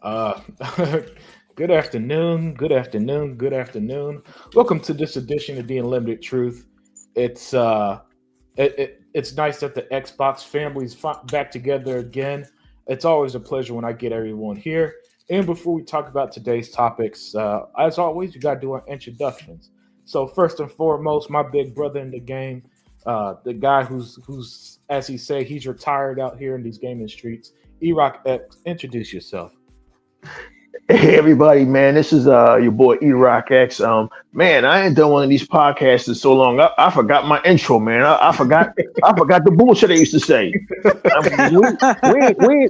Uh, good afternoon, good afternoon, good afternoon. Welcome to this edition of the Unlimited Truth. It's it's nice that the Xbox family's back together again. It's always a pleasure when I get everyone here. And before we talk about today's topics, as always, you got to do our introductions. So first and foremost, my big brother in the game, the guy who's as he say he's retired out here in these gaming streets. Erock X, introduce yourself. Hey everybody, man! This is your boy E-Rock X. Man, I ain't done one of these podcasts in so long. I forgot my intro, man. I forgot the bullshit I used to say.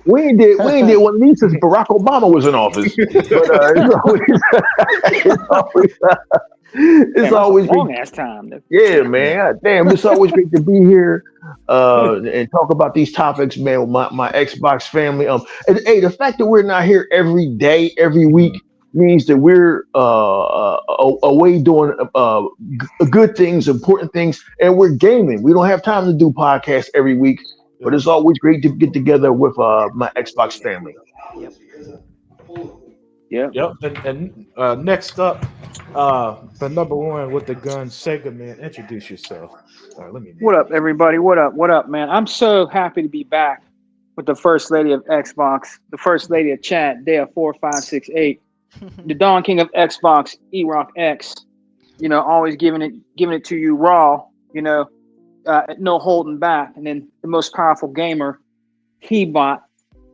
We ain't did one of these since Barack Obama was in office. But it's Man, that's a always great. long ass time. Yeah, man. God damn, it's always great to be here and talk about these topics, man, with my Xbox family. And hey, the fact that we're not here every day, every week means that we're away doing good things, important things, and we're gaming. We don't have time to do podcasts every week, but it's always great to get together with my Xbox family. Yep. Yep. Yep. And next up, the number one with the gun, Sega man. Introduce yourself. Let me What mute up, everybody? What up? What up, man? I'm so happy to be back with the first lady of Xbox, the first lady of chat, Dea 4568, the Dawn King of Xbox, E-Rock X. Always giving it to you raw. No holding back. And then the most powerful gamer, He-Bot.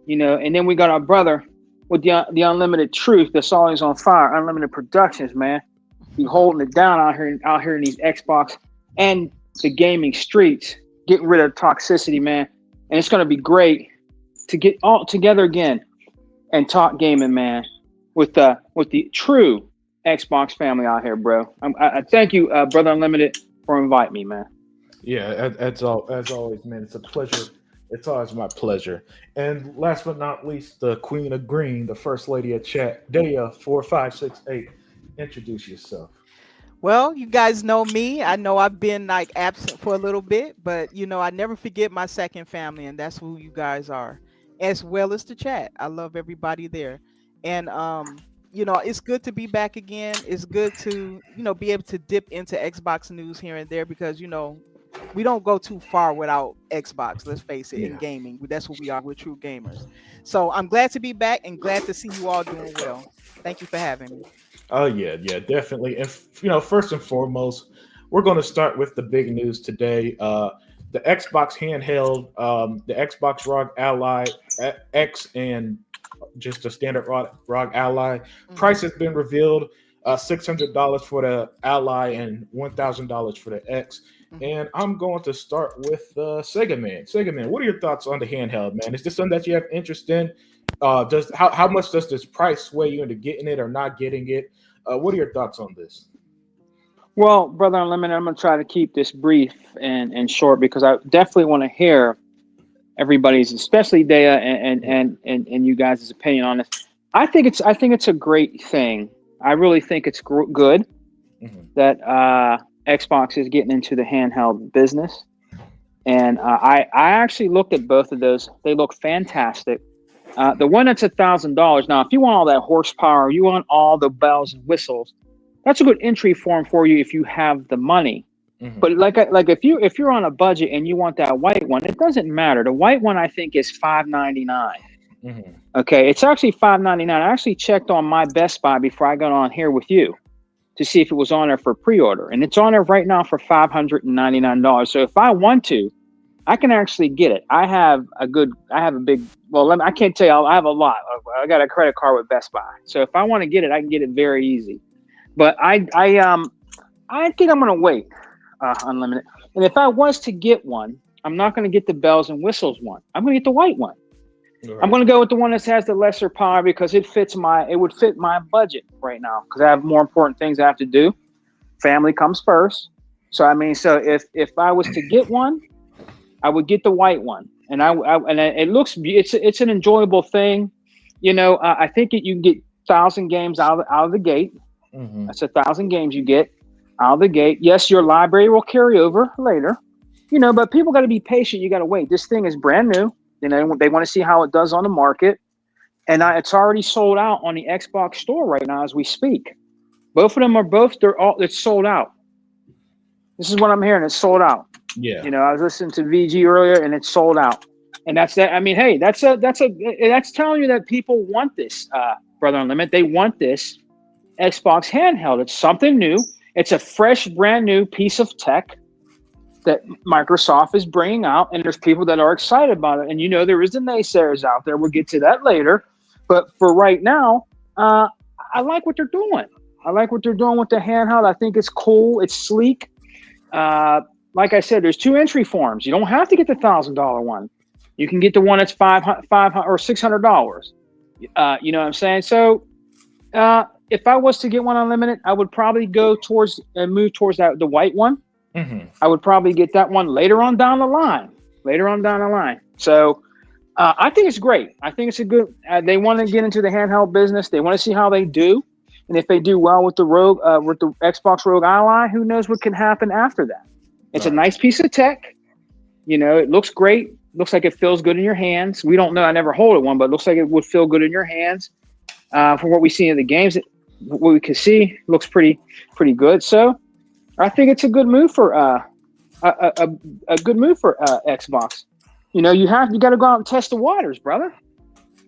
And then we got our brother with the Unlimited Truth that's always on fire. Unlimited Productions, man. He holding it down out here in these Xbox and the gaming streets, getting rid of toxicity, man. And it's gonna be great to get all together again and talk gaming, man, with the true Xbox family out here, bro. I thank you, brother Unlimited, for inviting me, man. Yeah, as always, man. It's a pleasure. It's always my pleasure. And last but not least, the Queen of Green, the First Lady of Chat, Daya 4568. Introduce yourself. Well, you guys know me. I know I've been like absent for a little bit, but I never forget my second family, and that's who you guys are, as well as the chat. I love everybody there. And it's good to be back again. It's good to, be able to dip into Xbox news here and there because, we don't go too far without Xbox, let's face it, in Yeah. gaming. That's what we are. We're true gamers. So I'm glad to be back and glad to see you all doing well. Thank you for having me. Oh yeah, definitely. And first and foremost, we're going to start with the big news today. The Xbox handheld, the Xbox ROG Ally X, and just a standard ROG Ally price has been revealed. $600 for the Ally and $1,000 for the X. And I'm going to start with Sega Man. Sega Man, what are your thoughts on the handheld, man? Is this something that you have interest in? Does how much does this price sway you into getting it or not getting it? What are your thoughts on this? Well, brother Unlimited, I'm gonna try to keep this brief and short because I definitely want to hear everybody's, especially Dea and you guys' opinion on this. I think it's a great thing. I really think it's good that Xbox is getting into the handheld business. And I actually looked at both of those. They look fantastic. The one that's $1,000. Now, if you want all that horsepower, you want all the bells and whistles. That's a good entry form for you if you have the money. But like if you're on a budget and you want that white one, it doesn't matter. The white one I think is $599. Okay, it's actually $599. I actually checked on my Best Buy before I got on here with you to see if it was on there for pre-order, and it's on there right now for $599. So if I want to, I can actually get it. I have a big. Well, I can't tell you. I have a lot. I got a credit card with Best Buy, so if I want to get it, I can get it very easy. But I think I'm gonna wait, Unlimited. And if I was to get one, I'm not gonna get the bells and whistles one. I'm gonna get the white one. Right. I'm gonna go with the one that has the lesser power because it would fit my budget right now because I have more important things I have to do. Family comes first. So if I was to get one, I would get the white one, and it looks it's an enjoyable thing. I think you can get 1,000 games out of the gate. That's 1,000 games you get out of the gate. Yes, your library will carry over later, but people got to be patient. You got to wait. This thing is brand new. They want to see how it does on the market. and it's already sold out on the Xbox store right now as we speak. Both of them it's sold out. This is what I'm hearing. It's sold out. Yeah. You know, I was listening to VG earlier, and it's sold out. And that's that. I mean, hey, that's telling you that people want this, Brother Unlimited. They want this Xbox handheld. It's something new. It's a fresh, brand new piece of tech that Microsoft is bringing out, and there's people that are excited about it. And you know, there is the naysayers out there. We'll get to that later. But for right now, I like what they're doing. I like what they're doing with the handheld. I think it's cool. It's sleek. Like I said, there's 2 entry forms. You don't have to get the $1,000 one. You can get the one that's $500 or $600. You know what I'm saying? So if I was to get one unlimited, I would probably move towards the white one. Mm-hmm. I would probably get that one later on down the line. So I think it's great. I think it's a good. They want to get into the handheld business. They want to see how they do, and if they do well with the Xbox ROG Ally, who knows what can happen after that? It's a nice piece of tech. You know, it looks great. Looks like it feels good in your hands. We don't know. I never hold one, but it looks like it would feel good in your hands. From what we see in the games, what we can see looks pretty good. So I think it's a good move for Xbox. You know, you got to go out and test the waters, brother.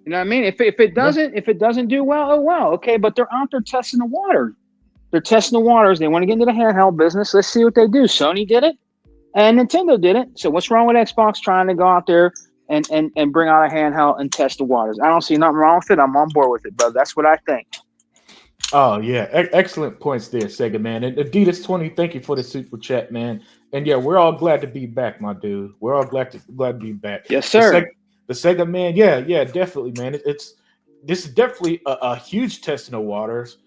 You know what I mean? If it doesn't do well, oh well, okay. But they're out there testing the water. They're testing the waters. They want to get into the handheld business. Let's see what they do. Sony did it, and Nintendo did it. So what's wrong with Xbox trying to go out there and bring out a handheld and test the waters? I don't see nothing wrong with it. I'm on board with it, brother. That's what I think. Oh yeah, excellent points there, Sega man. And Adidas 20, thank you for the super chat, man. And yeah, we're all glad to be back, my dude. We're all glad to be back. Yes, sir. The Sega man, yeah, definitely, man. This is definitely a huge test in the waters.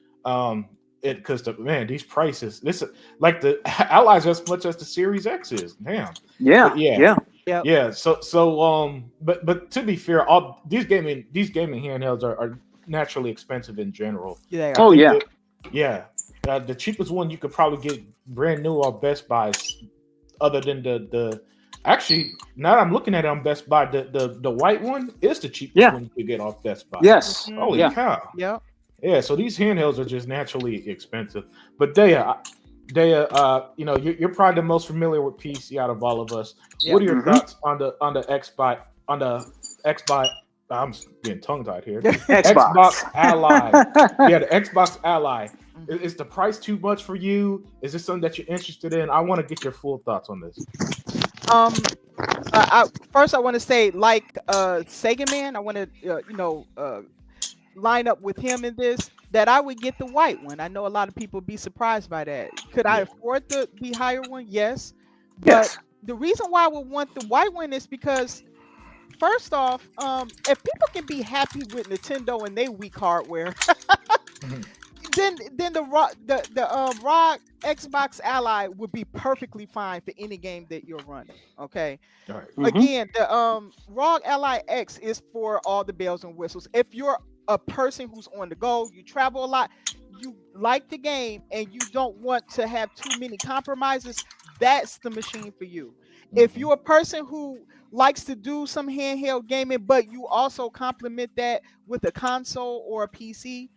Because these prices, this like the Allies as much as the Series X is. Damn. Yeah. So but to be fair, all these gaming handhelds are naturally expensive in general. Yeah. Oh yeah. The cheapest one you could probably get brand new off Best Buy, other than the actually now that I'm looking at it on Best Buy, the white one is the cheapest one you could get off Best Buy. Yes. Holy cow. Yeah. Yeah, so these handhelds are just naturally expensive. But Daya, you know, you're probably the most familiar with PC out of all of us. Yeah. What are your thoughts on the Xbox? I'm getting tongue tied here. Xbox Ally. Yeah, the Xbox Ally. Is the price too much for you? Is this something that you're interested in? I want to get your full thoughts on this. First I want to say, like Sega Man, I want to line up with him in this, that I would get the white one. I know a lot of people be surprised by that. Could I afford the higher one? Yes. But the reason why I would want the white one is because, first off, if people can be happy with Nintendo and their weak hardware, then the ROG Xbox Ally would be perfectly fine for any game that you're running. Okay. All right. Again, the ROG Ally X is for all the bells and whistles. If you're a person who's on the go, you travel a lot, you like the game, and you don't want to have too many compromises, that's the machine for you. If you're a person who likes to do some handheld gaming, but you also complement that with a console or a PC,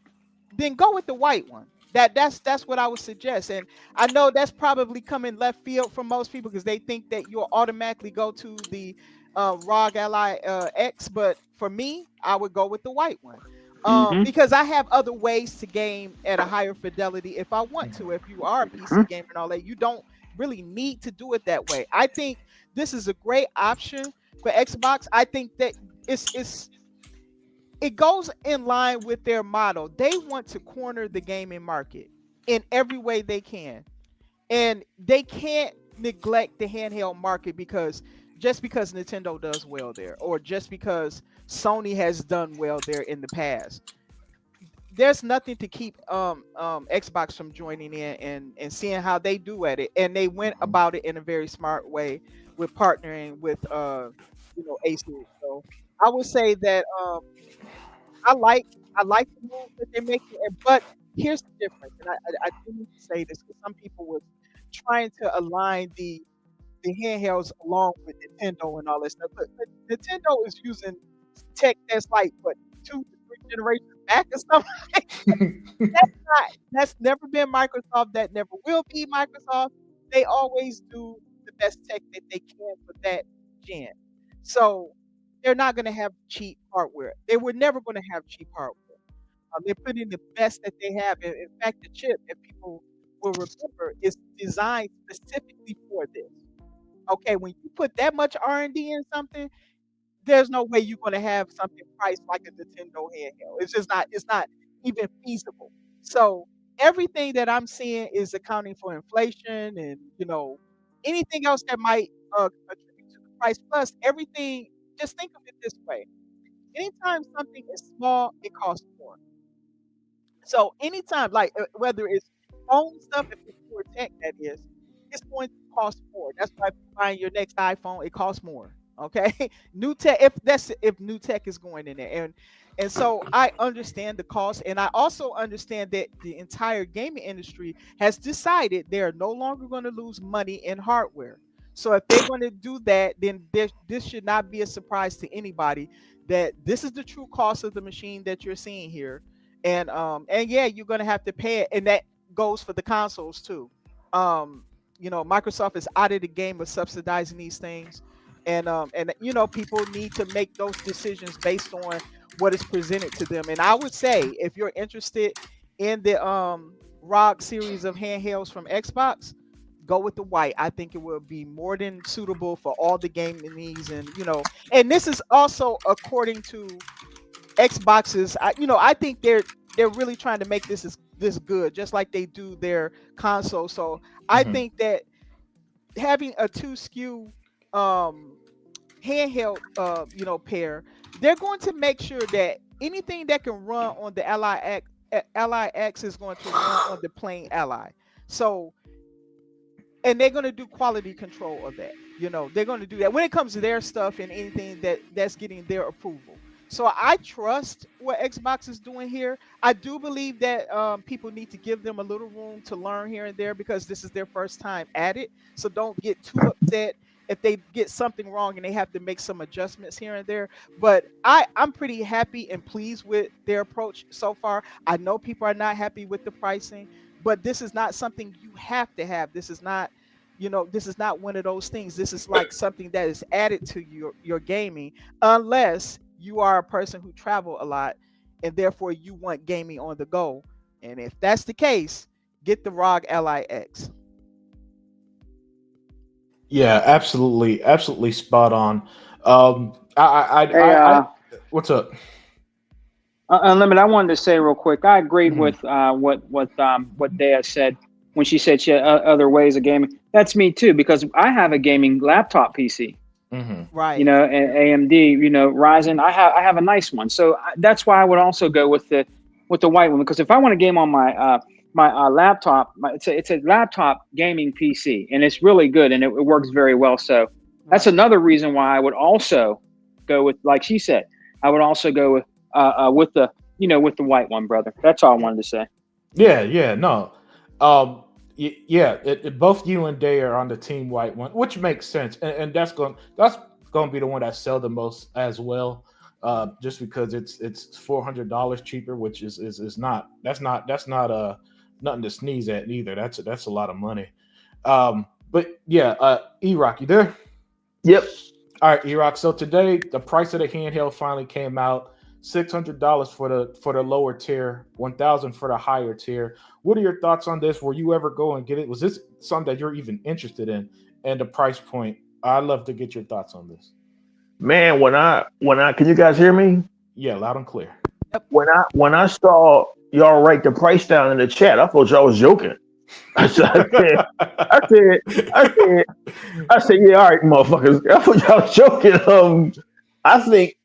then go with the white one. That's what I would suggest. And I know that's probably coming left field for most people because they think that you'll automatically go to the ROG Ally X, but for me, I would go with the white one. Because I have other ways to game at a higher fidelity if I want to. If you are a PC gamer and all that, you don't really need to do it that way. I think this is a great option for Xbox. I think that it goes in line with their model. They want to corner the gaming market in every way they can, and they can't neglect the handheld market because Nintendo does well there, or just because Sony has done well there in the past. There's nothing to keep Xbox from joining in and seeing how they do at it, and they went about it in a very smart way with partnering with Asus. So I would say that I like the move that they're making, but here's the difference, and I do need to say this because some people were trying to align the handhelds along with Nintendo and all that stuff. But Nintendo is using tech that's like what 2 to generations back or something. That's never been Microsoft. That never will be Microsoft. They always do the best tech that they can for that gen. So they're not going to have cheap hardware. They were never going to have cheap hardware. They put in the best that they have. In fact, the chip, if people will remember, is designed specifically for this. Okay, when you put that much R&D in something, there's no way you're going to have something priced like a Nintendo handheld. It's not even feasible. So everything that I'm seeing is accounting for inflation and anything else that might contribute to the price. Plus everything. Just think of it this way: anytime something is small, it costs more. So anytime, like whether it's phone stuff, if it's more tech, that is, it's going to cost more. That's why if you're buying your next iPhone, it costs more. Okay, new tech. If new tech is going in there, and so I understand the cost, and I also understand that the entire gaming industry has decided they are no longer going to lose money in hardware. So if they're going to do that, then this should not be a surprise to anybody that this is the true cost of the machine that you're seeing here, and yeah, you're gonna have to pay it, and that goes for the consoles too. Microsoft is out of the game of subsidizing these things, and people need to make those decisions based on what is presented to them. And I would say if you're interested in the ROG series of handhelds from Xbox, go with the white. I think it will be more than suitable for all the gaming needs, and this is also according to Xboxes. I think they're really trying to make this good, just like they do their console. So I think that having a two SKU handheld pair, they're going to make sure that anything that can run on the Ally X is going to run on the plain Ally. So, and they're going to do quality control of that. They're going to do that when it comes to their stuff and anything that's getting their approval. So I trust what Xbox is doing here. I do believe that people need to give them a little room to learn here and there because this is their first time at it. So don't get too upset if they get something wrong and they have to make some adjustments here and there. But I'm pretty happy and pleased with their approach so far. I know people are not happy with the pricing, but this is not something you have to have. This is not one of those things. This is like something that is added to your gaming, unless you are a person who travel a lot and therefore you want gaming on the go. And if that's the case, get the ROG Ally X. Yeah, absolutely spot on. What's up? Unlimited. I wanted to say real quick. I agreed with what Dea said when she said she had other ways of gaming. That's me too, because I have a gaming laptop PC. Right. And AMD, Ryzen. I have a nice one, so that's why I would also go with the white one, because if I want to game on my laptop, it's a laptop gaming PC, and it's really good and it works very well. So that's another reason why I would also go with, like she said, I would also go with the white one, brother. That's all I wanted to say. Yeah, no. Both you and Day are on the team white one, which makes sense, and that's going to be the one that sell the most as well, just because it's $400 cheaper, which is not nothing to sneeze at either. That's a lot of money. But yeah, E-Rock, you there? Yep. All right, E-Rock. So today the price of the handheld finally came out. $600 for the lower tier, $1,000 for the higher tier. What are your thoughts on this? Will you ever go and get it? Was this something that you're even interested in? And the price point? I'd love to get your thoughts on this. Man, when I can you guys hear me? Yeah, loud and clear. When I saw y'all write the price down in the chat, I thought y'all was joking. I said, yeah, all right, motherfuckers. I thought y'all was joking. Honestly,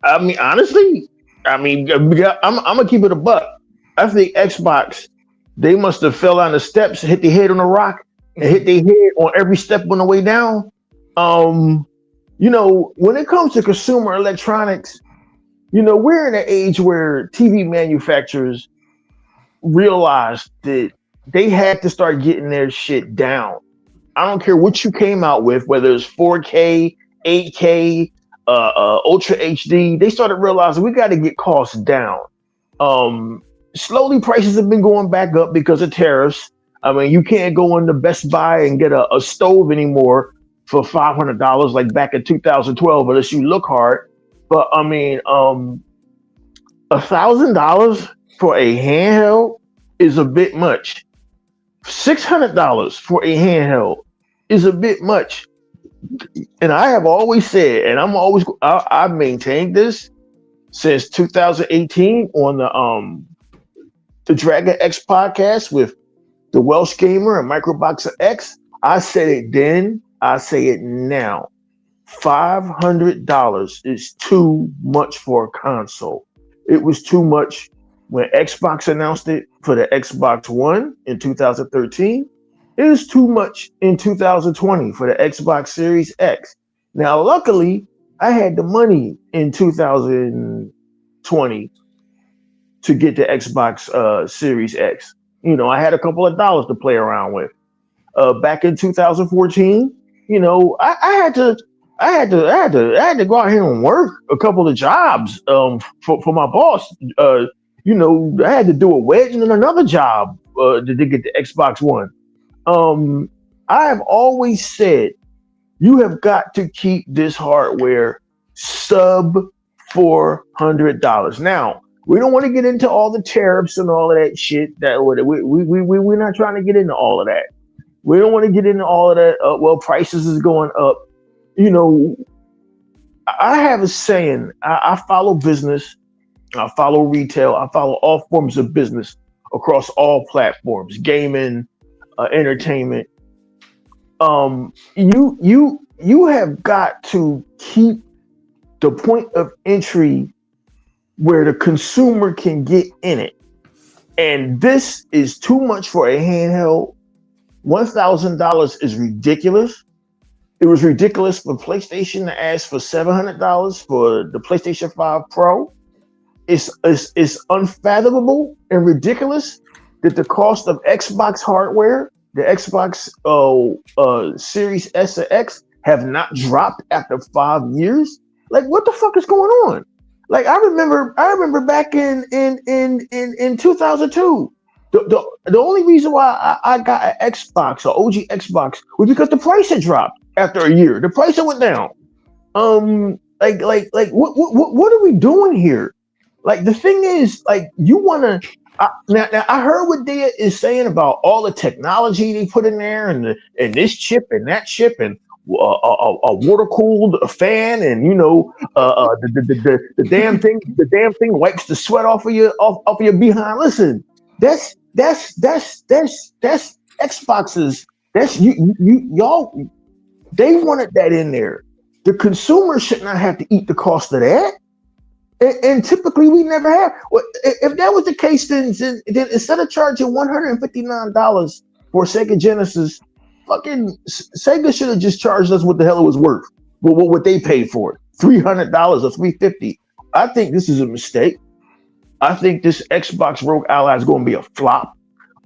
I'm gonna keep it a buck. I think Xbox, they must have fell down the steps, hit their head on the rock, and hit their head on every step on the way down. When it comes to consumer electronics, we're in an age where TV manufacturers realized that they had to start getting their shit down. I don't care what you came out with, whether it's 4K, 8K, Ultra HD. They started realizing we got to get costs down. Um, Slowly prices have been going back up because of tariffs. I mean, you can't go into Best Buy and get a stove anymore for $500 like back in 2012 unless you look hard. But I mean, $1,000 for a handheld is a bit much. $600 for a handheld is a bit much. And I have always said, and I've maintained this since 2018 on the Dragon X podcast with the Welsh Gamer and Microboxer X. I said it then, I say it now. $500 is too much for a console. It was too much when Xbox announced it for the Xbox One in 2013. It was too much in 2020 for the Xbox Series X. Now, luckily, I had the money in 2020 to get the Xbox Series X. You know, I had a couple of dollars to play around with. Back in 2014, you know, I had to go out here and work a couple of jobs for my boss. You know, I had to do a wedge and then another job to get the Xbox One. Um, I have always said you have got to keep this hardware sub $400. Now, we don't want to get into all the tariffs and all of that shit. That we're not trying to get into all of that. We don't want to get into all of that. Well, prices is going up. You know, I have a saying. I follow business. I follow retail. I follow all forms of business across all platforms, gaming, entertainment. You have got to keep the point of entry where the consumer can get in it. And this is too much for a handheld. $1,000 is ridiculous. It was ridiculous for PlayStation to ask for $700 for the PlayStation 5 Pro. It's unfathomable and ridiculous that the cost of Xbox hardware, the Xbox Series S or X, have not dropped after 5 years. Like, what the fuck is going on? Like, I remember back in 2002. The only reason why I got an Xbox or OG Xbox was because the price had dropped after a year. The price had went down. What are we doing here? Like, the thing is, like, you want to. Now, I heard what Dia is saying about all the technology they put in there, and this chip and that chip, and a water cooled fan, and you know, the damn thing wipes the sweat off of your behind. Listen, that's Xboxes. That's y'all. They wanted that in there. The consumer should not have to eat the cost of that. And typically we never have. Well, if that was the case, then instead of charging $159 for Sega Genesis, fucking Sega should have just charged us what the hell it was worth. But what they paid for it, $300 or $350. I think this is a mistake. I think this Xbox ROG Ally is going to be a flop.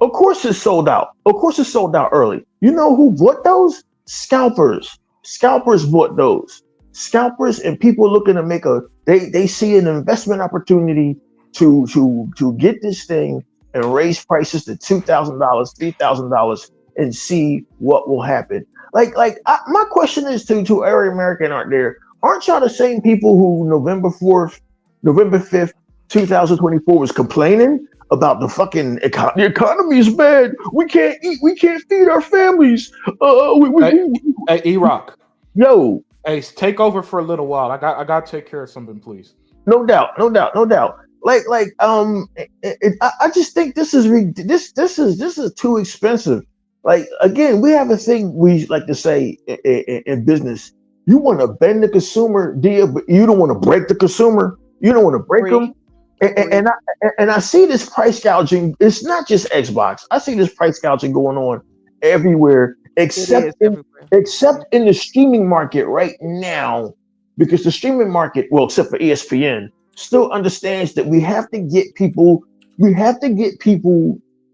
Of course it's sold out. Of course it's sold out early. You know who bought those? Scalpers. Scalpers bought those. Scalpers and people looking to make they see an investment opportunity to get this thing and raise prices to $2,000, $3,000 and see what will happen. My question is to every American out there, aren't y'all the same people who November 5th, 2024 was complaining about the fucking the economy is bad. We can't eat. We can't feed our families. Hey, E-Rock. Yo. Hey, take over for a little while. I got to take care of something, please. No doubt. I just think this is too expensive. Like, again, we have a thing we like to say in business. You want to bend the consumer deal, but you don't want to break the consumer. You don't want to break them. And I see this price gouging. It's not just Xbox. I see this price gouging going on everywhere, except in the streaming market right now, because the streaming market, well, except for ESPN, still understands that we have to get people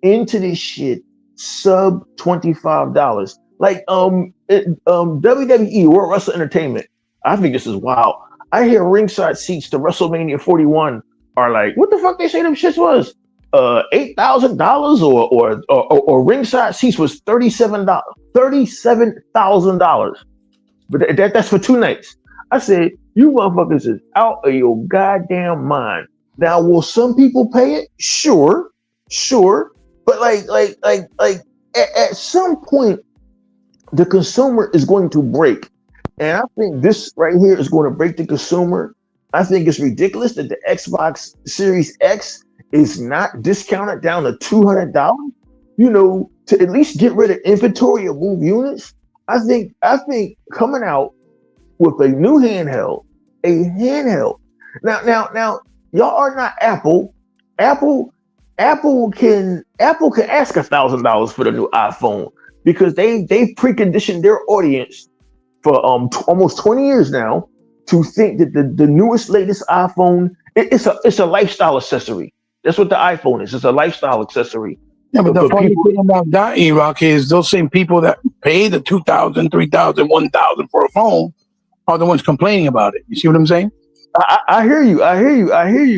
into this shit sub $25. Like WWE, World Wrestling Entertainment. I think this is wild. I hear ringside seats to WrestleMania 41 are like, what the fuck they say them shits was? $8,000 or ringside seats was $37,000. But that's for 2 nights. I said, you motherfuckers is out of your goddamn mind. Now, will some people pay it? Sure. But at some point, the consumer is going to break. And I think this right here is going to break the consumer. I think it's ridiculous that the Xbox Series X is not discounted down to $200, to at least get rid of inventory of move units. I think coming out with a new handheld, Now, y'all are not Apple. Apple can ask $1,000 for the new iPhone because they've preconditioned their audience for almost 20 years now to think that the newest, latest iPhone it's a lifestyle accessory. That's what the iPhone is. It's a lifestyle accessory. Yeah, but the funny thing about that, E-Rock, is those same people that pay the $2,000, $3,000, $1,000 for a phone are the ones complaining about it. You see what I'm saying? I hear you.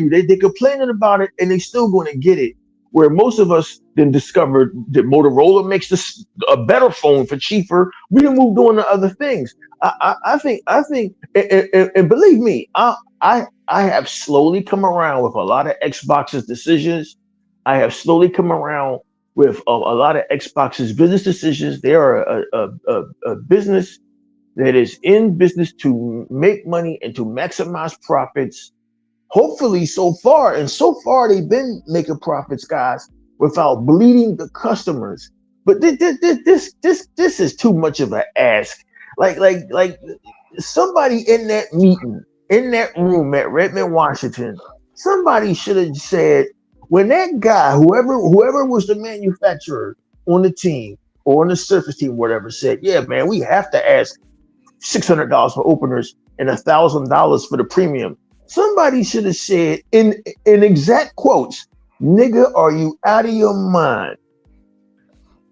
They're complaining about it, and they still going to get it. Where most of us then discovered that Motorola makes this a better phone for cheaper. We done moved on to other things. I think, and believe me, I have slowly come around with a lot of Xbox's decisions. I have slowly come around with a lot of Xbox's business decisions. They are a business that is in business to make money and to maximize profits. Hopefully, so far they've been making profits, guys, without bleeding the customers. But this is too much of an ask. Like somebody in that meeting, in that room at Redmond, Washington, somebody should have said, when that guy, whoever was the manufacturer on the team or on the Surface team, whatever, said, yeah, man, we have to ask $600 for openers and $1,000 for the premium. Somebody should have said in exact quotes, nigga, are you out of your mind?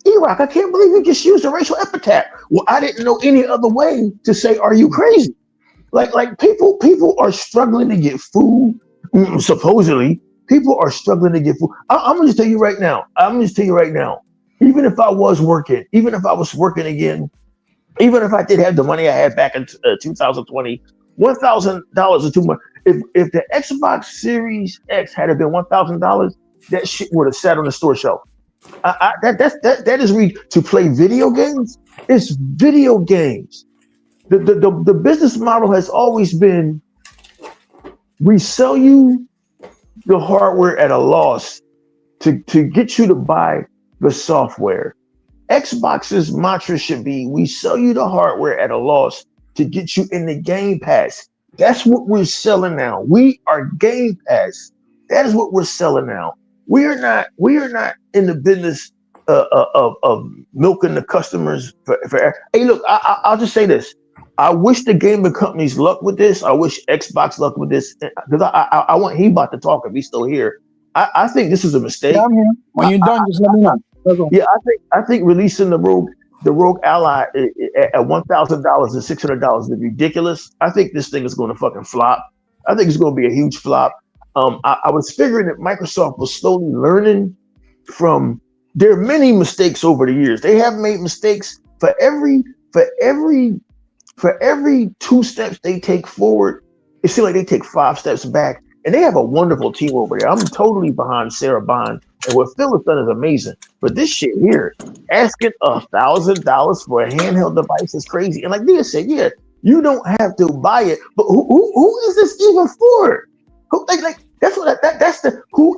E-Rock, I can't believe you just used a racial epithet. Well, I didn't know any other way to say, are you crazy? Like people are struggling to get food. Supposedly, people are struggling to get food. I'm gonna just tell you right now. Even if I was working again, even if I did have the money I had back in 2020, $1,000 is too much. If the Xbox Series X had been $1,000, that shit would have sat on the store shelf. That is to play video games. It's video games. The business model has always been: we sell you the hardware at a loss to get you to buy the software. Xbox's mantra should be: we sell you the hardware at a loss to get you in the Game Pass. That's what we're selling now. We are Game Pass. That is what we're selling now. We are not in the business of milking the customers for. Hey, look, I'll just say this. I wish the gaming companies luck with this. I wish Xbox luck with this, because I want He-Bot to talk if he's still here. I think this is a mistake. Yeah, I'm here. When you're done, just let me know. Yeah, I think releasing the ROG Ally at $1,000 and $600 is ridiculous. I think this thing is going to fucking flop. I think it's going to be a huge flop. I was figuring that Microsoft was slowly learning from their many mistakes over the years. They have made mistakes for every 2 steps they take forward. It seems like they take 5 steps back. And they have a wonderful team over there. I'm totally behind Sarah Bond. And what Phil has done is amazing. But this shit here, asking $1,000 for a handheld device is crazy. And like Nia said, yeah, you don't have to buy it. But who is this even for? Who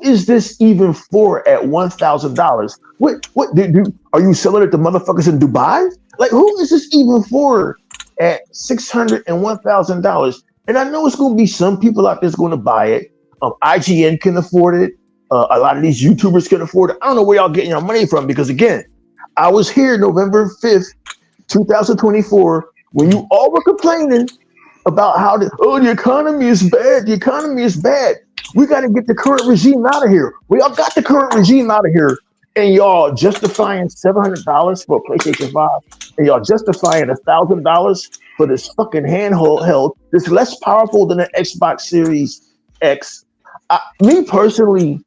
is this even for at $1,000? What are you selling it to motherfuckers in Dubai? Like, who is this even for at $600 and $1,000? And I know it's going to be some people out there's going to buy it. IGN can afford it. A lot of these YouTubers can afford it. I don't know where y'all getting your money from, because again, I was here November 5th, 2024, when you all were complaining about how the economy is bad. The economy is bad. We got to get the current regime out of here. We all got the current regime out of here. And y'all justifying $700 for a PlayStation 5, and y'all justifying $1,000 for this fucking handheld that's less powerful than an Xbox Series X. Me personally,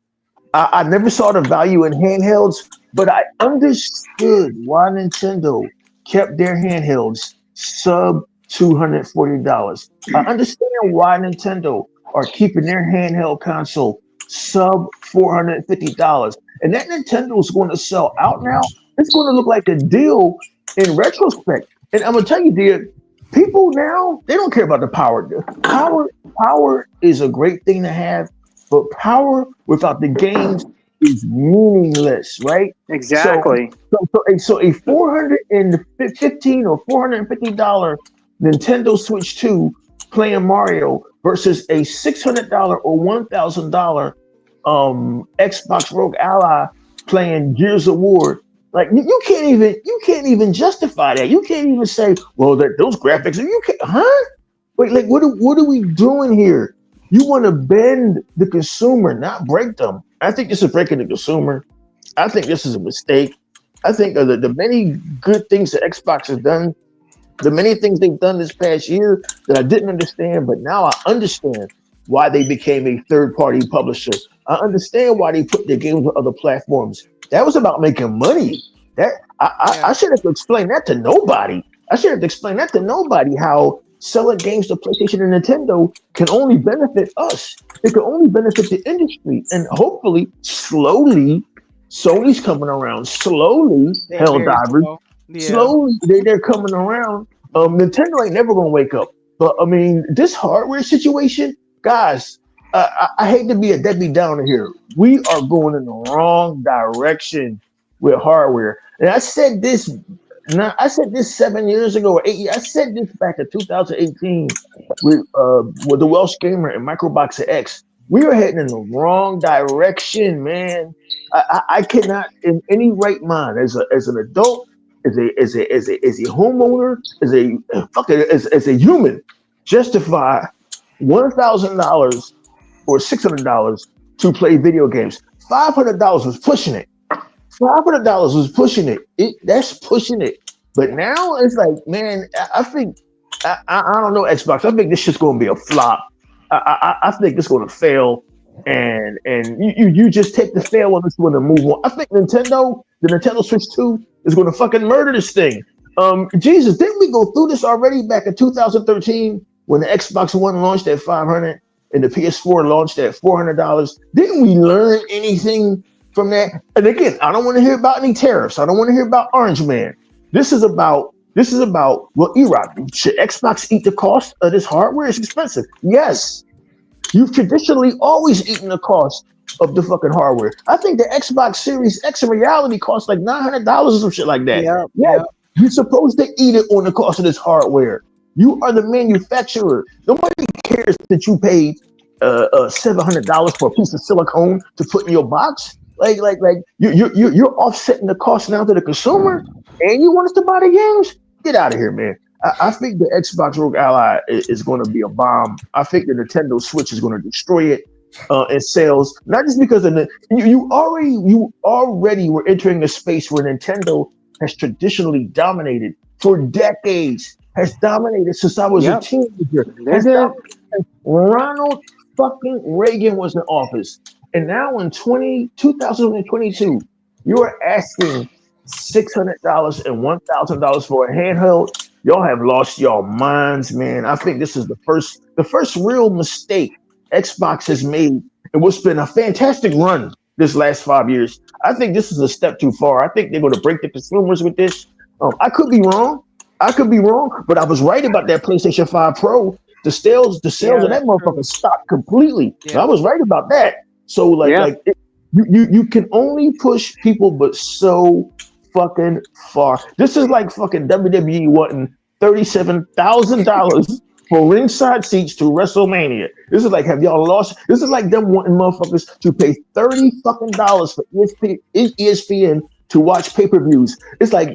I never saw the value in handhelds, but I understood why Nintendo kept their handhelds sub $240. I understand why Nintendo are keeping their handheld console sub $450. And that Nintendo is going to sell out now. It's going to look like a deal in retrospect. And I'm gonna tell you, dear, people now they don't care about the power. Power is a great thing to have, but power without the games is meaningless, right? So, Exactly. so a $415 or $450 Nintendo Switch 2 playing Mario versus a $600 or $1,000 Xbox ROG Ally playing Gears of War. Like you can't even justify that. You can't even say, well, that those graphics. You can't, huh? Wait, like what are we doing here? You want to bend the consumer, not break them. I think this is breaking the consumer. I think this is a mistake. I think the many good things that Xbox has done, the many things they've done this past year that I didn't understand, but now I understand why they became a third party publisher. I understand why they put their games on other platforms. That was about making money. That I Yeah. should have to explain that to nobody. I should have to explain that to nobody how selling games to PlayStation and Nintendo can only benefit us. It can only benefit the industry. And hopefully, slowly, Sony's coming around. Slowly, They're very Helldivers, slow. Yeah. slowly they're coming around. Nintendo ain't never gonna wake up. But I mean, this hardware situation, guys, I hate to be a deadbeat downer here. We are going in the wrong direction with hardware. And I said this. Now, I said this 7 years ago or 8 years. I said this back in 2018 with the Welsh Gamer and Microboxer X. We are heading in the wrong direction, man. I cannot, in any right mind, as an adult, as a homeowner, as a human, justify $1,000 or $600 to play video games. $500 was pushing it. $500 was pushing it. That's pushing it. But now it's like, man, I think I don't know Xbox. I think this shit's going to be a flop. I think it's going to fail, and you just take the fail on this one and move on. I think the Nintendo Switch 2 is going to fucking murder this thing. Jesus, didn't we go through this already back in 2013 when the Xbox One launched at 500 and the PS4 launched at $400? Didn't we learn anything from that? And again, I don't want to hear about any tariffs. I don't want to hear about Orange Man. This is about well, Erock, should Xbox eat the cost of this hardware? It's expensive. Yes. You've traditionally always eaten the cost of the fucking hardware. I think the Xbox Series X in reality costs like $900 or some shit like that. Yeah. Yeah, Yeah. you're supposed to eat it on the cost of this hardware. You are the manufacturer. Nobody cares that you paid $700 for a piece of silicone to put in your box. Like you're offsetting the cost now to the consumer, and you want us to buy the games? Get out of here, man. I think the Xbox ROG Ally is going to be a bomb. I think the Nintendo Switch is going to destroy it in sales, not just because of you already were entering a space where Nintendo has traditionally dominated for decades, has dominated since I was a Yep. teenager, They has did. dominated since Ronald fucking Reagan was in office. And now in 2022, you are asking $600 and $1,000 for a handheld. Y'all have lost your minds, man. I think this is the first real mistake Xbox has made in what's been a fantastic run this last 5 years. I think this is a step too far. I think they're going to break the consumers with this. I could be wrong. I could be wrong, but I was right about that PlayStation 5 Pro. The sales Yeah. of that That's true. motherfucker stopped completely. And I Yeah. was right about that. So Yeah. you can only push people, but so fucking far. This is like fucking WWE wanting $37,000 for ringside seats to WrestleMania. This is like, have y'all lost? This is like them wanting motherfuckers to pay $30 for ESPN to watch pay-per-views. It's like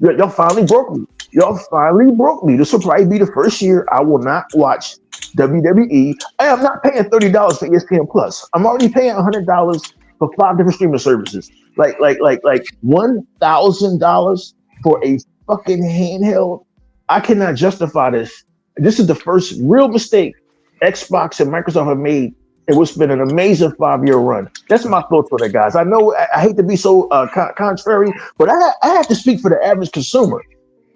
y'all finally broke me. Y'all finally broke me. This will probably be the first year I will not watch WWE. I am not paying $30 for ESPN Plus. I'm already paying $100 for 5 different streaming services. Like $1,000 for a fucking handheld. I cannot justify this. This is the first real mistake Xbox and Microsoft have made and what's been an amazing 5-year run. That's my thoughts on it, guys. I know I hate to be so contrary, but I have to speak for the average consumer.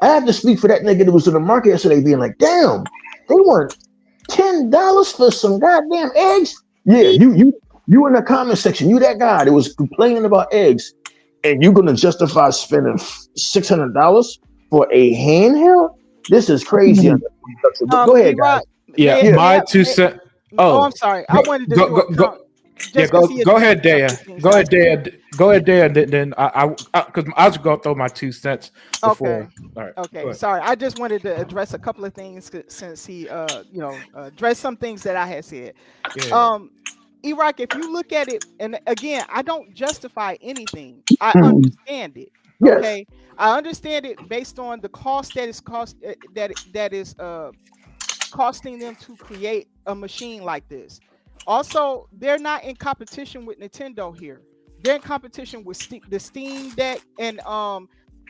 I have to speak for that nigga that was in the market yesterday, being like, "Damn, they want $10 for some goddamn eggs." Yeah, you in the comment section, you that guy that was complaining about eggs, and you're gonna justify spending $600 for a handheld? This is crazy. But go ahead, guys. E-Rock, Yeah, Yeah, my 2 cents. oh, Oh, I'm sorry. I go, wanted to go, do a go, go. Yeah, just because he go addressed ahead, a couple Daya. of things Go I ahead, said. Daya. Go ahead, Daya. Then because I was gonna throw my 2 cents Okay. before. All right, go Okay. ahead. Sorry. I just wanted to address a couple of things since he, addressed some things that I had said. Yeah, Um, Iraq, if you look at it, and again, I don't justify anything. I Mhm. understand it. yes. Okay. I understand it based on the cost that is that is costing them to create a machine like this. Also, they're not in competition with Nintendo here. They're in competition with the Steam Deck and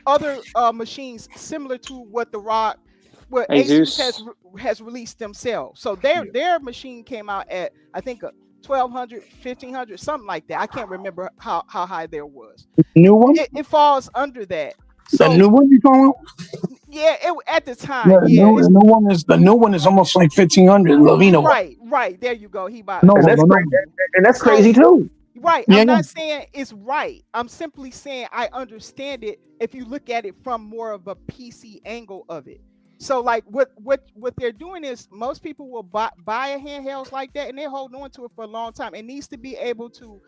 other machines similar to what Asus Jesus. has released themselves. So their machine came out at I think 1200, 1500, something like that. I can't remember how high there was. New one? It falls under that. The So new one you talking about? yeah, at the Yeah, time, yeah, the new one is almost like 1,500. Lavina one. right. There you go. He bought No, And the that's no. crazy. And that's so crazy too. right. Yeah, I'm yeah. not saying it's right. I'm simply saying I understand it if you look at it from more of a PC angle of it. So like what they're doing is most people will buy a handhelds like that and they hold on to it for a long time. It needs to be able to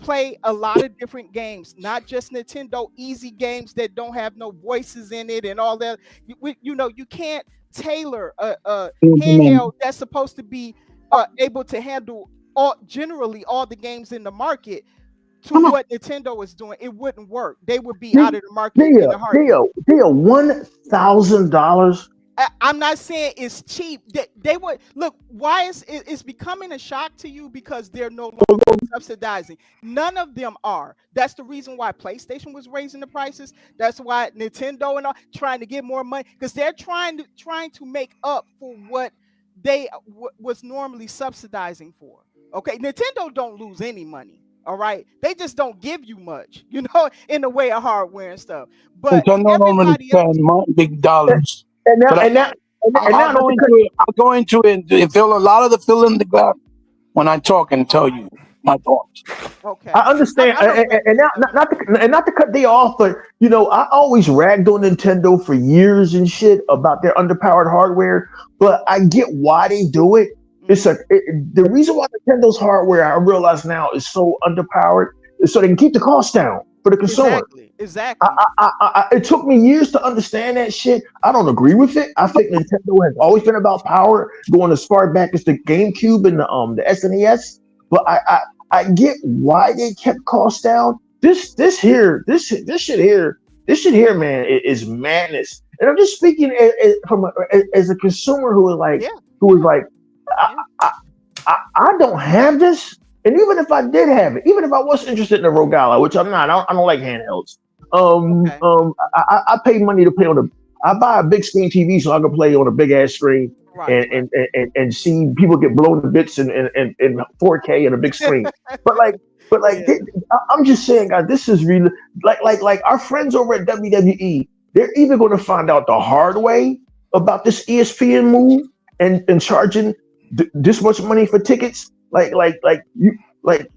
play a lot of different games, not just Nintendo easy games that don't have no voices in it and all that. You can't tailor a handheld that's supposed to be able to handle generally all the games in the market to Come on. what Nintendo is doing. It wouldn't work. They would be out of the market in a heartbeat. Deal, $1,000. I'm not saying it's cheap. They would look. Why it's becoming a shock to you because they're no longer subsidizing. None of them are. That's the reason why PlayStation was raising the prices. That's why Nintendo and all trying to get more money because they're trying to make up for what they was normally subsidizing for. Okay, Nintendo don't lose any money. All right, they just don't give you much, in the way of hardware and stuff. But Nintendo normally everybody else, spend big dollars. And now, But and now, and I'll now, not go to into cut, it. I'll go into it and fill a lot of the fill in the gap when I talk and tell you my thoughts. okay, I understand, I'm ready and now, to. not to cut they off, but I always ragged on Nintendo for years and shit about their underpowered hardware. But I get why they do it. The reason why Nintendo's hardware I realize now is so underpowered is so they can keep the cost down for the consumer. Exactly. It took me years to understand that shit. I don't agree with it. I think Nintendo has always been about power, going as far back as the GameCube and the SNES. But I get why they kept costs down. This shit here, man, is madness. And I'm just speaking as a consumer Yeah, who is yeah, like, I, yeah. I don't have this. And even if I did have it, even if I was interested in the ROG Ally, which I'm not, I don't like handhelds. Okay. I pay money to play on the. I buy a big screen TV so I can play on a big ass screen Right, right. and see people get blown to bits in 4K and a big screen. But like, Yeah. I'm just saying, guys, this is really like our friends over at WWE. They're either going to find out the hard way about this ESPN move and charging this much money for tickets. Like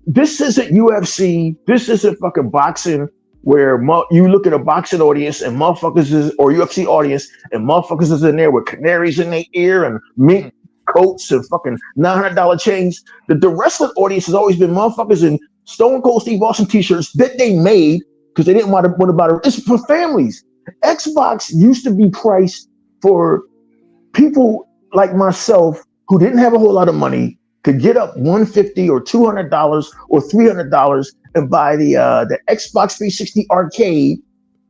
this isn't UFC. This isn't fucking boxing where you look at a boxing audience and motherfuckers or UFC audience and motherfuckers is in there with canaries in their ear and mink coats and fucking $900 chains. The wrestling audience has always been motherfuckers in Stone Cold Steve Austin t-shirts that they made because they didn't want to buy it. It's for families. Xbox used to be priced for people like myself who didn't have a whole lot of money could get up $150 or $200 or $300 and buy the Xbox 360 arcade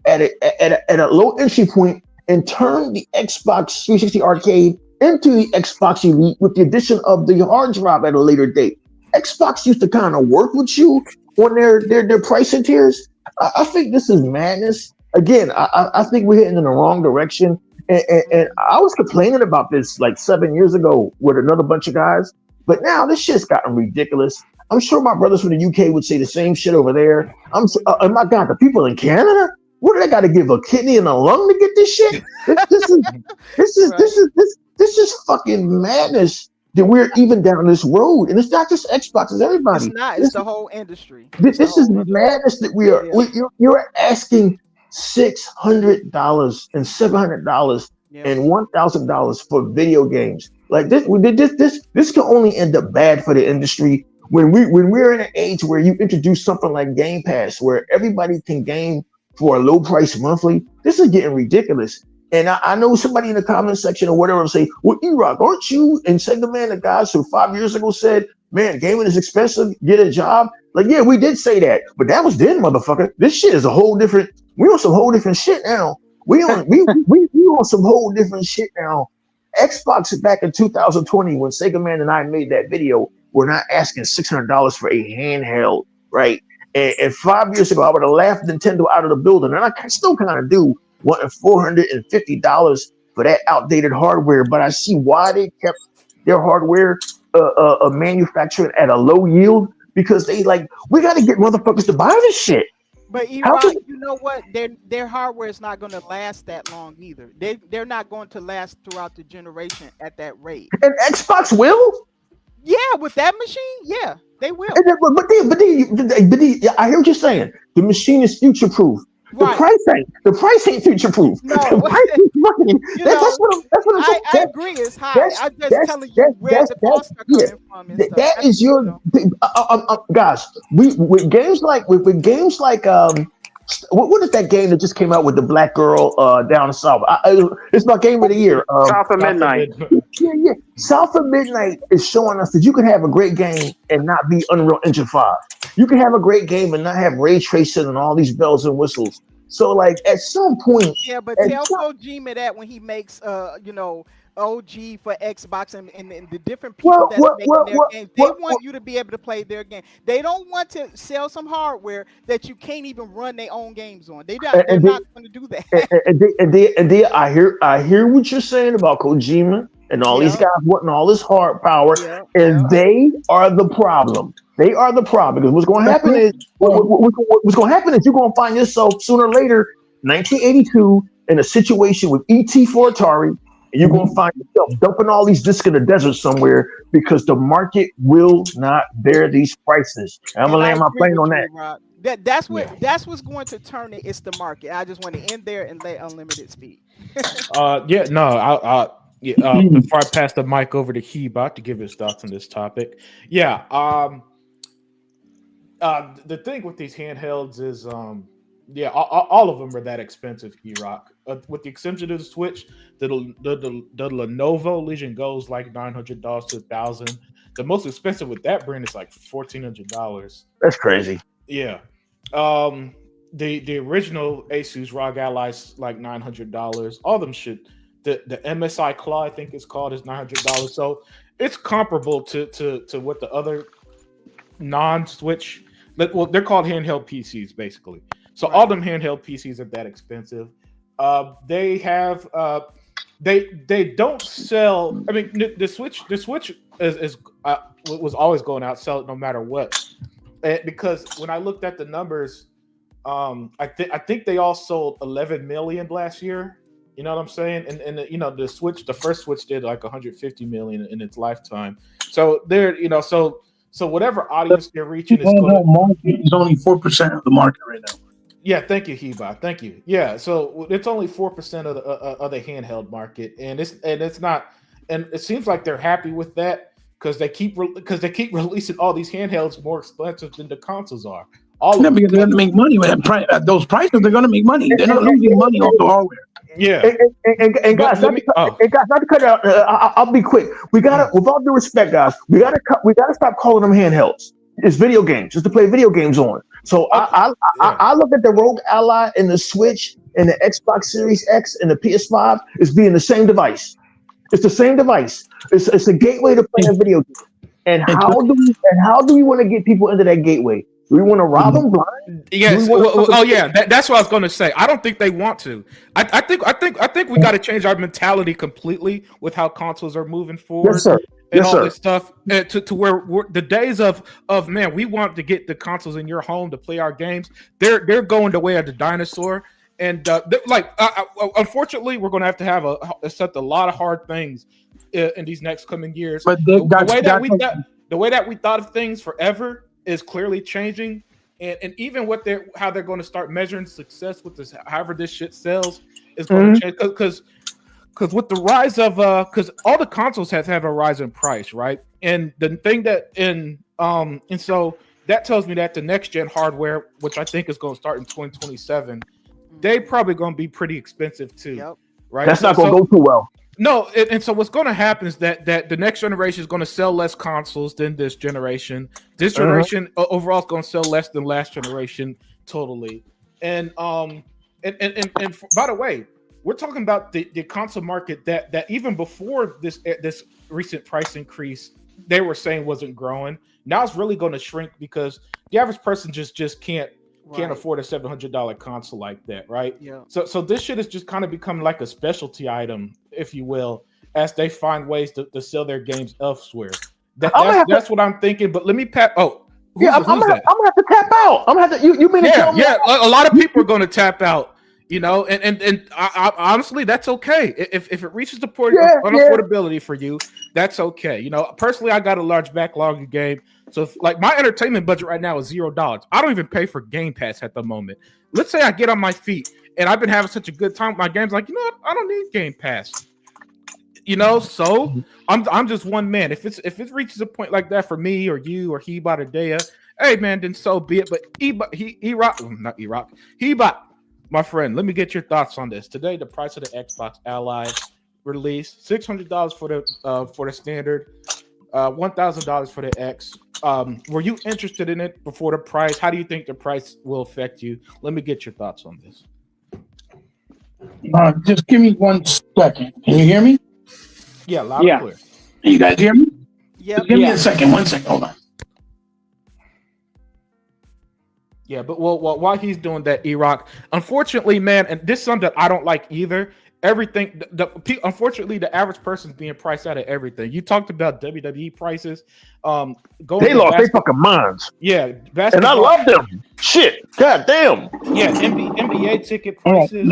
at a low entry point and turn the Xbox 360 arcade into the Xbox Elite with the addition of the hard drive at a later date. Xbox used to kind of work with you on their pricing tiers. I think this is madness. Again, I think we're heading in the wrong direction. And I was complaining about this like 7 years ago with another bunch of guys. But now this shit's gotten ridiculous. I'm sure my brothers from the UK would say the same shit over there. Oh my God, the people in Canada, what do they got to give a kidney and a lung to get this shit? This is fucking madness that we're even down this road, and it's not just Xbox, it's everybody. It's not. It's the whole industry. This is madness that we are. Yeah. You're asking $600 and $700 and $1,000 for video games. Like this can only end up bad for the industry when we're in an age where you introduce something like Game Pass, where everybody can game for a low price monthly. This is getting ridiculous. And I know somebody in the comment section or whatever will say, well, E-Rock, aren't you and Sega Man the guys who 5 years ago said, man, gaming is expensive, get a job? Like, yeah, we did say that, but that was then, motherfucker. This shit is a whole different, we on some whole different shit now. We on some whole different shit now. Xbox back in 2020, when Sega Man and I made that video, we're not asking $600 for a handheld, right? And 5 years ago, I would have laughed Nintendo out of the building, and I still kind of do, wanting $450 for that outdated hardware. But I see why they kept their hardware manufactured at a low yield, because they like, we got to get motherfuckers to buy this shit. But E-Rock, you know what? Their hardware is not going to last that long either. They're not going to last throughout the generation at that rate. And Xbox will? Yeah, with that machine, yeah, they will. But I hear what you're saying. The machine is future proof. Right. The price ain't future proof. No, the price is fucking, that's what I'm saying. I agree, it's high. I'm just telling you where the costs are coming from. And that stuff. is your guys. With games like what is that game that just came out with the black girl down south? It's my game of the year. South of Midnight. Yeah. South of Midnight is showing us that you can have a great game and not be Unreal Engine 5. You can have a great game and not have ray tracing and all these bells and whistles. So, like, at some point, yeah, but tell Kojima that when he makes, OG for Xbox and the different people that's making their games, they want you to be able to play their game. They don't want to sell some hardware that you can't even run their own games on. They're not going to do that. And I hear what you're saying about Kojima and all these guys wanting all this hard power, they are the problem. They are the problem, because what's going to happen is you're going to find yourself sooner or later, 1982, in a situation with ET for Atari, and you're going to find yourself dumping all these discs in the desert somewhere because the market will not bear these prices. And I'm gonna land my plane on that. That's what's going to turn it. It's the market. I just want to end there and let unlimited speed. Before I pass the mic over to Heba to give his thoughts on this topic. The thing with these handhelds is, all of them are that expensive, E-Rock. With the exception of the Switch, the Lenovo Legion Go's like $900 to $1,000. The most expensive with that brand is like $1,400. That's crazy. Yeah. The original Asus ROG Ally's like $900. All them shit. The MSI Claw, I think it's called, is $900. So it's comparable to what the other non-Switch. Well, they're called handheld PCs basically. So all them handheld PCs are that expensive. They have they don't sell. I mean, the Switch was always going out sell it no matter what. Because when I looked at the numbers, I think they all sold 11 million last year. You know what I'm saying? And the first Switch did like 150 million in its lifetime. So they're so whatever audience they're reaching is only 4% of the market right now. Yeah, thank you, Heba. Thank you. Yeah, so it's only 4% of the handheld market, and it's not, and it seems like they're happy with that because they keep releasing all these handhelds more expensive than the consoles are. Because they're going to make money at those prices. They're going to make money. They're not losing money off the hardware. Yeah, and guys, not to cut out. I'll be quick. We gotta, with all due respect, guys, we gotta stop calling them handhelds. It's video games, just to play video games on. So I look at the ROG Ally and the Switch and the Xbox Series X and the PS5 as being the same device. It's the same device. It's a gateway to playing video games. And how do we want to get people into that gateway? Do we want to rob them blind? Yes. That's what I was going to say. I don't think they want to. I think we got to change our mentality completely with how consoles are moving forward. Yes, sir. and Yes, all sir. this stuff to where the days of man, we want to get the consoles in your home to play our games. They're going the way of the dinosaur, and unfortunately, we're going to have accept a lot of hard things in these next coming years. But The way that we thought of things forever is clearly changing, and even how they're going to start measuring success with this, however this shit sells, is going to change because with the rise of because all the consoles have a rise in price, right? And the thing and so that tells me that the next gen hardware, which I think is going to start in 2027, they probably going to be pretty expensive too, right? That's not going to go too well. No, and so what's going to happen is that the next generation is going to sell less consoles than this generation. This generation overall is going to sell less than last generation totally. And by the way, we're talking about the console market that even before this recent price increase, they were saying wasn't growing. Now it's really going to shrink because the average person just can't afford a $700 console like that, right? Yeah. So this shit is just kind of becoming like a specialty item, if you will, as they find ways to sell their games elsewhere. That's what I'm thinking. But let me pat. Oh, I'm gonna have to tap out. I'm gonna have to. You mean to tell me? Yeah. A lot of people are going to tap out. You know, and I honestly, that's okay. If it reaches the point of unaffordability for you, that's okay. You know, personally, I got a large backlog of game. So like my entertainment budget right now is $0. I don't even pay for Game Pass at the moment. Let's say I get on my feet and I've been having such a good time with my games, like, you know what? I don't need Game Pass. You know, so I'm just one man. If it reaches a point like that for me or you or Hebot or Dea, hey man, then so be it. But Hebot, my friend, let me get your thoughts on this. Today, the price of the Xbox Ally release, $600 for the standard, $1,000 for the X. Were you interested in it before the price? How do you think the price will affect you? Let me get your thoughts on this. Just give me 1 second. Can you hear me? Yeah, loud and clear. You guys hear me? Yep. Give me a second. 1 second. Hold on. Yeah, but while he's doing that, E-Rock, unfortunately, man, and this is something that I don't like either. Everything, unfortunately, the average person's being priced out of everything. You talked about WWE prices. They lost their fucking minds. Yeah, and I love them. Shit, god damn. Yeah, NBA ticket prices.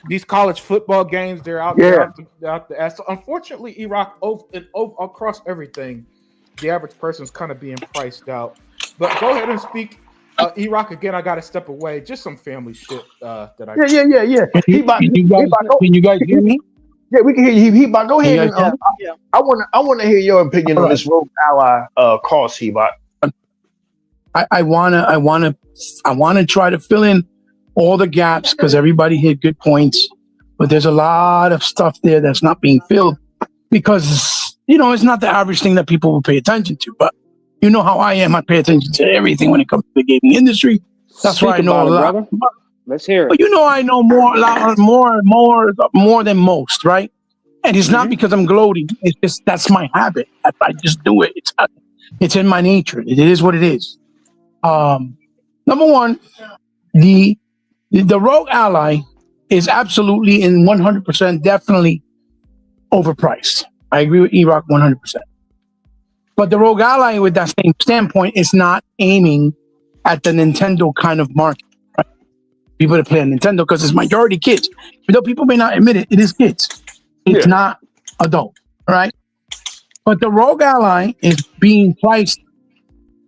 These college football games, they're out there. So unfortunately, E-Rock, across everything, the average person's kind of being priced out. But go ahead and speak. E-Rock, again, I got to step away. Just some family shit that I... Yeah. Can you guys hear me? Yeah, we can hear you. Hebot, go ahead. I want to hear your opinion on this ROG Ally cost, Hebot. I wanna try to fill in all the gaps because everybody hit good points, but there's a lot of stuff there that's not being filled because it's not the average thing that people will pay attention to. But you know how I am. I pay attention to everything when it comes to the gaming industry. That's why I know a lot. Brother. Let's hear it. But I know a lot more than most, right? And it's not because I'm gloating. It's just that's my habit. I just do it. It's in my nature. It is what it is. Number one, the ROG Ally is absolutely in 100% definitely overpriced. I agree with E-Rock 100%. But the ROG Ally, with that same standpoint, is not aiming at the Nintendo kind of market. Right? People that play on Nintendo because it's majority kids. Even though people may not admit it, it is kids. It's not adult, right? But the ROG Ally is being priced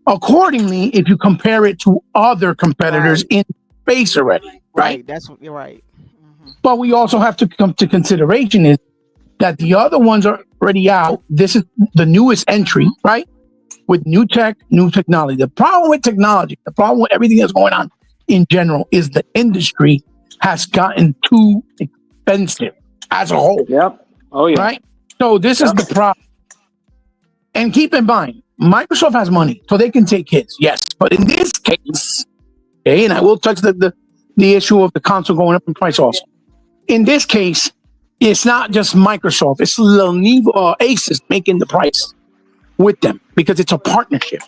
accordingly if you compare it to other competitors in space already, right? That's what you're right. Mm-hmm. But we also have to come to consideration is that the other ones are already out. This is the newest entry, right? With new tech, new technology. The problem with technology, the problem with everything that's going on in general is the industry has gotten too expensive as a whole. Yep. Oh, yeah. Right? So this is the problem. And keep in mind, Microsoft has money, so they can take hits, yes. But in this case, okay, and I will touch the issue of the console going up in price also. In this case, it's not just Microsoft, it's Lenovo, Asus making the price with them because it's a partnership.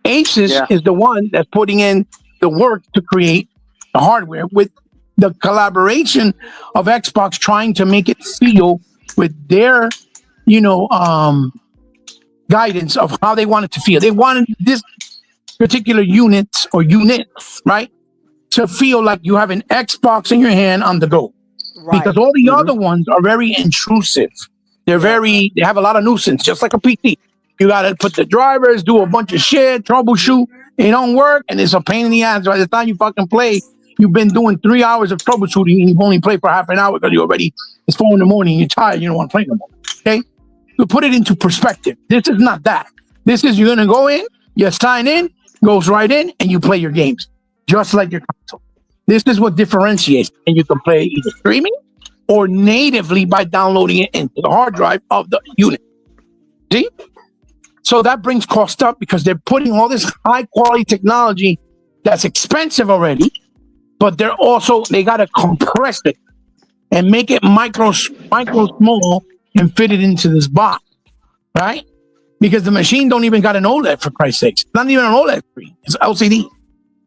Asus is the one that's putting in the work to create the hardware with the collaboration of Xbox trying to make it feel with their, guidance of how they wanted to feel. They wanted this particular units, right, to feel like you have an Xbox in your hand on the go. Right. Because all the other ones are very intrusive. They have a lot of nuisance, just like a PC. You got to put the drivers, do a bunch of shit, troubleshoot. It don't work, and it's a pain in the ass. By the time you fucking play, you've been doing 3 hours of troubleshooting, and you've only played for half an hour because it's 4 a.m, you're tired, you don't want to play no more. Okay? To put it into perspective, this is not that. This is, you're going to go in, you sign in, goes right in, and you play your games, just like your console. This is what differentiates, and you can play either streaming or natively by downloading it into the hard drive of the unit. See? So that brings cost up because they're putting all this high quality technology that's expensive already, but they got to compress it and make it micro small and fit it into this box, right? Because the machine don't even got an OLED, for Christ's sakes. It's not even an OLED screen. It's LCD,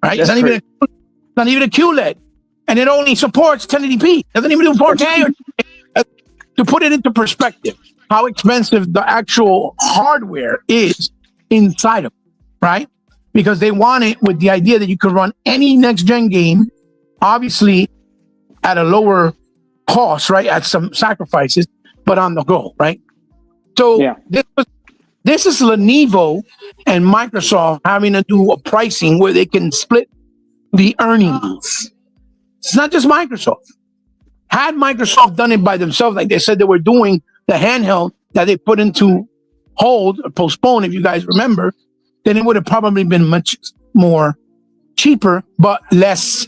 right? It's not even a QLED. And it only supports 1080p. Doesn't even do 4K. To put it into perspective, how expensive the actual hardware is inside of it, right? Because they want it with the idea that you could run any next-gen game, obviously at a lower cost, right? At some sacrifices, but on the go, right? So this is Lenovo and Microsoft having to do a pricing where they can split the earnings. It's not just Microsoft. Had Microsoft done it by themselves, like they said they were doing the handheld that they put into hold or postpone, if you guys remember, then it would have probably been much more cheaper, but less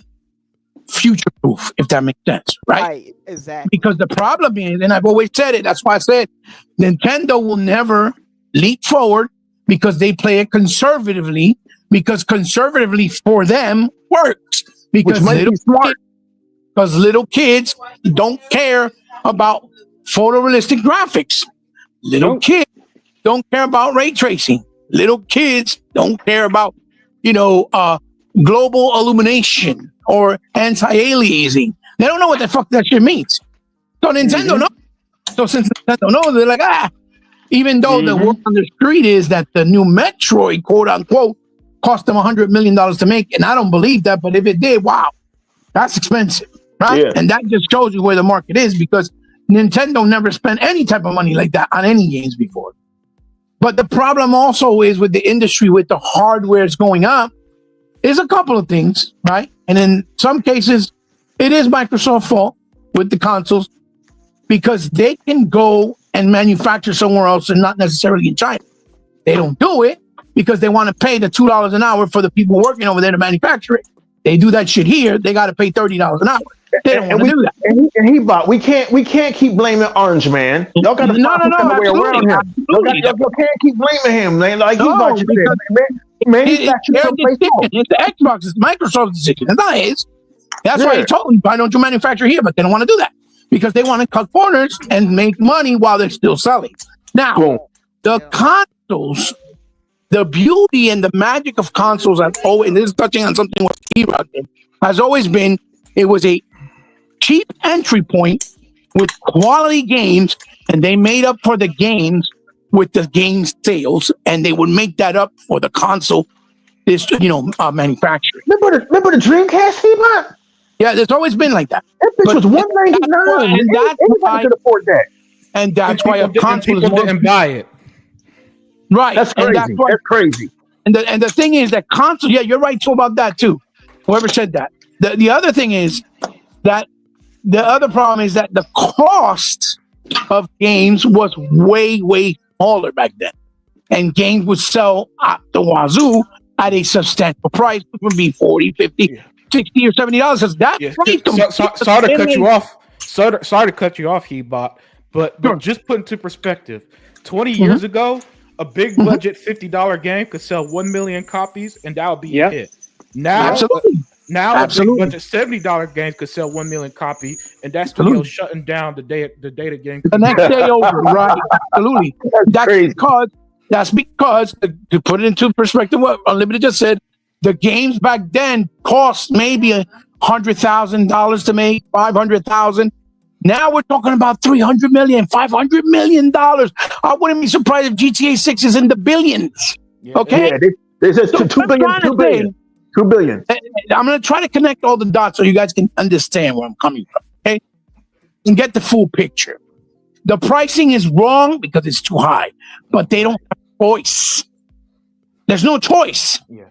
future-proof, if that makes sense, right? Right, exactly. Because the problem is, and I've always said it, that's why I said Nintendo will never leap forward because they play it conservatively, because conservatively for them works. Because little kids don't care about photorealistic graphics. Little kids don't care about ray tracing. Little kids don't care about, global illumination or anti-aliasing. They don't know what the fuck that shit means. So Nintendo knows. So since Nintendo knows, they're like, even though the word on the street is that the new Metroid, quote unquote, cost them $100 million to make, and I don't believe that, but if it did, wow, that's expensive, right? Yeah. And that just shows you where the market is, because Nintendo never spent any type of money like that on any games before. But the problem also is with the industry, with the hardware's going up, is a couple of things, right? And in some cases, it is Microsoft's fault with the consoles, because they can go and manufacture somewhere else and not necessarily in China. They don't do it because they want to pay the $2 an hour for the people working over there to manufacture it. They do that shit here, they got to pay $30 an hour. They don't want to do that. And he bought. We can't keep blaming Orange Man. Y'all got to find a way around him. Y'all can't keep blaming him, man. Like he bought you there, man. It's the Xbox, it's Microsoft's decision. It's not his. That's why he told him, why don't you manufacture here? But they don't want to do that because they want to cut corners and make money while they're still selling. Now, the consoles, the beauty and the magic of consoles, and this is touching on something what E-Rock did, has always been, it was a cheap entry point with quality games, and they made up for the games with the game sales, and they would make that up for the console, manufacturing. Remember the Dreamcast, T-Bot? Yeah, there's always been like that. That bitch was $199, and anybody could afford that. And that's why a console didn't buy it. Right. That's crazy. That's crazy. And the thing is that console, you're right too about that too. Whoever said that. The other thing is that the other problem is that the cost of games was way, way smaller back then. And games would sell at the wazoo at a substantial price, which would be $40, $50, $60 or $70. Sorry to cut you off. Sorry to cut you off, Hebot. But just put into perspective, 20 years ago, a big budget $50 game could sell 1 million copies, and that would be a hit. Now, a big budget $70 games could sell 1 million copies, and that's shutting down the data game. The next day over, right? Absolutely. That's because to put it into perspective, what Unlimited just said, the games back then cost maybe $100,000 to make, $500,000. Now we're talking about $300 million, $500 million. I wouldn't be surprised if GTA 6 is in the billions. Okay? Yeah, they said So 2 billion, I'm trying 2 to say- billion. 2 billion. I'm going to try to connect all the dots so you guys can understand where I'm coming from, okay? And get the full picture. The pricing is wrong because it's too high, but they don't have a choice. There's no choice. Yeah.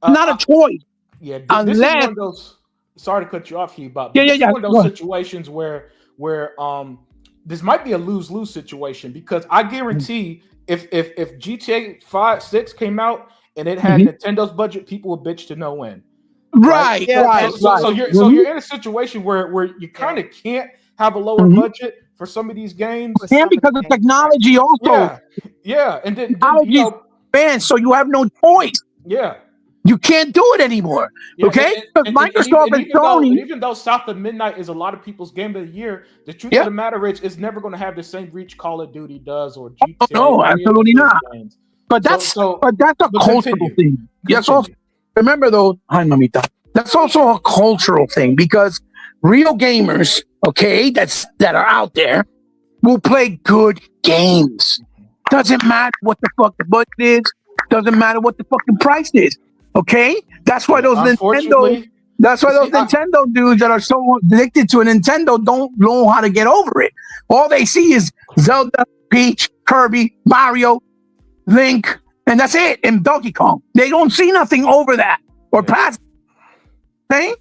Not a choice. Yeah, this Unless- is one of those. Sorry to cut you off, Hugh, but Yeah, this is yeah. one of those situations where this might be a lose-lose situation, because I guarantee if GTA 5, 6 came out and it had Nintendo's budget, people would bitch to no end. Right, Yeah, right. So you're in a situation where you kind of can't have a lower budget for some of these games. And because of technology also. Yeah, and then Technology is advanced, so you have no choice. yeah. You can't do it anymore. Yeah, okay? Because Microsoft and Sony. Even though South of Midnight is a lot of people's game of the year, the truth of the matter is, it's never going to have the same reach Call of Duty does or GTA. No, absolutely not. Games. But that's a cultural continue. thing. Yes, also remember though, hi mamita. That's also a cultural thing because real gamers, okay, that are out there, will play good games. Doesn't matter what the fuck the budget is. Doesn't matter what the fucking price is. Okay, that's why those Nintendo. That's why those Nintendo dudes that are so addicted to a Nintendo don't know how to get over it. All they see is Zelda, Peach, Kirby, Mario, Link, and that's it. And Donkey Kong. They don't see nothing over that or past. Okay,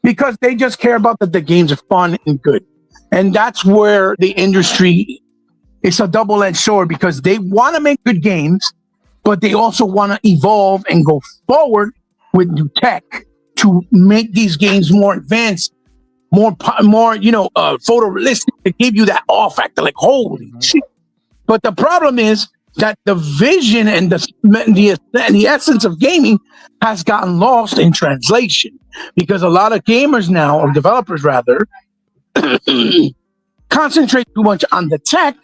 because they just care about that the games are fun and good, and that's where the industry. It's a double-edged sword because they want to make good games. But they also want to evolve and go forward with new tech to make these games more advanced, more photorealistic, to give you that awe factor, like holy shit. But the problem is that the vision and the essence of gaming has gotten lost in translation because a lot of gamers now, or developers rather, concentrate too much on the tech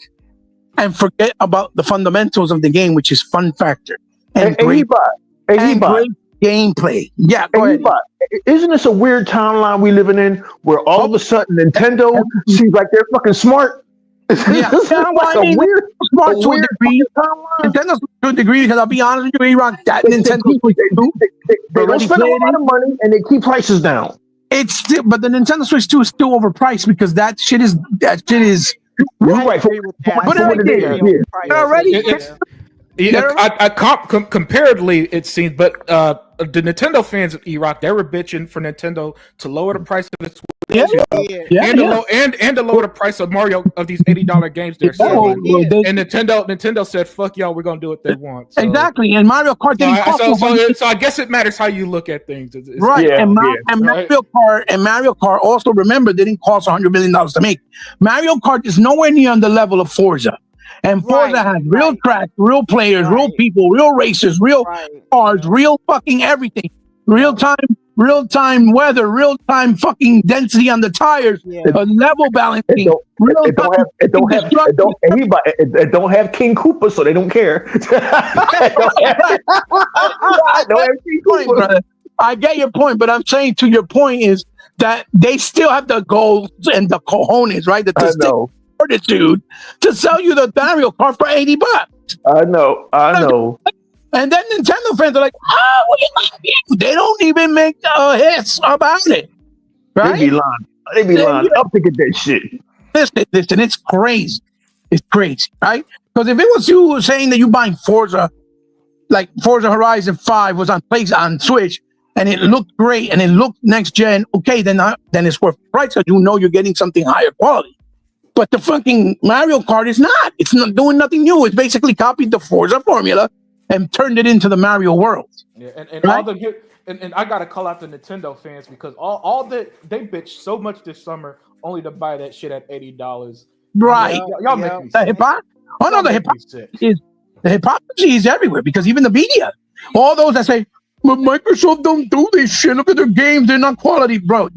and forget about the fundamentals of the game, which is fun factor and great gameplay. Yeah, go ahead. Isn't this a weird timeline we living in, where all of a sudden Nintendo seems like they're fucking smart? Yeah, weird smart to a degree. Nintendo's to a degree because I'll be honest with you, E-Rock, that Nintendo Switch 2, they don't spend a lot of money and they keep prices down. It's still, but the Nintendo Switch 2 is still overpriced because that shit is. You're right. Comparatively, it seems, but the Nintendo fans of E-Rock, they were bitching for Nintendo to lower the price of the Switch and to lower the price of Mario of these $80 games they're selling. And Nintendo said, "Fuck y'all, we're gonna do what they want." So, exactly, and Mario Kart didn't cost. So I guess it matters how you look at things, right? Mario Kart also, remember, didn't cost $100 million to make. Mario Kart is nowhere near on the level of Forza. And Forza has real tracks, real players, real people, real racers, real cars, real fucking everything. Real time weather, real time fucking density on the tires, level balancing. It don't have King Koopa, so they don't care. I get your point, but I'm saying to your point is that they still have the goals and the cojones, right? The fortitude to sell you the Mario Kart for $80. I know. And then Nintendo fans are like, what you like? They don't even make hits about it. Right? They be lying up to get that shit. Listen, it's crazy. It's crazy, right? Because if it was you saying that you buying Forza, like Forza Horizon 5 was on Switch, and it looked great, and it looked next gen, okay, then it's worth the price, so you know you're getting something higher quality. But the fucking Mario Kart is not. It's not doing nothing new. It's basically copied the Forza formula and turned it into the Mario world. Yeah, and I gotta call out the Nintendo fans because all that they bitch so much this summer only to buy that shit at $80. Right. Y'all make me the hypocrisy is everywhere because even the media, all those that say, but Microsoft don't do this shit. Look at their games; they're not quality, bro.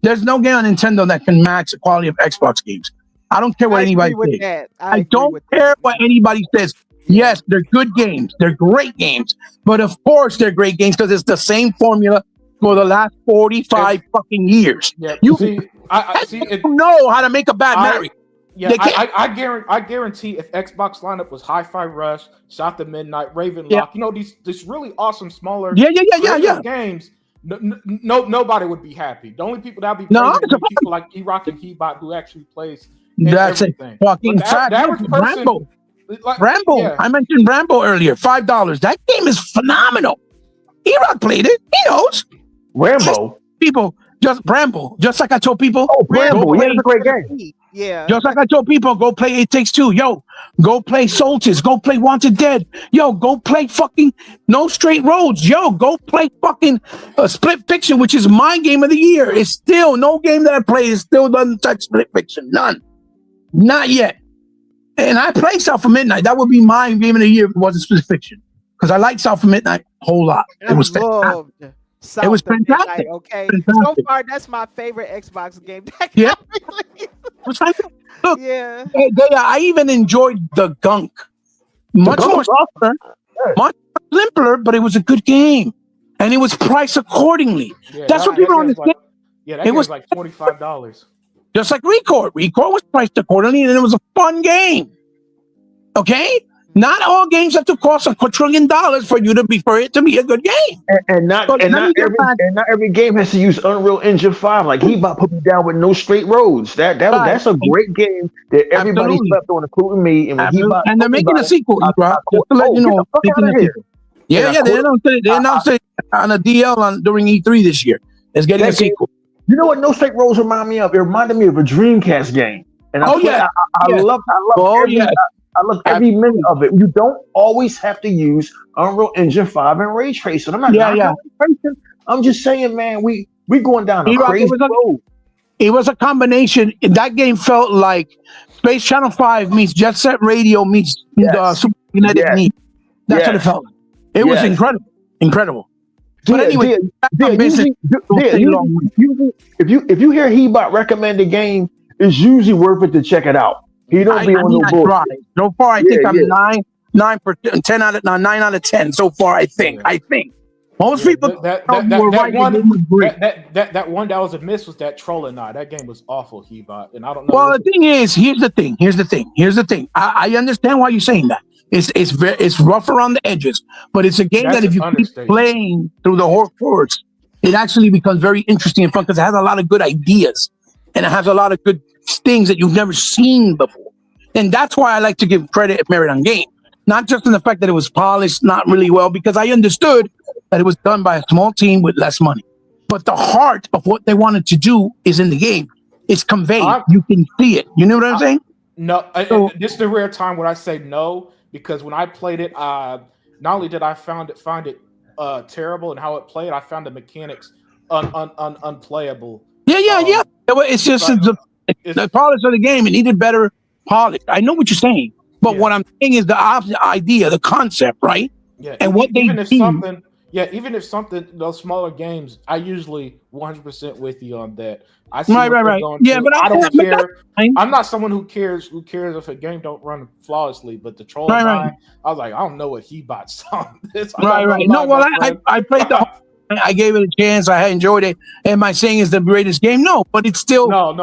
There's no game on Nintendo that can match the quality of Xbox games. I don't care what anybody says. I don't care what anybody says. Yes, they're good games. They're great games. But of course they're great games because it's the same formula for the last 45 fucking years. Yeah, You see, I see. don't know how to make a bad Mario. Yeah, I guarantee if Xbox lineup was Hi-Fi Rush, South of Midnight, Ravenlock, these really awesome smaller games, nobody would be happy. The only people that would be praising would be people like E-Rock and Hebot who actually plays everything. A fucking fact. Rambo. Rambo. Yeah. I mentioned Rambo earlier. $5. That game is phenomenal. E-Rock played it. He knows. Rambo. People, just Rambo. Just like I told people. Oh, Rambo. Yeah, it's a great game. Yeah. Just like I told people, go play It Takes Two. Yo, go play Solstice. Go play Wanted Dead. Yo, go play fucking No Straight Roads. Yo, go play fucking Split Fiction, which is my game of the year. It's still, no game that I play is still doesn't touch Split Fiction. None. Not yet. And I play South of Midnight. That would be my game of the year if it wasn't Split Fiction. Because I like South of Midnight a whole lot. It was fantastic. It was fantastic. Midnight, okay. Fantastic. So far, that's my favorite Xbox game. Yeah. It was fantastic. Look, yeah. I even enjoyed the gunk. Much more simpler, much simpler, but it was a good game. And it was priced accordingly. Yeah, that's what people don't understand. It was like $25. Just like Record. Record was priced accordingly, and it was a fun game. Okay? Not all games have to cost $1 quadrillion for it to be a good game. And not every game has to use Unreal Engine 5. Like he about put me down with No Straight Roads. That's a great game that everybody slept on, including me. And they're making a sequel. Just to let you know. Yeah. They announced it on a DL during E3 this year. It's getting a sequel. You know what No Straight Roads remind me of? It reminded me of a Dreamcast game. And I love every minute of it. You don't always have to use Unreal Engine 5 and ray tracing. I'm not I'm just saying, man, we going down a crazy road. It was a combination. That game felt like Space Channel 5 meets Jet Set Radio meets Super Kinetic meets. That's what it felt like. It was incredible. Incredible. But anyway, if you hear Hebot recommend a game, it's usually worth it to check it out. He don't be on no bullshit. So far, I think I'm 9 out of 10 so far. I think. Most people that one that was a miss was that Troll and I. That game was awful, Hebot, and I don't know. Well, the thing is, here's the thing. I understand why you're saying that. It's rough around the edges, but it's a game that if you keep playing through the whole course, it actually becomes very interesting and fun because it has a lot of good ideas and it has a lot of good things that you've never seen before. And that's why I like to give credit at Merit on Game, not just in the fact that it was polished, not really well, because I understood that it was done by a small team with less money. But the heart of what they wanted to do is in the game. It's conveyed. You can see it. You know what I'm saying? No, this is the rare time when I say no. Because when I played it, not only did I find it terrible and how it played, I found the mechanics unplayable. Yeah. It's just the polish of the game. It needed better polish. I know what you're saying, but what I'm saying is the idea, the concept, right? Yeah. And what even if something those smaller games, I usually 100% with you on that. I see right. Yeah, but I don't care. I'm not someone who cares if a game don't run flawlessly. But the Troll I was like, I don't know what Hebot's on this. Right. No, well, I played the whole thing. I gave it a chance. I enjoyed it. Am I saying it's the greatest game? No, but it's still no.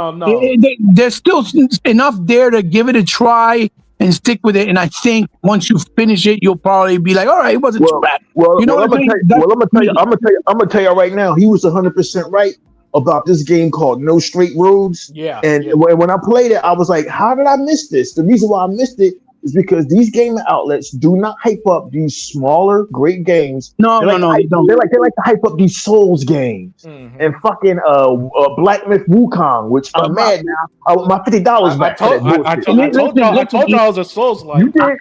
There's still enough there to give it a try and stick with it. And I think once you finish it, you'll probably be like, all right, it wasn't too bad. I'm gonna tell you right now, he was 100% right about this game called No Straight Roads. Yeah. And when I played it, I was like, how did I miss this? The reason why I missed it is because these gaming outlets do not hype up these smaller, great games. No, they don't. They like to hype up these Souls games and fucking Black Myth Wukong, which I'm mad now. My $50 back. I told y'all I was a Souls like. You did.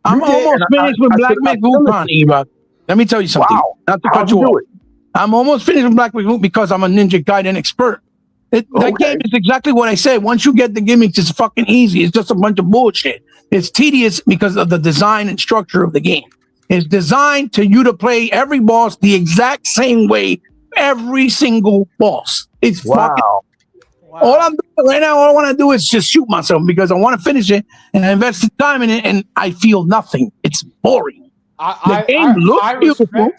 I'm almost finished with Black Myth Wukong, Eva. Let me tell you something. Wow. Not to cut you off. I'm almost finished with Black Myth Wukong because I'm a Ninja Gaiden expert. That game is exactly what I said. Once you get the gimmicks, it's fucking easy. It's just a bunch of bullshit. It's tedious because of the design and structure of the game. It's designed to you to play every boss the exact same way, every single boss. It's fucking. All I'm doing right now, all I want to do is just shoot myself because I want to finish it and I invested time in it and I feel nothing. It's boring. The game looks beautiful.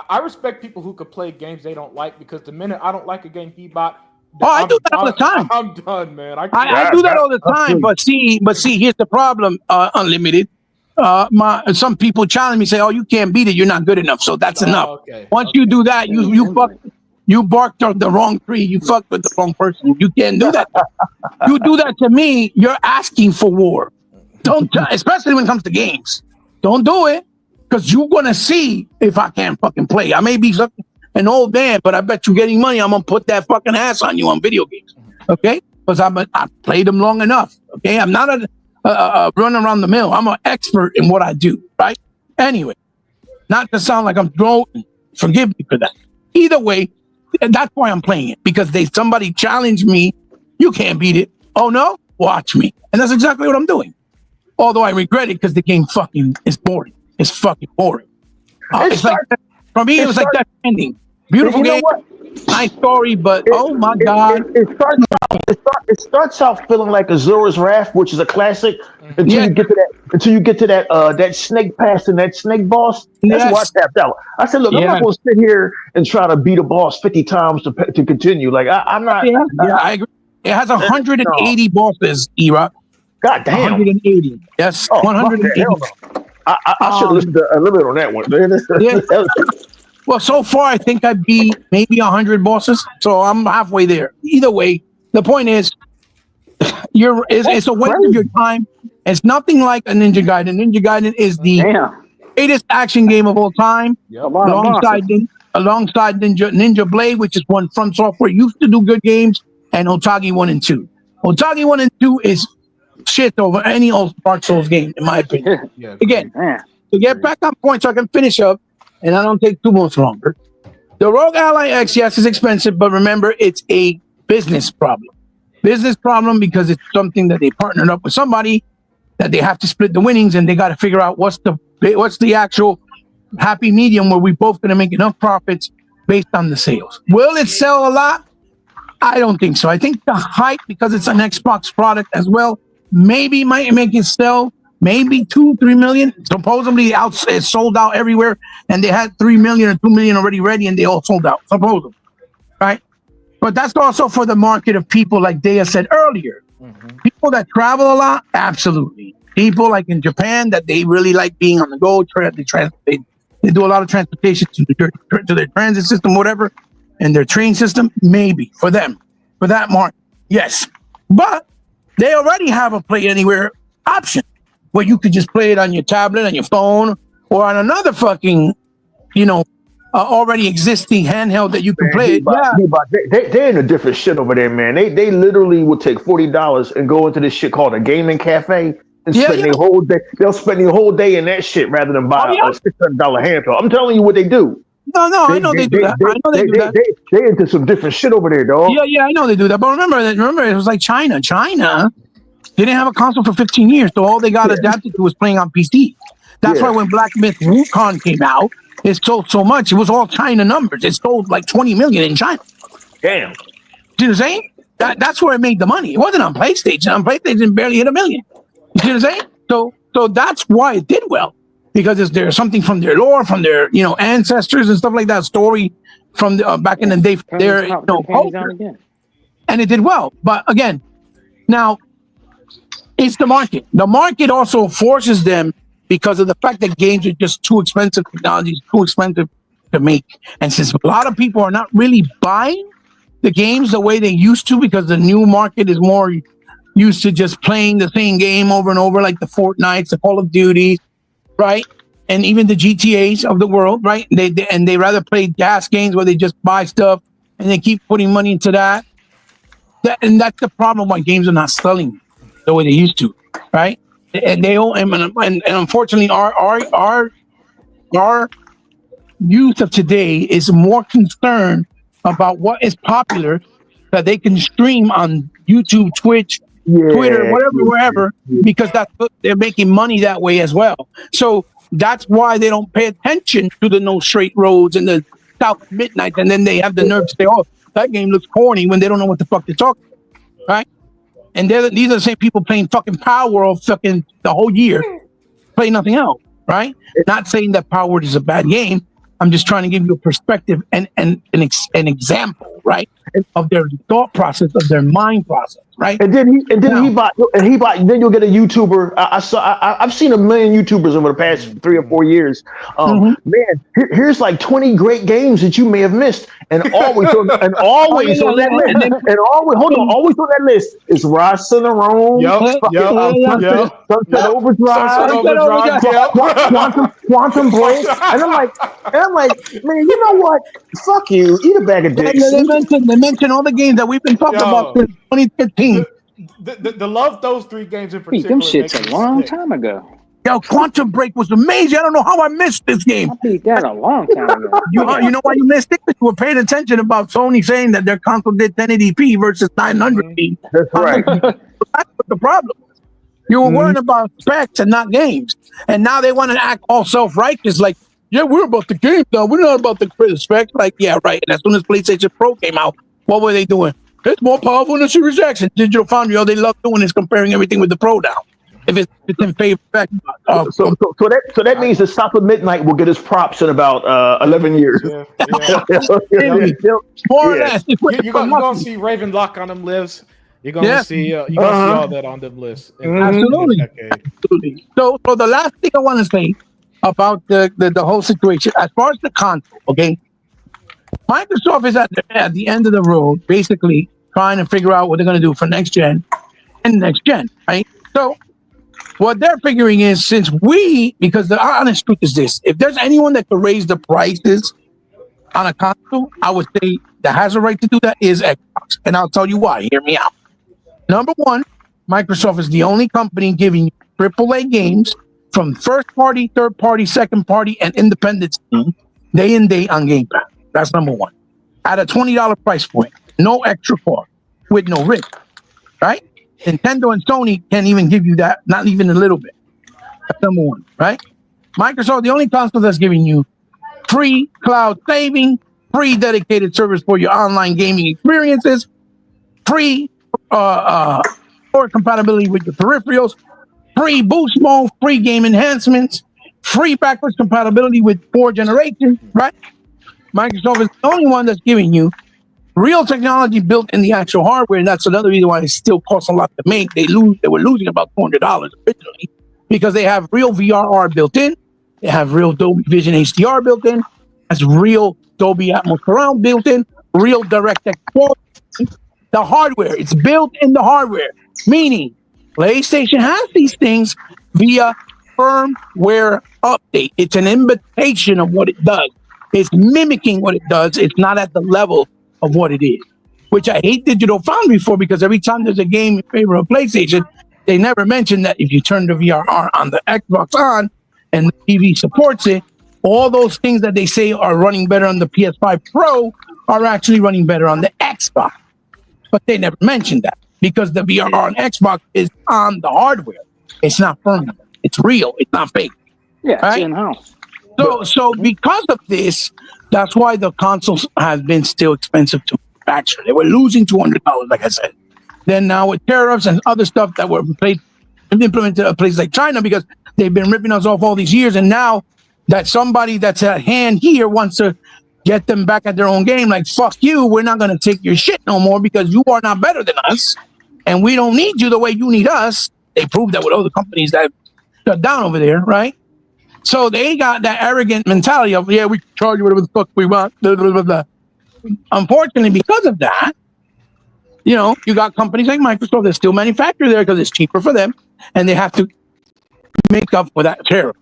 I respect people who could play games they don't like, because the minute I don't like a game he bought, Oh, I do that all the time. I'm done, man. I do that all the time. But see, here's the problem. Unlimited. Some people challenge me, say, "Oh, you can't beat it. You're not good enough." So that's enough. Okay. Once you do that, you barked on the wrong tree. You fucked with the wrong person. You can't do that. You do that to me, you're asking for war. Don't, especially when it comes to games. Don't do it, because you're gonna see if I can't fucking play. I may be an old man, but I bet you getting money, I'm gonna put that fucking ass on you on video games. Okay? Because I played them long enough. Okay? I'm not a run around the mill. I'm an expert in what I do, right? Anyway, not to sound like I'm gloating. Forgive me for that. Either way, that's why I'm playing it, because somebody challenged me. You can't beat it. Oh no? Watch me. And that's exactly what I'm doing. Although I regret it, because the game is boring. It's fucking boring. It's like, for me, it was like that ending. Beautiful game. Nice story, but oh my God. It starts out feeling like Azura's Wrath, which is a classic, until you get to that snake pass and that snake boss. That's why I tapped out. I said, look, I'm not going to sit here and try to beat a boss 50 times to continue. Like, I'm not. I agree. It has 180 bosses, E-Rock. God damn. 180. Yes, 180. I should listen to a little bit on that one. Well, so far, I think I beat maybe 100 bosses. So I'm halfway there. Either way, the point is, it's a waste of your time. It's nothing like a Ninja Gaiden. Ninja Gaiden is the greatest action game of all time. Yep. Alongside Ninja Blade, which is one From Software used to do good games, and Otage 1 and 2. Otage 1 and 2 is shit over any old Dark Souls game, in my opinion. Again, to get back on point so I can finish up, and I don't take too much longer. The ROG Ally X, yes, is expensive, but remember, it's a business problem. Business problem because it's something that they partnered up with somebody that they have to split the winnings, and they got to figure out what's the actual happy medium where we both going to make enough profits based on the sales. Will it sell a lot? I don't think so. I think the hype, because it's an Xbox product as well, maybe might make it sell maybe 2-3 million. Supposedly it's sold out everywhere, and they had 3 million or 2 million already ready, and they all sold out, supposedly, right? But that's also for the market of people, like Dea said earlier. People that travel a lot, absolutely. People like in Japan that they really like being on the go. They do a lot of transportation to their transit system, whatever, and their train system. Maybe for them, for that market, yes. But they already have a play anywhere option where you could just play it on your tablet, on your phone, or on another fucking, already existing handheld that you can play it. They're in a different shit over there, man. They literally will take $40 and go into this shit called a gaming cafe and spend their whole day. They'll spend their whole day in that shit rather than buy a $600 handheld. I'm telling you what they do. No, I know they do that. I know they do that. They into some different shit over there, dog. Yeah, I know they do that. But remember, it was like China. China didn't have a console for 15 years, so all they got adapted to was playing on PC. That's why when Black Myth Wukong came out, it sold so much. It was all China numbers. It sold like 20 million in China. Damn. Do you know what I'm saying? That's where it made the money. It wasn't on PlayStation. On PlayStation, it barely hit 1 million. You see what I'm saying? So that's why it did well. Because there's something from their lore, from their ancestors and stuff like that, story from back in the day, their culture. And it did well. But again, now it's the market. The market also forces them, because of the fact that games are just too expensive, technology is too expensive to make. And since a lot of people are not really buying the games the way they used to, because the new market is more used to just playing the same game over and over, like the Fortnites, the Call of Duty, right? And even the GTAs of the world, right? They rather play gas games where they just buy stuff and they keep putting money into that. And that's the problem why games are not selling the way they used to, right? And and unfortunately, our youth of today is more concerned about what is popular that they can stream on YouTube, Twitch, Twitter, whatever, wherever, because they're making money that way as well. So that's why they don't pay attention to the No Straight Roads and the South Midnight, and then they have the nerve to say, "Oh, that game looks corny," when they don't know what the fuck they're talking about, right? And these are the same people playing fucking Power World fucking the whole year, play nothing else, right? Not saying that Power World is a bad game, I'm just trying to give you a perspective and an example, right, of their thought process, of their mind process, right? And then Now, he bought. Then you'll get a YouTuber. I've seen a million YouTubers over the past 3 or 4 years. mhm. Man, here's like 20 great games that you may have missed, and Oh yeah, always yeah, on that yeah. list, And then and always on that list is Rod Cinnarone, Yep, yeah, fucking yep, yeah, yeah. Sunset yep. Sunset Overdrive, Sunset Overdrive, Overdrive. yep. Quantum Break, and I'm like, man, you know what? Fuck you. Eat a bag of Yeah, dicks. they mentioned all the games that we've been talking about Yo, since 2015. the love those three games in Beat them particular shits makes a me long sick. time ago. Yo, Quantum Break was amazing. I don't know how I missed this game. I beat that a long time ago. You know why you missed it? Because you were paying attention about Sony saying that their console did 1080p versus 900p. That's right. That's what the problem was. You were Mhm. worrying about specs and not games. And now they want to act all self-righteous like, yeah, we're about the game though. We're not about the specs. Like, yeah, right. And as soon as PlayStation Pro came out, what were they doing? It's more powerful than the Series X. And Digital Foundry, all they love doing is comparing everything with the Pro now. If it's in favor of So that means the Stop at Midnight will get his props in about 11 years. Yeah, yeah. more or Yeah. less. You're gonna see Raven Lock on them lists. You're gonna Yeah. see all that on them lists. In Absolutely. this decade. Absolutely. So the last thing I want to say about the whole situation, as far as the console, okay, Microsoft is at the end of the road, basically trying to figure out what they're going to do for next gen and next gen, right? So what they're figuring is because the honest truth is this: if there's anyone that could raise the prices on a console, I would say that has a right to do that is Xbox, and I'll tell you why. Hear me out. Number one, Microsoft is the only company giving you AAA games from first party, third party, second party, and independent Steam day in day on Game Pass. That's number one. At a $20 price point, no extra cost, with no risk, right? Nintendo and Sony can't even give you that, not even a little bit. That's number one, right? Microsoft, the only console that's giving you free cloud saving, free dedicated service for your online gaming experiences, free forward compatibility with your peripherals, free boost mode, free game enhancements, free backwards compatibility with 4 generations, right? Microsoft is the only one that's giving you real technology built in the actual hardware, and that's another reason why it still costs a lot to make. They were losing about $400 originally because they have real VRR built in, they have real Dolby Vision HDR built in, has real Dolby Atmos surround built in, real DirectX 4. The hardware, it's built in the hardware, meaning PlayStation has these things via firmware update. It's an imitation of what it does. It's mimicking what it does. It's not at the level of what it is, which I hate Digital Foundry for, because every time there's a game in favor of PlayStation, they never mention that if you turn the VRR on the Xbox on and the TV supports it, all those things that they say are running better on the PS5 Pro are actually running better on the Xbox. But they never mentioned that because the VRR on Xbox is on the hardware. It's not firmware. It's real. It's not fake. Yeah, right? it's in-house. So because of this, that's why the consoles has been still expensive to manufacture. They were losing $200, like I said. Then now with tariffs and other stuff that were implemented at places like China, because they've been ripping us off all these years, and now that somebody that's at hand here wants to get them back at their own game, like, fuck you, we're not going to take your shit no more because you are not better than us, and we don't need you the way you need us. They proved that with other companies that shut down over there, right? So they got that arrogant mentality of, yeah, we can charge you whatever the fuck we want, blah, blah, blah, blah. Unfortunately, because of that, you got companies like Microsoft that still manufacture there because it's cheaper for them, and they have to make up for that tariff.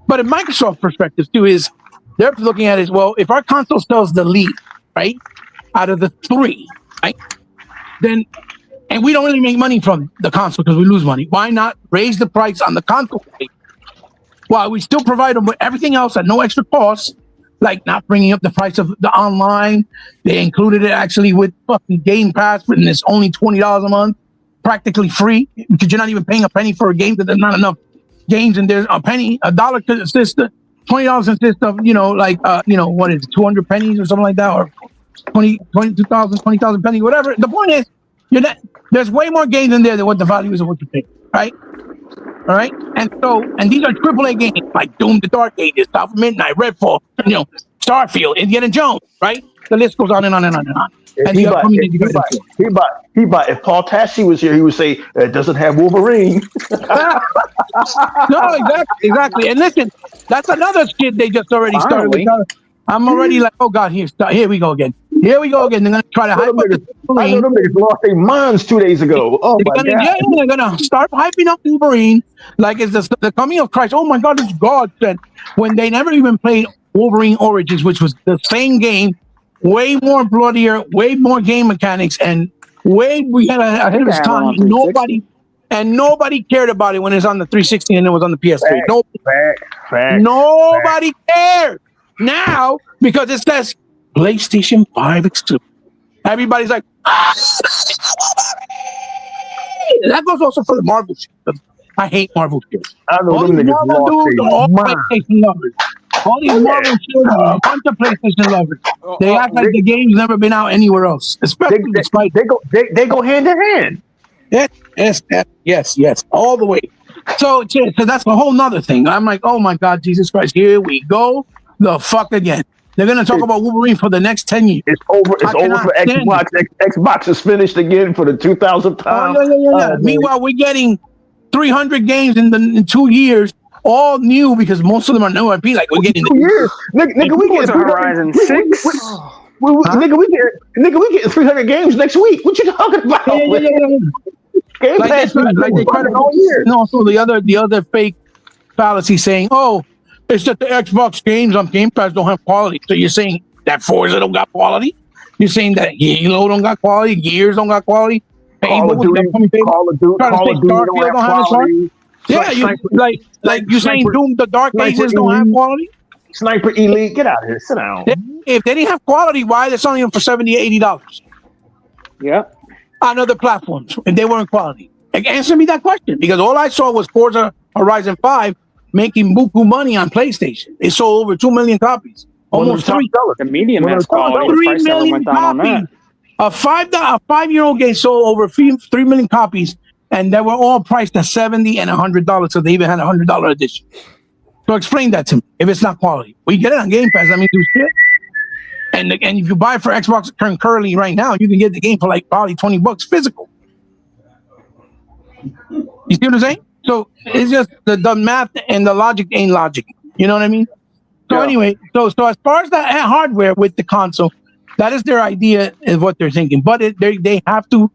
But in Microsoft perspective too is they're looking at it as, well, if our console sells the lead, right, out of the 3, right, then, and we don't really make money from the console because we lose money, why not raise the price on the console while we still provide them with everything else at no extra cost, like not bringing up the price of the online. They included it actually with fucking Game Pass, and it's only $20 a month, practically free, because you're not even paying a penny for a game because there's not enough games, and there's $1 to assist, $20 consists of, what is it, 200 pennies or something like that, or 20,000 pennies, whatever. The point is, there's way more games in there than what the value is of what you pay, right? All right, and these are AAA games like Doom: The Dark Ages, South of Midnight, Redfall, Starfield, Indiana Jones, right? The list goes on and on and on and on. And He the bought, upcoming he, that you he guys bought, enjoy. he bought, he bought. If Paul Tassi was here, he would say it doesn't have Wolverine. No, exactly. And listen, that's another shit they just already started with. Finally. I'm already like, oh God, here we go again. Here we go again. They're gonna try to hype up the I know Wolverine. them niggas lost their minds 2 days ago. Oh my God. They're gonna start hyping up Wolverine like it's the coming of Christ. Oh my God, it's God said when they never even played Wolverine Origins, which was the same game, way more bloodier, way more game mechanics, and we had ahead of its had one time. on 360. Nobody cared about it when it's on the 360 and it was on the PS3. Fact. Nobody cared. Now, because it says PlayStation 5 exclusive, everybody's like, that goes also for the Marvel shit. I hate Marvel shit. I know All them these niggas Marvel lost dudes their are all mind. PlayStation lovers. All these Marvel shit are a bunch of PlayStation lovers. They act like the game's never been out anywhere else, especially despite They go hand in hand. Yes, all the way. So that's a whole nother thing. I'm like, oh my God, Jesus Christ, here we go, the fuck again. They're gonna talk about Wolverine for the next 10 years. It's over. It's over for Xbox. Xbox is finished again for the 2000th time. Yeah. Meanwhile, we're getting 300 games in 2 years, all new because most of them are new IP. Like we're getting 2 years, nigga. We get Horizon 6. Nigga, we get 300 games next week. What you talking about? Game Pass like they try to all year. And also the other fake fallacy saying, oh, it's that the Xbox games on Game Pass don't have quality. So you're saying that Forza don't got quality? You're saying that Halo don't got quality? Gears don't got quality? Call of Duty don't have quality. Yeah, you saying Doom, the Dark Ages don't have quality? Sniper Elite, get out of here, sit down. If they didn't have quality, why they're selling them for $70, $80? Yeah. On other platforms, if they weren't quality. Like, answer me that question, because all I saw was Forza Horizon 5 making buku money on PlayStation. It sold over 2 million copies. Almost 3. The medium has quality. The 3 price never million went down on copies. that. A 5-year-old game sold over 3 million copies, and they were all priced at $70 and $100. So they even had a $100 edition. So explain that to me. If it's not quality, we get it on Game Pass. I mean, do shit. And if you buy it for Xbox currently right now, you can get the game for like probably $20 physical. You see what I'm saying? So it's just the math and the logic ain't logic. You know what I mean? So anyway, so as far as the hardware with the console, that is their idea of what they're thinking. But they have to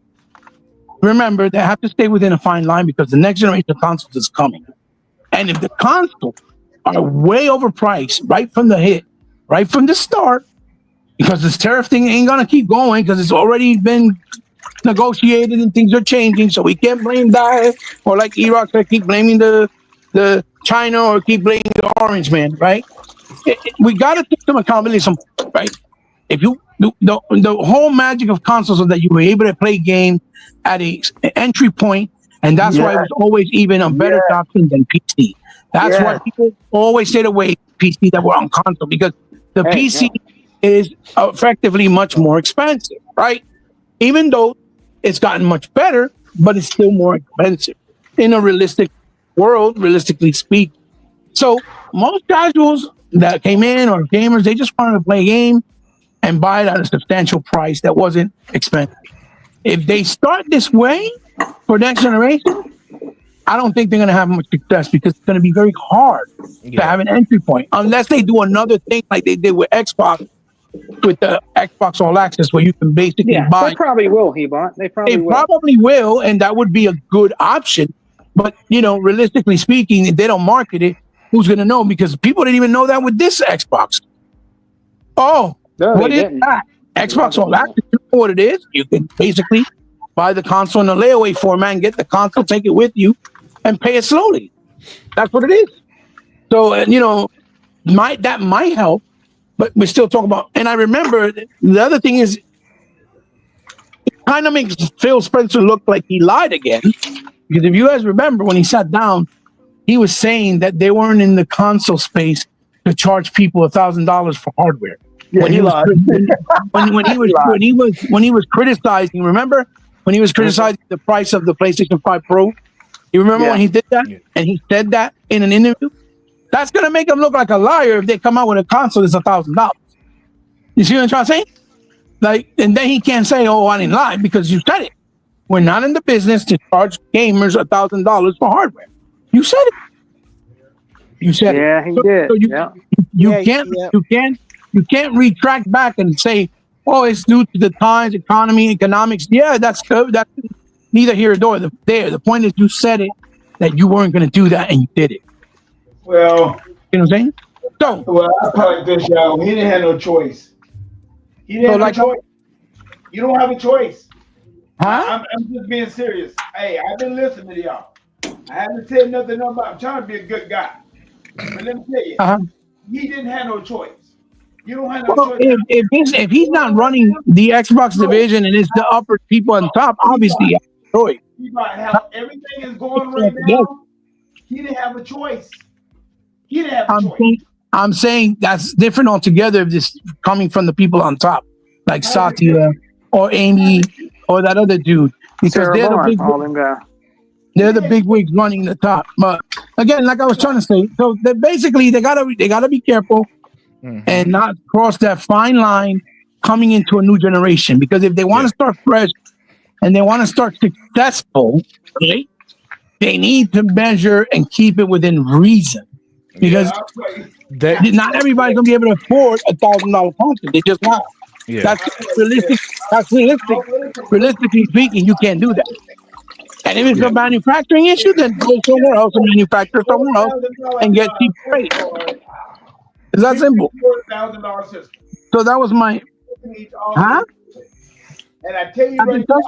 remember, they have to stay within a fine line because the next generation of consoles is coming. And if the consoles are way overpriced right from the hit, right from the start, because this tariff thing ain't gonna keep going because it's already been negotiated and things are changing, so we can't blame that, or like Iraq said, keep blaming the China or keep blaming the orange man, right? We gotta take some accountability, right? If you the whole magic of consoles is that you were able to play games at an entry point, and that's why it was always even a better option than PC. That's why people always stayed away PC that were on console, because the PC is effectively much more expensive, right? Even though it's gotten much better, but it's still more expensive in a realistic world, realistically speaking. So most casuals that came in, or gamers, they just wanted to play a game and buy it at a substantial price that wasn't expensive. If they start this way for next generation, I don't think they're going to have much success, because it's going to be very hard to have an entry point, unless they do another thing like they did with Xbox, with the Xbox All Access, where you can basically buy. They probably will, Hebot. They probably will, and that would be a good option. But, realistically speaking, if they don't market it, who's going to know? Because people didn't even know that with this Xbox. Oh, what is that? Xbox All Access, you know what it is? You can basically buy the console in a layaway format and get the console, take it with you, and pay it slowly. That's what it is. So, that might help. But we're still talking about, and I remember the other thing is, it kind of makes Phil Spencer look like he lied again. Because if you guys remember, when he sat down, he was saying that they weren't in the console space to charge people $1,000 for hardware. Yeah, when he lied. When he was criticizing, remember when he was criticizing the price of the PlayStation 5 Pro? You remember when he did that? And he said that in an interview? That's gonna make them look like a liar if they come out with a console that's $1,000. You see what I'm trying to say? Like, and then he can't say, "Oh, I didn't lie," because you said it. We're not in the business to charge gamers $1,000 for hardware. You said it. You said it. Yeah, he did. So Yeah. you can't retract back and say, "Oh, it's due to the times, economy, economics." Yeah, that's good. That's neither here nor there. The point is, you said it that you weren't going to do that, and you did it. Well, You know what I'm saying? So, well, I call it this, y'all. He didn't have no choice. He didn't have no choice. You don't have a choice. huh? I'm just being serious. Hey, I've been listening to y'all. I haven't said nothing about. I'm trying to be a good guy, but let me tell you, he didn't have no choice. You don't have no Well, choice. if he's not running the Xbox division and it's the upper people on top, obviously, he has a choice. He might have everything is going right now. He didn't have a choice. He didn't have a choice. I'm saying that's different altogether if this coming from the people on top, like Satya or Amy or that other dude, because they're the big wigs running the top. But again, like I was trying to say, so basically they gotta be careful and not cross that fine line coming into a new generation. Because if they want to start fresh and they want to start successful, right, they need to measure and keep it within reason. Because not everybody's gonna be able to afford $1,000 console. They just not. Yeah. That's realistic. Realistically speaking, you can't do that. And if it's a manufacturing issue, then go somewhere else and manufacture somewhere else and get cheap freight. It's that simple. So that was my. Huh? And I tell you right now,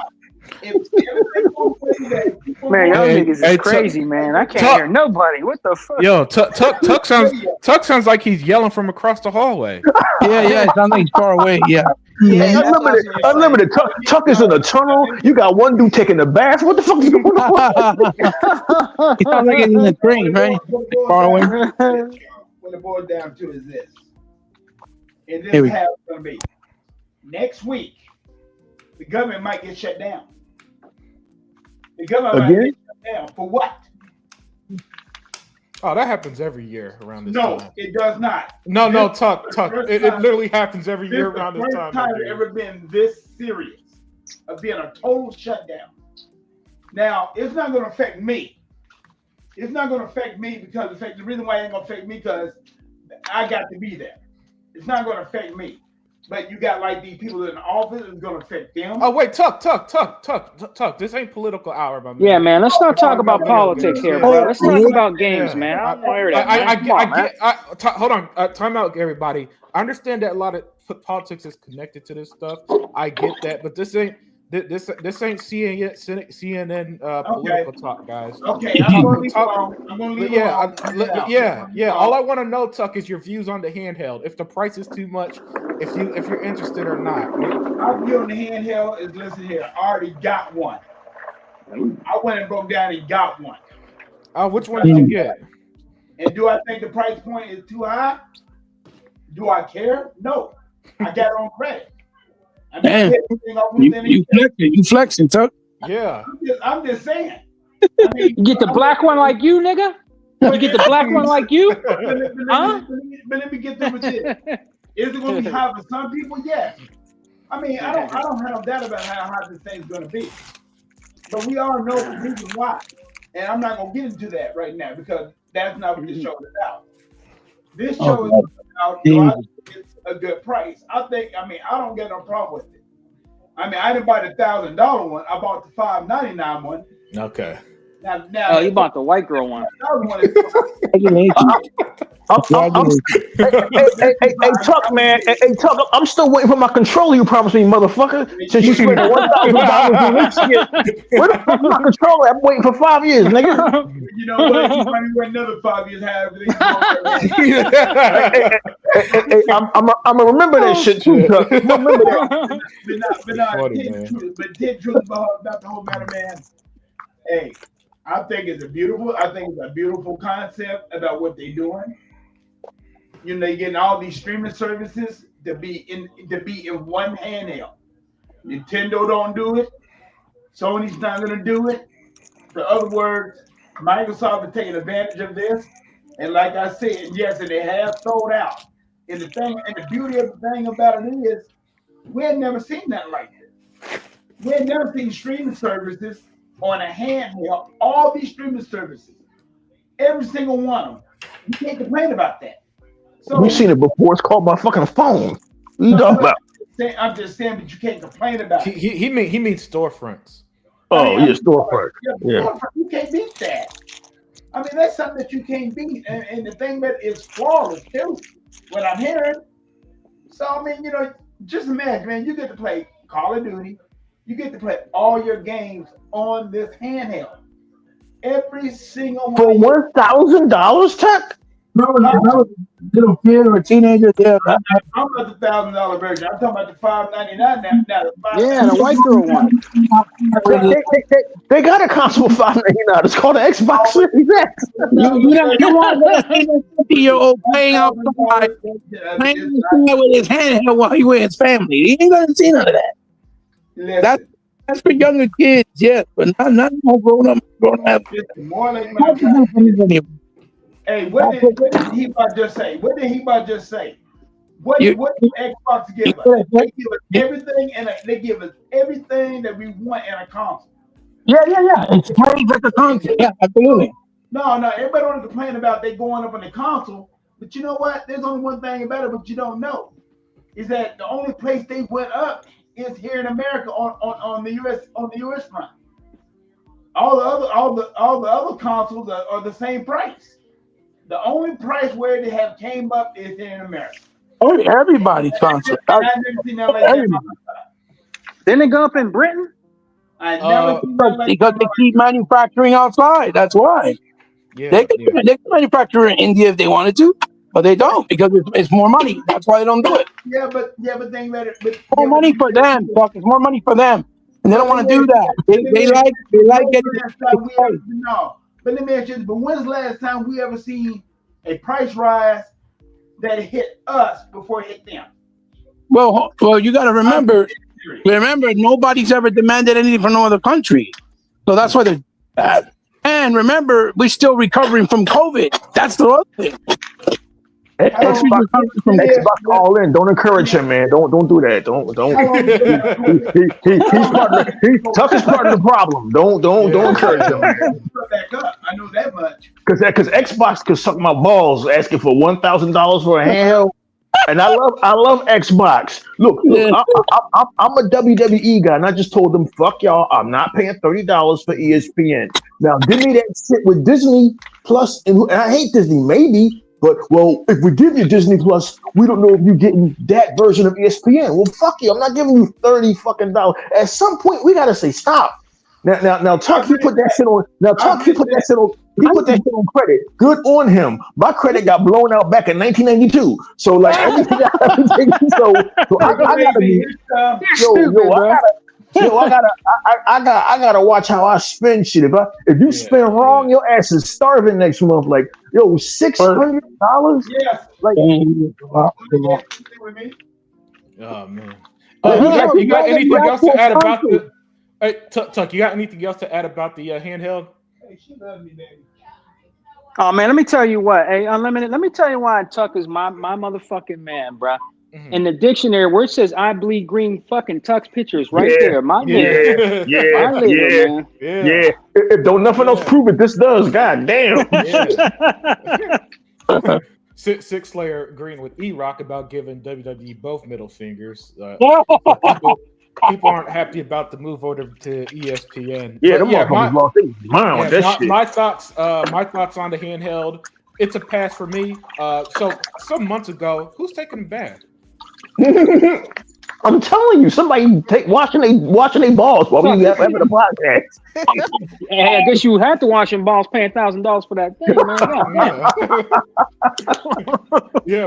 Man, y'all niggas is crazy, man. I can't hear nobody. What the fuck? Yo, Tuck sounds like he's yelling from across the hallway. Yeah, it sounds like he's far away. Yeah. Hey, unlimited. Tuck is in the tunnel. You got one dude taking the bath. What the fuck is going on? He sounds like he's in the train, right? Far away. What it boils down to is this. And this is how it's going to be. Next week, the government might get shut down. The government might get shut down. For what? Oh, that happens every year around this time. No, it does not. No, Tuck. It literally happens every year around this time. First time it's ever been this serious of being a total shutdown. Now, it's not going to affect me. It's not going to affect me because the reason why it ain't going to affect me because I got to be there. It's not going to affect me. But you got like these people in the office, it's going to affect them. Oh, wait, Tuck. This ain't political hour, my man. Yeah, man. Let's not talk about politics here, bro. Let's talk about games, man. I don't want to hear that. Hold on. Time out, everybody. I understand that a lot of politics is connected to this stuff. I get that, but this ain't CNN political talk, guys. Okay, I'm going to leave Yeah. All I want to know, Tuck, is your views on the handheld. If the price is too much, if you're interested or not. My view on the handheld is, listen here, I already got one. I went and broke down and got one. Which one did you get? And do I think the price point is too high? Do I care? No. I got it on credit. Man, you flexing, Tuck. Yeah. I'm just saying. You get the black one like you, nigga? You get the black one like you? But let me get through with this. Is it going to be high for some people? Yes. I mean, I don't have that about how hot this thing's going to be. But we all know the reason why. And I'm not going to get into that right now because that's not what this show is about. This show is about it's a good price. I don't get no problem with it. I mean, I didn't buy the $1,000 one. I bought the $599 one. Okay. Now you bought the white girl one. Hey, Tuck, man. Hey, Tuck, I'm still waiting for my controller you promised me, motherfucker. Since you spent $1,000 in this shit. Where the fuck is my controller? I'm waiting for 5 years, nigga. You know what? You might wait another 5 years. I'm gonna remember that shit too, Tuck. Remember that. But truth about the whole matter, man. Hey, I think it's a beautiful concept about what they're doing. You know, they're getting all these streaming services to be in one handheld. Nintendo don't do it. Sony's not gonna do it. In other words, Microsoft is taking advantage of this And like I said, yes, and they have sold out. And the beauty of the thing about it is, we had never seen nothing like this. We had never seen streaming services on a handheld. All these streaming services, every single one of them, you can't complain about that. So We've seen it before. It's called my fucking phone. What you no, talking about? I'm just saying, but you can't complain about it. He means storefronts. Oh, yeah, storefront. Yeah. You can't beat that. I mean, that's something that you can't beat. And the thing that is flawless too, what I'm hearing. So I mean, just imagine, man, you get to play Call of Duty, you get to play all your games on this handheld. Every single one. For $1,000, Tuck? No, that was a little kid or a teenager. Yeah, I'm not the $1,000 version. I'm talking about the $599 now. Yeah, the white girl one. They got a console for $599. It's called an Xbox Series X. you want a 50-year-old playing outside, playing with his handheld while he with his family. He ain't gonna see none of that. Listen, That's for younger kids, yes, but not no grown up. more like my Hey, what did he about just say? What did he about just say? What did Xbox give us? They give us everything, and they give us everything that we want in a console. Yeah. It's praise at the console. Yeah, absolutely. No, everybody want to complain about they going up on the console, but you know what? There's only one thing about it, but you don't know, is that the only place they went up is here in America on the US front. All the other consoles are the same price. The only price where they have came up is here in America. Oh, everybody's console. I've never seen that like that. Didn't it go up in Britain? I never seen that like because they keep manufacturing outside. That's why. Yeah, They can manufacture in India if they wanted to, but they don't because it's more money. That's why they don't do it. Yeah, but think about it. More money for them. Fuck, it's more money for them, and they don't want to do that. They like getting. No, but let me ask you this: but when's the last time we ever seen a price rise that hit us before it hit them? Well, you got to remember. Nobody's ever demanded anything from no other country, so that's why they're bad. And remember, we're still recovering from COVID. That's the other thing. Xbox all in. Don't encourage him, man. Don't do that. Don't. Tuck is part of the problem. Don't encourage him. Back up. I know that much. Because Xbox could suck my balls asking for $1,000 for a handheld. And I love Xbox. Look, I'm a WWE guy, and I just told them, fuck y'all, I'm not paying $30 for ESPN. Now, give me that shit with Disney Plus, and I hate Disney, maybe, but, well, if we give you Disney Plus, we don't know if you're getting that version of ESPN. Well, fuck you, I'm not giving you $30 fucking dollars. At some point, we got to say stop. Now, Tuck, he put that shit on. Now, Tuck, he put that shit on. He put that shit on credit. Good on him. My credit got blown out back in 1992. So, like, everything. So I gotta be. I gotta watch how I spend shit. If you spend wrong, your ass is starving next month. Like, $600. Yes. Like, oh man. You got anything else to add about the? Hey, Tuck, you got anything else to add about the handheld? Hey, she loves me, baby. Oh man, let me tell you what. Hey, Unlimited. Let me tell you why Tuck is my motherfucking man, bruh. Mm-hmm. In the dictionary where it says "I bleed green," fucking Tuck's picture is right there. My nigga. Yeah. If don't nothing else prove it, this does. God damn. Six Layer agreeing with E-Rock about giving WWE both middle fingers. People aren't happy about the move over to ESPN. My thoughts on the handheld. It's a pass for me. So some months ago, who's taking a bath? I'm telling you, somebody washing their balls while we having a podcast. I guess you had to wash your balls, paying $1,000 for that thing, man. Yeah,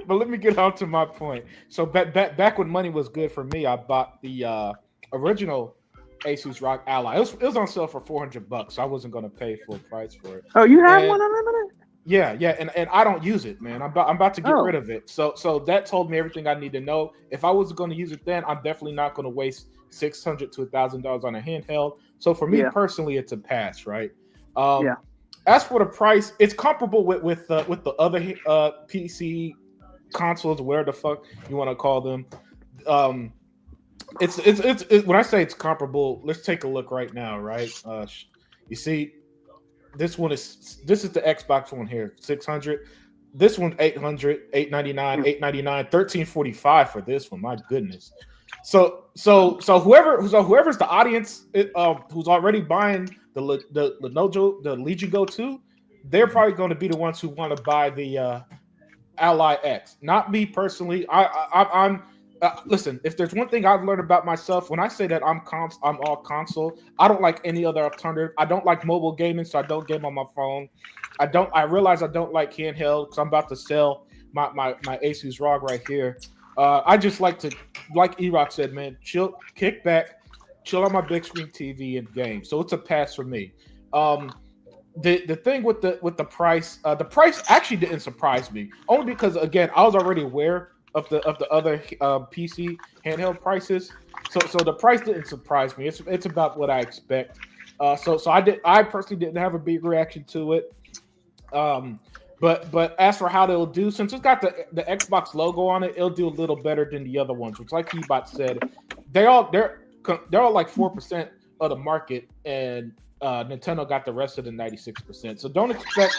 but let me get on to my point. So back when money was good for me, I bought the original Asus ROG Ally. It was on sale for $400, so I wasn't going to pay full price for it. Oh, you have one Unlimited? Yeah, and I don't use it, man. I'm about to get rid of it. So that told me everything I need to know. If I was going to use it then, I'm definitely not going to waste $600 to $1,000 on a handheld. So for me personally, it's a pass, right? as for the price, it's comparable with the other PC consoles, where the fuck you want to call them. Um, it's when I say it's comparable, let's take a look right now, right? You see, this is the Xbox one here, 600. This one 800, 899, 899, 1345 for this one. My goodness. So whoever's the audience who's already buying the Lenovo, the Legion Go 2, they're probably going to be the ones who want to buy the Ally X. Not me personally. I'm listen. If there's one thing I've learned about myself, when I say that I'm all console, I don't like any other alternative. I don't like mobile gaming, so I don't game on my phone. I realize I don't like handheld because I'm about to sell my Asus ROG right here. I just like to, like E-Rock said, man, kick back, chill on my big screen TV and game. So it's a pass for me. The thing with the price actually didn't surprise me, only because again I was already aware of the other PC handheld prices. So the price didn't surprise me. It's about what I expect. So I personally didn't have a big reaction to it. But as for how they'll do, since it's got the Xbox logo on it, it'll do a little better than the other ones. Which, like Hebot said, they're all like 4% of the market, and Nintendo got the rest of the 96%. So don't expect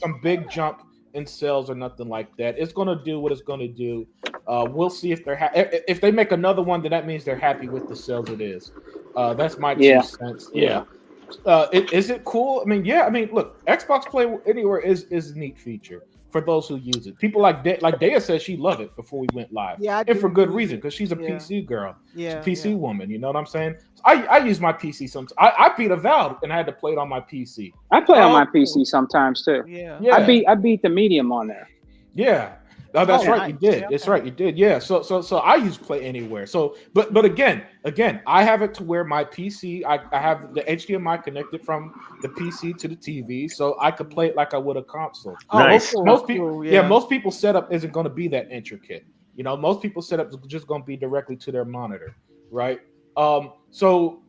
some big jump in sales or nothing like that. It's gonna do what it's gonna do. We'll see if if they make another one, then that means they're happy with the sales it is. That's my 2 cents. Yeah. Is it cool? I mean, yeah. I mean, look, Xbox Play Anywhere is a neat feature for those who use it. People like Dea said she loved it before we went live, and for good reason, because she's a PC girl, she's a PC woman. You know what I'm saying? So I use my PC sometimes. I beat Avowed and I had to play it on my PC. I play on my PC sometimes too. Yeah. I beat the medium on there. Yeah. Oh, that's right. Nice. You did. Yeah, That's right. You did. Yeah. So I use Play Anywhere. So, but again, I have it to where my PC, I have the HDMI connected from the PC to the TV, so I could play it like I would a console. Nice. Most people, most people's setup isn't going to be that intricate. You know, most people's setup is just going to be directly to their monitor, right? So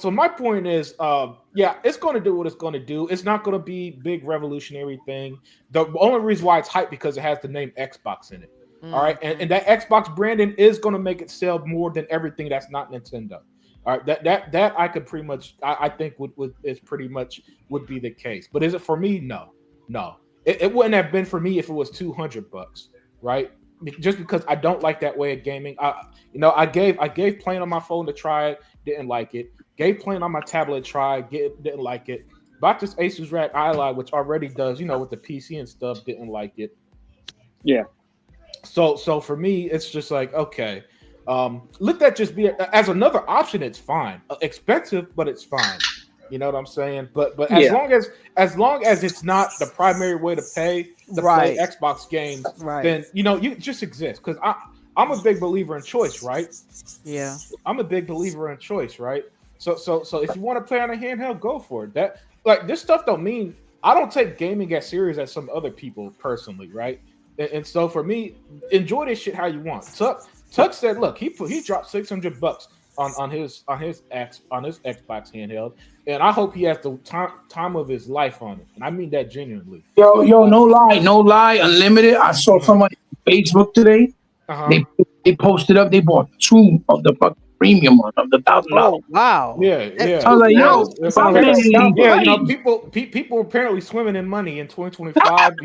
my point is, it's going to do what it's going to do. It's not going to be big revolutionary thing. The only reason why it's hyped because it has the name Xbox in it. All right, and that Xbox branding is going to make it sell more than everything that's not Nintendo. All right, that I could pretty much, I think would be the case. But is it for me? No. It wouldn't have been for me if it was $200, right? Just because I don't like that way of gaming. I gave playing on my phone to try it, didn't like it. Gave playing on my tablet to try, didn't like it. Bought this Asus ROG Ally, which already does, with the PC and stuff, didn't like it. Yeah. So for me, it's just like, okay, let that just be as another option. It's fine. Expensive, but it's fine. You know what I'm saying? But as long as it's not the primary way to play Xbox games, then you just exist. Because I'm a big believer in choice, right? Yeah. I'm a big believer in choice, right? So if you want to play on a handheld, go for it. That this stuff don't mean I don't take gaming as serious as some other people personally, right? And so for me, enjoy this shit how you want. Tuck said, look, he dropped $600 on his Xbox handheld, and I hope he has the time of his life on it, and I mean that genuinely. Yo, no lie, Unlimited. I saw somebody on Facebook today. They posted up. They bought 2 of the fucking premium one of the $1,000. Oh wow! Yeah. I was like, People apparently swimming in money in 2025.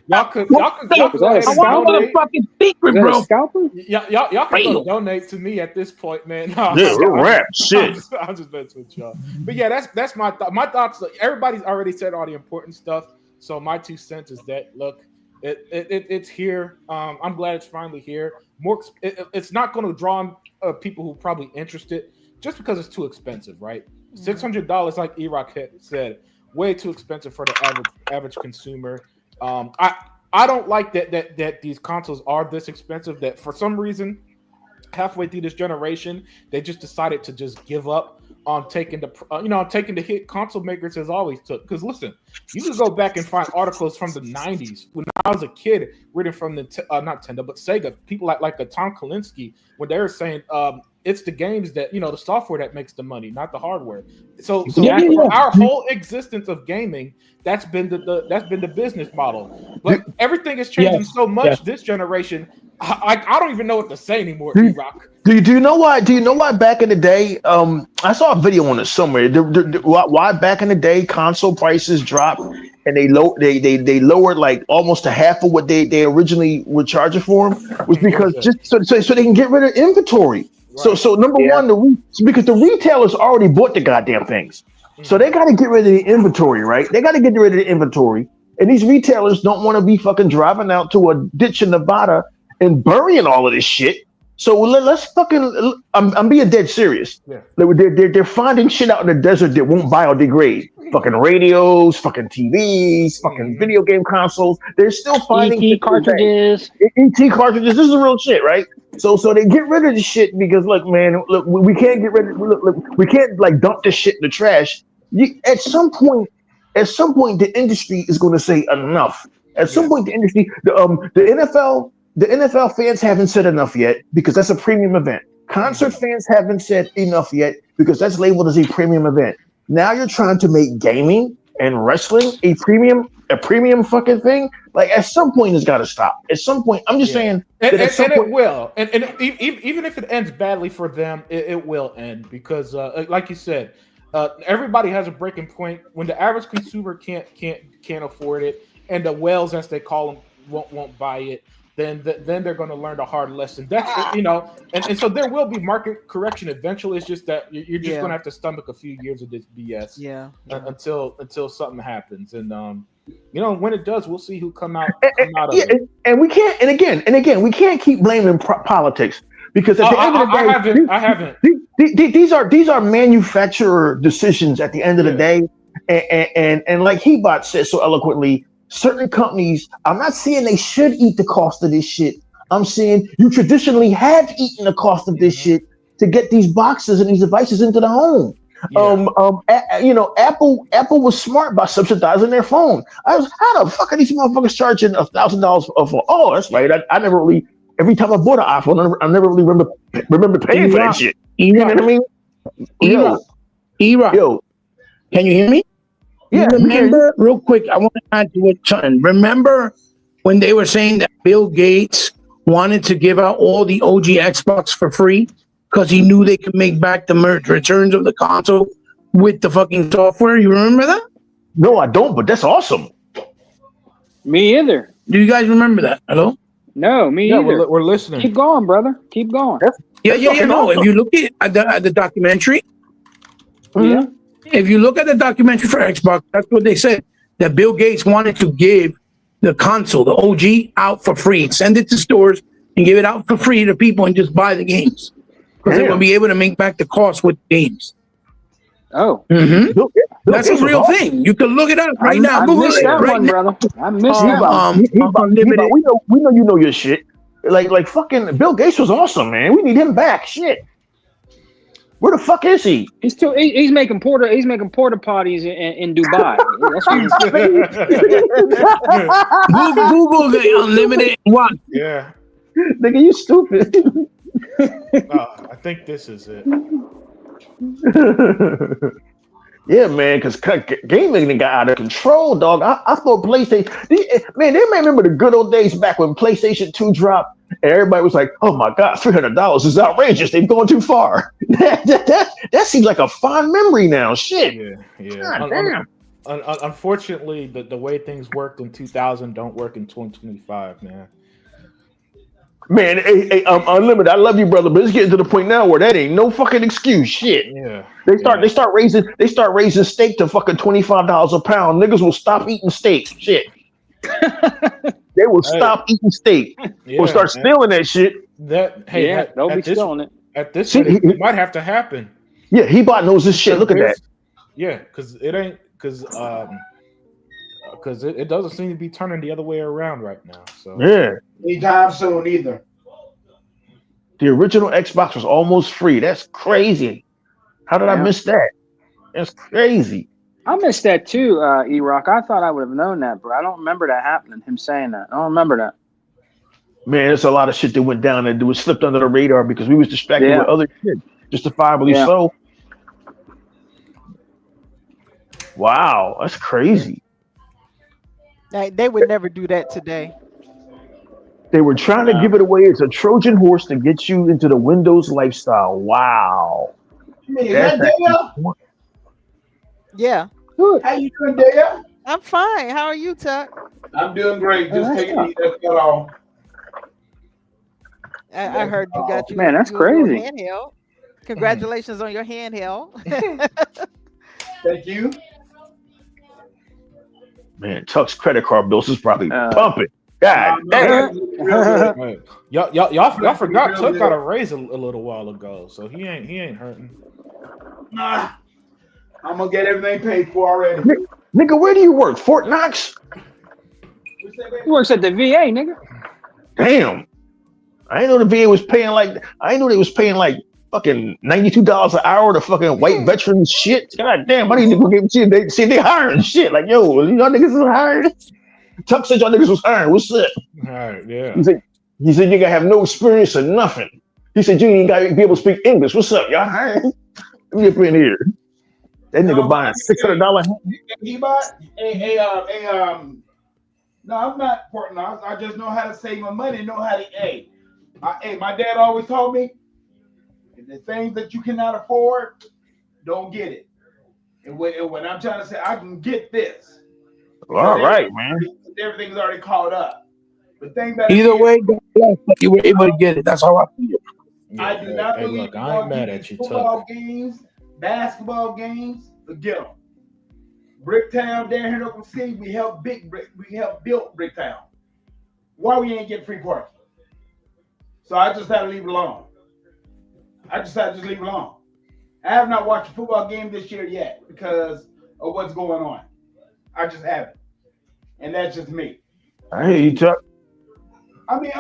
Y'all could I want a fucking secret, bro. Y'all can go donate to me at this point, man. We're wrapped. Shit. I'm just messing with y'all. But yeah, that's my thought. My thoughts. Everybody's already said all the important stuff. So my 2 cents is that look, it's here. I'm glad it's finally here. It's not going to draw people who are probably interested just because it's too expensive, right? $600, like E-Rock said, way too expensive for the average consumer. I don't like that these consoles are this expensive. That for some reason, halfway through this generation, they just decided to just give up on taking the hit console makers has always took. Because listen, you can go back and find articles from the 90s when I was a kid reading from not Nintendo but Sega, people like a Tom Kalinske, when they were saying it's the games that the software that makes the money, not the hardware. So Exactly. for our whole existence of gaming, that's been the business model. But everything is changing so much this generation. I don't even know what to say anymore. E-Rock. Do you know why? Do you know why back in the day? I saw a video on it somewhere. Why back in the day console prices dropped and they lowered like almost to half of what they originally were charging for them was because just so they can get rid of inventory. Right. So number one, because the retailers already bought the goddamn things, so they got to get rid of the inventory, right? They got to get rid of the inventory, and these retailers don't want to be fucking driving out to a ditch in Nevada and burying all of this shit. So let's fucking. I'm being dead serious. Yeah. They're finding shit out in the desert that won't biodegrade. Fucking radios, fucking TVs, fucking video game consoles. They're still finding ET cartridges. ET cartridges. This is real shit, right? So they get rid of the shit because look, man, look, we can't get rid of. Look, we can't like dump this shit in the trash. At some point, the industry is going to say enough. At some point, the industry, the NFL fans haven't said enough yet because that's a premium event. Concert fans haven't said enough yet because that's labeled as a premium event. Now you're trying to make gaming and wrestling a premium fucking thing. Like at some point, it's got to stop. At some point, I'm just saying that it will. And even if it ends badly for them, it will end because, like you said, everybody has a breaking point when the average consumer can't afford it, and the whales, as they call them, won't buy it. Then they're going to learn the hard lesson. That's and so there will be market correction eventually. It's just that you're just going to have to stomach a few years of this BS. Until something happens, and when it does, we'll see who come out of it. And we can't. And again, we can't keep blaming politics because at the end of the day, I haven't. These are manufacturer decisions at the end of the day, and like Hebot said so eloquently. Certain companies, I'm not saying they should eat the cost of this shit. I'm saying you traditionally have eaten the cost of this shit to get these boxes and these devices into the home. Apple was smart by subsidizing their phone. How the fuck are these motherfuckers charging $1,000 for? Oh, that's right. I never really. Every time I bought an iPhone, I never really remember paying for that shit. You know what I mean? Yo, can you hear me? Yeah, remember, real quick, I want to add to what Chun. Remember when they were saying that Bill Gates wanted to give out all the OG Xbox for free because he knew they could make back the returns of the console with the fucking software? You remember that? No, I don't, but that's awesome. Me either. Do you guys remember that? Hello? No, me either. We're listening. Keep going, brother. Keep going. Yeah. No, if you look at the documentary, if you look at the documentary for Xbox, that's what they said. That Bill Gates wanted to give the console, the OG, out for free. Send it to stores and give it out for free to people and just buy the games. Because they will be able to make back the cost with the games. Oh. Mm-hmm. That's a real thing. You can look it up right now. I missed that one, brother. I missed that one. We know you know your shit. Like fucking Bill Gates was awesome, man. We need him back. Shit. Where the fuck is he? He's making porta potties in Dubai. That's what he's Google the unlimited one. Yeah. Nigga, you stupid. I think this is it. Yeah, man, because gaming got out of control, dog. I thought PlayStation, man, they may remember the good old days back when PlayStation 2 dropped and everybody was like, oh my God, $300 is outrageous. They've gone too far. That seems like a fond memory now. Shit. Yeah. God damn. Unfortunately, the way things worked in 2000 don't work in 2025, man. Man, hey, Unlimited, I love you, brother, but it's getting to the point now where that ain't no fucking excuse. Shit. Yeah. They start raising steak to fucking $25 a pound. Niggas will stop eating steak. Shit. They will stop eating steak. We'll start stealing that shit. They'll be stealing it. At this rate, it might have to happen. Yeah, Hebot knows this shit. Look at that. Yeah, because it doesn't seem to be turning the other way around right now. So anytime soon either. The original Xbox was almost free. That's crazy. How did I miss that? That's crazy. I missed that too, E-Rock. I thought I would have known that, but I don't remember that happening. Him saying that. I don't remember that. Man, there's a lot of shit that went down and it was slipped under the radar because we was distracted with other shit, justifiably so. Wow, that's crazy. They would never do that today. They were trying to give it away as a Trojan horse to get you into the Windows lifestyle. Wow. Is that Dale? Yeah. Good. How you doing, Dale? I'm fine. How are you, Tuck? I'm doing great. Just taking it. That's all. I heard you got man. That's crazy. Handheld. Congratulations on your handheld. Thank you. Man, Tuck's credit card bills is probably pumping. God damn. Y'all forgot Tuck got a raise a little while ago, so he ain't hurting. Nah, I'm gonna get everything paid for already. Nigga, where do you work? Fort Knox? He works at the VA, nigga. Damn. I didn't know the VA was paying like fucking $92 an hour to fucking white veterans shit. God damn, I need to go get shit. They hiring shit. Like, yo, y'all niggas is hiring? Tuck said y'all niggas was hiring. What's up? All right, yeah. He said you gotta have no experience or nothing. He said you ain't gotta be able to speak English. What's up? Y'all hiring? Let me up in here. That nigga buying $600. He bought no, I'm not Fort Knox. I just know how to save my money. Know how to my dad always told me, the things that you cannot afford, don't get it. And when I'm trying to say I can get this, all right, man. Everything's already caught up. But thing that either way, you were able to get it. That's how I feel. I do not believe look, I ain't mad at you, football games, basketball games, forget them. Bricktown down here in Oklahoma City, we helped build Bricktown. Why we ain't getting free parking? So I just had to leave it alone. I decided to just leave it alone. I have not watched a football game this year yet because of what's going on. I just haven't. And that's just me. I hear you, Chuck. I mean,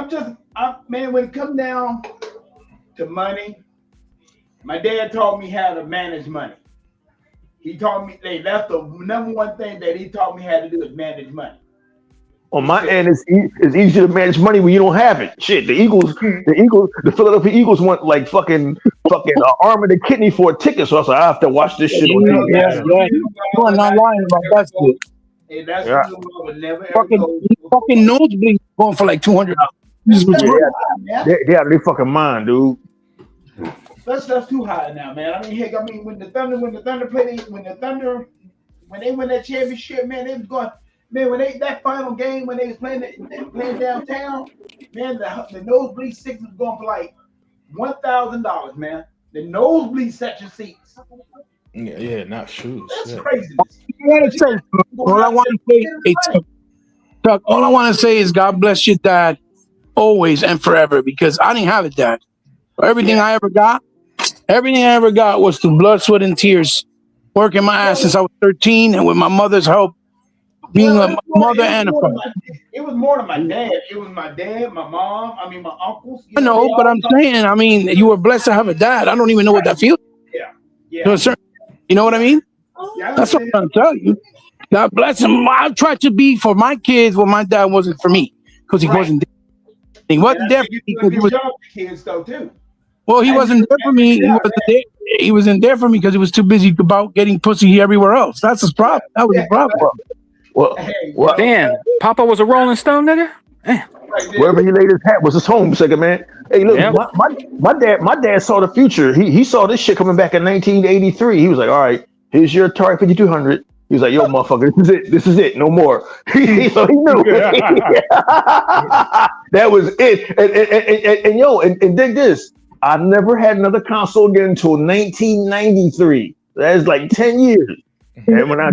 man, when it comes down to money, my dad taught me how to manage money. He taught me, that's the number one thing that he taught me how to do is manage money. On my end, it's easy to manage money when you don't have it. Shit, the Philadelphia Eagles want like fucking arm and a kidney for a ticket. So I was like, I have to watch this shit on TV. Yeah. You are not lying about that shit. And that's what I would never fucking nosebleed going for like $200. They out of their fucking mind, dude. That's too high now, man. I mean, heck, when the Thunder win that championship, man, they was going. Man, that final game when they was playing downtown, man, the nosebleed seats was going for like $1,000, man. The nosebleed section seats. Yeah, not shoes. That's crazy. All I want to say is God bless your dad always and forever, because I didn't have a dad. Everything I ever got was through blood, sweat, and tears, working my ass since I was 13, and with my mother's help, being a mother and a father. It was more than my dad. It was my dad, my mom, my uncles. I know, but I'm saying, you were blessed to have a dad. I don't even know what that feels. Yeah. You know what I mean? That's what I'm trying to tell you. God bless him. I tried to be for my kids what my dad wasn't for me, because he wasn't there. He wasn't there for me because he was kids though too. Well, he wasn't there for me. He wasn't there for me because he was too busy about getting pussy everywhere else. That's his problem. That was his problem. Well, damn, Papa was a Rolling Stone, nigga. Damn. Wherever he laid his hat was his home, second man. Hey, look, my dad saw the future. He saw this shit coming back in 1983. He was like, all right, here's your Atari 5200. He was like, yo, motherfucker, this is it, no more. So he knew. That was it. And dig this. I never had another console again until 1993. That is like 10 years. And when I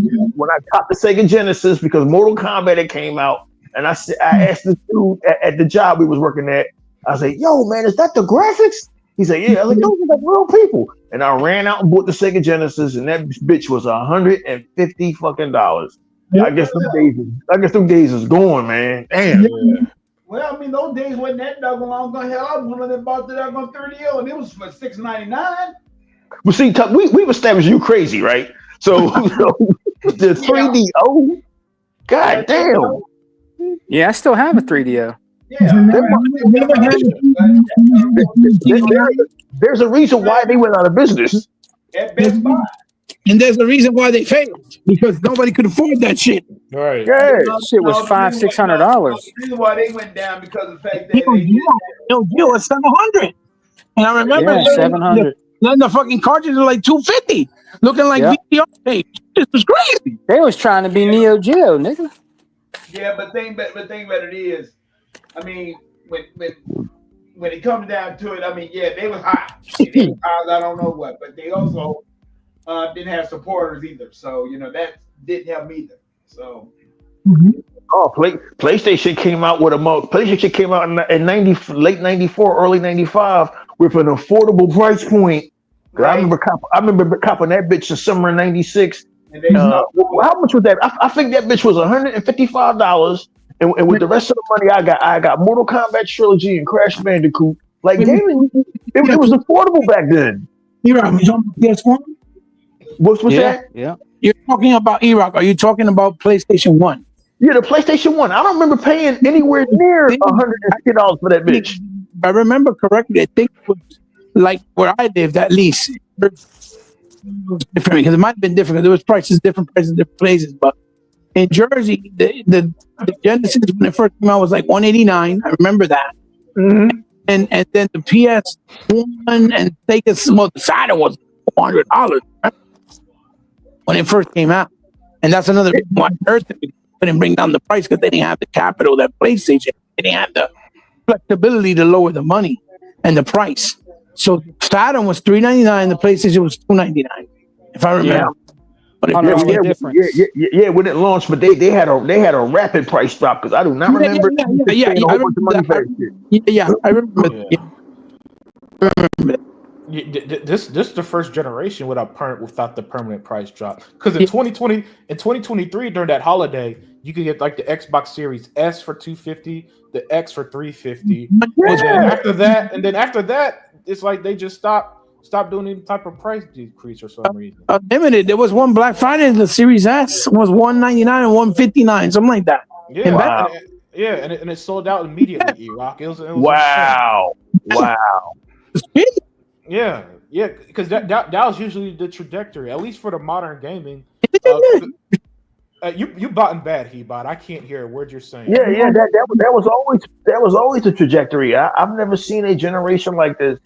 caught the Sega Genesis, because Mortal Kombat had came out, and I asked the dude at the job we was working at, I said, yo, man, is that the graphics? He said, yeah. I was like, those are like real people. And I ran out and bought the Sega Genesis, and that bitch was $150 fucking dollars. I guess them days is gone, man. Damn. Yeah. Well, I mean, those days wasn't that doggone long ago. Hell, I was one of them bought the doggone 30L, and it was for $6.99. Well, see, Tuck, we've established you crazy, right? So the 3DO, god damn. Yeah, I still have a 3DO. Yeah, there's a reason why they went out of business. at Best Buy. And there's a reason why they failed, because nobody could afford that shit. Right. Yeah. Shit was $500-$600. The reason why they went down because of the fact that Neo Geo was 700, and I remember Yeah, 700. then the fucking cartridges were like 250, looking like Yep. VCR tape. This was crazy. They was trying to be Neo Geo, nigga. yeah, but thing about it is, I mean, when it comes down to it, I mean, yeah, they was hot. They was hot, I don't know what, but they also didn't have supporters either. So that didn't help either. So. Oh, PlayStation came out with PlayStation came out in late '94, early '95 with an affordable price point. Right. I remember copping that bitch in summer of '96. How much was that? I think that bitch was $155. And with the rest of the money I got Mortal Kombat Trilogy and Crash Bandicoot. Like, damn, it was affordable back then. E-Rock, you talking about PS1? What's that? Yeah. You're talking about E-Rock. Are you talking about PlayStation 1? Yeah, the PlayStation 1. I don't remember paying anywhere near $150 for that bitch. If I remember correctly, I think it was like where I lived, at least. It was different, because it might have been different, because there was different prices in different places. But in Jersey, the Genesis, when it first came out, was like $189. I remember that. Mm-hmm. And then the PS1 and Sega Saturn was $400 when it first came out. And that's another reason why I heard that they couldn't bring down the price, because they didn't have the capital that PlayStation. They didn't have the flexibility to lower the money and the price. So Saturn was $399, the PlayStation was $299, if I remember. Yeah. When it launched, but they had a rapid price drop, because I do not remember. I remember. This is the first generation without the permanent price drop. Because in 2023 during that holiday, you could get like the Xbox Series S for $250, the X for $350. Yeah. And then after that, it's like they just stopped doing any type of price decrease for some reason. Limited. There was one Black Friday, the Series S was $199 and $159, something like that. Yeah, wow. And it sold out immediately. E-Rock. It was wow. Yeah, because that was usually the trajectory, at least for the modern gaming. You bought in bad, he bought. I can't hear a word you're saying. Yeah. That was always the trajectory. I've never seen a generation like this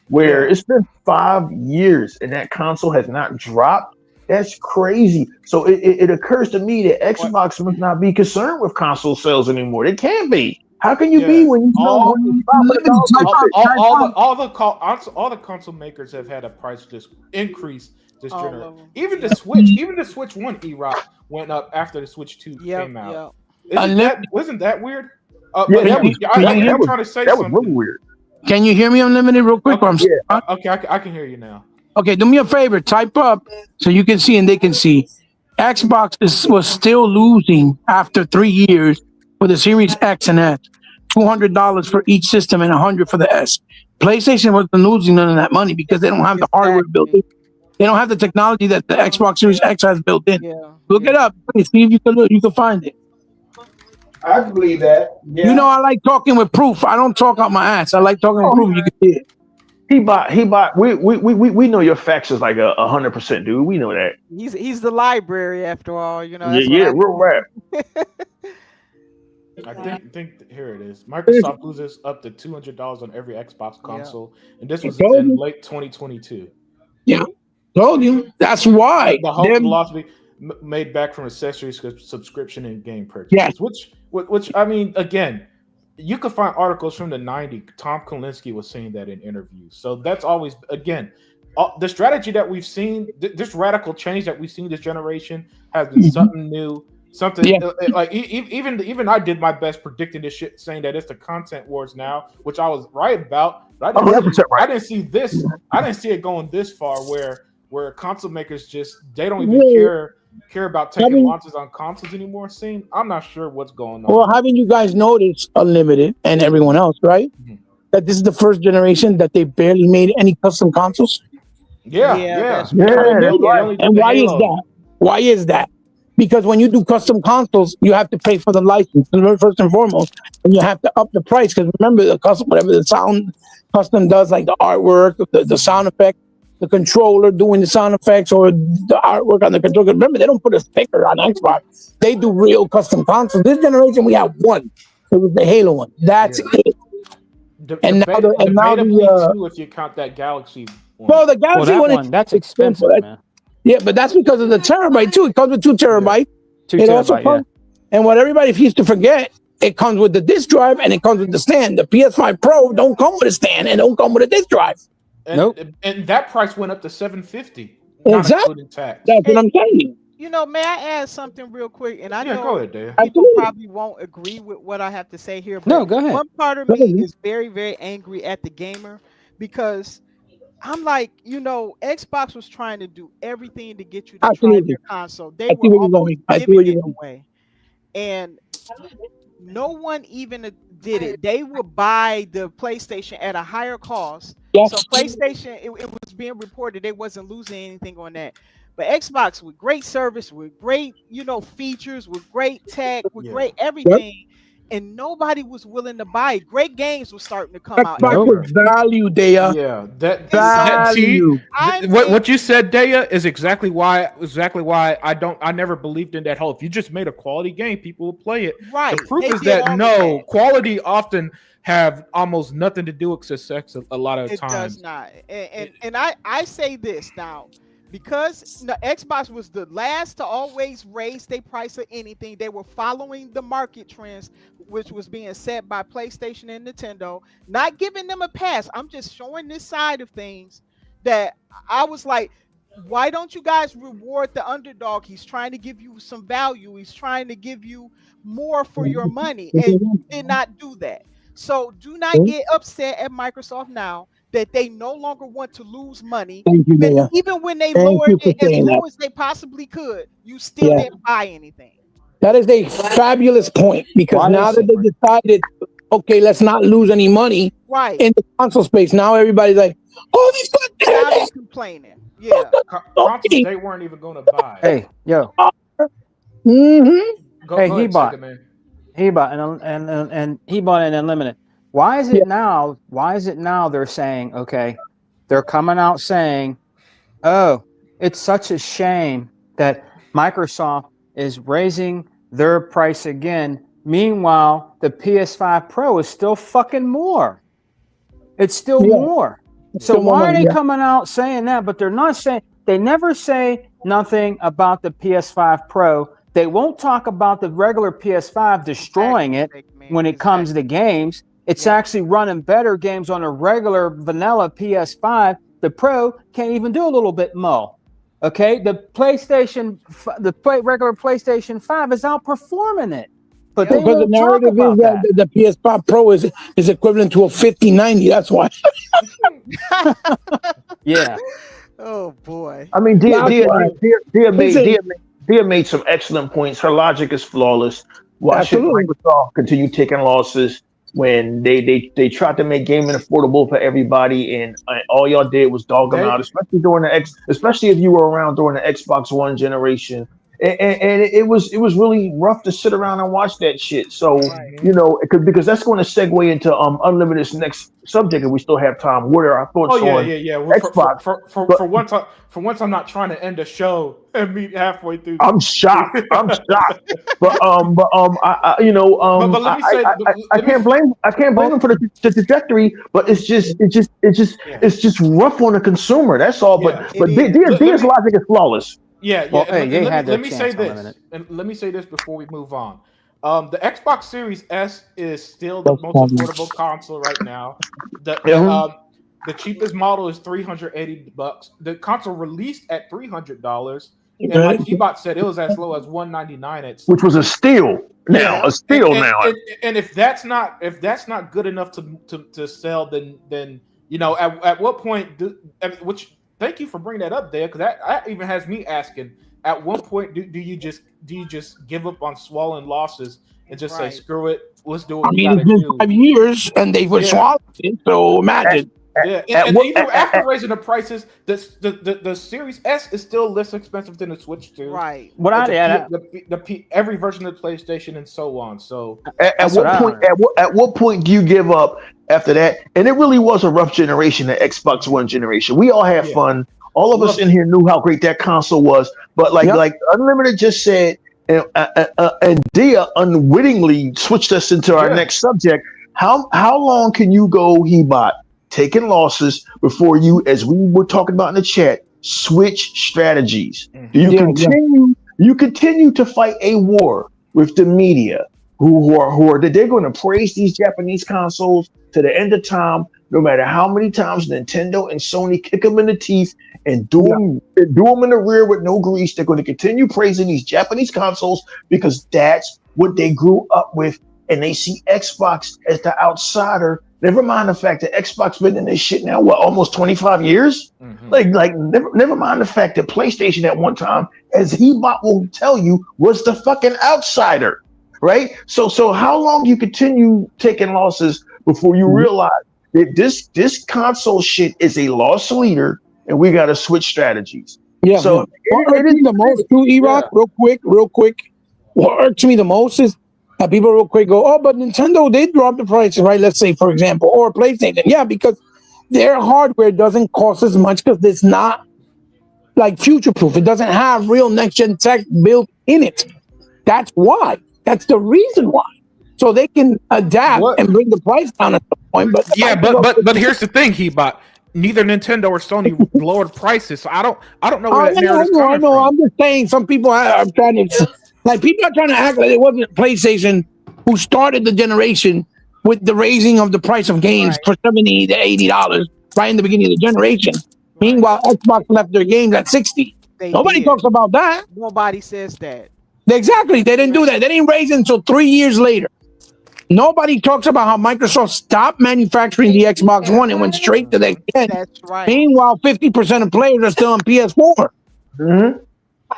where it's been 5 years and that console has not dropped. That's crazy. So it occurs to me that Xbox must not be concerned with console sales anymore. It can't be. How can you be when you know all the console makers have had a price increase this generation? Even the Switch 1 E-Rock went up after the Switch 2 came out. Wasn't that weird? I'm trying to say that something. was really weird. Can you hear me Unlimited real quick? Okay, I can hear you now. Okay, do me a favor, type up so you can see and they can see. Xbox was still losing after 3 years for the Series X and S. $200 for each system and $100 for the S. PlayStation wasn't losing none of that money because they don't have the hardware built in. They don't have the technology that the Xbox Series X has built in. Look it up. See if you can find it. I can believe that. Yeah. You know, I like talking with proof. I don't talk out my ass. I like talking with proof. You can see it. He bought. We know your facts is like 100%, dude. We know that. He's the library after all. You know. Real rap. I think here it is. Microsoft loses up to $200 on every Xbox console, and this was in late 2022. Yeah, told you. That's why the whole philosophy made back from accessories, subscription, and game purchase. Yeah. Which I mean, again, you could find articles from the 90s. Tom Kalinske was saying that in interviews. So that's always, again, the strategy that we've seen, this radical change that we've seen this generation has been something new. Something like even I did my best predicting this shit, saying that it's the content wars now, which I was right about. But I didn't see this. I didn't see it going this far, where console makers they don't even care about taking launches on consoles anymore. I'm not sure what's going on. Well, haven't you guys noticed, Unlimited and everyone else, right? Mm-hmm. That this is the first generation that they barely made any custom consoles. Yeah. And why is that? Why is that? because when you do custom consoles, you have to pay for the license first and foremost, and you have to up the price because remember the custom, whatever the sound custom does, like the artwork, the sound effect, the controller doing the sound effects, or the artwork on the controller. Remember, they don't put a sticker on Xbox; they do real custom consoles. This generation, we have one. It was the Halo one. That's it. And now the two, if you count that Galaxy one. Well, the Galaxy one, that's expensive, man. Yeah, but that's because of the terabyte too. It comes with 2 terabytes. Yeah. 2 it terabyte, also comes, and what everybody seems to forget, it comes with the disk drive and it comes with the stand. The PS5 Pro don't come with a stand and don't come with a disk drive. And that price went up to $750. Exactly. That's what I'm saying. You know, may I add something real quick? And I know go ahead, Dave. people probably won't agree with what I have to say here. But no, go ahead. One part of me is very, very angry at the gamer because I'm like, you know, Xbox was trying to do everything to get you to try their console. They were almost giving it away. And no one even did it. They would buy the PlayStation at a higher cost. Yes. So PlayStation, it was being reported they wasn't losing anything on that. But Xbox with great service, with great, you know, features, with great tech, with great everything, and nobody was willing to buy it. Great games were starting to come out. Xbox value, Daya. Yeah, value. What you said, Daya, is exactly why I never believed in that whole. If you just made a quality game, people will play it. Right. The proof is that quality often have almost nothing to do with success a lot of times. It does not. And I say this now. Because the Xbox was the last to always raise their price of anything, they were following the market trends, which was being set by PlayStation and Nintendo, not giving them a pass. I'm just showing this side of things that I was like, why don't you guys reward the underdog? He's trying to give you some value. He's trying to give you more for your money, and you did not do that. So do not get upset at Microsoft now that they no longer want to lose money. Even when they lowered it as low as they possibly could, you still didn't buy anything. That is a fabulous point because now that they decided, okay, let's not lose any money in the console space. Now everybody's like, oh, these now they're complaining. Yeah. Consoles they weren't even going to buy. Hey, yo. He bought an Unlimited. Why is it now they're saying, okay, they're coming out saying, oh, it's such a shame that Microsoft is raising their price again. Meanwhile, the PS5 Pro is still fucking more. It's still more. So why are they coming out saying that? But they're not saying, they never say nothing about the PS5 Pro. They won't talk about the regular PS5 destroying it when it comes to games. It's actually running better games on a regular vanilla PS5. The Pro can't even do a little bit more. Okay, the regular PlayStation 5 is outperforming it. But the narrative is that the PS5 Pro is equivalent to a 5090. That's why. Yeah. Oh boy. I mean, Dia made some excellent points. Her logic is flawless. Why should Microsoft continue taking losses when they tried to make gaming affordable for everybody, and all y'all did was dog them out, especially if you were around during the Xbox One generation. And it was really rough to sit around and watch that shit. So you know, because that's going to segue into Unlimited's next subject, and we still have time. What are our thoughts on Xbox? For once, I'm not trying to end a show and meet halfway through. I'm shocked. But I can't blame him for the trajectory. But it's just rough on the consumer. That's all. But Dia's logic is flawless. Yeah. Let me say this before we move on. The Xbox Series S is still the most affordable console right now. The cheapest model is $380. The console released at $300, and like G-Bot said, it was as low as $199 which was a steal. Now, and if that's not good enough to sell, then you know at what point which. Thank you for bringing that up there, because that even has me asking: at one point, do you just give up on swallowing losses and just say screw it, let's do what we gotta do? It's been 5 years and they were swallowing it. So imagine. Yeah, At and what even after raising the prices, the Series S is still less expensive than the Switch 2. Right. What I yeah, Every version of the PlayStation and so on. So at that's what what I point heard. at what point do you give up after that? And it really was a rough generation, the Xbox One generation. We all had yeah, fun. All of us love in here knew how great that console was. But Yep. like Unlimited just said, and Dia unwittingly switched us into our Yeah. next subject. How long can you go, Hebot, taking losses before you, as we were talking about in the chat, switch strategies? Do you Yeah, yeah. continue to fight a war with the media who are they're going to praise these Japanese consoles to the end of time, no matter how many times Nintendo and Sony kick them in the teeth and do them in the rear with no grease. They're going to continue praising these Japanese consoles because that's what they grew up with, and they see Xbox as the outsider. Never mind the fact that Xbox been in this shit now, what, almost 25 years? Mhm. Like never mind the fact that PlayStation at one time, as Hebot will tell you, was the fucking outsider, right? So how long you continue taking losses before you realize that this console shit is a loss leader and we got to switch strategies? Yeah, So yeah. What it irks me is the most too, Yeah. Erock, real quick. What irks me the most is that people real quick go, oh, but Nintendo, they dropped the prices, right? Let's say, for example, or PlayStation. Yeah, because their hardware doesn't cost as much because it's not like future proof. It doesn't have real next gen tech built in it. That's why. That's the reason why. So they can adapt What? and bring the price down at some point. But Yeah, but here's the thing, Hebot. Neither Nintendo or Sony lowered prices, so I don't know where that narrative's I coming know. from. I'm just saying some people are trying to, like, people are trying to act like it wasn't PlayStation who started the generation with the raising of the price of games Right. for $70 to $80 right in the beginning of the generation. Right. Meanwhile, Xbox left their games at 60. They Nobody did. talks about that. Nobody says that. Exactly. They didn't do that. They didn't raise it until 3 years later. Nobody talks about how Microsoft stopped manufacturing the Xbox One and went straight to the end. That's right. Meanwhile, 50% of players are still on PS4. Mhm.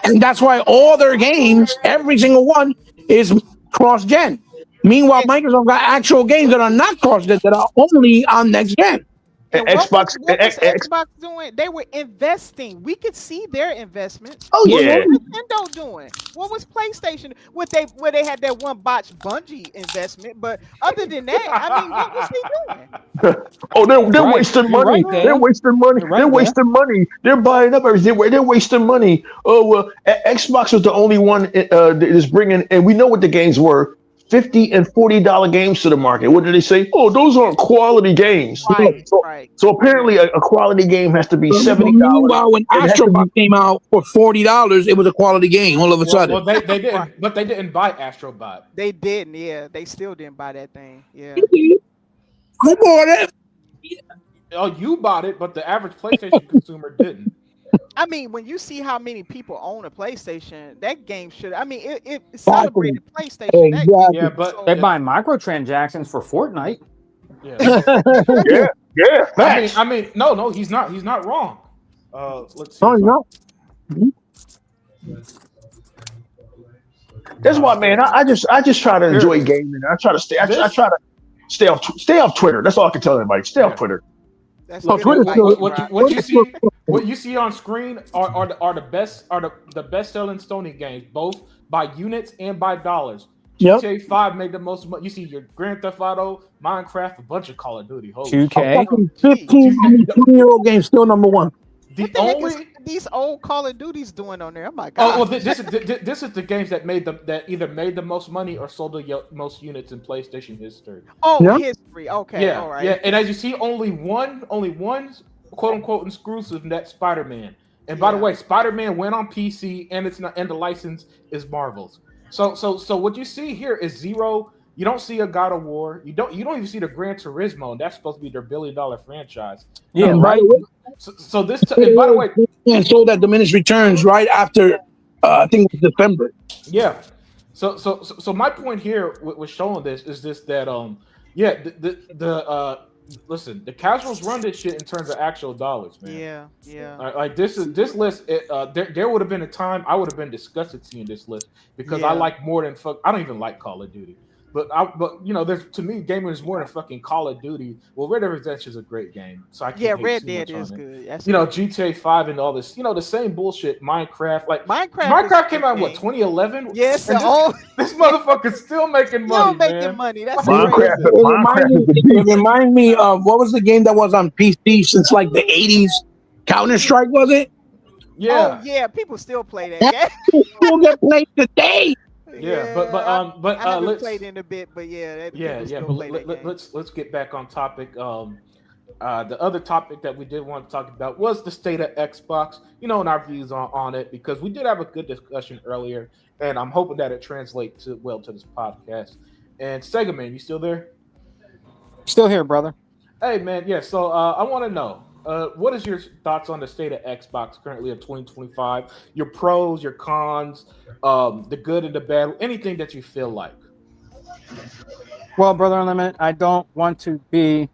And that's why all their games, every single one, is cross-gen. Meanwhile, Microsoft got actual games that are not cross-gen, that are only on next gen. And Xbox. what was Xbox doing? They were investing. We could see their investments. Oh yeah. What was Nintendo doing? What was PlayStation? Where they had that one botched Bungie investment, but other than that, I mean, what was they doing? Oh, they're Right. wasting You're money. right there. They're wasting money. You're right They're there. wasting money. They're buying up everything. They're wasting money. Oh well, Xbox was the only one that is bringing, and we know what the games were: $50 and $40 games to the market. What did they say? Oh, those aren't quality games. Right, So, right. so apparently, a quality game has to be $70. Meanwhile, when It has to Astrobot came out for $40, it was a quality game all of a sudden. Well, they didn't, but they didn't buy Astrobot. They didn't. Yeah, they still didn't buy that thing. Yeah. I bought it. Oh, you bought it, but the average PlayStation consumer didn't. I mean, when you see how many people own a PlayStation, that game should. I mean, it celebrated PlayStation. That Exactly. Yeah, but They buy microtransactions for Fortnite. yeah. Yeah, facts. I mean, no, he's not wrong. Let's see. No, no. That's why, man. I just try to enjoy gaming. I try to stay. I try to stay off Twitter. That's all I can tell everybody. Stay off Twitter. That's So good Twitter's advice, still- Rob. What you see on screen are the best selling Sony games, both by units and by dollars. Yep. GTA 5 made the most money. You see your Grand Theft Auto, Minecraft, a bunch of Call of Duty. Holy shit. 2K. Fucking 15 and 20-year-old game still number one. The What the heck is only these old Call of Duties doing on there? Oh my god! well, this is the games that either made the most money or sold the most units in PlayStation history. Oh, Yeah. history. Okay, Yeah, all right. yeah, and as you see, only one quote unquote exclusive, and that's Spider-Man. And by the way, Spider-Man went on PC, and it's not, and the license is Marvel's. So what you see here is zero. You don't see a God of War. You don't even see the Gran Turismo, and that's supposed to be their billion-dollar franchise. Yeah, And by right. the way, So this, and by the way, and sold at diminished returns right after I think it was December. yeah. So my point here with showing this is this that listen, the casuals run this shit in terms of actual dollars, man. Yeah. Like this list. There would have been a time I would have been disgusted seeing this list because I Yeah. like more than fuck. I don't even like Call of Duty. But you know, there's to me, gaming is more than fucking Call of Duty. Well, Red Dead Redemption is a great game, so I can't hate Red too Dead much is on it. good. That's You know, good. GTA 5 and all this. You know, the same bullshit. Minecraft, like Minecraft came out in what game. 2011. Yes, and this motherfucker's still making money, making man. money. That's Minecraft, crazy. Minecraft is the beast. It reminded me of what was the game that was on PC since like the 80s? Counter-Strike, was it? Yeah, Oh yeah, people still play that game. It still get played today. yeah, I haven't let's played in a bit, but yeah, people still but play that game. let's get back on topic. The other topic that we did want to talk about was the state of Xbox, you know, and our views on it, because we did have a good discussion earlier, and I'm hoping that it translates well to this podcast. And Sega Man, you still there? Still here, brother. Hey man, yeah. So I want to know, what is your thoughts on the state of Xbox currently in 2025? Your pros, your cons, the good and the bad, anything that you feel like. Well, brother Unlimited, I don't want to be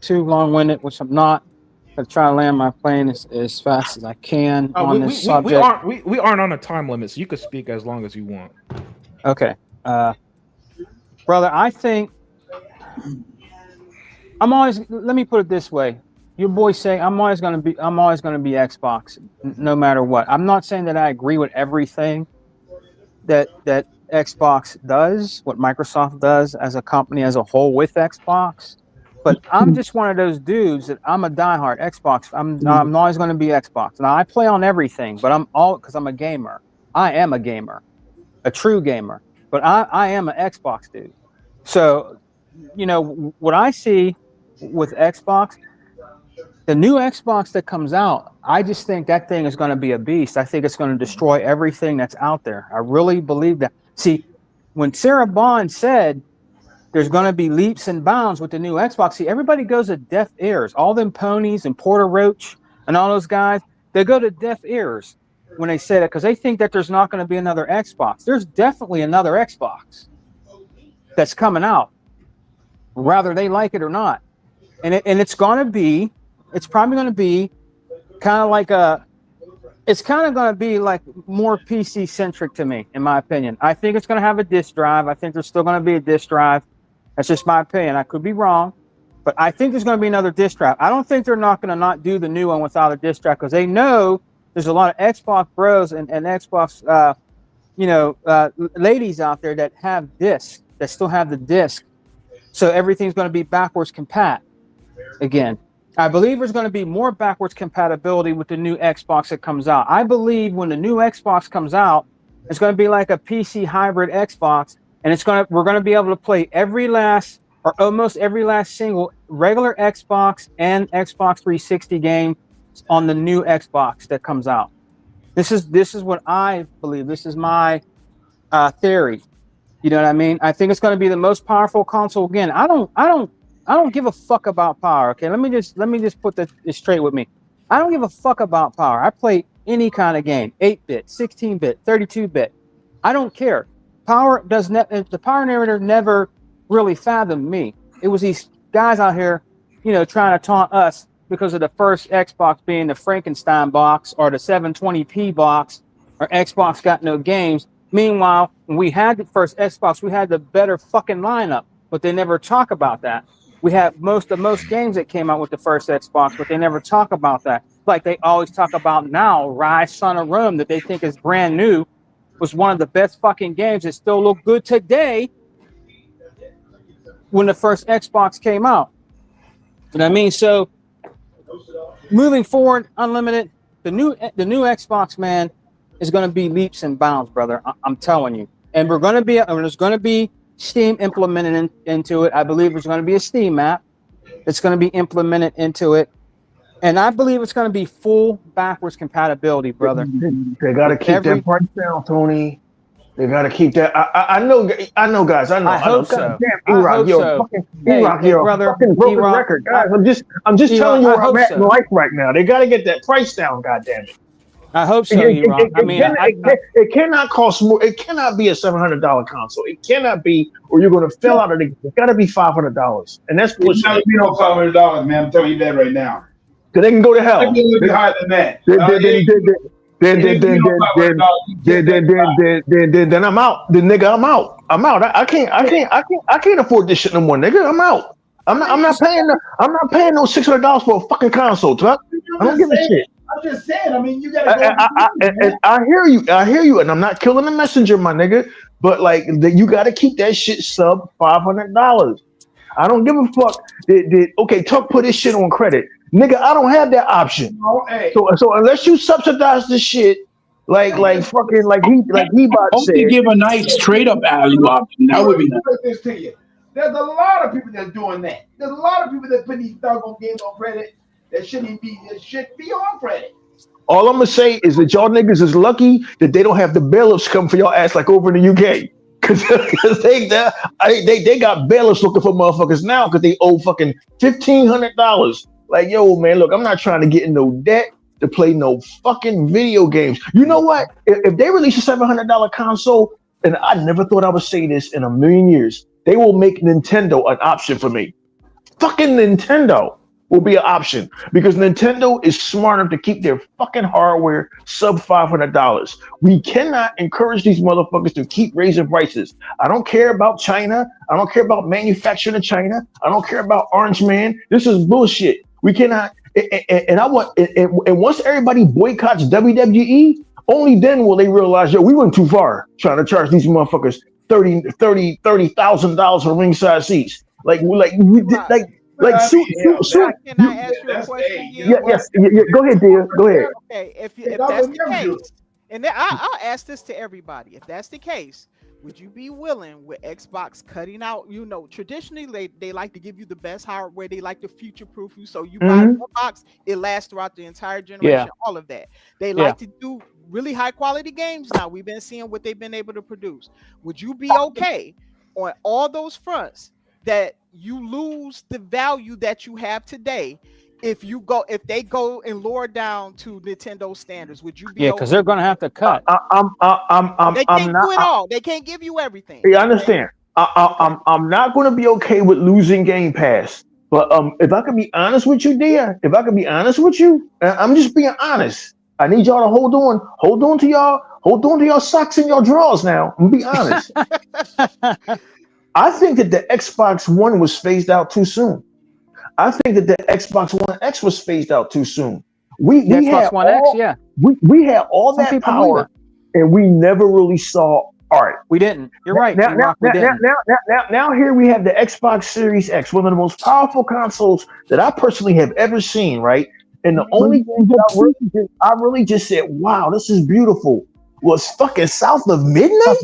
too long-winded, which I'm not. I'm try to land my plane as fast as I can on this subject. We aren't on a time limit, so you can speak as long as you want. Okay, brother, I think I'm always. Let me put it this way: your boy say I'm always going to be Xbox, no matter what. I'm not saying that I agree with everything that Xbox does, what Microsoft does as a company as a whole with Xbox. But I'm just one of those dudes that I'm a diehard Xbox. I'm always going to be Xbox. Now I play on everything, but because I'm a gamer. I am a gamer, a true gamer. But I am an Xbox dude. So, you know, what I see with Xbox, the new Xbox that comes out, I just think that thing is going to be a beast. I think it's going to destroy everything that's out there. I really believe that. See, when Sarah Bond said there's going to be leaps and bounds with the new Xbox, see, everybody goes to deaf ears. All them ponies and Porter Roach and all those guys, they go to deaf ears when they say that because they think that there's not going to be another Xbox. There's definitely another Xbox that's coming out, whether they like it or not. And it's probably going to be kind of like more PC centric to me, in my opinion. I think it's going to have a disk drive. I think there's still going to be a disk drive. That's just my opinion. I could be wrong, but I think there's going to be another disk drive. I don't think they're not going to not do the new one without a disk drive because they know there's a lot of Xbox bros and Xbox, ladies out there that have discs, that still have the disc. So everything's going to be backwards compat again. I believe there's going to be more backwards compatibility with the new Xbox that comes out. I believe when the new Xbox comes out, it's going to be like a PC hybrid Xbox, and we're going to be able to play almost every last single regular Xbox and Xbox 360 game on the new Xbox that comes out. This is what I believe. This is my theory. You know what I mean? I think it's going to be the most powerful console again. I don't give a fuck about power. Okay, let me just put this straight with me. I don't give a fuck about power. I play any kind of game, 8-bit, 16-bit, 32-bit. I don't care. The power narrator never really fathomed me. It was these guys out here, you know, trying to taunt us because of the first Xbox being the Frankenstein box or the 720p box or Xbox got no games. Meanwhile, when we had the first Xbox, we had the better fucking lineup, but they never talk about that. We had most games that came out with the first Xbox, but they never talk about that. Like they always talk about now, Rise Son of Rome, that they think is brand new, was one of the best fucking games that still look good today when the first Xbox came out. You know what I mean? So moving forward, Unlimited, the new Xbox, man, is going to be leaps and bounds, brother. I'm telling you. And there's going to be Steam implemented into it. I believe there's going to be a Steam app that's going to be implemented into it. And I believe it's going to be full backwards compatibility, brother. They got to keep that price down, Tony. They got to keep that. I know, guys. I know. I hope so. Damn, E-Rock, you're a fucking broken record, guys. I'm just telling you where I'm at in life right now. They got to get that price down, goddamn it. I hope so, E-Rock. It cannot cost more. It cannot be a $700 console. It cannot be, or you're going to fill out. It's got to be $500, and that's pushing. It's not going to be no $500, man. I'm telling you that right now. Because they can go to hell. They can be a little bit higher than that. then And then if you then don't then then $500, you then just let then it then ride. then I'm out. Then nigga, I'm out. I'm out. I can't afford this shit no more, nigga. I'm out. I mean, I'm not paying no $600 for a fucking console, Tuck. I I'm don't just give a saying. shit. I'm just saying. I mean, you gotta go. And I hear you. I hear you. And I'm not killing the messenger, my nigga. But like, you got to keep that shit sub $500. I don't give a fuck. Okay, Tuck put his shit on credit, nigga. I don't have that option. No, hey, So unless you subsidize this shit, like fucking like he bot Hope they said, give a nice trade up value option. That would be nice. put this to you. There's a lot of people that's doing that. There's a lot of people that put these doggone games on credit that shouldn't be. That should be on credit. all I'm gonna say is that y'all niggas is lucky that they don't have the bailiffs come for y'all ass like over in the UK. Cause they got bailiffs looking for motherfuckers now because they owe fucking $1,500. Like, yo, man, look, I'm not trying to get in no debt to play no fucking video games. You know what? If they release a $700 console, and I never thought I would say this in a million years, they will make Nintendo an option for me. Fucking Nintendo will be an option because Nintendo is smart enough to keep their fucking hardware sub $500. We cannot encourage these motherfuckers to keep raising prices. I don't care about China. I don't care about manufacturing in China. I don't care about Orange Man. This is bullshit. We cannot. And I want. And once everybody boycotts WWE, only then will they realize, yo, we went too far trying to charge these motherfuckers $30,000 for ringside seats. Like we did like I suit. mean, hell, Can I ask you a that's question hey, here? Yeah. Go ahead, dear. Go ahead. Okay, if It's that's all the them do. case, and then I'll ask this to everybody: if that's the case, would you be willing with Xbox cutting out? You know, traditionally they like to give you the best hardware. They like to future proof you, so you buy Mhm. one box, it lasts throughout the entire generation. All of that. They like to do really high quality games now. We've been seeing what they've been able to produce. Would you be okay on all those fronts that you lose the value that you have today if they go and lower down to Nintendo standards? Would you be Yeah, because they're going to have to cut. They I'm can't do it not. all. They can't give you everything. I understand. I'm not going to be okay with losing Game Pass. But if I can be honest with you, dear, if I can be honest with you, I'm just being honest. I need y'all to hold on to y'all socks and your drawers now. I'm be honest. I think that the Xbox One was phased out too soon. I think that the Xbox One X was phased out too soon. We The we had Xbox One X, all yeah. we had all Some that people believe power, it. and we never really saw art. We didn't. You're right, Now, now, E-Rock, we now, now, didn't. now, now, now, now here we have the Xbox Series X, one of the most powerful consoles that I personally have ever seen, right? And the only thing that I really just said, wow, this is beautiful, was fucking South of Midnight?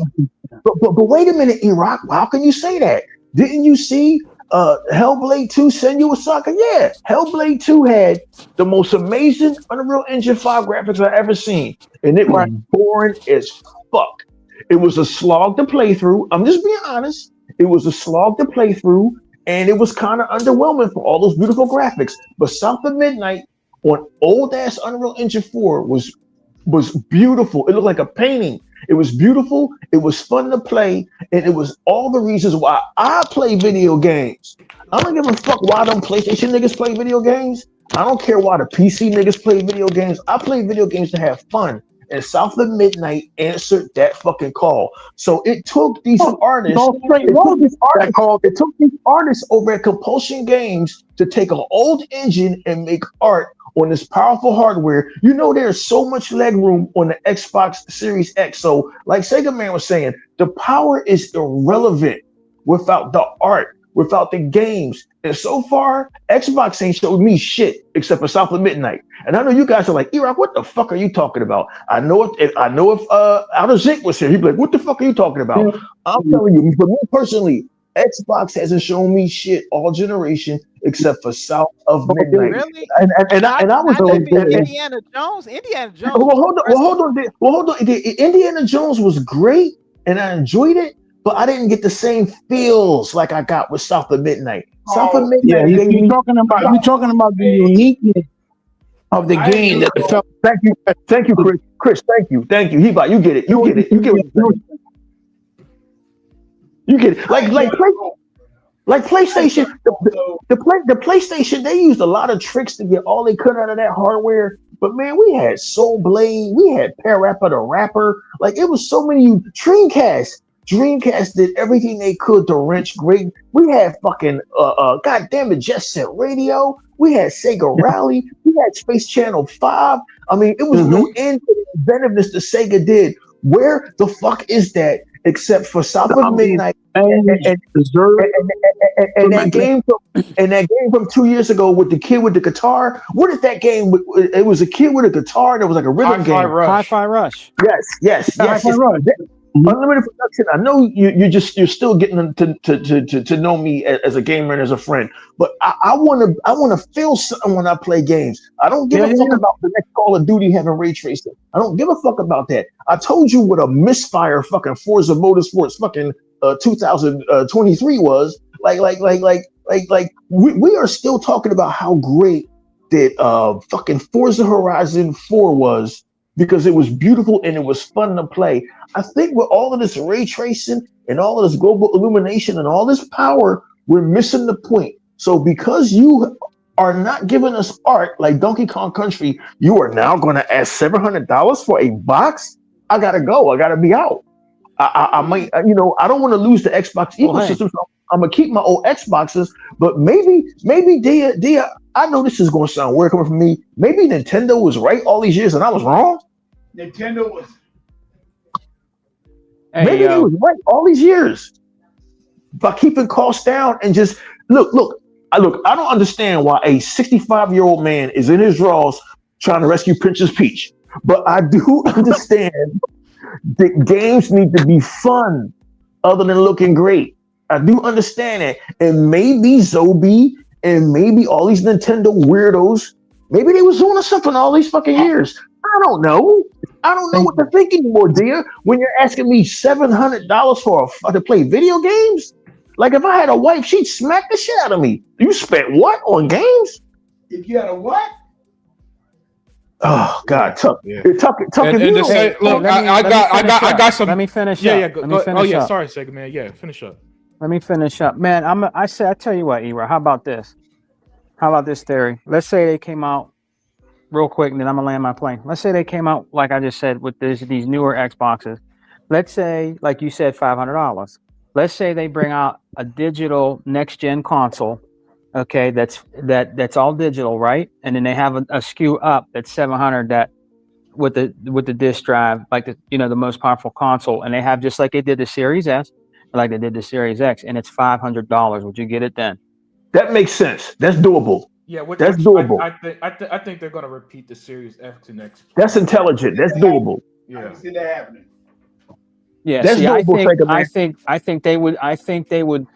But wait a minute, Iraq, how can you say that? Didn't you see Hellblade 2 Senua Saga? Yeah, Hellblade 2 had the most amazing Unreal Engine 5 graphics I've ever seen. And it was boring as fuck. It was a slog to play through. I'm just being honest. It was a slog to play through, and it was kind of underwhelming for all those beautiful graphics. But South of Midnight on old ass Unreal Engine 4 was beautiful. It looked like a painting. It was beautiful. It was fun to play, and it was all the reasons why I play video games. I don't give a fuck why them PlayStation niggas play video games. I don't care why the PC niggas play video games. I play video games to have fun. And South of Midnight answered that fucking call. So it took these artists. It took these artists over at Compulsion Games to take an old engine and make art on this powerful hardware. You know, there's so much leg room on the Xbox Series X. So, like Sega Man was saying, the power is irrelevant without the art, without the games. And so far, Xbox ain't showed me shit except for South of Midnight. And I know you guys are like, E-Rock, what the fuck are you talking about? I know if Outer Zinc was here, he'd be like, what the fuck are you talking about? I'm telling you, for me personally, Xbox hasn't shown me shit all generation except for South of Midnight. Really? And I was Indiana Jones. Indiana Jones. Hold on. Indiana Jones was great, and I enjoyed it, but I didn't get the same feels like I got with South of Midnight. South of Midnight. Yeah, you're talking about the uniqueness of the game that felt. Thank you, Chris. Thank you. Heba, you get it. You get it. You get it. Like PlayStation, the PlayStation, they used a lot of tricks to get all they could out of that hardware. But man, we had Soul Blade, we had Parappa the Rapper. Like it was so many Dreamcast. Dreamcast did everything they could to wrench great. We had fucking God damn it, Jet Set Radio. We had Sega Rally. We had Space Channel 5. I mean, it was no end to the inventiveness that Sega did. Where the fuck is that except for South of Midnight and, Deserve. and that game from 2 years ago with the kid with the guitar? What is that game? It was a kid with a guitar and it was like a rhythm Hi-Fi game. Rush. Hi-Fi Rush. Yes. Hi-Fi Rush. Unlimited production. I know you're still getting to know me as a gamer and as a friend, but I want to feel something when I play games. I don't give a fuck about the next Call of Duty having ray tracing. I don't give a fuck about that. I told you what a misfire fucking Forza Motorsports fucking 2023 was. Like we are still talking about how great that fucking Forza Horizon 4 was because it was beautiful and it was fun to play. I think with all of this ray tracing and all of this global illumination and all this power, we're missing the point. So because you are not giving us art like Donkey Kong Country, you are now going to ask $700 for a box? I gotta go. I gotta be out. I might, I don't want to lose the Xbox ecosystem. So I'm gonna keep my old Xboxes, but maybe, Dia, I know this is gonna sound weird coming from me. Maybe Nintendo was right all these years and I was wrong. Nintendo was. Maybe he was right all these years by keeping costs down and just look. I don't understand why a 65-year-old man is in his drawers trying to rescue Princess Peach, but I do understand that games need to be fun other than looking great. I do understand that, and maybe Zobi and maybe all these Nintendo weirdos, maybe they was doing something all these fucking years. I don't know. I don't know what to think anymore, dear. When you're asking me $700 to play video games, like if I had a wife, she'd smack the shit out of me. You spent what on games? If you had a what? Oh God, Tuck. Yeah. Tuck. And to say, look, I got some. Let me finish. Yeah, up. yeah. Let me finish. Oh yeah, up. sorry, Sega man. Yeah, finish up. Let me finish up, man. I tell you what, Era. How about this? How about this theory? Let's say they came out real quick, and then I'm gonna land my plane. Let's say they came out like I just said with these newer Xboxes. Let's say, like you said, $500. Let's say they bring out a digital next gen console. Okay, that's all digital, right? And then they have a SKU up that's 700 that with the disk drive, like the most powerful console, and they have just like they did the Series S, like they did the Series X, and it's $500. Would you get it then? That makes sense. That's doable. Yeah, that's doable. I think they're gonna repeat the Series X and X. That's intelligent. That's doable. Yeah, I can see that happening. Yeah, that's doable. I think they would.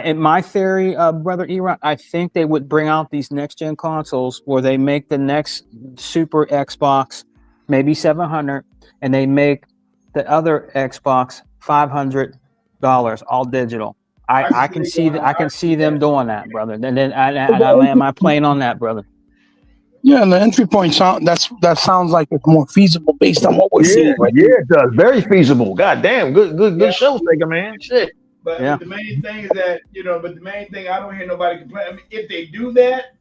In my theory, brother Era, I think they would bring out these next gen consoles where they make the next Super Xbox maybe 700, and they make the other Xbox $500, all digital. I can see them doing that, brother. And then I land my plane on that, brother. Yeah, and the entry point that sounds like it's more feasible based on what we're seeing. Right? Yeah, it does. Very feasible. God damn, good show, Sega man. Shit. But the main thing is that the main thing I don't hear nobody complain. I mean, if they do that,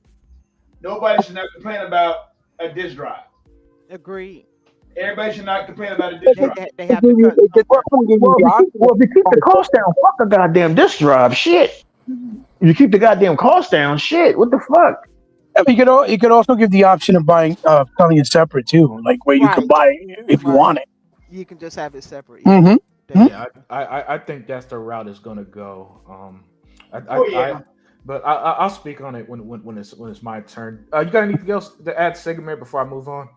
nobody should not complain about a disk drive. Agreed. Everybody should not complain about a disk drive. They have to cut. Well, if you keep the cost down, fuck a goddamn disk drive. Shit. You keep the goddamn cost down. Shit. What the fuck? You could also give the option of buying selling it separate too, like where you can buy it if you want it. You can just have it separate. Mm-hmm. Yeah, I think that's the route it's gonna go. But I'll speak on it when it's my turn. You got anything else to add, Segment, before I move on?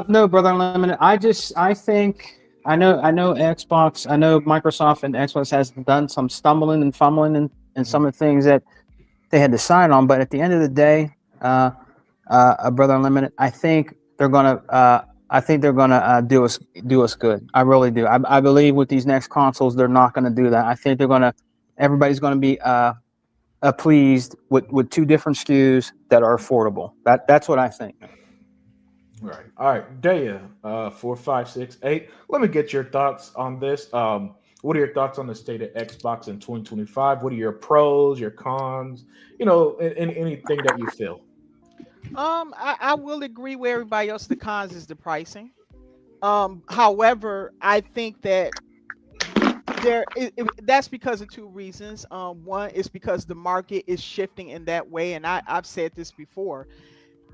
No, brother Unlimited. I think I know Xbox. I know Microsoft and Xbox has done some stumbling and fumbling and some of the things that they had to decide on. But at the end of the day, brother Unlimited, I think they're gonna do us good. I really do. I believe with these next consoles, they're not gonna do that. I think everybody's gonna be pleased with two different SKUs that are affordable. That's what I think. Right. All right, Daya, 4, 5, 6, 8. Let me get your thoughts on this. What are your thoughts on the state of Xbox in 2025? What are your pros, your cons? Anything that you feel. I will agree with everybody else. The cons is the pricing. However, I think that that's because of two reasons. One is because the market is shifting in that way, and I've said this before.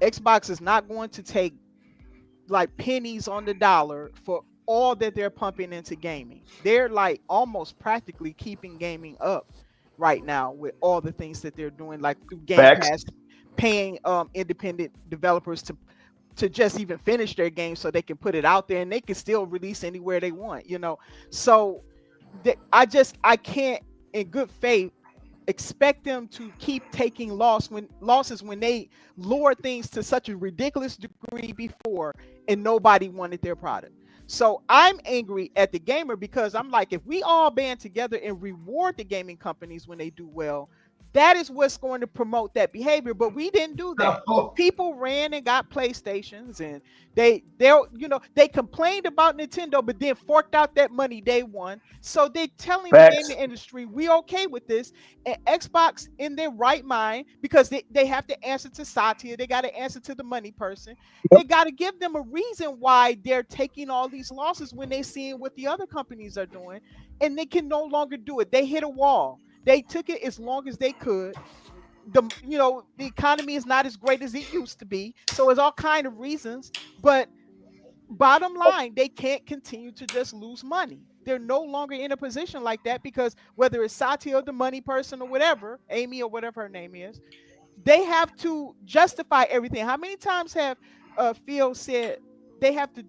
Xbox is not going to take like pennies on the dollar for all that they're pumping into gaming. They're like almost practically keeping gaming up right now with all the things that they're doing, like through Game Facts. Pass, paying independent developers to just even finish their game so they can put it out there and they can still release anywhere they want, you know. So I can't in good faith expect them to keep taking losses when they lowered things to such a ridiculous degree before and nobody wanted their product. So I'm angry at the gamer because I'm like, if we all band together and reward the gaming companies when they do well, that is what's going to promote that behavior. But we didn't do that. No. People ran and got PlayStations, and they complained about Nintendo, but then forked out that money day one. So they're telling the Facts. gaming industry, we okay with this. And Xbox in their right mind, because they have to answer to Satya, they got to answer to the money person. They got to give them a reason why they're taking all these losses when they seeing what the other companies are doing, and they can no longer do it. They hit a wall. They took it as long as they could. The economy is not as great as it used to be, so it's all kind of reasons. But bottom line, they can't continue to just lose money. They're no longer in a position like that because whether it's Satya or the money person or whatever, Amy or whatever her name is, they have to justify everything. How many times have Phil said they have to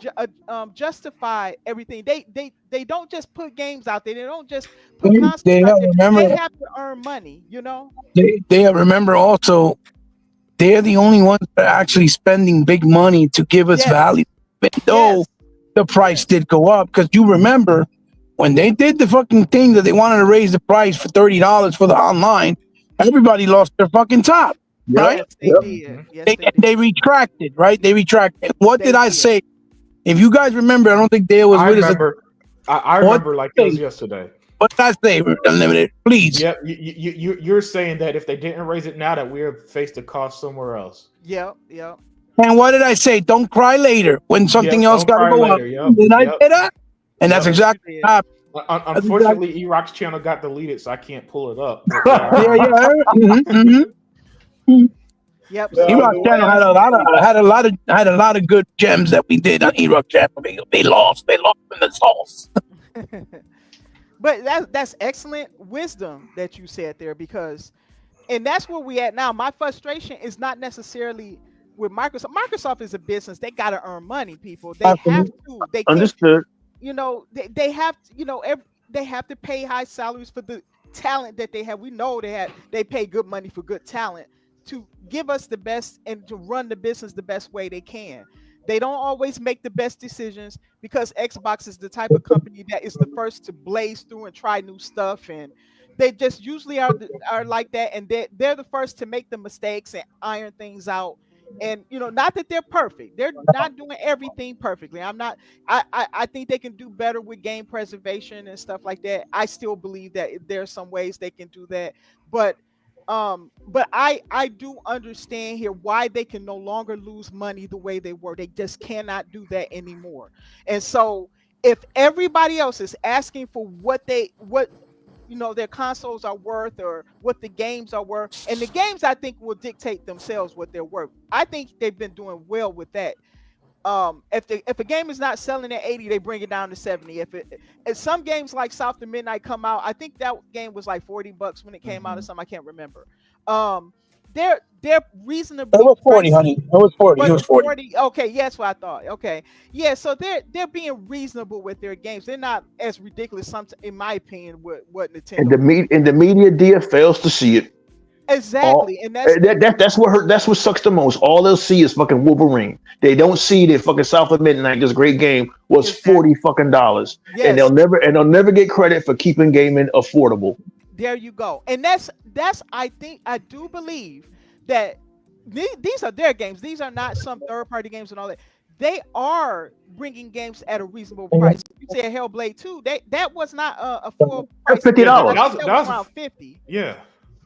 justify everything? They don't just put games out there. They don't just put consoles They out there. They remember have to earn money. You know. they remember also they're the only ones that are actually spending big money to give us Yes. value, even though Yes. the price did go up. Because you remember when they did the fucking thing that they wanted to raise the price for $30 for the online, everybody lost their fucking top, right? Yes, they did. Yes, they did. They retracted, right? They retracted. What They did I did. say? If you guys remember, I don't think Dale was I with us. remember. I What remember like it was yesterday. What did I say? Unlimited, please. Yep, you're saying that if they didn't raise it now, that we're faced a cost somewhere else. Yep. And what did I say? Don't cry later when something Yep, else don't got to cry go up. later. Yep, Did I yep. say that? And that's Yep. exactly You what happened. Unfortunately, E-Rock's channel got deleted, so I can't pull it up. But, Yep. Well, So E-Rock the channel way I had a lot of good gems that we did on E-Rock channel. They lost in the sauce. but that's excellent wisdom that you said there, because and that's where we at now. My frustration is not necessarily with Microsoft. Microsoft is a business. They got to earn money, people. They have to. They can't, Understood. they have to, they have to pay high salaries for the talent that they have. We know they pay good money for good talent to give us the best and to run the business the best way they can. They don't always make the best decisions because Xbox is the type of company that is the first to blaze through and try new stuff, and they just usually are like that, and they're the first to make the mistakes and iron things out. And not that they're perfect, they're not doing everything perfectly. I think they can do better with game preservation and stuff like that. I still believe that there's some ways they can do that, but I do understand here why they can no longer lose money the way they were. They just cannot do that anymore. And so if everybody else is asking for what their consoles are worth or what the games are worth, and the games I think will dictate themselves what they're worth. I think they've been doing well with that. If a game is not selling at 80, they bring it down to 70. If some games like South of Midnight come out, I think that game was like $40 when it came out or something. I can't remember. They're reasonably It was 40, priced. honey. It was 40. It was 40. 40. Okay, yes, what I thought. Okay, yeah. So they're being reasonable with their games. They're not as ridiculous, in my opinion, what And Nintendo. the media dear fails to see it. Exactly, and That's what sucks the most. All they'll see is fucking Wolverine. They don't see that fucking South of Midnight, this great game, was exactly. $40 Yes. and they'll never get credit for keeping gaming affordable. There you go. And that's I do believe that these are their games. These are not some third party games and all that. They are bringing games at a reasonable price. You said Hellblade 2, that was not a full price. $50. I think that was around 50. Yeah.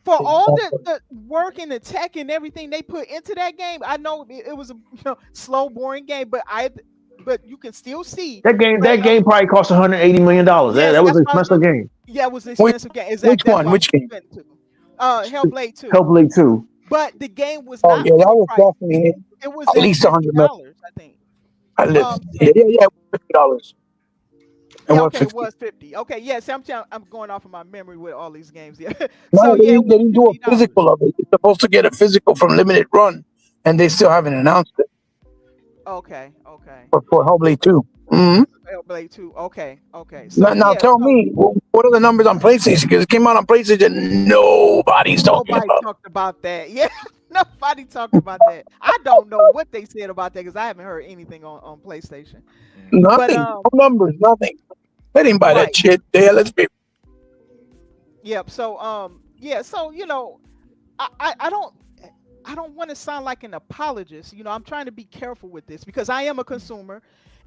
for all the work and the tech and everything they put into that game. I know it was a slow, boring game, but you can still see That game probably cost $180 million. yes, That was that's an what I was expensive gonna. game. Yeah, it was an expensive game. Exactly. Which That's one? why Which game? we went to Hellblade 2. Hellblade 2. But the game was Oh not yeah, that full was price. definitely It was at at least $100 million. $50, I think. I live. So, Yeah, $50. yeah, okay, it was 50. Okay, yes, I'm going off of my memory with all these games. Yeah. No, So they yeah, it was didn't do a $50. physical of it. You're supposed to get a physical from Limited Run, and they still haven't announced it Okay. for Hellblade 2. Mm-hmm. Hellblade 2. Okay. So Now yeah, tell me, what are the numbers on PlayStation? Because it came out on PlayStation, nobody's talking nobody about. talked about that. Yeah, nobody talked about that. I don't know what they said about that because I haven't heard anything on PlayStation. Nothing. But No numbers. Nothing. They didn't buy that right. shit. Yeah, let's be. Yep. So yeah. So I don't want to sound like an apologist. I'm trying to be careful with this because I am a consumer,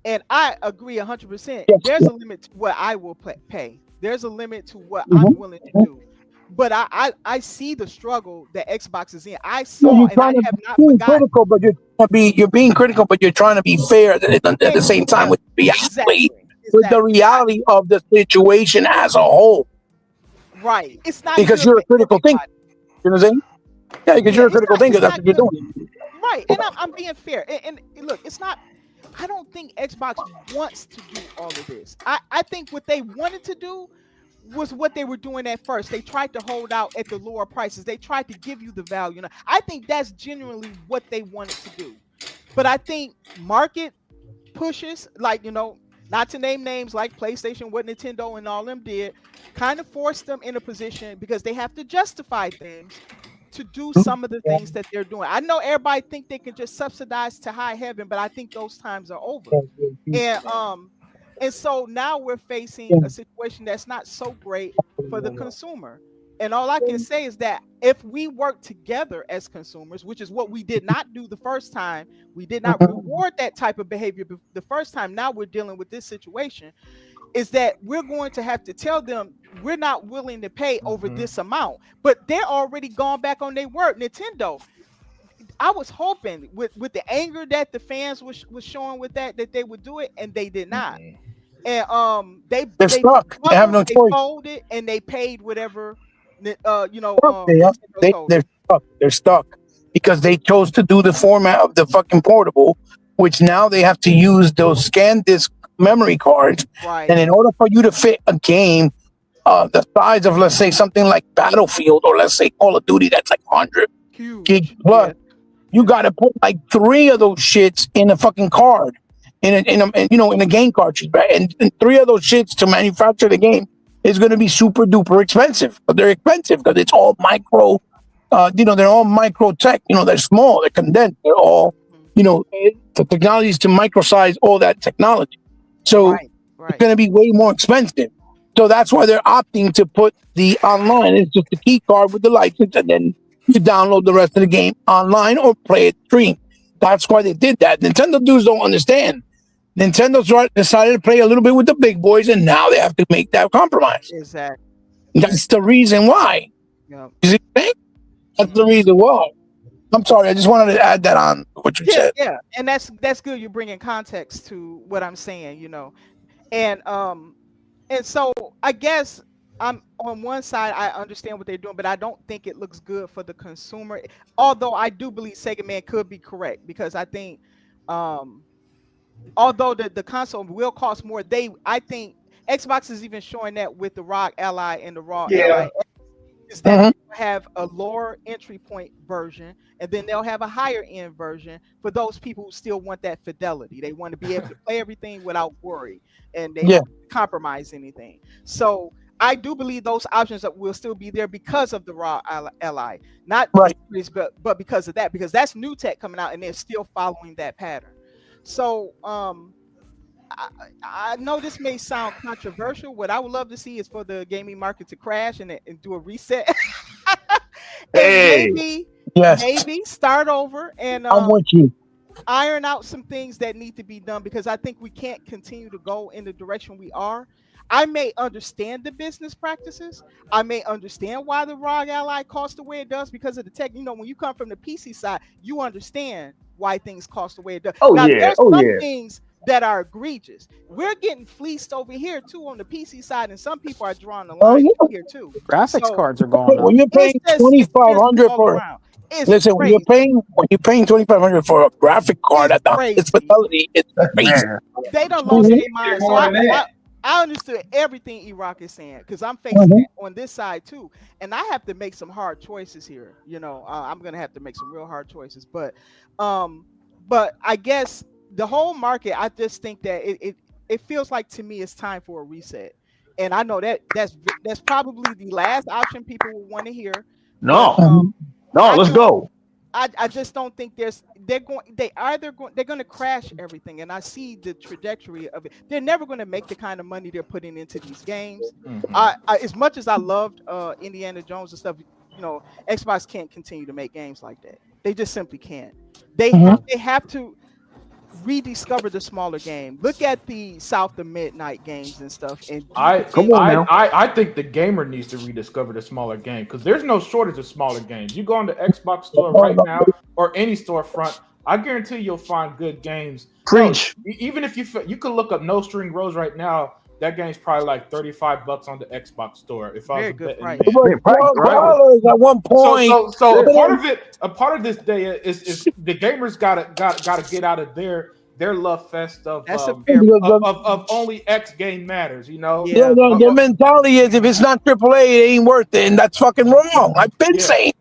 and I agree 100%. Yes. There's a limit to what I will pay. There's a limit to what Mhm. I'm willing to do. But I see the struggle that Xbox is in. I Yeah, saw you're and I trying to have not be forgotten. critical, but you're being critical, but you're trying to be fair at the same time with reality, with the reality of the situation as a whole. Right. It's not Because good you're a for critical thinker. everybody. You know what I'm saying? Yeah, because you're a It's critical not thinker. That's what you're good. doing. Right. And I'm being fair. And look, it's not. I don't think Xbox wants to do all of this. I think what they wanted to do was what they were doing at first. They tried to hold out at the lower prices. They tried to give you the value. I think that's genuinely what they wanted to do. But I think market pushes, like, not to name names like PlayStation, what Nintendo and all them did, kind of forced them in a position because they have to justify things to do some of the things that they're doing. I know everybody think they can just subsidize to high heaven, but I think those times are over. And so now we're facing a situation that's not so great for the consumer. And all I can say is that if we work together as consumers, which is what we did not do the first time, we did not reward that type of behavior the first time. Now we're dealing with this situation, is that we're going to have to tell them we're not willing to pay over this amount. But they're already gone back on their word. Nintendo, I was hoping with the anger that the fans was showing with that they would do it, and they did not. And They're stuck. They have no they choice. folded and they paid whatever They're Nintendo stuck. They're stuck because they chose to do the format of the fucking portable, which now they have to use those scan disc memory cards. Right. And in order for you to fit a game the size of, let's say, something like Battlefield, or let's say Call of Duty, that's like 100 gig plus, you got to put like 3 of those shits in a fucking card, in a game cartridge, right? And 3 of those shits to manufacture the game is going to be super duper expensive. But they're expensive because it's all micro. They're all micro tech. They're small, they're condensed, they're all, the technology is to microsize all that technology. So it's going to be way more expensive. So that's why they're opting to put the online. It's just a key card with the license, and then you download the rest of the game online or play it stream. That's why they did that. Nintendo dudes don't understand. Nintendo's decided to play a little bit with the big boys, and now they have to make that compromise. Exactly. That's the reason why. Yeah. You see what I'm saying? That's the reason why. I'm sorry. I just wanted to add that on what you said. Yeah, and that's good. You're bringing context to what I'm saying, and so I guess I'm on one side. I understand what they're doing, but I don't think it looks good for the consumer. Although I do believe Sega Man could be correct, because I think, although the console will cost more, I think Xbox is even showing that with the ROG Ally and the ROG Ally. Is that they'll have a lower entry point version, and then they'll have a higher end version for those people who still want that fidelity. They want to be able to play everything without worry, and they don't compromise anything. So I do believe those options that will still be there because of the ROG Ally, not but because of that, because that's new tech coming out, and they're still following that pattern. So I know this may sound controversial. What I would love to see is for the gaming market to crash and do a reset. And maybe start over. And I'm with you. iron out some things that need to be done because I think we can't continue to go in the direction we are. I may understand the business practices. I may understand why the ROG Ally costs the way it does because of the tech. You know, when you come from the PC side, you understand why things cost the way it does. Oh Now, yeah, there's oh some yeah. things that are egregious. We're getting fleeced over here too on the PC side, and some people are drawing the Oh line yeah. here too. Graphics So cards are going up. When you're it's paying just twenty it's five just hundred all for around. It's listen, crazy. when you're paying 2,500 for a graphic card It's at the highest crazy. fidelity, it's That's crazy. man. They done lost Mhm. their mind. So More than that. I understood everything E-Rock is saying because I'm facing Mhm. it on this side too, and I have to make some hard choices here. You know, I'm gonna have to make some real hard choices. Um, but I guess the whole market, I just think that it feels like to me it's time for a reset, and I know that that's probably the last option people will want to hear, but No, Mhm. no, I let's don't. go. I just don't think they're going to crash everything, and I see the trajectory of it. They're never going to make the kind of money they're putting into these games. Mhm. As much as I loved Indiana Jones and stuff, you know, Xbox can't continue to make games like that. They just simply can't. Mhm. They have to rediscover the smaller game. Look at the South of Midnight games and stuff, and do the I, Come games on I now. I I think the gamer needs to rediscover the smaller game because there's no shortage of smaller games. You go on the Xbox store right now or any storefront, I guarantee you'll find good games. Hell, Preach. even if you could look up No String Rose right now, that game's probably like $35 on the Xbox store. If I was very a good betting It man, price. was Yeah, right, right. right? $12 at one So point. a But part then- of it, a part of this day is the gamers gotta get out of their love fest That's a fair because point. of only X game matters. You know, Yeah, their mentality is if it's not AAA, it ain't worth it, and that's fucking wrong. I've been yeah, saying,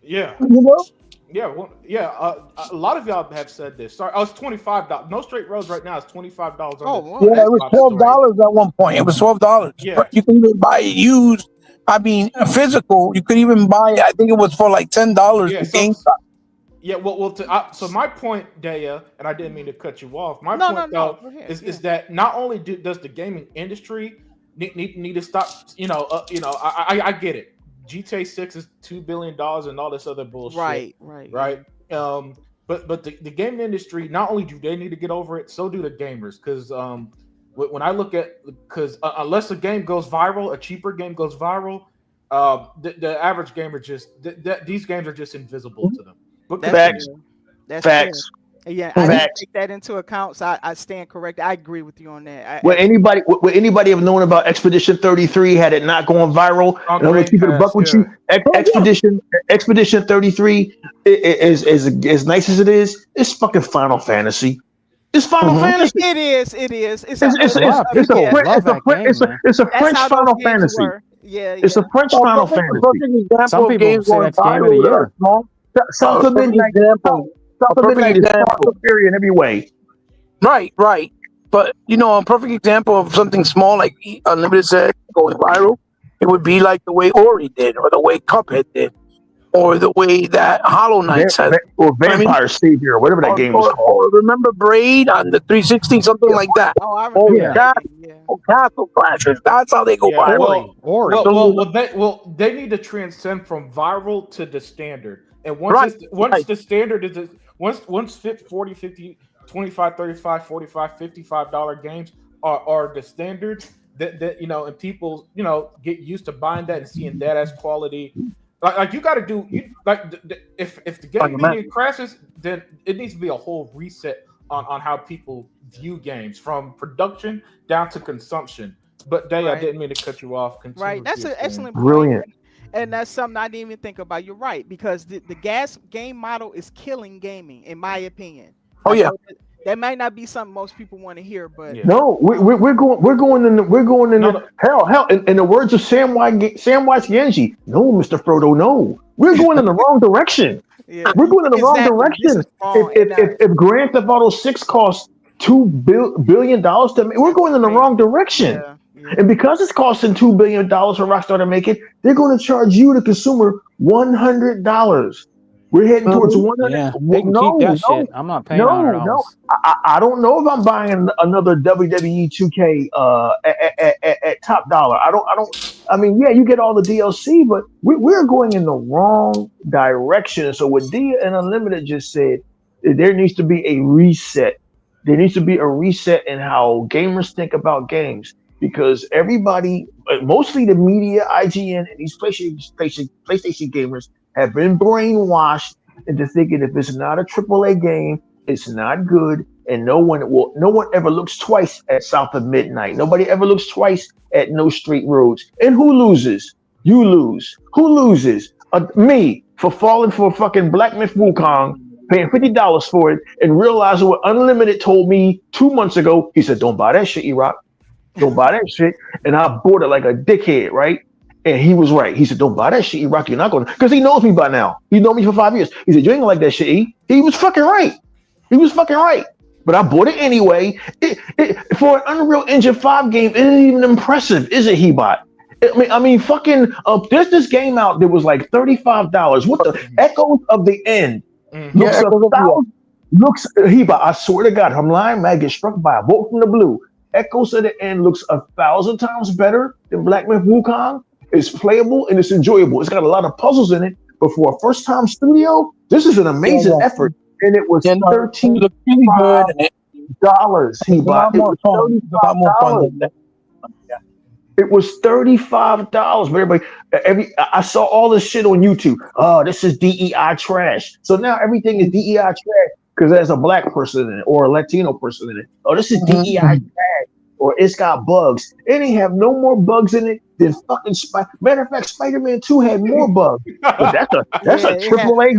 yeah. you know. Yeah, well, yeah. A lot of y'all have said this. Sorry, oh, it's $25. No Straight Rose right now is $25 on Oh, the well, Yeah, it that's was Xbox twelve store. dollars at one point. It was $12. Yeah, But you can even buy it used. I mean, physical. You could even buy it. I think it was for like $10 yeah. to So GameStop. yeah, so my point, Daya, and I didn't mean to cut you off. My no, no, point no. though Go ahead. is that not only does the gaming industry need to stop. I get it. GTA 6 is $2 billion and all this other bullshit, Right, right, yeah. right? But the gaming industry, not only do they need to get over it, so do the gamers. Because when I look at, because unless a game goes viral, a cheaper game goes viral, the average gamer these games are just invisible to them. But That's continue. Facts. fair. That's fair. Facts. Yeah, I didn't Facts. take that into account, so I stand correct. I agree with you on that. Would anybody have known about Expedition 33 had it not gone viral? On And I'm gonna Game keep it a Pass, buck with yeah. you. Expedition 33 is as nice as it is. It's fucking Final Fantasy. It's Final Mhm. Fantasy. It is. It is. It's It's it's A lot it's, of it's a people French love it's a that French game, it's a man. it's a That's French how those Final games Fantasy. were. Yeah, It's a yeah. French A Final perfect, a Fantasy. perfect example Some of people games say going that's game of the viral that are year. small. Sons A of perfect Midnight. example. Sons A of perfect Midnight is far example. superior in every way. Right, right. But a perfect example of something small like Unlimited said going viral, it would be like the way Ori did, or the way Cuphead did, or the way that Hollow Knight said. Or I mean, Vampire Savior, or whatever that game was called. or remember Braid on the 360, something like that. Oh, I Or remember Yeah. that game. Yeah. Castle Crashers. That's how they go Yeah, viral. Ori. they need to transcend from viral to the standard. And Right, right. the standard is once 40, 50, 25, 35, 45, $55 games are the standard that and people get used to buying that and seeing that as quality. Like you got to do if the game median crashes, then it needs to be a whole reset on how people view games from production down to consumption. But Day, I Right. didn't mean to cut you off. Continue Right. what That's you an were saying. excellent point. Brilliant. And that's something I didn't even think about. You're right, because the gas game model is killing gaming, in my opinion. Oh, I yeah. know that might not be something most people want to hear, but Yeah. No, we're going in No. hell. In the words of Samwise Genji, no, Mr. Frodo, no, we're going in the wrong direction. yeah, We're going in the wrong exactly. This direction. is wrong. If Grand Theft Auto 6 costs $2 billion to make, we're going in the wrong direction. yeah. And because it's costing $2 billion for Rockstar to make it, they're going to charge you, the consumer, $100. We're heading towards Mhm. 100. Yeah, they can keep that No, shit. I'm not paying $100. no. I don't know if I'm buying another WWE 2K at top dollar. I don't. I mean, yeah, you get all the DLC, but we're going in the wrong direction. So what Dia and Unlimited just said, There needs to be a reset. There needs to be a reset in how gamers think about games because everybody, mostly the media, IGN, and these PlayStation gamers have been brainwashed into thinking if it's not a AAA game, it's not good, and no one ever looks twice at South of Midnight. Nobody ever looks twice at No Straight Roads. And who loses? You lose. Who loses? Me for falling for fucking Black Myth Wukong, paying $50 for it, and realizing what Unlimited told me 2 months ago. He said, "Don't buy that shit, E-Rock. Don't buy that shit." And I bought it like a dickhead, right? And he was right. He said, "Don't buy that shit, E-Rock. You're not going to," because he knows me by now. He known me for 5 years. He said, "You ain't gonna like that shit, E." He was fucking right. He was fucking right. But I bought it anyway. For an Unreal Engine 5 game, it isn't even impressive, is it, Hebot? Fucking. There's this game out that was like $35. What the Echoes of the End? Looks a thousand. Looks Hebot. I swear to God, I'm lying. Man, get struck by a bolt from the blue. Echoes of the End looks 1,000 times better than Black Myth Wukong. It's playable and it's enjoyable. It's got a lot of puzzles in it. But for a first-time studio, this is an amazing effort. And it was $13 dollars. He bought it. It was $35. But everybody, I saw all this shit on YouTube. Oh, this is DEI trash. So now everything is DEI trash because there's a black person in it or a Latino person in it. Oh, this is DEI trash. Or it's got bugs. It ain't have no more bugs in it than fucking Matter of fact, Spider-Man 2 had more bugs. But that's a triple A.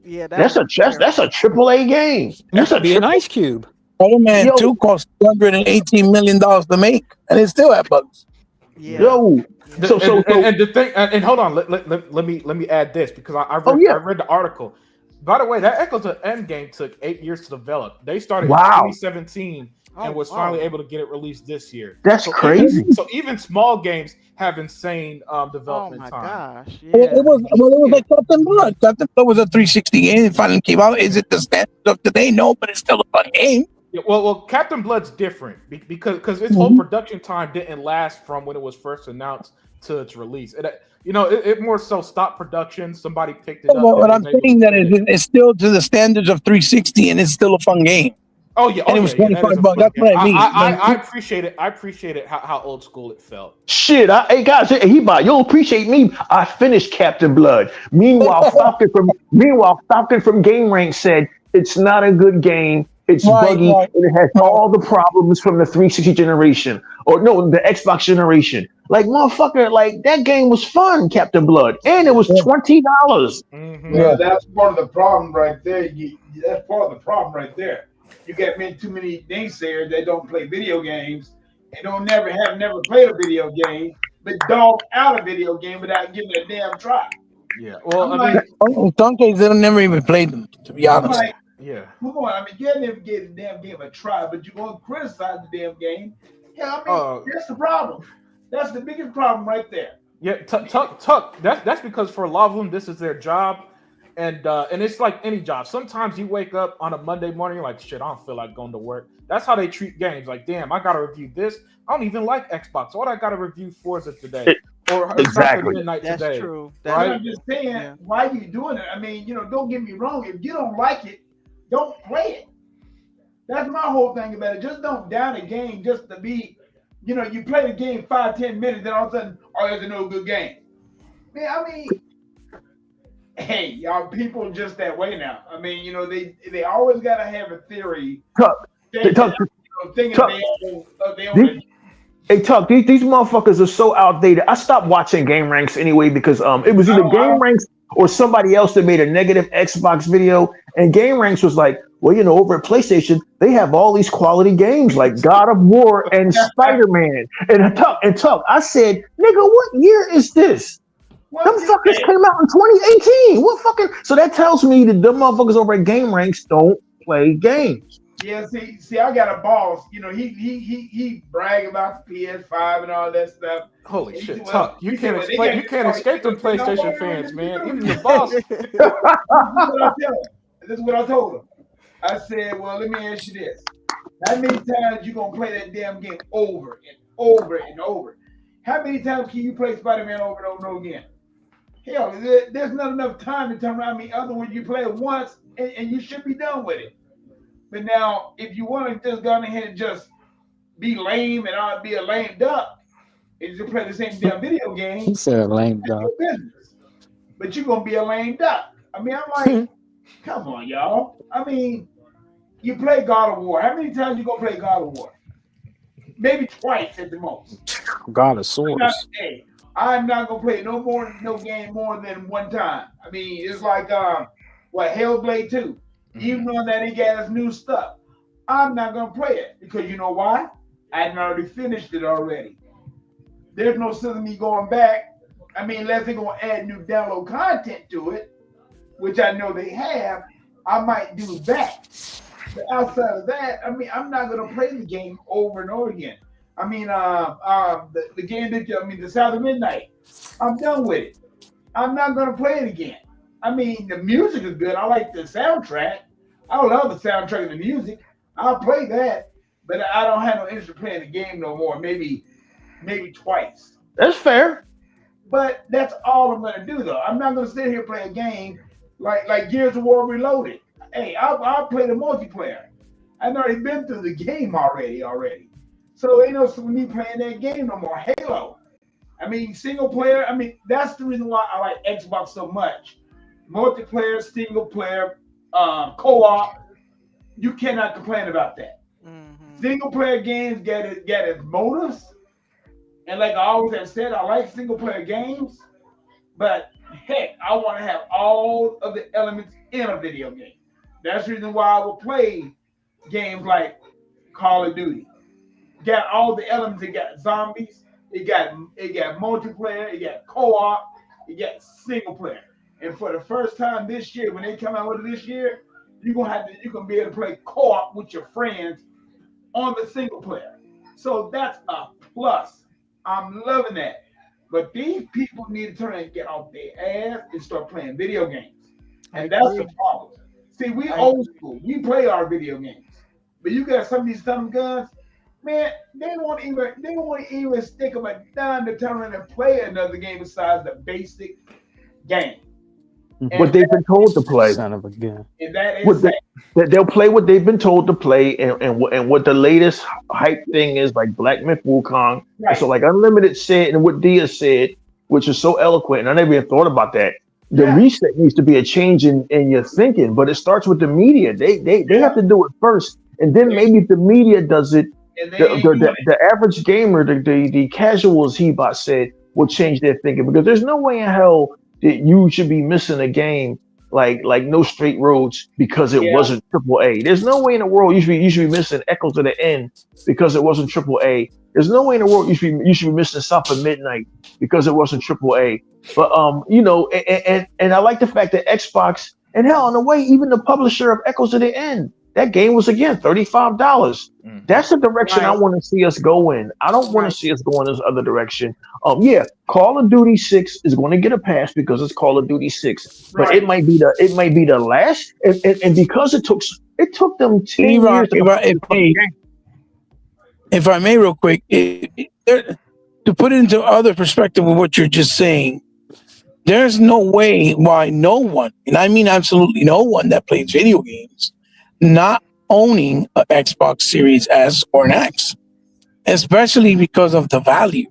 Yeah, that's a AAA game. That should be an Ice Cube. Spider-Man 2 cost $218 million to make, and it still had bugs. Yeah. Yo, and the thing, and hold on, let me add this because I read the article. By the way, that Echoes of End game took 8 years to develop. They started in 2017 and was finally able to get it released this year. That's crazy. So even small games have insane development time. Gosh, yeah. It was like Captain Blood. Captain Blood was a 360 game. It finally came out. Is it the standard of today? No, but it's still a fun game. Yeah, well, Captain Blood's different because its whole production time didn't last from when it was first announced to its release. It more so stopped production. Somebody picked it up. But I'm saying that it's still to the standards of 360, and it's still a fun game. Oh yeah, and it was $25. That's what I mean. I appreciate it. I appreciated how old school it felt. Shit, hey guys, you don't appreciate me. I finished Captain Blood. Meanwhile, Falcon from Game Rank said it's not a good game. It's buggy and it has all the problems from the 360 generation, or no, the Xbox generation. Like motherfucker, like that game was fun, Captain Blood, and it was $20. Mm-hmm. Yeah, that's part of the problem right there. That's part of the problem right there. You got too many naysayers that don't play video games and never played a video game, but dog out a video game without giving it a damn try. Yeah, well, some cases they never even played them, to be honest. Yeah. Come on, you never gave the damn game a try, but you're going to criticize the damn game. Yeah, that's the problem. That's the biggest problem right there. Yeah, Tuck. That's because for a lot of them, this is their job, and it's like any job. Sometimes you wake up on a Monday morning, you're like, shit, I don't feel like going to work. That's how they treat games. Like, damn, I got to review this. I don't even like Xbox. What I got to review Forza today? Or exactly. Midnight that's today. True. Right? I'm just saying, why are you doing it? Don't get me wrong. If you don't like it, don't play it. That's my whole thing about it. Just don't down a game just to be, you play the game 5-10 minutes, then all of a sudden, it's a no good game. Hey, y'all people just that way now. They always gotta have a theory. Hey, Tuck, these motherfuckers are so outdated. I stopped watching Game Ranks anyway because it was either Game Ranks or somebody else that made a negative Xbox video, and Game Ranks was like, well, over at PlayStation, they have all these quality games like God of War and Spider-Man. And Tuck, I said, nigga, what year is this? Them fuckers came out in 2018. What fucking? So that tells me that the motherfuckers over at Game Ranks don't play games. Yeah, see, I got a boss. He brag about the PS5 and all that stuff. Holy shit, Tuck! You can't escape them PlayStation fans, man. Even the boss. This is what I told him. I said, well, let me ask you this: how many times you gonna play that damn game over and over and over? How many times can you play Spider-Man over and over and over again? Hell, there's not enough time to turn around. Other when you play it once and you should be done with it. But now, if you want to just go ahead and just be lame and I'll be a lame duck and just play the same damn video game, He said lame that's dog. your business. But you're gonna be a lame duck. I mean, I'm like, come on, y'all. I mean, you play God of War. How many times you gonna play God of War? Maybe twice at the most. God of swords. Hey, I'm not gonna play no game more than one time. I mean, it's like Hellblade 2. Even though that he got his new stuff, I'm not gonna play it because you know why? I had already finished it already. There's no sense in me going back. I mean, unless they're gonna add new download content to it, which I know they have, I might do that. But outside of that, I mean, I'm not gonna play the game over and over again. I mean, the game the Sound of Midnight, I'm done with it. I'm not gonna play it again. I mean, the music is good. I like the soundtrack. I love the soundtrack and the music. I'll play that, but I don't have no interest in playing the game no more. Maybe twice. That's fair. But that's all I'm gonna do though. I'm not gonna sit here and play a game like Gears of War Reloaded. Hey, I'll play the multiplayer. I've already been through the game already. So ain't no for me playing that game no more. Halo. I mean, single player. I mean, that's the reason why I like Xbox so much. Multiplayer, single player, co-op. You cannot complain about that. Mm-hmm. Single player games get its motives. And like I always have said, I like single player games. But heck, I want to have all of the elements in a video game. That's the reason why I will play games like Call of Duty. Got all the elements. It got zombies. It got multiplayer. It got co-op. It got single player. And for the first time this year, when they come out with it this year, you're gonna be able to play co-op with your friends on the single player. So that's a plus. I'm loving that. But these people need to turn and get off their ass and start playing video games. And that's the problem. See, we old school. We play our video games. But you got some of these dumb guns, man, they won't even stick them a dime to turn around and play another game besides the basic game. What they've been told to play. Son of a gun. And that is They'll play what they've been told to play, and what the latest hype thing is, like Black Myth Wukong. right. So like Unlimited said, and what Dia said, which is so eloquent, and I never even thought about that. The reset needs to be a change in your thinking, but it starts with the media. They have to do it first, and then maybe if the media does it, the average gamer, the casuals, Hebot said, will change their thinking, because there's no way in hell that you should be missing a game like No Straight Roads because it wasn't AAA. There's no way in the world you should be missing Echoes of the End because it wasn't AAA. There's no way in the world you should be missing South of Midnight because it wasn't AAA. But and I like the fact that Xbox, and hell, in a way, even the publisher of Echoes of the End, that game was again $35. Mm-hmm. That's the direction I want to see us go in. I don't want to see us go in this other direction. Call of Duty 6 is going to get a pass because it's Call of Duty 6, but it might be the last, and because it took them 10 years. If I may, real quick, to put it into other perspective of what you're just saying, there's no way why no one, and I mean absolutely no one that plays video games, not owning an Xbox Series S or an X, especially because of the value,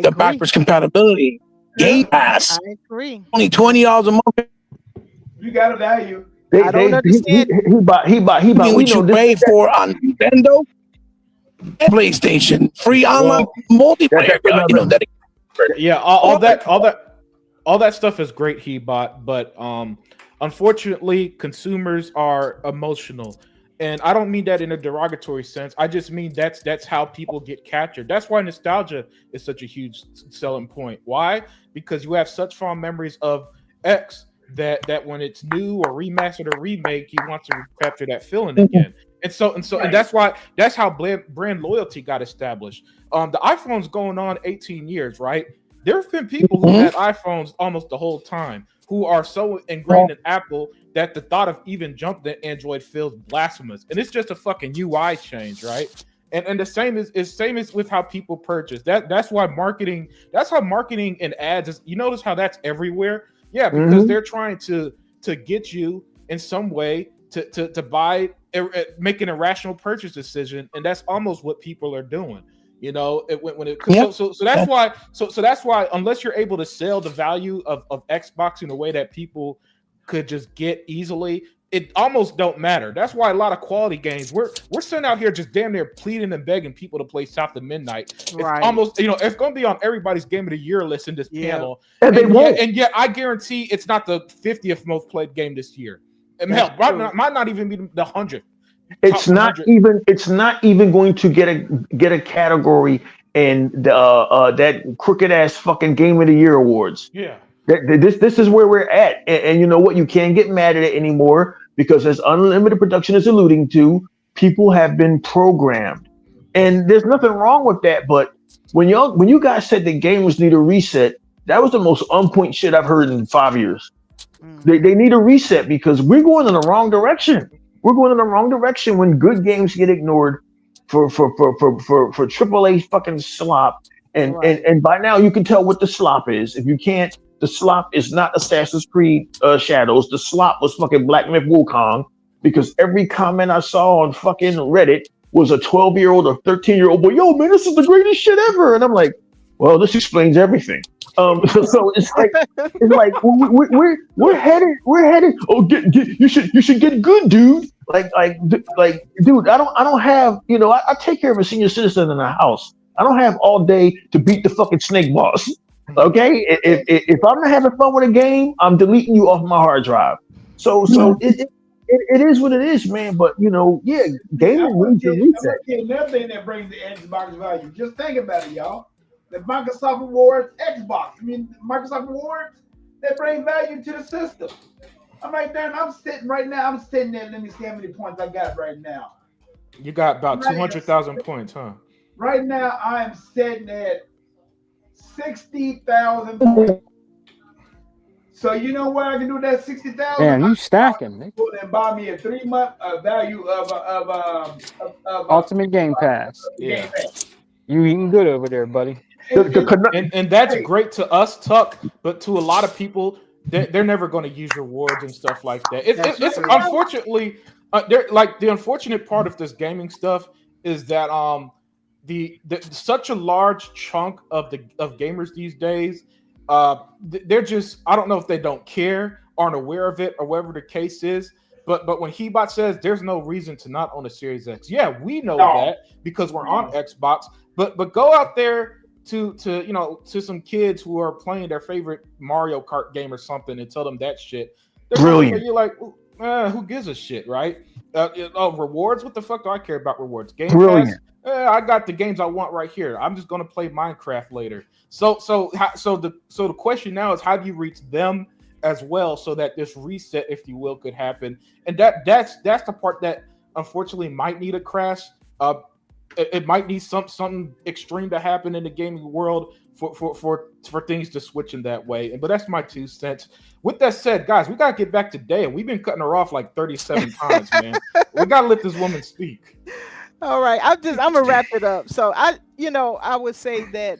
the backwards compatibility, Game Pass. I agree. Only $20 a month. You got a value. I don't understand. He bought. What you pay for on Nintendo, PlayStation, free online multiplayer. All that stuff is great, Hebot, but unfortunately, consumers are emotional, and I don't mean that in a derogatory sense. I just mean that's how people get captured. That's why nostalgia is such a huge selling point. Why? Because you have such fond memories of X that when it's new or remastered or remake, you want to capture that feeling again. And that's how brand loyalty got established. The iPhone's going on 18 years, right? There have been people who had iPhones almost the whole time, who are so ingrained in Apple that the thought of even jumping to Android feels blasphemous. And it's just a fucking UI change, right? And the same is with how people purchase. That's why marketing. That's how marketing and ads is. You notice how that's everywhere. Yeah, because they're trying to get you in some way to buy, make an irrational purchase decision, and that's almost what people are doing. When it Yep. so that's why that's why unless you're able to sell the value of Xbox in a way that people could just get easily, it almost don't matter. That's why a lot of quality games we're sitting out here just damn near pleading and begging people to play South of Midnight. It's Right. almost it's going to be on everybody's Game of the Year list in this Yeah. panel, And they won't. and yet I guarantee it's not the 50th most played game this year. And That's hell, true. might not even be the 100th. It's Top not 100. even. It's not even going to get a category in the that crooked ass fucking Game of the Year awards. Yeah. This is where we're at, and you know what? You can't get mad at it anymore because, as Unlimited Production is alluding to, people have been programmed, and there's nothing wrong with that. But when you guys said that gamers need a reset, that was the most on point shit I've heard in 5 years. They need a reset because we're going in the wrong direction. We're going in the wrong direction when good games get ignored for AAA fucking slop. And, Right. and by now you can tell what the slop is. If you can't, the slop is not Assassin's Creed Shadows. The slop was fucking Black Myth Wukong because every comment I saw on fucking Reddit was a 12-year-old or 13-year-old boy. Yo, man, this is the greatest shit ever. And I'm like, well, this explains everything. So it's like we're headed. Oh, get you should get good, dude. Dude, I don't have, I take care of a senior citizen in a house. I don't have all day to beat the fucking snake boss. Okay, if I'm not having fun with a game, I'm deleting you off my hard drive. So it is what it is, man. But yeah, gaming needs a I'm reset. gonna tell you another thing that brings the Xbox value. Just think about it, y'all. The Microsoft Awards, Xbox. I mean, Microsoft Awards, they bring value to the system. I'm right there, and I'm sitting there. Let me see how many points I got right now. You got about 200,000 points, huh? Right now, I am sitting at 60,000 points. So you know what I can do with that 60,000? Man, you stacking, man. And buy me a 3-month value of Ultimate Game Pass. Yeah. Game Pass. You eating good over there, buddy. And that's great to us, Tuck, but to a lot of people, they're never going to use rewards and stuff like that. It's unfortunately, the unfortunate part of this gaming stuff is that the such a large chunk of gamers these days, they're just, I don't know if they don't care, aren't aware of it, or whatever the case is. But when Hebot says there's no reason to not own a Series X, yeah, we know that because we're on Xbox. But go out there to some kids who are playing their favorite Mario Kart game or something and tell them that shit. Brilliant. You're like, who gives a shit, right? Rewards? What the fuck do I care about rewards? Game Brilliant. Pass? I got the games I want right here. I'm just gonna play Minecraft later. So the question now is, how do you reach them as well so that this reset, if you will, could happen? And that's the part that unfortunately might need a crash. It might need something extreme to happen in the gaming world for things to switch in that way. But that's my 2 cents. With that said, guys, we gotta get back to Daya. We've been cutting her off like 37 times, man. We gotta let this woman speak. All right, I'm gonna wrap it up. So I would say that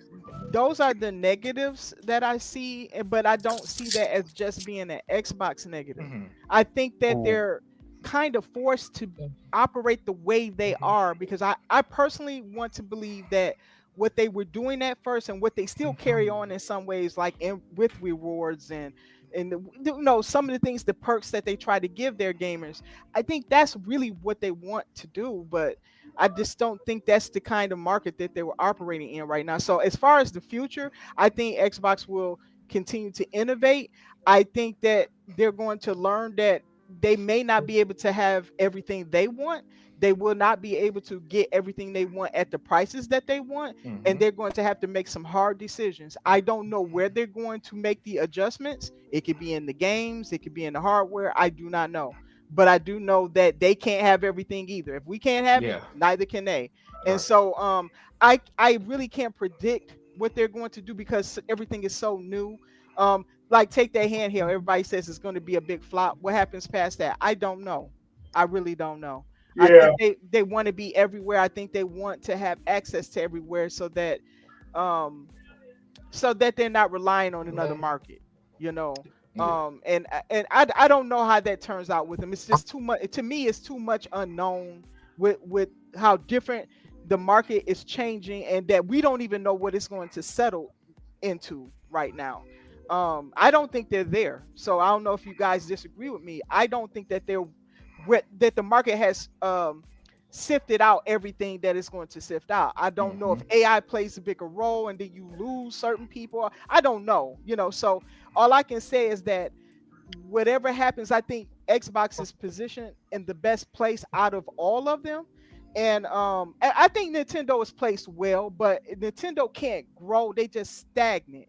those are the negatives that I see, but I don't see that as just being an Xbox negative. Mhm. I think that they're kind of forced to operate the way they are because I personally want to believe that what they were doing at first and what they still carry on in some ways, like with rewards and some of the things, the perks that they try to give their gamers, I think that's really what they want to do. But I just don't think that's the kind of market that they were operating in right now. So as far as the future, I think Xbox will continue to innovate. I think that they're going to learn that they may not be able to have everything they want. They will not be able to get everything they want at the prices that they want. And they're going to have to make some hard decisions. I don't know where they're going to make the adjustments. It could be in the games, it could be in the hardware. I do not know. But I do know that they can't have everything either. If we can't have it, neither can they. And so I really can't predict what they're going to do because everything is so new. Like take that handheld. Everybody says it's going to be a big flop. What happens past that? I don't know. I really don't know. Yeah. I think they want to be everywhere. I think they want to have access to everywhere so that they're not relying on another market. Yeah. I don't know how that turns out with them. It's just too much to me. It's too much unknown with how different the market is changing, and that we don't even know what it's going to settle into right now. I don't think they're there. So I don't know if you guys disagree with me. I don't think that that the market has sifted out everything that is going to sift out. I don't know if AI plays a bigger role and then you lose certain people. I don't know, so all I can say is that whatever happens, I think Xbox is positioned in the best place out of all of them. And I think Nintendo is placed well, but Nintendo can't grow. They just stagnant.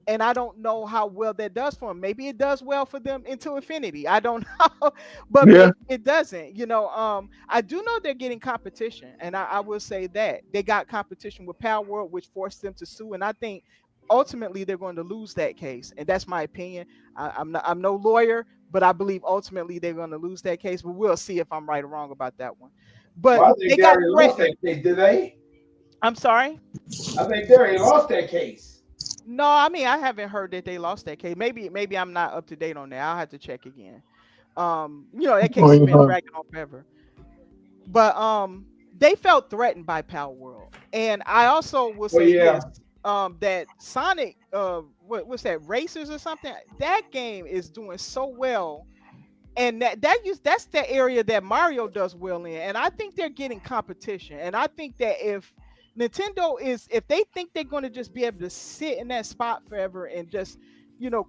And I don't know how well that does for them. Maybe it does well for them into infinity. I don't know, but Yeah. maybe it doesn't. I do know they're getting competition, and I will say that they got competition with Power World, which forced them to sue. And I think ultimately they're going to lose that case, and that's my opinion. I'm no lawyer, but I believe ultimately they're going to lose that case. But we'll see if I'm right or wrong about that one. But Well, I they think they got already lost threatened. that case, did they? I'm sorry. I think they already lost that case. No, I mean I haven't heard that they lost that case. Maybe I'm not up to date on that. I'll have to check again. That case Oh, has been yeah. dragging on forever. But they felt threatened by Power World. And I also will Well, say yeah. this, that Sonic what's that, Racers or something? That game is doing so well, and that's the area that Mario does well in. And I think they're getting competition. And I think that if they think they're going to just be able to sit in that spot forever and just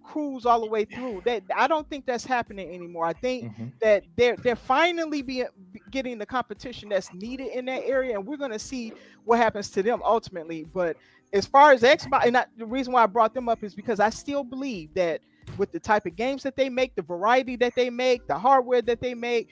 cruise all the way through, that I don't think that's happening anymore. I think that they're finally getting the competition that's needed in that area, and we're going to see what happens to them ultimately. But as far as Xbox, and the reason why I brought them up is because I still believe that with the type of games that they make, the variety that they make, the hardware that they make,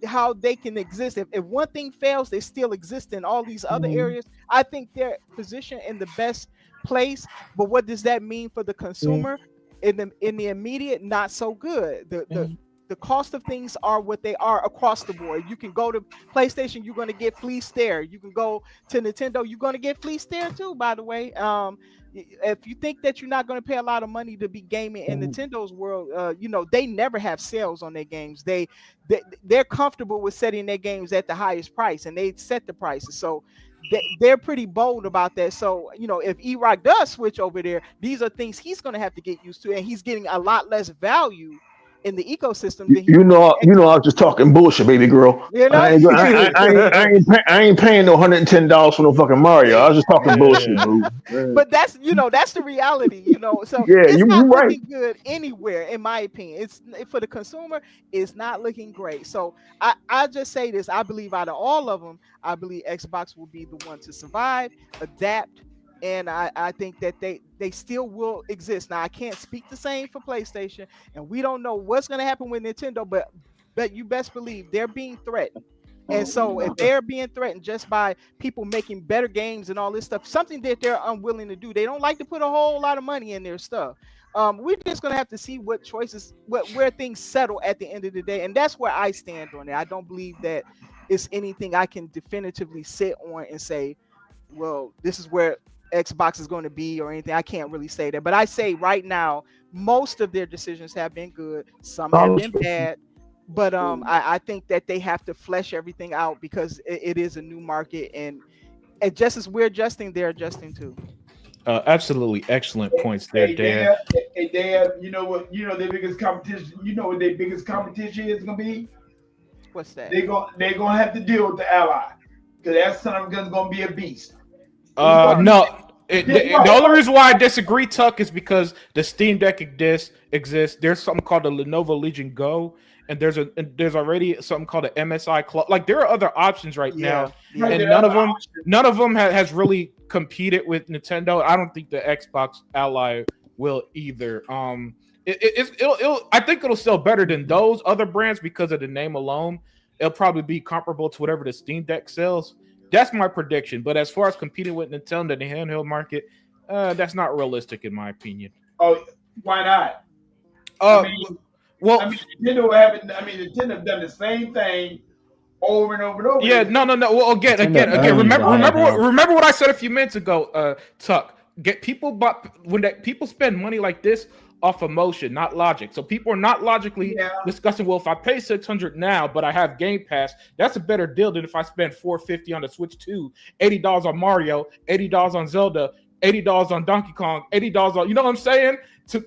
how they can exist. If one thing fails, they still exist in all these other areas. I think they're positioned in the best place. But what does that mean for the consumer? In the immediate, not so good. The cost of things are what they are across the board. You can go to PlayStation, you're going to get fleeced there. You can go to Nintendo, you're going to get fleeced there too, by the way. If you think that you're not going to pay a lot of money to be gaming in Nintendo's world, they never have sales on their games. They're comfortable with setting their games at the highest price, and they set the prices. So they're pretty bold about that. So if E-Rock does switch over there, these are things he's going to have to get used to, and he's getting a lot less value in the ecosystem than he would in I Xbox. was just talking bullshit, baby girl. You know. I ain't paying no $110 for no fucking Mario. I was just talking bullshit, Yeah. boo. But that's that's the reality. So Yeah, it's you not right. looking good anywhere, in my opinion. It's for the consumer, it's not looking great. So I just say this: I believe out of all of them, I believe Xbox will be the one to survive, adapt, and I think that they still will exist. Now I can't speak the same for PlayStation, and we don't know what's going to happen with Nintendo, but you best believe they're being threatened. And so if they're being threatened just by people making better games and all this stuff, something that they're unwilling to do, they don't like to put a whole lot of money in their stuff. We're just gonna have to see what choices, where things settle at the end of the day, and that's where I stand on it. I don't believe that it's anything I can definitively sit on and say, well, this is where Xbox is going to be or anything. I can't really say that, but I say right now, most of their decisions have been good. Some have been bad. But I think that they have to flesh everything out because it is a new market, and just as we're adjusting, they're adjusting too. Absolutely excellent points there, Dan. Dan, you know what? You know their biggest competition. You know what their biggest competition is gonna be? What's that? They're gonna have to deal with the Ally because that son of a gun's gonna be a beast. No. The only reason why I disagree, Tuck, is because the Steam Deck exists. There's something called the Lenovo Legion Go, and there's already something called an MSI Club. Like there are other options right now, and none of them has really competed with Nintendo. I don't think the Xbox Ally will either. I think it'll sell better than those other brands because of the name alone. It'll probably be comparable to whatever the Steam Deck sells. That's my prediction. But as far as competing with Nintendo in the handheld market, that's not realistic in my opinion. Oh, why not? Nintendo have done the same thing over and over and over. Yeah, no. Well, again. Remember what I said a few minutes ago, Tuck. People spend money like this off emotion, not logic. So people are not logically discussing, well, if I pay $600 now, but I have Game Pass, that's a better deal than if I spend $450 on the Switch 2, $80 on Mario, $80 on Zelda, $80 on Donkey Kong, $80 on, you know what I'm saying?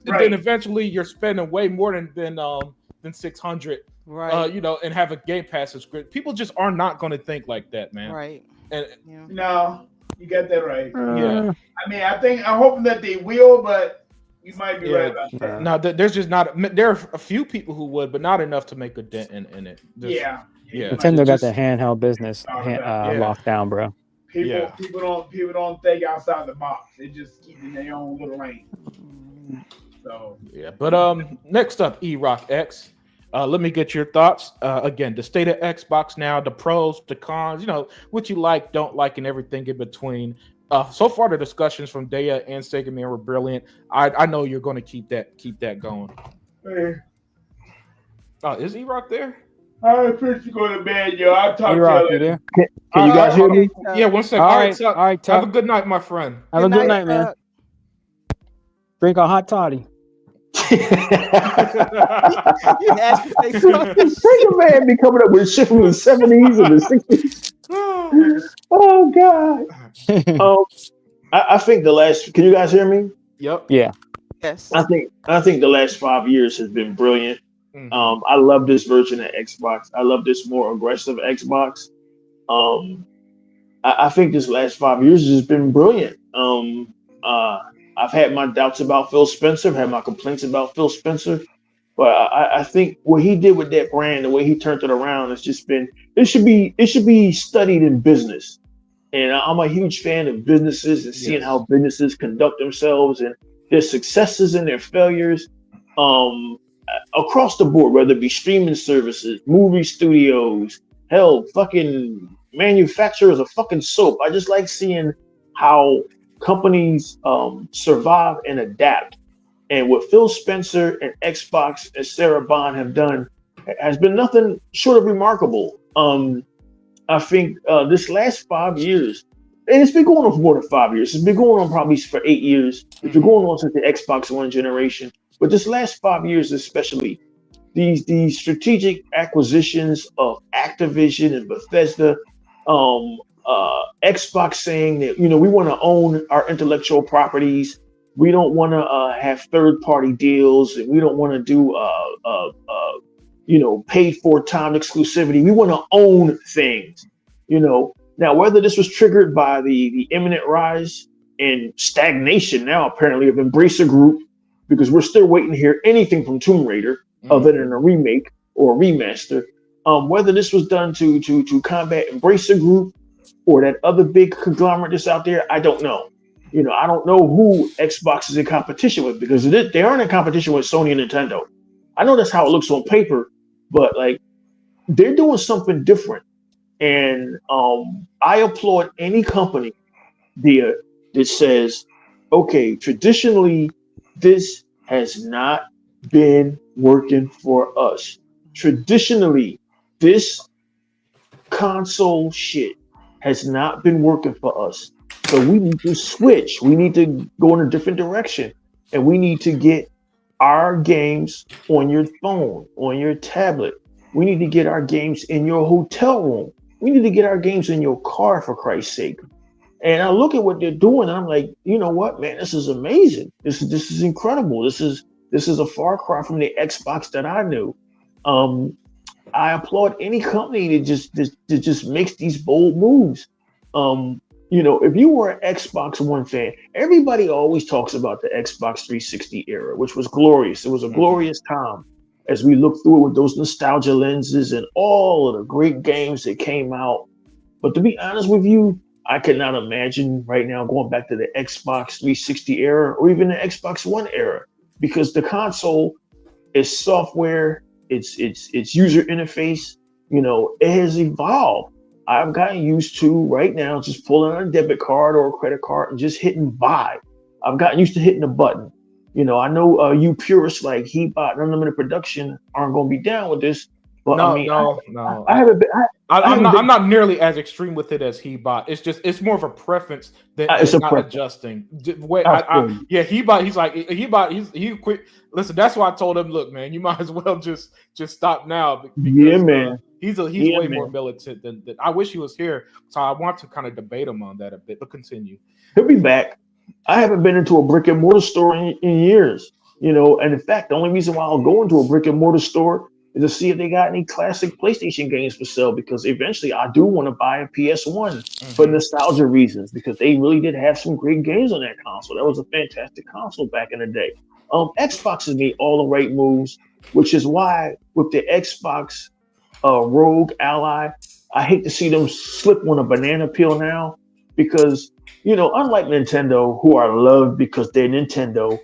Then eventually you're spending way more than 600, right? You know, and have a Game Pass subscription. People just are not going to think like that, man. Right. And no, you got that right. Yeah. I mean, I'm hoping that they will, but you might be right about that. No, there's just not. There are a few people who would, but not enough to make a dent in it. Yeah. Nintendo got the handheld business locked down, bro. People don't think outside the box. They just keep in their own little lane. So yeah, but next up, ROG X. Let me get your thoughts. Again, the state of Xbox now, the pros, the cons, you know, what you like, don't like, and everything in between. So far, the discussions from Daya and Sega Man were brilliant. I know you're going to keep that going. Hey. Is ROG there? I appreciate you going to bed, yo. I'll talk ROG, to you there? Can you guys hear me? Yeah, one second. All right, have a good night, my friend. Have a good night, man. Drink a hot toddy. Sega Man be coming up with shit from the 70s and the 60s. Oh God. I think the last. Can you guys hear me? Yep. Yeah. Yes. I think the last 5 years has been brilliant. I love this version of Xbox. I love this more aggressive Xbox. I think this last 5 years has been brilliant. I've had my doubts about Phil Spencer, I've had my complaints about Phil Spencer, but I think what he did with that brand, the way he turned it around, has just been. It should be studied in business, and I'm a huge fan of businesses and seeing how businesses conduct themselves and their successes and their failures, across the board, whether it be streaming services, movie studios, hell, fucking manufacturers of fucking soap. I just like seeing how companies survive and adapt. And what Phil Spencer and Xbox and Sarah Bond have done has been nothing short of remarkable. I think this last 5 years, and it's been going on for more than 5 years. It's been going on probably for 8 years. It's been going on since the Xbox One generation. But this last 5 years, especially, these strategic acquisitions of Activision and Bethesda, Xbox saying that, you know, we want to own our intellectual properties. We don't want to have third-party deals, and we don't want to do paid-for time exclusivity. We want to own things. You know, now whether this was triggered by the imminent rise and stagnation now apparently of Embracer Group, because we're still waiting to hear anything from Tomb Raider other than a remake or a remaster. Whether this was done to combat Embracer Group or that other big conglomerate that's out there, I don't know. You know, I don't know who Xbox is in competition with, because they aren't in competition with Sony and Nintendo. I know that's how it looks on paper, but like they're doing something different. And I applaud any company there that says, okay, traditionally, this has not been working for us. Traditionally, this console shit has not been working for us. So we need to switch. We need to go in a different direction. And we need to get our games on your phone, on your tablet. We need to get our games in your hotel room. We need to get our games in your car, for Christ's sake. And I look at what they're doing, and I'm like, you know what, man, this is amazing. This is incredible. This is a far cry from the Xbox that I knew. I applaud any company that just makes these bold moves. You know, if you were an Xbox One fan, everybody always talks about the Xbox 360 era, which was glorious. It was a glorious time as we look through it with those nostalgia lenses and all of the great games that came out. But to be honest with you, I could not imagine right now going back to the Xbox 360 era or even the Xbox One era, because the console is software, it's user interface, you know, it has evolved. I've gotten used to right now just pulling out a debit card or a credit card and just hitting buy. I've gotten used to hitting a button. You know, I know you purists like Heatbot and Unlimited Production aren't going to be down with this, But I No, mean, no, no. I haven't been. I I'm haven't not. been. I'm not nearly as extreme with it as he bought. It's more of a preference It's than a not preference. adjusting. Wait, I feel you. yeah, he bought. He's like he quit. Listen, that's why I told him, look, man, you might as well just stop now Yeah, because man. he's Yeah, way more man. militant than I wish he was here. So I want to kind of debate him on that a bit. But continue. He'll be back. I haven't been into a brick and mortar store in years. And in fact, the only reason why I'll go into a brick and mortar store is to see if they got any classic PlayStation games for sale. Because eventually, I do want to buy a PS1 for Mm-hmm. nostalgia reasons. Because they really did have some great games on that console. That was a fantastic console back in the day. Xbox has made all the right moves, which is why with the Xbox ROG Ally, I hate to see them slip on a banana peel now because unlike Nintendo, who are loved because they're Nintendo,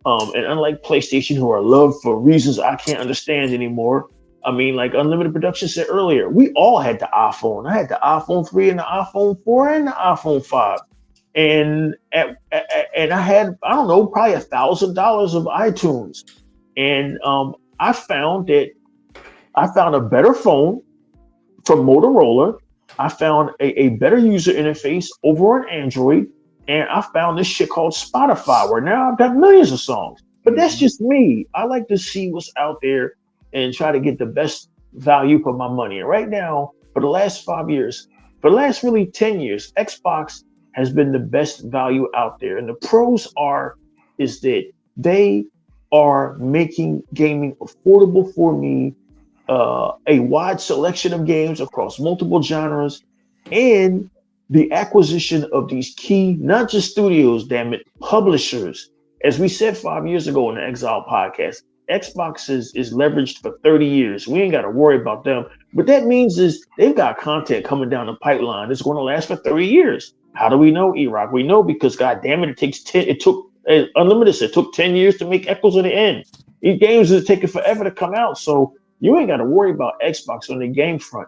and unlike PlayStation, who are loved for reasons I can't understand anymore. I mean, like Unlimited Production said earlier, we all had the iPhone. I had the iPhone 3 and the iPhone 4 and the iPhone 5. And and I had, I don't know, probably $1,000 of iTunes. And I found a better phone from Motorola. I found a better user interface over on Android, and I found this shit called Spotify, where now I've got millions of songs. But that's Mm-hmm. just me. I like to see what's out there and try to get the best value for my money. And right now, for the last 5 years, for the last really 10 years, Xbox has been the best value out there. And the pros is that they are making gaming affordable for me, a wide selection of games across multiple genres, and the acquisition of these key, not just studios, damn it, publishers. As we said 5 years ago in the Exile podcast, Xbox is leveraged for 30 years. We ain't got to worry about them. But that means is they've got content coming down the pipeline that's going to last for 30 years. How do we know, E-Rock? We know because, God damn it, it took Unlimited. It took 10 years to make Echoes of the End. These games is taking forever to come out. So you ain't got to worry about Xbox on the game front.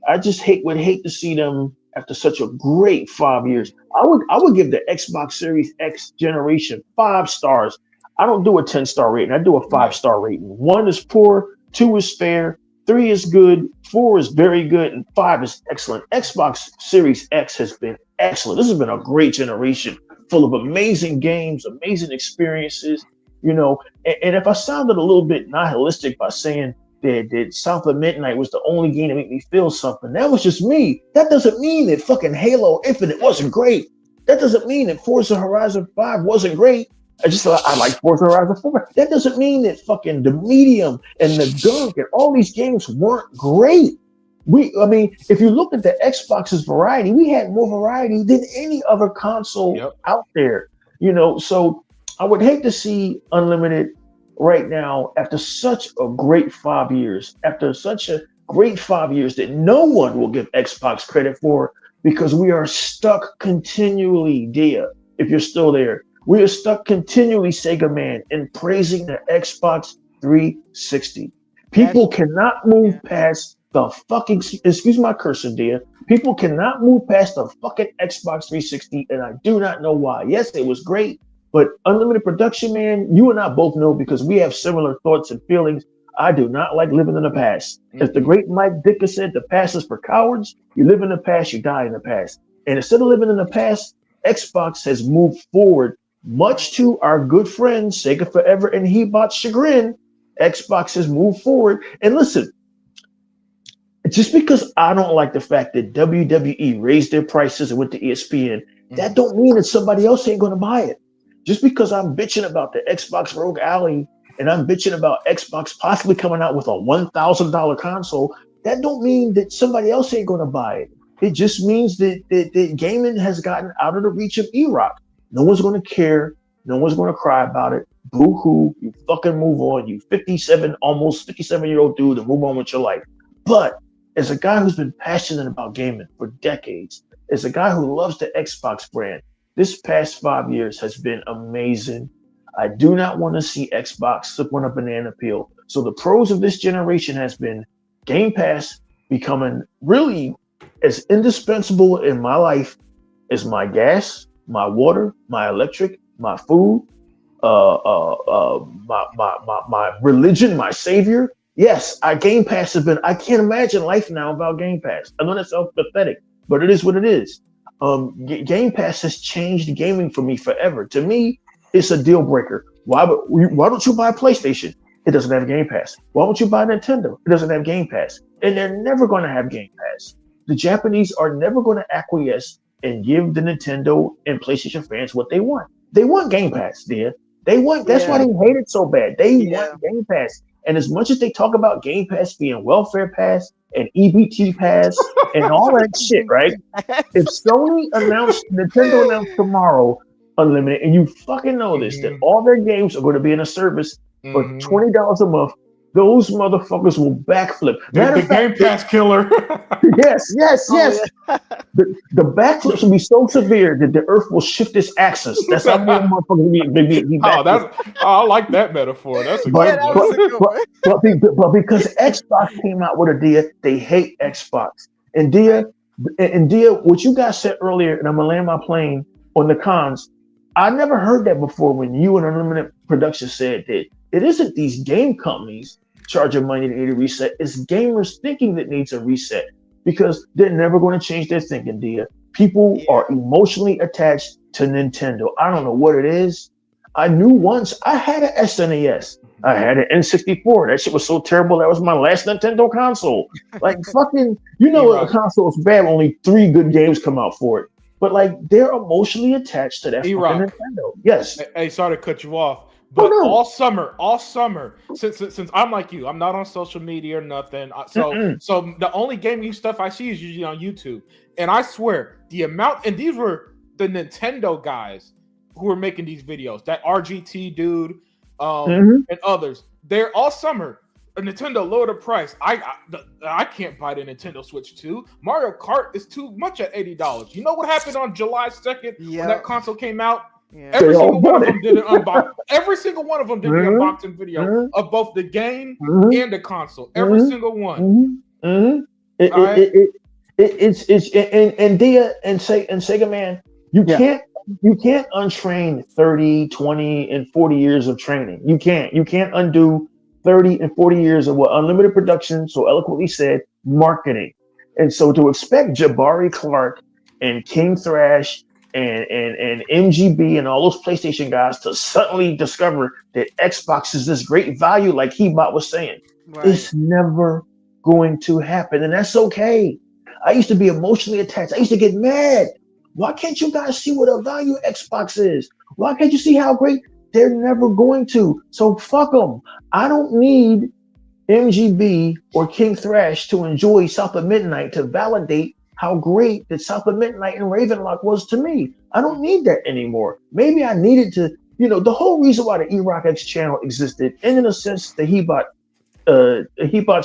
I just would hate to see them after such a great 5 years. I would give the Xbox Series X generation 5 stars. I don't do a 10-star rating. I do a 5-star rating. 1 is poor, 2 is fair, 3 is good, 4 is very good, and 5 is excellent. Xbox Series X has been excellent. This has been a great generation full of amazing games, amazing experiences. And if I sounded a little bit nihilistic by saying that South of Midnight was the only game that made me feel something, that was just me. That doesn't mean that fucking Halo Infinite wasn't great. That doesn't mean that Forza Horizon 5 wasn't great. I like Forza Horizon 4. That doesn't mean that fucking The Medium and The Gunk and all these games weren't great. If you look at the Xbox's variety, we had more variety than any other console out there. So I would hate to see Unlimited right now after such a great 5 years, that no one will give Xbox credit for, because we are stuck continually, Dia, if you're still there, we are stuck continually, Sega Man, in praising the Xbox 360. People cannot move past the fucking, excuse my cursing, Dia. People cannot move past the fucking Xbox 360, and I do not know why. Yes, it was great, but Unlimited Production, man, you and I both know, because we have similar thoughts and feelings. I do not like living in the past. As the great Mike Dicker said, the past is for cowards. You live in the past, you die in the past. And instead of living in the past, Xbox has moved forward, much to our good friends Sega Forever and Hebot's chagrin. Xbox has moved forward. And listen, just because I don't like the fact that WWE raised their prices and went to ESPN, that don't mean that somebody else ain't going to buy it. Just because I'm bitching about the Xbox ROG Ally and I'm bitching about Xbox possibly coming out with a $1,000 console, that don't mean that somebody else ain't going to buy it. It just means that gaming has gotten out of the reach of E-Rock. No one's going to care. No one's going to cry about it. Boo-hoo. You fucking move on. You 57, almost 57-year-old dude, and move on with your life. But as a guy who's been passionate about gaming for decades, as a guy who loves the Xbox brand, this past 5 years has been amazing. I do not want to see Xbox slip on a banana peel. So the pros of this generation has been Game Pass becoming really as indispensable in my life as my gas, my water, my electric, my food, my religion, my savior. Yes, our Game Pass has been. I can't imagine life now without Game Pass. I know that sounds pathetic, but it is what it is. Game Pass has changed gaming for me forever. To me, it's a deal breaker. Why don't you buy a PlayStation? It doesn't have Game Pass. Why don't you buy Nintendo? It doesn't have Game Pass. And they're never going to have Game Pass. The Japanese are never going to acquiesce and give the Nintendo and PlayStation fans what they want. They want Game Pass, dear. That's why they hate it so bad. They want Game Pass. And as much as they talk about Game Pass being welfare pass and EBT pass and all that shit, right? If Nintendo announced tomorrow Unlimited, and you fucking know this, that all their games are going to be in a service for $20 a month, those motherfuckers will backflip. The Game Pass killer. Yes. The backflips will be so severe that the Earth will shift its axis. That's how more motherfuckers be I like that metaphor. That's a good one. But because Xbox came out with a deal, they hate Xbox. And Dia, what you guys said earlier, and I'm gonna land my plane on the cons. I never heard that before when you and Unlimited Productions said that it isn't these game companies charging money to need a reset. It's gamers thinking that needs a reset because they're never going to change their thinking, Dia. People are emotionally attached to Nintendo. I don't know what it is. I knew once I had an SNES. I had an N64. That shit was so terrible. That was my last Nintendo console. Like fucking, a console is bad. Only 3 good games come out for it. But like they're emotionally attached to that fucking Nintendo. Yes. Hey, sorry to cut you off. But all summer, since I'm like you, I'm not on social media or nothing. So the only gaming stuff I see is usually on YouTube. And I swear, the amount, and these were the Nintendo guys who were making these videos, that RGT dude, and others. They're all summer. Nintendo lowered the price. I can't buy the Nintendo Switch 2. Mario Kart is too much at $80. You know what happened on July 2nd when that console came out? Yeah. Every single one of them did an unboxing. Every single one of them did the unboxing video of both the game and the console. Every single one. It's and Dia and Sega Man, you can't untrain 30, 20, and 40 years of training. You can't undo 30 and 40 years of what Unlimited Production so eloquently said, marketing. And so to expect Jabari Clark and King Thrash and MGB and all those PlayStation guys to suddenly discover that Xbox is this great value, like Hebot was saying, it's never going to happen. And that's okay. I used to be emotionally attached. I used to get mad. Why can't you guys see what a value Xbox is? Why can't you see how great? They're never going to. So fuck them. I don't need MGB or King Thrash to enjoy South of Midnight to validate how great that South of Midnight and Ravenlock was to me. I don't need that anymore. Maybe I needed to, the whole reason why the ROG X channel existed, and in a sense the Hebot's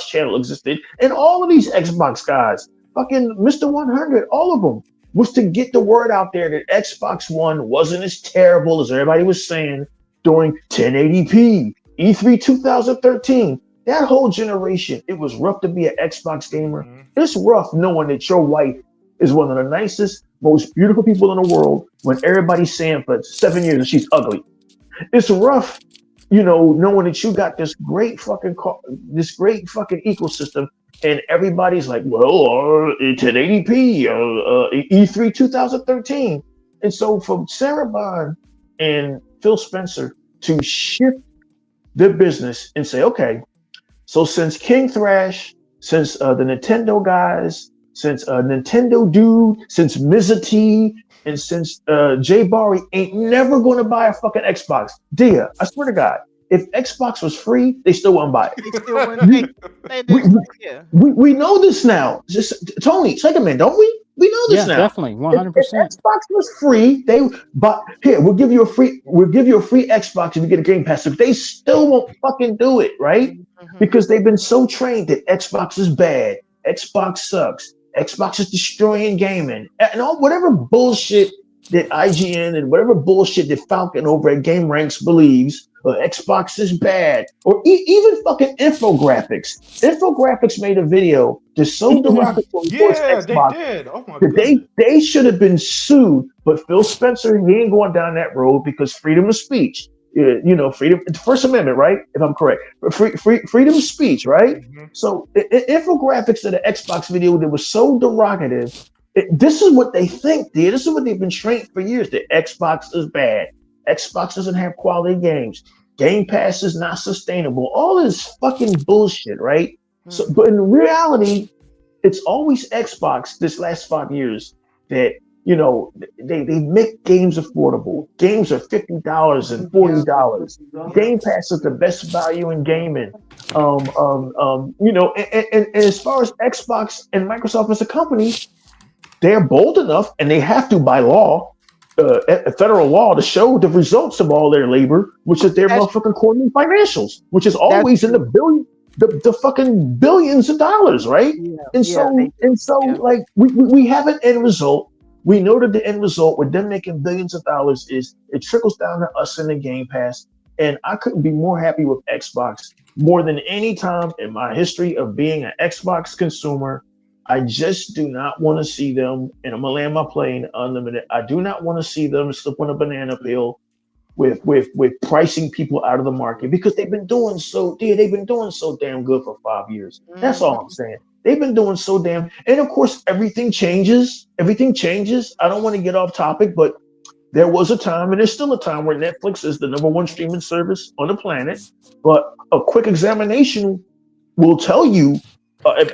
channel existed, and all of these Xbox guys, fucking Mr. 100, all of them, was to get the word out there that Xbox One wasn't as terrible as everybody was saying during 1080p, E3 2013. That whole generation, it was rough to be an Xbox gamer. It's rough knowing that your wife is one of the nicest, most beautiful people in the world when everybody's saying for 7 years that she's ugly. It's rough, knowing that you got this great fucking ecosystem and everybody's like, well, 1080p, E3 2013. And so from Sarah Bond and Phil Spencer to shift their business and say, okay, so since King Thrash, since the Nintendo guys, since Nintendo Dude, since Mizza T, and since Jay Barry ain't never going to buy a fucking Xbox. Dia, I swear to God, if Xbox was free, they still wouldn't buy it. We know this now. Just Tony, second man, don't we? We know this now. Definitely, 100%. If Xbox was free, we'll give you a free Xbox if you get a Game Pass. If they still won't fucking do it, right? Because they've been so trained that Xbox is bad, Xbox sucks, Xbox is destroying gaming, and all whatever bullshit that IGN and whatever bullshit that Falcon over at Game Ranks believes. Xbox is bad, or even fucking infographics. Infographics made a video that's so derogatory towards Xbox. They did. Oh my God. They should have been sued, but Phil Spencer, he ain't going down that road because freedom of speech. freedom, First Amendment, right? If I'm correct, freedom of speech, right? Mhm. So infographics of the Xbox video that was so derogative. This is what they think, dude. This is what they've been trained for years. That Xbox is bad. Xbox doesn't have quality games. Game Pass is not sustainable. All this fucking bullshit, right? So, but in reality, it's always Xbox this last 5 years that they make games affordable. Games are $50 and $40. Game Pass is the best value in gaming. And as far as Xbox and Microsoft as a company, they're bold enough, and they have to by law, federal law, to show the results of all their labor, which is their motherfucking quarterly financials, which is always in the billion, the fucking billions of dollars, right? And so like we have an end result. We know that the end result with them making billions of dollars is it trickles down to us in the Game Pass. And I couldn't be more happy with Xbox more than any time in my history of being an Xbox consumer. I just do not want to see them, and I'm gonna land my plane unlimited. I do not want to see them slip on a banana peel with pricing people out of the market, because they've been doing so damn good for 5 years. That's all I'm saying. They've been doing so damn, and of course everything changes. Everything changes. I don't want to get off topic, but there was a time, and there's still a time, where Netflix is the #1 streaming service on the planet. But a quick examination will tell you,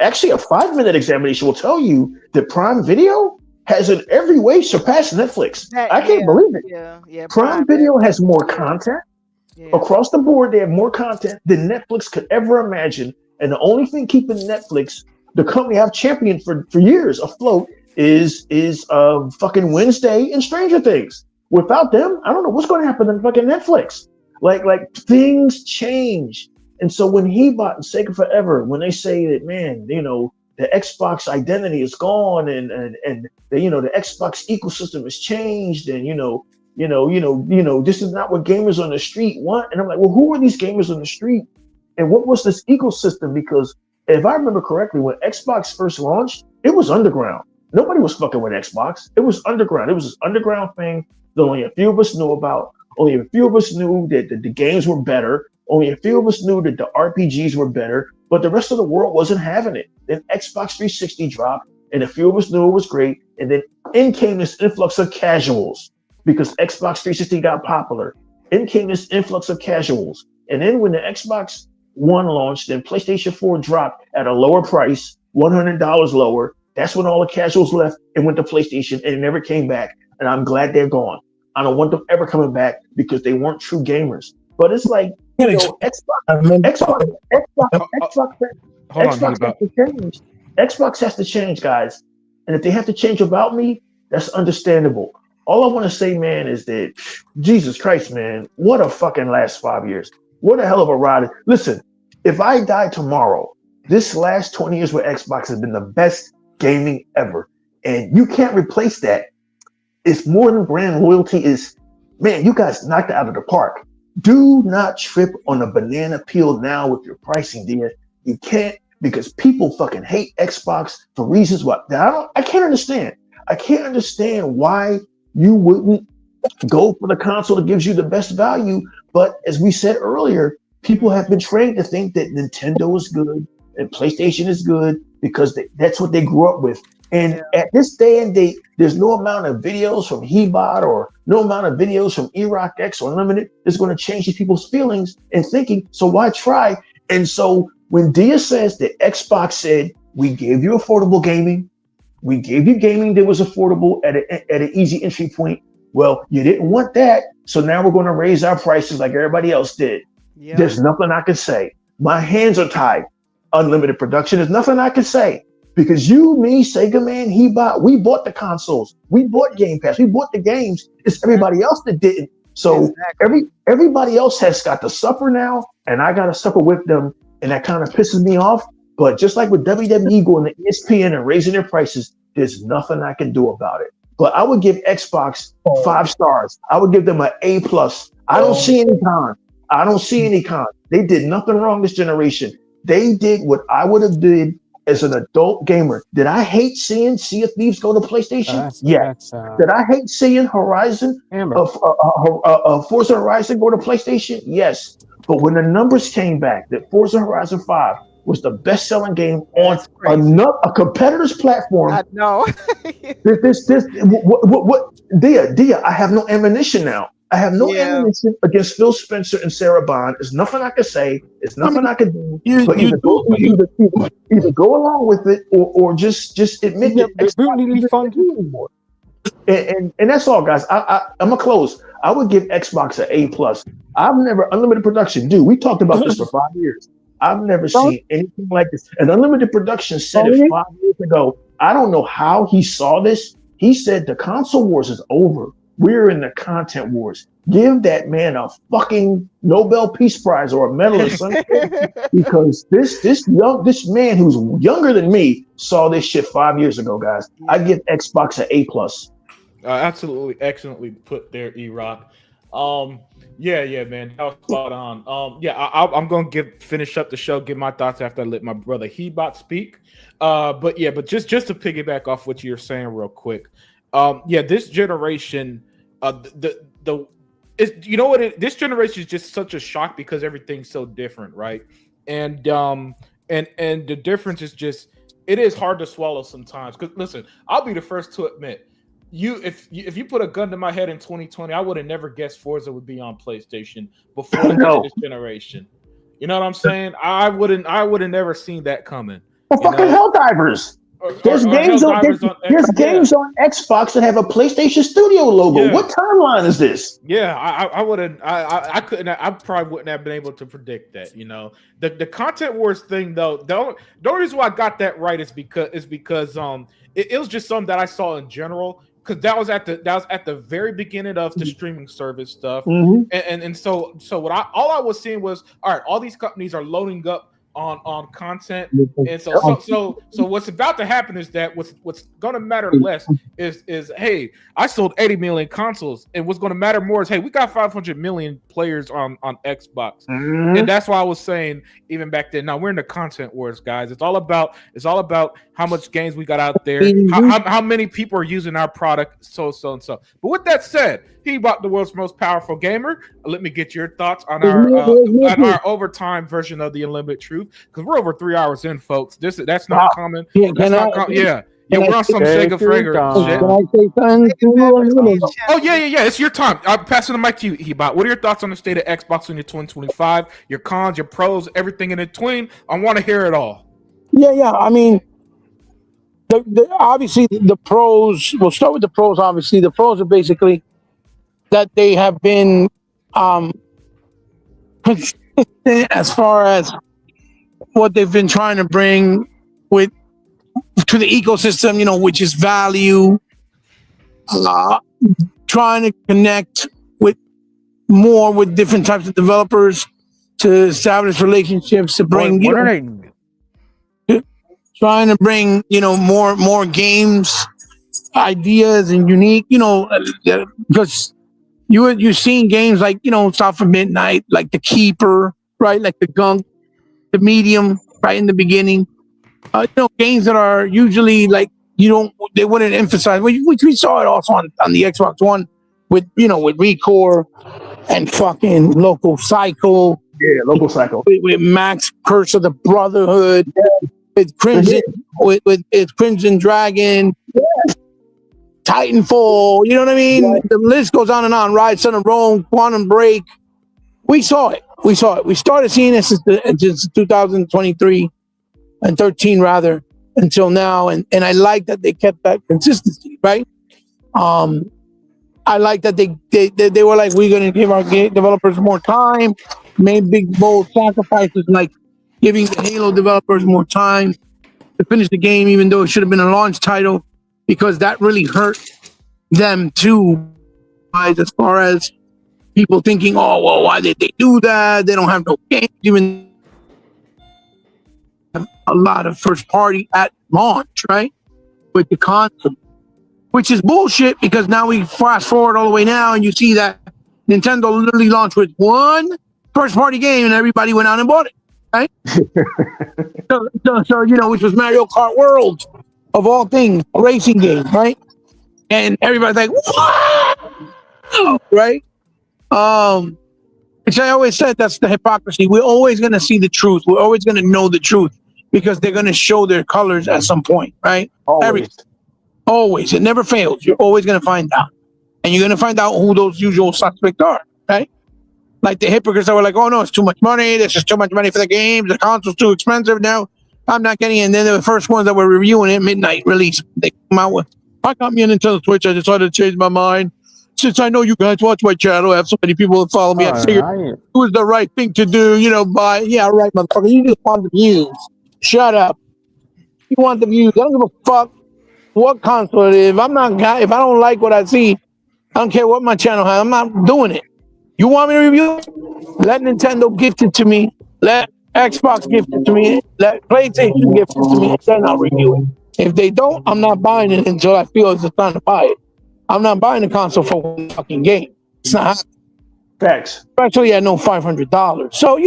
actually a 5-minute examination will tell you that Prime Video has in every way surpassed Netflix. I can't believe it. Prime Video has more content. Across the board, they have more content than Netflix could ever imagine. And the only thing keeping Netflix, the company I've championed for years, afloat is fucking Wednesday and Stranger Things. Without them, I don't know what's going to happen to fucking Netflix. Like things change. And so when he bought and Sega Forever, when they say that, man, the Xbox identity is gone, and the Xbox ecosystem has changed, and this is not what gamers on the street want. And I'm like, well, who are these gamers on the street? And what was this ecosystem? Because if I remember correctly, when Xbox first launched, it was underground. Nobody was fucking with Xbox. It was underground. It was this underground thing that only a few of us knew about. Only a few of us knew that the games were better. Only a few of us knew that the RPGs were better, but the rest of the world wasn't having it. Then Xbox 360 dropped, and a few of us knew it was great. And then in came this influx of casuals, because Xbox 360 got popular. In came this influx of casuals. And then when the Xbox One launched, then PlayStation 4 dropped at a lower price, $100 lower. That's when all the casuals left and went to PlayStation, and it never came back. And I'm glad they're gone. I don't want them ever coming back, because they weren't true gamers. But it's like, Xbox has to change. Xbox has to change, guys. And if they have to change without me, that's understandable. All I want to say, man, is that Jesus Christ, man, what a fucking last 5 years. What a hell of a ride. Listen, if I die tomorrow, this last 20 years with Xbox has been the best gaming ever. And you can't replace that. It's more than brand loyalty. Is, man, you guys knocked it out of the park. Do not trip on a banana peel now with your pricing, dear. You can't, because people fucking hate Xbox for reasons I can't understand. I can't understand why you wouldn't go for the console that gives you the best value. But as we said earlier, people have been trained to think that Nintendo is good and PlayStation is good because that's what they grew up with. And at this day and date, there's no amount of videos from Hebot or no amount of videos from ROG X or Unlimited that's going to change these people's feelings and thinking. So why try? And so when Dia says that Xbox said, we gave you affordable gaming, we gave you gaming that was affordable at an easy entry point. Well, you didn't want that. So now we're going to raise our prices like everybody else did. Yep. There's nothing I can say. My hands are tied. Unlimited production. There's nothing I can say. Because you, me, Sega Man, we bought the consoles. We bought Game Pass. We bought the games. It's everybody else that didn't. So everybody else has got to suffer now, and I got to suffer with them, and that kind of pisses me off. But just like with WWE going to ESPN and raising their prices, there's nothing I can do about it. But I would give Xbox 5 stars. I would give them an A+. I don't see any cons. They did nothing wrong this generation. They did what I would have did as an adult gamer, did I hate seeing Sea of Thieves go to PlayStation? That's Did I hate seeing Horizon, Amber. Forza Horizon go to PlayStation? Yes. But when the numbers came back that Forza Horizon 5 was the best-selling game on That's crazy. a competitor's platform, I know. what Dia, I have no ammunition now. I have no Yeah. ammunition against Phil Spencer and Sarah Bond. There's nothing I can say. There's nothing I can do. But either go along with it or just admit that Xbox isn't fun anymore. And that's all, guys. I'm gonna close. I would give Xbox an A+. I've never unlimited production. Dude, we talked about this for 5 years. I've never seen anything like this. And unlimited production said it 5 years ago. I don't know how he saw this. He said the console wars is over. We're in the content wars. Give that man a fucking Nobel Peace Prize or a medal or something. Because this man who's younger than me saw this shit 5 years ago, guys. I give Xbox an A+. Absolutely, excellently put there, E-Rock. Yeah, man, that was spot on. I'm gonna finish up the show, give my thoughts after I let my brother Hebot speak. But just to piggyback off what you're saying real quick. This generation, this generation is just such a shock because everything's so different, right? And the difference is just it is hard to swallow sometimes. Because listen, I'll be the first to admit, if you put a gun to my head in 2020, I would have never guessed Forza would be on PlayStation before this generation. You know what I'm saying? I wouldn't have never seen that coming. Well, fucking Helldivers. There's games on Xbox that have a PlayStation Studio logo. Yeah. What timeline is this? Yeah, I wouldn't. I couldn't. I probably wouldn't have been able to predict that. You know, the content wars thing though. The only reason why I got that right is because it was just something that I saw in general. Because that was at the very beginning of the streaming service stuff, and so all I was seeing was, all right, all these companies are loading up on content, and so what's about to happen is that what's going to matter less is hey, I sold 80 million consoles, and what's going to matter more is hey, we got 500 million players on Xbox, and that's why I was saying even back then. Now we're in the content wars, guys. It's all about how much games we got out there, how many people are using our product, so. But with that said, he bought the world's most powerful gamer. Let me get your thoughts on our overtime version of the Unlimited Truth, because we're over 3 hours in, folks. That's not common. Yeah, we're on some Sega fragrance shit. Can I say something? Oh yeah. It's your time. I'm passing the mic to you, Hebot. What are your thoughts on the state of Xbox in your 2025? Your cons, your pros, everything in between. I want to hear it all. Yeah. I mean, obviously the pros. We'll start with the pros. Obviously, the pros are basically that they have been consistent as far as what they've been trying to bring to the ecosystem, which is value, trying to connect with different types of developers to establish relationships, to bring trying to bring more games, ideas, and unique, because you're seeing games like South of Midnight, like The Keeper, right, like The Gunk, The Medium, right in the beginning, games that are usually like they wouldn't emphasize, which we saw it also on the Xbox One with Recore and fucking Local Cycle. Yeah, Local Cycle. With Max Curse of the Brotherhood. Yeah. With Crimson, with Crimson Dragon. Yeah. Titanfall, you know what I mean? Yeah. The list goes on and on. Rise, Son of Rome, Quantum Break. We saw it. We started seeing this since 2023 and 13 rather until now, and I like that they kept that consistency, right? I like that they were like, we're going to give our developers more time, made big bold sacrifices like giving the Halo developers more time to finish the game, even though it should have been a launch title, because that really hurt them too, as far as people thinking, oh, well, why did they do that? They don't have no games, even a lot of first party at launch, right? With the console, which is bullshit, because now we fast forward all the way now and you see that Nintendo literally launched with one first party game and everybody went out and bought it. right? So which was Mario Kart World, of all things, a racing game, right? And everybody's like, "Wow!" Right? Which I always said, that's the hypocrisy. We're always going to see the truth. We're always going to know the truth because they're going to show their colors at some point, right? Always. It never fails. You're always going to find out. And you're going to find out who those usual suspects are, right? Like the hypocrites that were like, oh, no, it's too much money. This is too much money for the games. The console's too expensive now. I'm not getting it. And then they're the first ones that were reviewing it midnight release. They come out with, I got me an Nintendo Switch. I decided to change my mind. Since I know you guys watch my channel, I have so many people that follow me. I figured it was the right thing to do, buy. Yeah, right, motherfucker. You just want the views. Shut up. You want the views. I don't give a fuck what console it is. If I don't like what I see, I don't care what my channel has. I'm not doing it. You want me to review it? Let Nintendo gift it to me. Let Xbox gift it to me. Let PlayStation gift it to me. Then I'll review it. If they don't, I'm not buying it until I feel it's time to buy it. I'm not buying a console for one fucking game. It's not happening. Facts. Especially at no $500. So,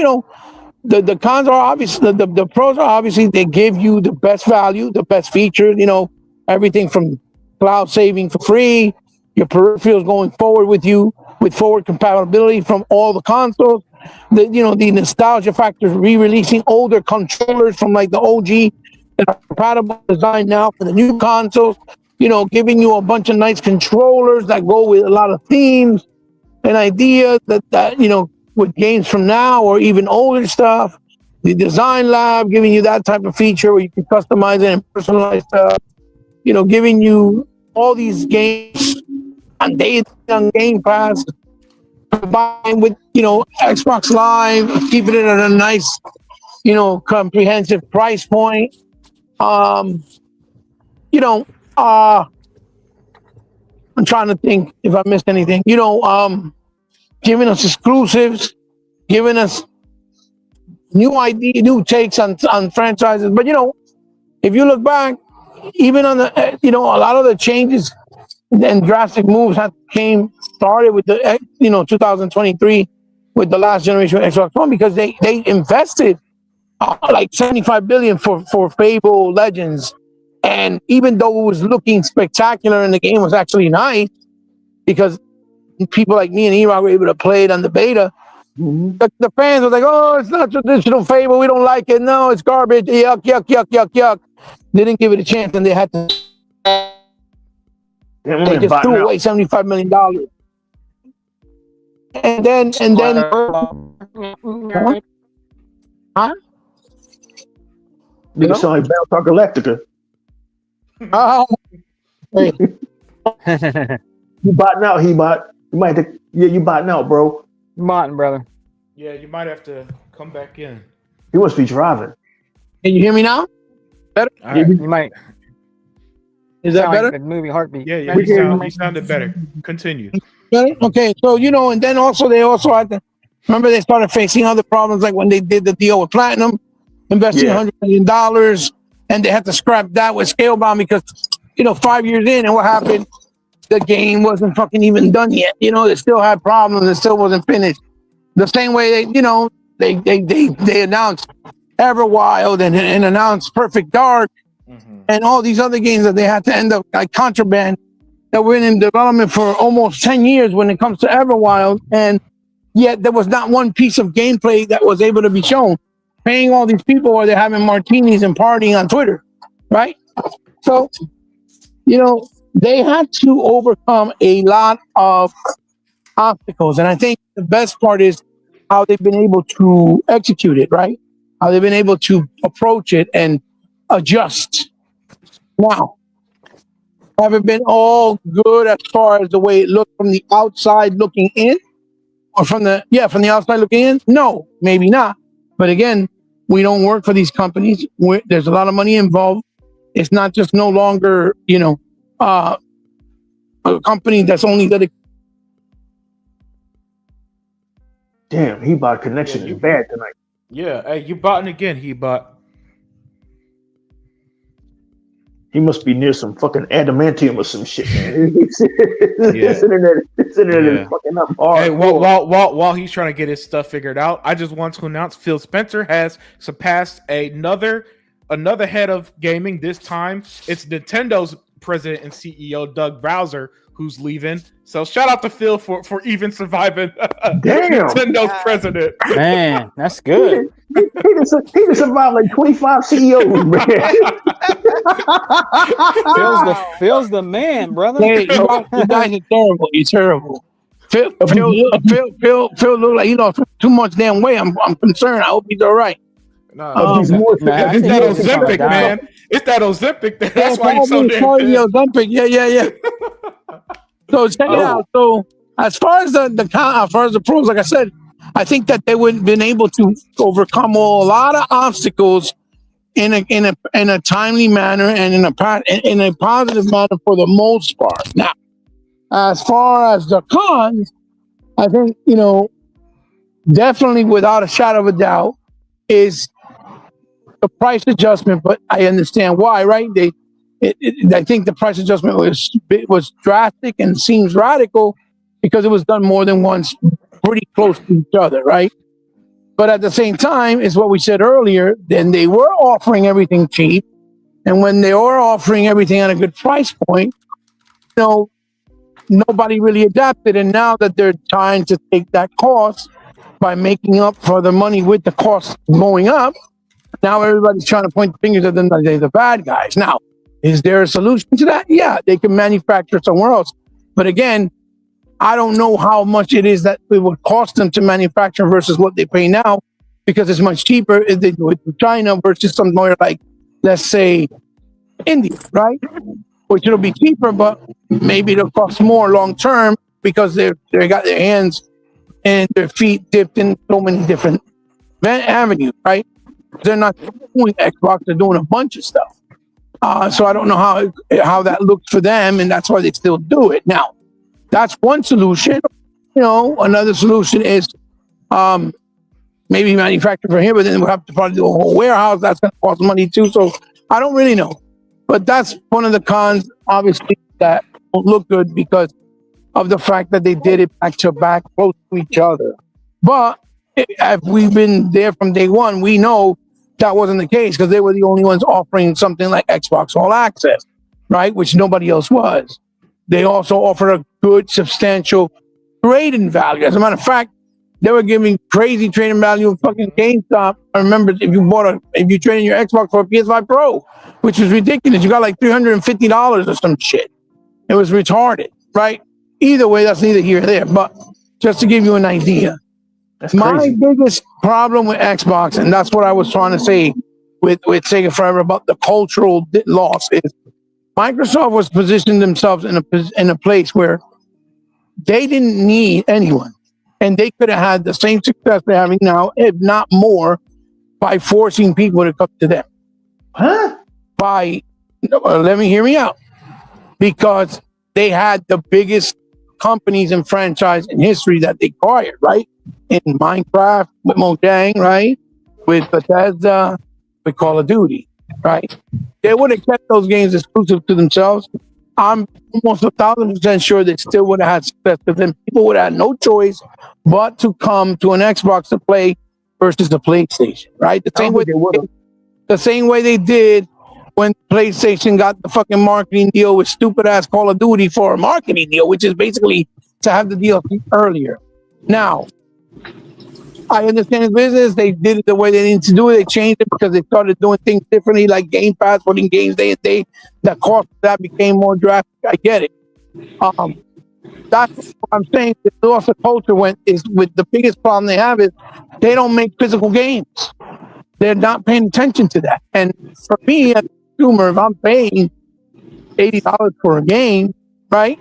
the cons are obviously, the pros are obviously they give you the best value, the best features, everything from cloud saving for free, your peripherals going forward with you, with forward compatibility from all the consoles, the nostalgia factor, re-releasing older controllers from like the OG that are compatible design now for the new consoles, giving you a bunch of nice controllers that go with a lot of themes and ideas that with games from now or even older stuff. The design lab giving you that type of feature where you can customize it and personalize stuff. Giving you all these games on Game Pass, combined with Xbox Live, keeping it at a nice comprehensive price point. I'm trying to think if I missed anything. Giving us exclusives, giving us new takes on franchises. But if you look back, even on the a lot of the changes and drastic moves started with the 2023 with the last generation of Xbox One, because they invested like $75 billion for Fable Legends. And even though it was looking spectacular and the game was actually nice, because people like me and E-Rock were able to play it on the beta, the fans were like, oh, it's not traditional Fable. We don't like it. No, it's garbage. Yuck, yuck, yuck, yuck, yuck. They didn't give it a chance, and they had to. They just threw away $75 million. And then. Huh? You sound like Battlestar Galactica. Hey. You botting out, He-Bot. You might have to, you botting out, bro. Martin, brother. Yeah, you might have to come back in. He must be driving. Can you hear me now? Better? Right. You might. Is that better? Like the movie Heartbeat. Yeah, you sounded better. Continue. Better? Okay, so and then they also had to remember they started facing other problems, like when they did the deal with Platinum, investing $100 million, and they had to scrap that with Scalebound because 5 years in, and what happened? The game wasn't fucking even done yet. They still had problems. It still wasn't finished. The same way they announced Everwild and announced Perfect Dark and all these other games that they had to end up like Contraband that were in development for almost 10 years when it comes to Everwild, and yet there was not one piece of gameplay that was able to be shown. Paying all these people while they're having martinis and partying on Twitter, right? So, they had to overcome a lot of obstacles. And I think the best part is how they've been able to execute it, right? How they've been able to approach it and adjust. Now, have it been all good as far as the way it looked from the outside looking in? Or from the outside looking in? No, maybe not. But again, we don't work for these companies. There's a lot of money involved. It's not just no longer, a company that's only dedicated. Damn, He-Bot connection is bad tonight. Yeah, hey, you botting again, He-Bot. He must be near some fucking adamantium or some shit, man. Yeah. His internet sitting there fucking up hard. Hey, while he's trying to get his stuff figured out, I just want to announce Phil Spencer has surpassed another head of gaming. This time, it's Nintendo's president and CEO Doug Bowser who's leaving. So shout out to Phil for even surviving Nintendo's president. Man, that's good. He just survived like 25 CEOs, man. Phil's the man, brother. Hey, you guys are terrible. You're terrible. Phil look like too much damn way. I'm concerned. I hope he's all right. It's that Ozempic, man. It's that Ozempic. That's why he's so damn good. Ozempic. Yeah. So check it out. So as far as the pros, like I said, I think that they would have been able to overcome a lot of obstacles in a timely manner and in a positive manner for the most part. Now, as far as the cons, I think definitely without a shadow of a doubt is the price adjustment. But I understand why, right? I think the price adjustment was drastic and seems radical because it was done more than once, pretty close to each other, right? But at the same time, is what we said earlier, then they were offering everything cheap. And when they were offering everything at a good price point, nobody really adapted. And now that they're trying to take that cost by making up for the money with the cost going up, now everybody's trying to point fingers at them that they're the bad guys. Now, is there a solution to that? Yeah, they can manufacture somewhere else. But again, I don't know how much it is that it would cost them to manufacture versus what they pay now, because it's much cheaper if they do it in China versus somewhere like, let's say, India, right? Which it'll be cheaper, but maybe it'll cost more long term because they got their hands and their feet dipped in so many different avenues, right? They're not doing Xbox; they're doing a bunch of stuff. So I don't know how that looks for them, and that's why they still do it. Now, that's one solution. Another solution is maybe manufacture for here, but then we'll have to probably do a whole warehouse. That's going to cost money too. So I don't really know. But that's one of the cons, obviously, that won't look good because of the fact that they did it back to back, close to each other. But if we've been there from day one, we know that wasn't the case because they were the only ones offering something like Xbox All Access, right? Which nobody else was. They also offer a good, substantial trade-in value. As a matter of fact, they were giving crazy trade-in value of fucking GameStop. I remember if you trade in your Xbox for a PS5 Pro, which was ridiculous. You got like $350 or some shit. It was retarded, right? Either way, that's neither here nor there. But just to give you an idea, my biggest problem with Xbox, and that's what I was trying to say with Sega Forever about the cultural loss, is Microsoft was positioning themselves in a place where they didn't need anyone. And they could have had the same success they're having now, if not more, by forcing people to come to them. Let me hear me out. Because they had the biggest companies and franchise in history that they acquired, right? In Minecraft, with Mojang, right? With Bethesda, with Call of Duty, right? They would have kept those games exclusive to themselves. I'm almost 1,000% sure they still would have had success because then people would have had no choice but to come to an Xbox to play versus the PlayStation, right? The same way they did when PlayStation got the fucking marketing deal with stupid ass Call of Duty for a marketing deal, which is basically to have the DLC earlier. Now, I understand the business. They did it the way they needed to do it. They changed it because they started doing things differently, like Game Pass, putting games day and day. The cost of that became more drastic. I get it. That's what I'm saying. The loss of culture is with the biggest problem they have is they don't make physical games. They're not paying attention to that. And for me, as a consumer, if I'm paying $80 for a game, right,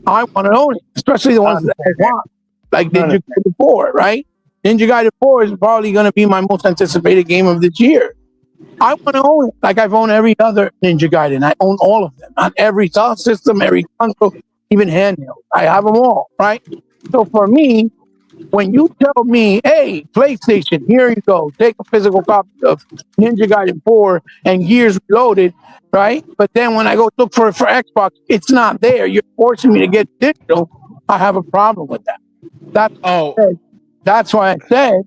I want to own it, especially the ones that I want, like Ninja Gaiden 4, right? Ninja Gaiden 4 is probably going to be my most anticipated game of this year. I want to own it like I've owned every other Ninja Gaiden. I own all of them on every sound system, every console, even handheld. I have them all, right? So for me, when you tell me, hey, PlayStation, here you go, take a physical copy of Ninja Gaiden 4 and Gears Reloaded, right? But then when I go look for it for Xbox, it's not there. You're forcing me to get digital. I have a problem with that. Oh, That's why I said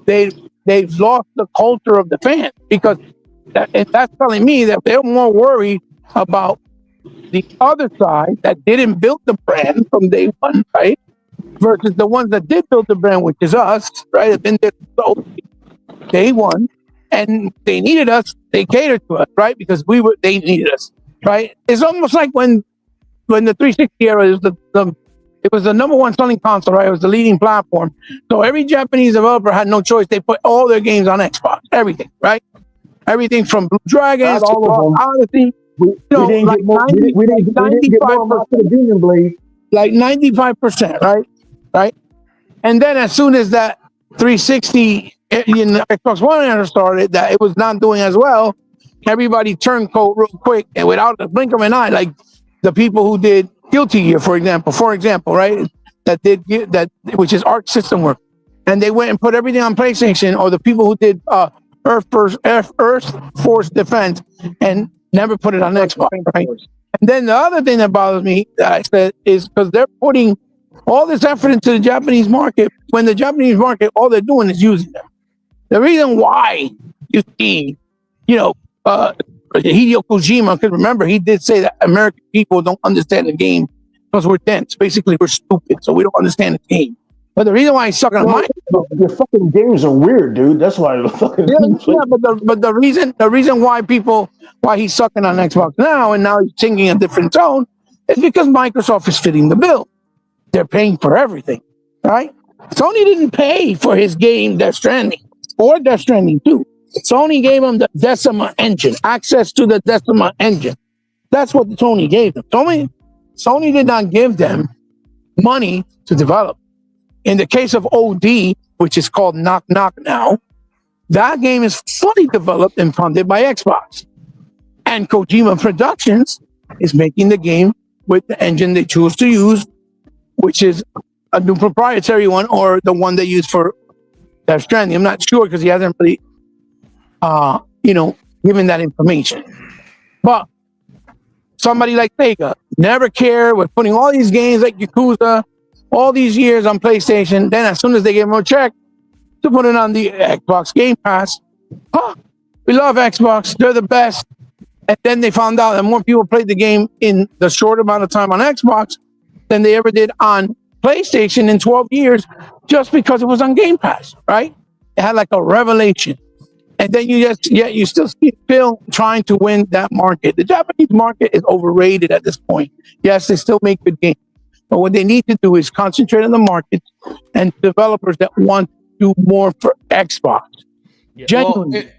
they've lost the culture of the fan, because that's telling me that they're more worried about the other side that didn't build the brand from day one, right? Versus the ones that did build the brand, which is us, right? Have been there so day one, and they needed us. They catered to us, right? Because they needed us, right? It's almost like when the 360 era is it was the number one selling console, right? It was the leading platform. So every Japanese developer had no choice. They put all their games on Xbox, everything, right? Everything from Blue Dragons Not to all of them. Odyssey. We didn't get more. We didn't get more amounts of the Demon Blade. Like 95%, right? Right? And then as soon as that 360 in the Xbox One era started, that it was not doing as well, everybody turned coat real quick and without a blink of an eye, like the people who did Guilty Gear, for example, right? That did that, which is Arc System Work, and they went and put everything on PlayStation, or the people who did Earth Force Defense and never put it on Xbox, right? And then the other thing that bothers me, that I said, is because they're putting all this effort into the Japanese market, when the Japanese market, all they're doing is using them. The reason why you see, Hideo Kojima, because remember, he did say that American people don't understand the game because we're dense. Basically, we're stupid, so we don't understand the game. But the reason why he's sucking on your fucking games are weird, dude. That's why the fucking but the reason why he's sucking on Xbox now, and now he's singing a different tone, is because Microsoft is fitting the bill. They're paying for everything, right? Sony didn't pay for his game Death Stranding, or Death Stranding 2. Sony gave him the Decima engine, access to the Decima engine. That's what Sony gave them. Sony did not give them money to develop. In the case of OD, which is called Knock Knock now, that game is fully developed and funded by Xbox. And Kojima Productions is making the game with the engine they choose to use, which is a new proprietary one, or the one they use for Death Stranding. I'm not sure because he hasn't really, given that information. But somebody like Sega never cared, was putting all these games like Yakuza all these years on PlayStation. Then as soon as they gave them a check to put it on the Xbox Game Pass, we love Xbox, they're the best. And then they found out that more people played the game in the short amount of time on Xbox than they ever did on PlayStation in 12 years, just because it was on Game Pass, right? It had like a revelation. And then you still see Phil trying to win that market. The Japanese market is overrated at this point. Yes, they still make good games. But what they need to do is concentrate on the markets and developers that want to do more for Xbox. Yeah, Genuinely.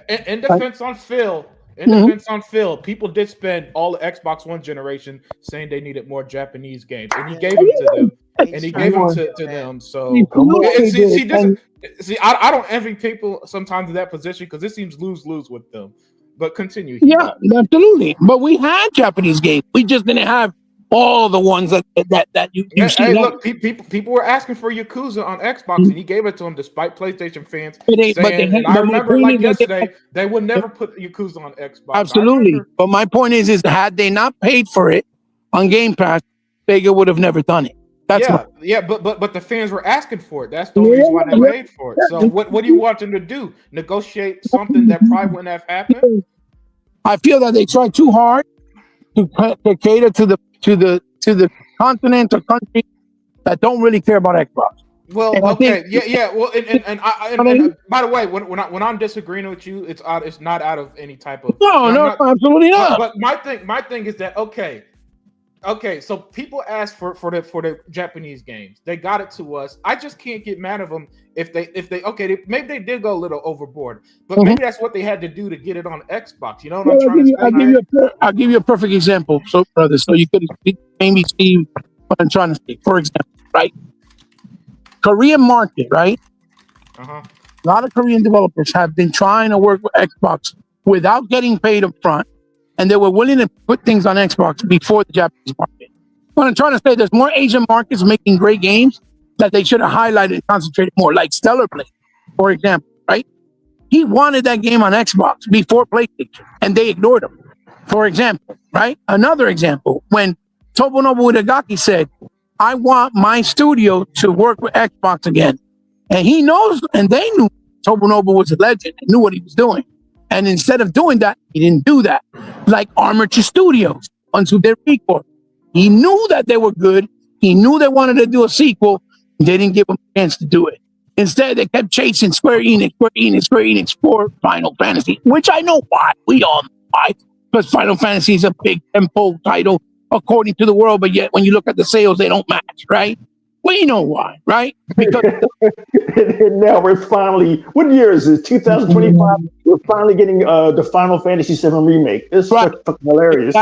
In defense on Phil, people did spend all the Xbox One generation saying they needed more Japanese games, and he gave them to them. And he gave them to them. So I don't envy people sometimes in that position because it seems lose with them. But continue. Yeah, absolutely. But we had Japanese games. We just didn't have all the ones that you see. Hey, look, people were asking for Yakuza on Xbox, and he gave it to them despite PlayStation fans saying. I remember like yesterday, they would never put Yakuza on Xbox. Absolutely. But my point is had they not paid for it on Game Pass, Sega would have never done it. But the fans were asking for it. That's the only reason why they paid for it. So what do you want them to do? Negotiate something that probably wouldn't have happened? I feel that they try too hard to cater to the continent or country that don't really care about Xbox. Well, okay, yeah. Well, and by the way, when I'm disagreeing with you, it's not out of any type of no, absolutely not. But my thing is that okay. So people ask for the Japanese games. They got it to us. I just can't get mad at them if they maybe they did go a little overboard, but maybe that's what they had to do to get it on Xbox. You know what I'm trying to say? I'll give you a perfect example, so you could maybe see what I'm trying to say. For example, right? Korean market, right? Uh-huh. A lot of Korean developers have been trying to work with Xbox without getting paid up front, and they were willing to put things on Xbox before the Japanese market. What I'm trying to say, there's more Asian markets making great games that they should have highlighted and concentrated more, like Stellar Blade, for example, right? He wanted that game on Xbox before PlayStation, and they ignored him, for example, right? Another example, when Tomonobu Itagaki said, I want my studio to work with Xbox again. And he knows, and they knew Tomonobu was a legend and knew what he was doing. And instead of doing that, he didn't do that. Like Armature Studios, ones who did Recore. He knew that they were good. He knew they wanted to do a sequel. They didn't give him a chance to do it. Instead, they kept chasing Square Enix for Final Fantasy, which I know why. We all know why. Because Final Fantasy is a big tempo title according to the world, but yet when you look at the sales, they don't match, right? We know why, right? Because and now we're finally, what year is it? 2025? We're finally getting the Final Fantasy VII remake. It's fucking hilarious.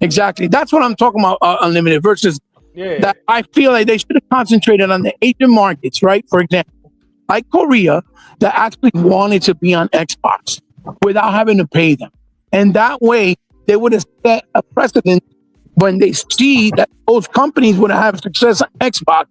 Exactly. That's what I'm talking about, Unlimited, versus that I feel like they should have concentrated on the Asian markets, right? For example, like Korea, that actually wanted to be on Xbox without having to pay them. And that way, they would have set a precedent when they see that those companies would have success on Xbox.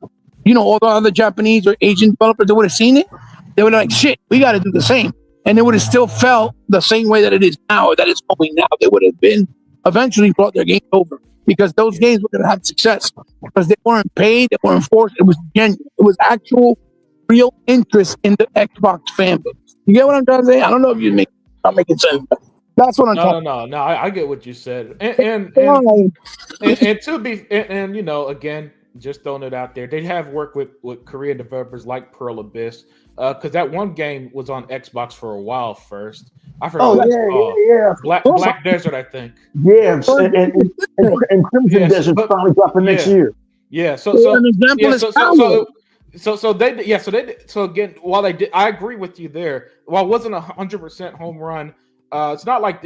You know, all the other Japanese or Asian developers, they would have seen it. They would have like, shit, we got to do the same. And they would have still felt the same way that it is now, or that it's going now. They would have been eventually brought their games over because those games would have had success because they weren't paid, they weren't forced. It was genuine. It was actual, real interest in the Xbox fan base. You get what I'm trying to say? I don't know if I'm making sense. That's what I'm talking about. No. I get what you said, and to be, and you know, again, just throwing it out there, they have worked with Korean developers like Pearl Abyss, because that one game was on Xbox for a while first. I forgot. Black Desert, I think. Yeah, and Crimson Desert finally dropping next year. Yeah, so again, while they did, I agree with you there. While it wasn't 100% home run, it's not like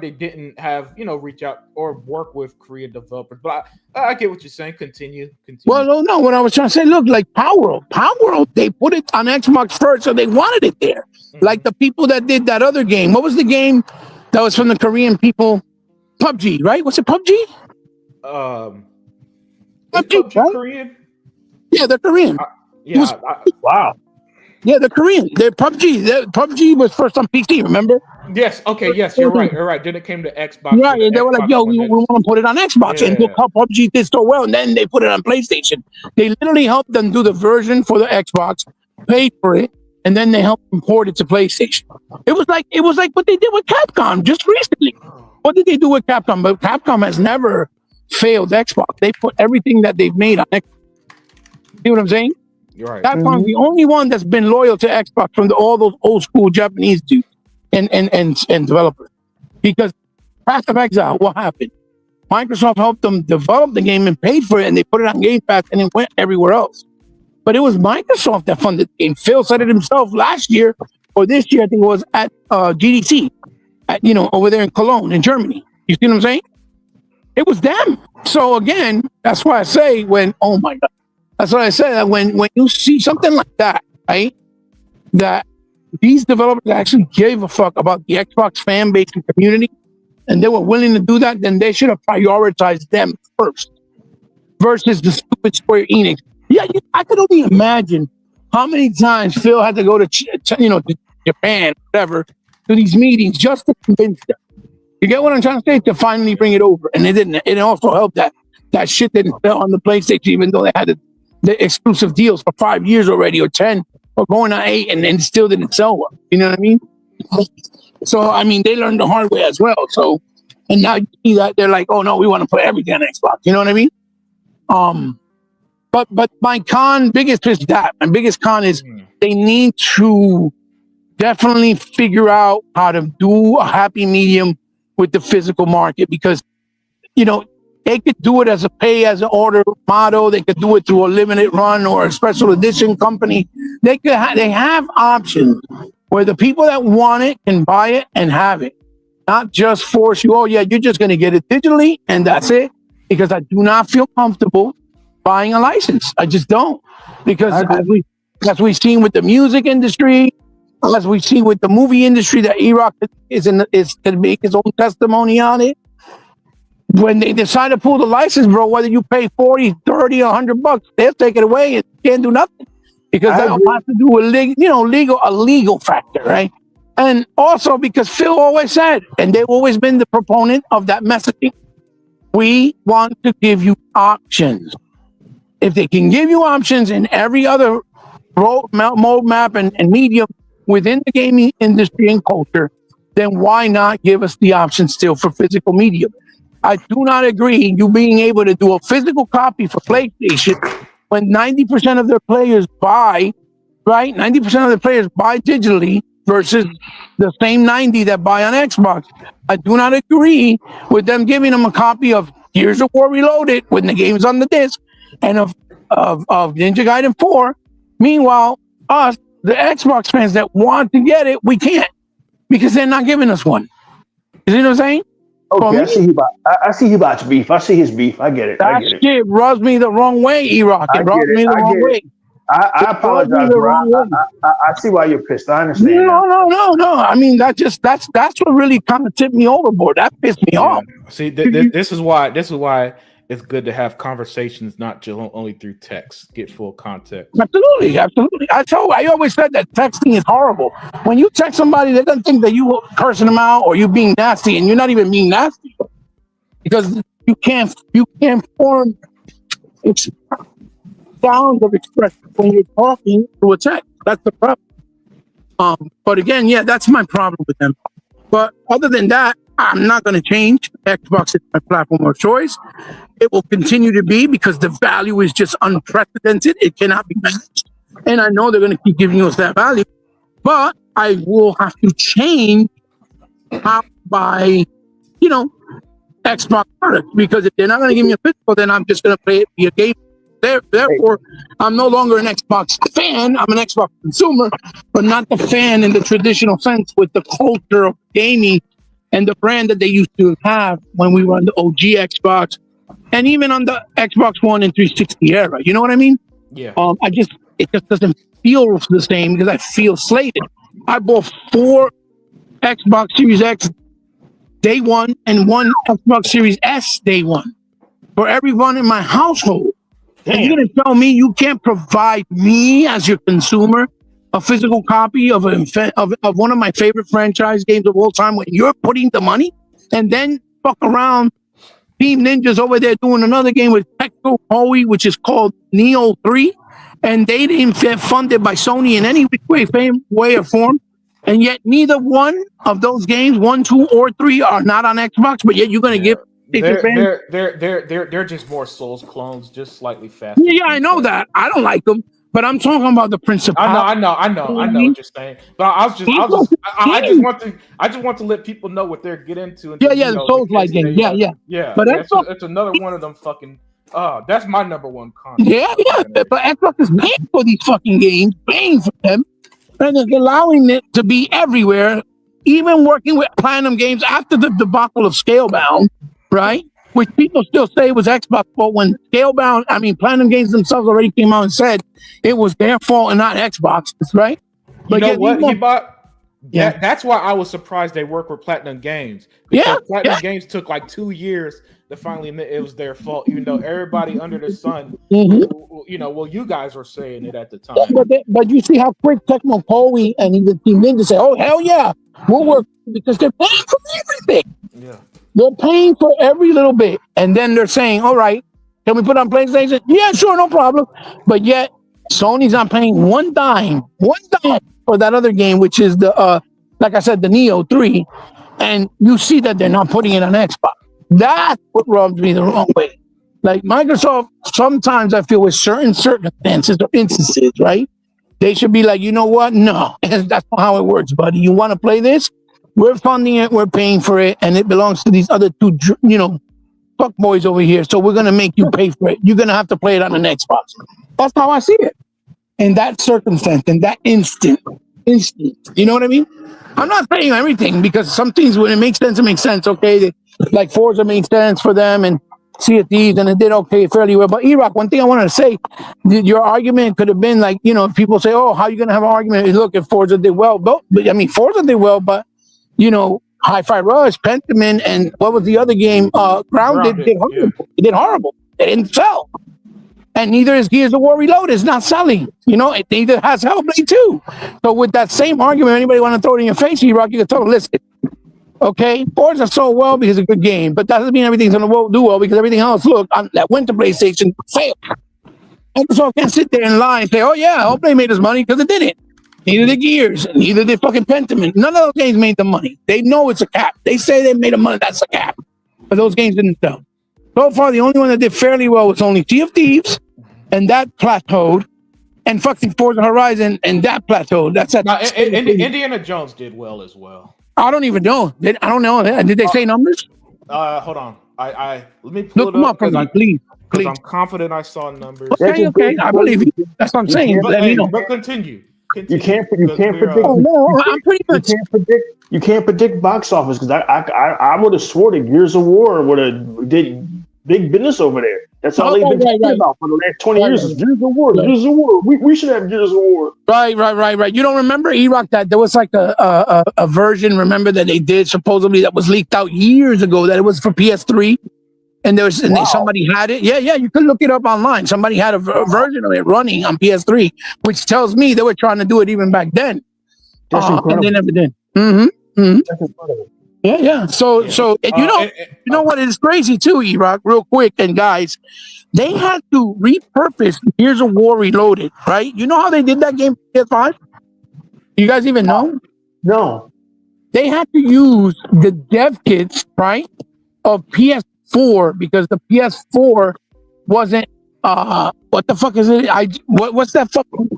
they didn't have, you know, reach out or work with Korean developers. But I get what you're saying. Continue. Well, no, what I was trying to say, look, like Power World, they put it on Xbox first, so they wanted it there. Mm-hmm. Like the people that did that other game. What was the game that was from the Korean people? PUBG, right? Was it PUBG? PUBG, right? Korean? Yeah, they're Korean. Wow. Yeah, they're Korean. They're PUBG. PUBG was first on PC, remember? Yes. Okay. Yes, you're right. Then it came to Xbox. Right, and they were like, "Yo, we want to put it on Xbox." Yeah. And look how PUBG did so well. And then they put it on PlayStation. They literally helped them do the version for the Xbox, paid for it, and then they helped import it to PlayStation. It was like what they did with Capcom just recently. What did they do with Capcom? But Capcom has never failed Xbox. They put everything that they've made on Xbox. See what I'm saying? You're right. Capcom's the only one that's been loyal to Xbox from all those old school Japanese dudes and developers. Because Path of Exile, what happened? Microsoft helped them develop the game and paid for it, and they put it on Game Pass, and it went everywhere else. But it was Microsoft that funded the game. Phil said it himself last year, or this year, I think it was at GDC, over there in Cologne, in Germany. You see what I'm saying? It was them. So again, that's why I say oh my God. That's what I said. That when you see something like that, right? That these developers actually gave a fuck about the Xbox fan base and community, and they were willing to do that, then they should have prioritized them first versus the stupid Square Enix. Yeah, I could only imagine how many times Phil had to go to Japan, whatever, to these meetings just to convince them. You get what I'm trying to say? To finally bring it over, and it didn't. It also helped that shit didn't sell on the PlayStation, even though they had the exclusive deals for 5 years already, or 10, or going on 8, and then still didn't sell well. You know what I mean? So I mean, they learned the hard way as well. So, and now you see that they're like, oh no, we want to put everything on Xbox. You know what I mean? But my biggest con is they need to definitely figure out how to do a happy medium with the physical market, because they could do it as a pay as an order model. They could do it through a limited run or a special edition company. They have options where the people that want it can buy it and have it, not just force you. Oh yeah, you're just going to get it digitally and that's it. Because I do not feel comfortable buying a license. I just don't, because as we've seen with the music industry, as we've seen with the movie industry, that E-Rock is to make his own testimony on it. When they decide to pull the license, bro, whether you pay 40, 30, or $100, they'll take it away and can't do nothing, because that has to do with a legal factor, right? And also because Phil always said, and they've always been the proponent of that messaging. We want to give you options. If they can give you options in every other mode map and medium within the gaming industry and culture, then why not give us the option still for physical medium? I do not agree you being able to do a physical copy for PlayStation when 90% of their players buy, right? 90% of the players buy digitally versus the same 90 that buy on Xbox. I do not agree with them giving them a copy of Gears of War Reloaded when the game's on the disc and of Ninja Gaiden 4. Meanwhile, us, the Xbox fans that want to get it, we can't because they're not giving us one. You see what I'm saying? Okay, I see Hibot's beef. I see his beef. I get it. That shit rubs me the wrong way, E-Rock. It rubs me the wrong way. I apologize, bro. I see why you're pissed. I understand. No. I mean, that's what really kind of tipped me overboard. That pissed me off. See, this is why it's good to have conversations, not just only through text. Get full context. Absolutely. I always said that texting is horrible. When you text somebody, they're gonna think that you cursing them out or you being nasty, and you're not even being nasty because you can't form sounds of expression when you're talking through a text. That's the problem. But again, yeah, that's my problem with them. But other than that, I'm not going to change. Xbox is my platform of choice. It will continue to be because the value is just unprecedented. It cannot be matched. And I know they're going to keep giving us that value. But I will have to change how I buy, Xbox products. Because if they're not going to give me a physical, then I'm just going to play it via game. Therefore, I'm no longer an Xbox fan. I'm an Xbox consumer, but not the fan in the traditional sense with the culture of gaming and the brand that they used to have when we were on the OG Xbox and even on the Xbox One and 360 era. You know what I mean? Yeah. It just doesn't feel the same because I feel slated. I bought 4 Xbox Series X day one and 1 Xbox Series S day one for everyone in my household. And you're going to tell me you can't provide me as your consumer a physical copy of one of my favorite franchise games of all time when you're putting the money and then fuck around Team Ninja's over there doing another game with Tecmo Koei, which is called Neo 3, and they didn't get funded by Sony in any way or form. And yet neither one of those games, 1, 2, or 3, are not on Xbox, but yet you're going to give they're just more Souls clones, just slightly faster. Yeah, I know that. I don't like them, but I'm talking about the principle. I know what you're saying. But I just want to let people know what they're getting into. And the Souls like game. Yeah. But it's another one of them fucking. That's my number one con. Yeah. But Xbox is paying for these fucking games, paying for them, and it's allowing it to be everywhere. Even working with Platinum Games after the debacle of Scalebound. Right? Which people still say was Xbox fault when Platinum Games themselves already came out and said it was their fault and not Xbox's, right? But that's why I was surprised they worked with Platinum Games. Because Platinum Games took like 2 years to finally admit it was their fault, even though everybody under the sun, you guys were saying it at the time. But you see how quick Tecmo Koei and even Team Ninja say, "Oh hell yeah, we'll work," because they're paying for everything. Yeah. They're paying for every little bit. And then they're saying, all right, can we put on PlayStation? Yeah, sure, no problem. But yet, Sony's not paying one dime for that other game, which is like I said, the Neo 3. And you see that they're not putting it on Xbox. That's what rubs me the wrong way. Like Microsoft, sometimes I feel with certain circumstances or instances, right? They should be like, you know what? No, that's not how it works, buddy. You want to play this? We're funding it, we're paying for it, and it belongs to these other 2, fuck boys over here. So we're gonna make you pay for it. You're gonna have to play it on an Xbox. That's how I see it. In that circumstance, in that instant. You know what I mean? I'm not saying everything because some things when it makes sense, it makes sense. Okay, like Forza made sense for them, and Sea of Thieves, and it did okay fairly well. But E-Rock, one thing I wanted to say, your argument could have been like, people say, "Oh, how are you gonna have an argument?" Look, if Forza did well, Forza did well, but Hi-Fi Rush, Pentiment, and what was the other game? Grounded did horrible. Yeah. It did horrible. It didn't sell. And neither is Gears of War Reloaded. It's not selling. It neither has Hellblade 2. So with that same argument, anybody want to throw it in your face, you can tell them, listen, Okay, Forza sold well because it's a good game, but that doesn't mean everything's going to do well because everything else, look, on that went to PlayStation, failed. Microsoft can't sit there and lie and say, oh yeah, Hopefully made us money because it didn't. Neither did Gears, neither did fucking Pentiment. None of those games made them money. They know it's a cap. They say they made them money, that's a cap. But those games didn't sell. So far, the only one that did fairly well was only Sea of Thieves, and that plateaued, and fucking Forza Horizon, and that plateaued. That's it. Now, Indiana Jones did well as well. I don't even know. I don't know. Did they say numbers? Hold on. I let me look them up, please. Because I'm confident I saw numbers. Okay. I believe you. That's what I'm saying. But continue. You can't predict. Oh no, I'm pretty much. You can't predict box office because I would have swore that Gears of War would have did big business over there. That's all they've been talking about for the last 20 years. Is Gears of War. Gears of War. We should have Gears of War. Right. You don't remember E-Rock that there was like a version. Remember that they did supposedly that was leaked out years ago that it was for PS3. And somebody had it. Yeah. You could look it up online. Somebody had a version of it running on PS3, which tells me they were trying to do it even back then. That's incredible. And they never did. That's incredible. Yeah. So you know what is crazy too, E-Rock, real quick, and guys, they had to repurpose Gears of War Reloaded, right? You know how they did that game for PS5? You guys even know? No. They had to use the dev kits, right, of PS4 because the PS4 wasn't what the fuck is it? What's that fucking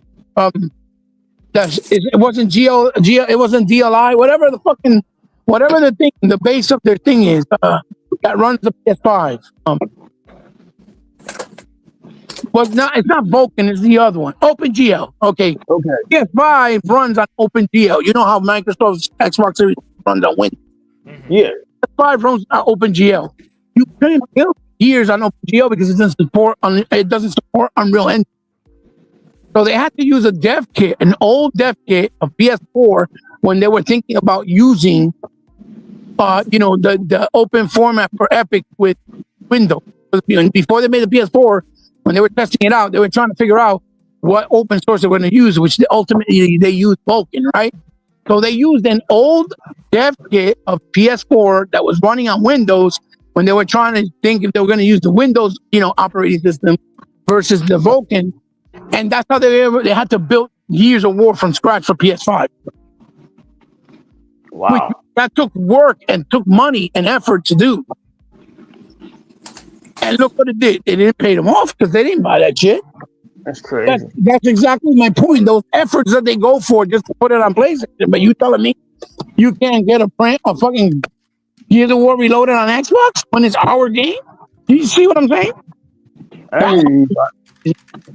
it wasn't it wasn't DLI, whatever the thing, the base of their thing is that runs the PS5. It's not Vulkan, it's the other one. OpenGL. Okay. PS5 runs on OpenGL. You know how Microsoft's Xbox Series runs on Windows. Yeah. PS5 runs on OpenGL. You couldn't build Gears on OpenGL because it doesn't support Unreal Engine. So they had to use a dev kit, an old dev kit of PS4 when they were thinking about using the open format for Epic with Windows. Before they made the PS4, when they were testing it out, they were trying to figure out what open source they were going to use, which ultimately they used Vulkan, right? So they used an old dev kit of PS4 that was running on Windows when they were trying to think if they were going to use the Windows, operating system versus the Vulkan. And that's how they had to build Gears of War from scratch for PS5. Wow. That took work and took money and effort to do. And look what it did. It didn't pay them off because they didn't buy that shit. That's crazy. That's exactly my point. Those efforts that they go for just to put it on PlayStation. But you telling me you can't get a fucking Gears of War Reloaded on Xbox when it's our game? Do you see what I'm saying?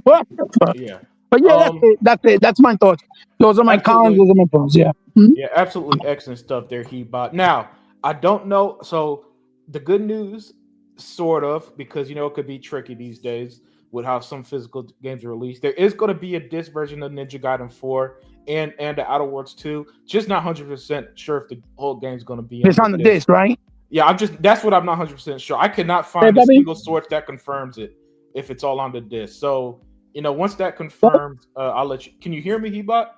What the fuck? Yeah. But yeah, that's it. That's my thoughts. Those are my cons. Those are my pros. Yeah. Yeah, absolutely excellent stuff there, Hebot. Now, I don't know. So the good news, sort of, because it could be tricky these days with how some physical games are released. There is going to be a disc version of Ninja Gaiden 4 and the Outer Worlds 2. Just not 100% sure if the whole game's going to be. It's on the disc, right? Yeah, that's what I'm not 100% sure. I cannot find a single source that confirms it if it's all on the disc. So, once that confirms, I'll let you. Can you hear me, Hebot?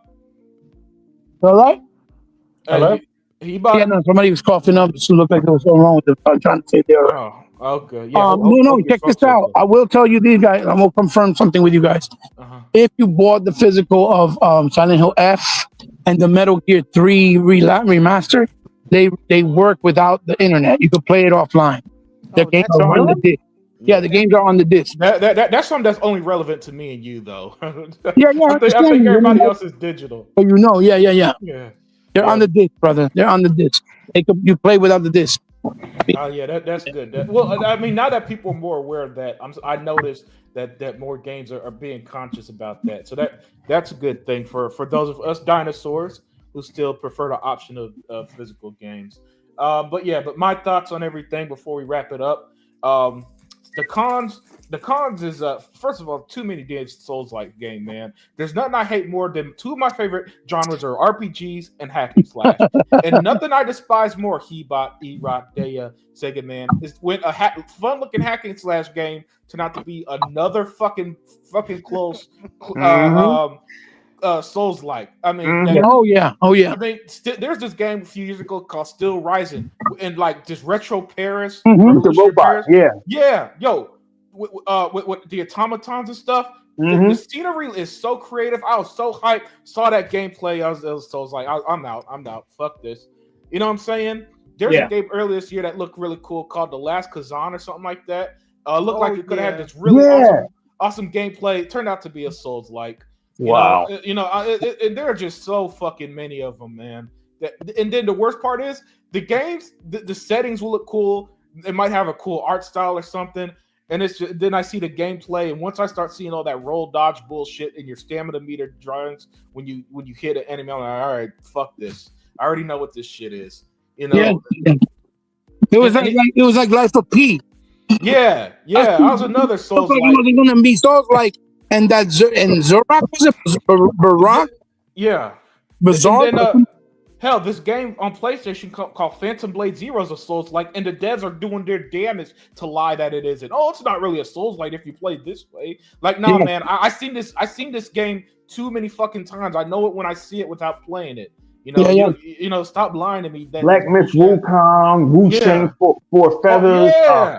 All right. Hello? Hebot? Yeah, no, somebody was coughing up. It looked like there was something wrong with it. I'm trying to say there. Oh, okay. Yeah. No, check this out. I will tell you these guys. I'm going to confirm something with you guys. If you bought the physical of Silent Hill F and the Metal Gear 3 remaster, they work without the internet. You can play it offline. The games are on the disc. Yeah, the games are on the disc. That's something that's only relevant to me and you, though. Yeah. I think everybody else is digital. Oh, yeah. They're on the disc, brother. They're on the disc. You play without the disc. Yeah, that's good. Now that people are more aware of that, I noticed that more games are being conscious about that. So that's a good thing for those of us dinosaurs who still prefer the option of physical games. But my thoughts on everything before we wrap it up. The cons is first of all, too many damn Souls-like game, man. There's nothing I hate more than two of my favorite genres are RPGs and hack and slash. And nothing I despise more, Hebot, E-Rock, Daya, Sega Man, is when a fun-looking hack and slash game turned out to be another fucking close Souls-like. I mean, Mhm. Oh yeah. I mean, there's this game a few years ago called Still Rising, in like this retro Paris, Mhm. With the revolutionary robot, Paris. yeah. Yeah, yo, with the automatons and stuff. The Mhm. scenery is so creative. I was so hyped. Saw that gameplay. I was like, I'm out. I'm out. Fuck this. You know what I'm saying? There's a Yeah. game earlier this year that looked really cool called The Last Kazan or something like that. Looked like it could have had this really Yeah. awesome gameplay. It turned out to be a Souls like. Wow. And there are just so fucking many of them, man. And then the worst part is the games, the settings will look cool. It might have a cool art style or something. And it's just, then I see the gameplay, and once I start seeing all that roll dodge bullshit and your stamina meter drawings when you hit an enemy, I'm like, all right, fuck this. I already know what this shit is. You know? Yeah. It was like Life of P. Yeah. That was another Souls Like like. they're gonna be Souls like, and that and Zorak was it Barak? Yeah. Bizarre. And then, hell, this game on PlayStation called Phantom Blade Zero is a Souls like, and the devs are doing their damage to lie that it isn't. Oh, it's not really a Souls like if you play this way. Like, no, man, I seen this game too many fucking times. I know it when I see it without playing it. You know, you know, stop lying to me. Black Myth Wukong, Wu Sheng, Four Feathers,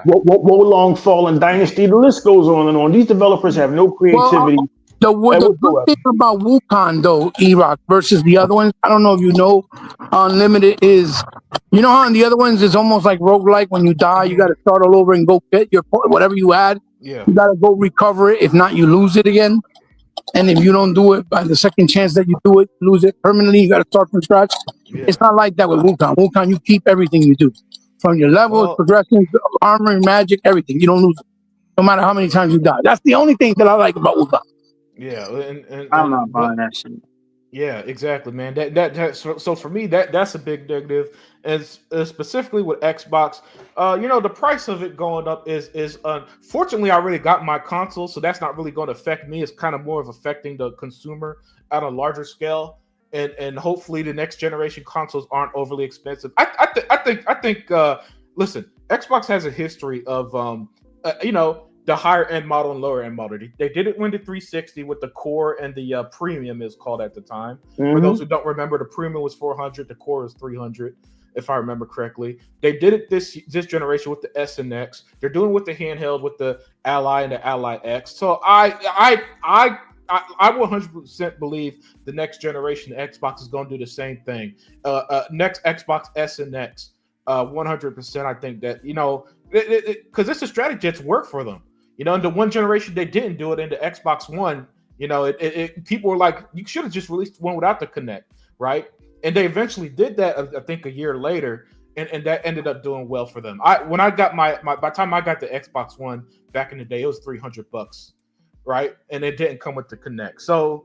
Wolong Fallen Dynasty. The list goes on and on. These developers have no creativity. The good thing about Wukong though, E-Rock, versus the other ones, I don't know if you know, Unlimited is, you know how in the other ones it's almost like roguelike. When you die, you got to start all over and go get your whatever you had. Yeah. You got to go recover it. If not, you lose it again. And if you don't do it by the second chance that you do it, lose it permanently. You got to start from scratch. Yeah. It's not like that with Wukong. Wukong, you keep everything you do, from your levels, progressions, armor, magic, everything. You don't lose it, no matter how many times you die. That's the only thing that I like about Wukong. Yeah, and I'm not buying that shit. Yeah, exactly, man. So for me, that's a big negative. And specifically with Xbox, the price of it going up is unfortunately I already got my console, so that's not really going to affect me. It's kind of more of affecting the consumer at a larger scale. And hopefully the next generation consoles aren't overly expensive. I think listen, Xbox has a history of the higher end model and lower end model. They did it when the 360 with the core and the premium is called at the time. Mm-hmm. For those who don't remember, the premium was 400, the core was 300, if I remember correctly. They did it this generation with the S and X. They're doing it with the handheld with the Ally and the Ally X. So I 100% believe the next generation Xbox is going to do the same thing. Next Xbox S and X, 100%. I think that because it's a strategy that's worked for them. In the one generation they didn't do it. In the Xbox One, people were like, you should have just released one without the Kinect, right? And they eventually did that, I think, a year later, and that ended up doing well for them. When I got by the time I got the Xbox One back in the day, it was $300, right? And it didn't come with the Kinect. So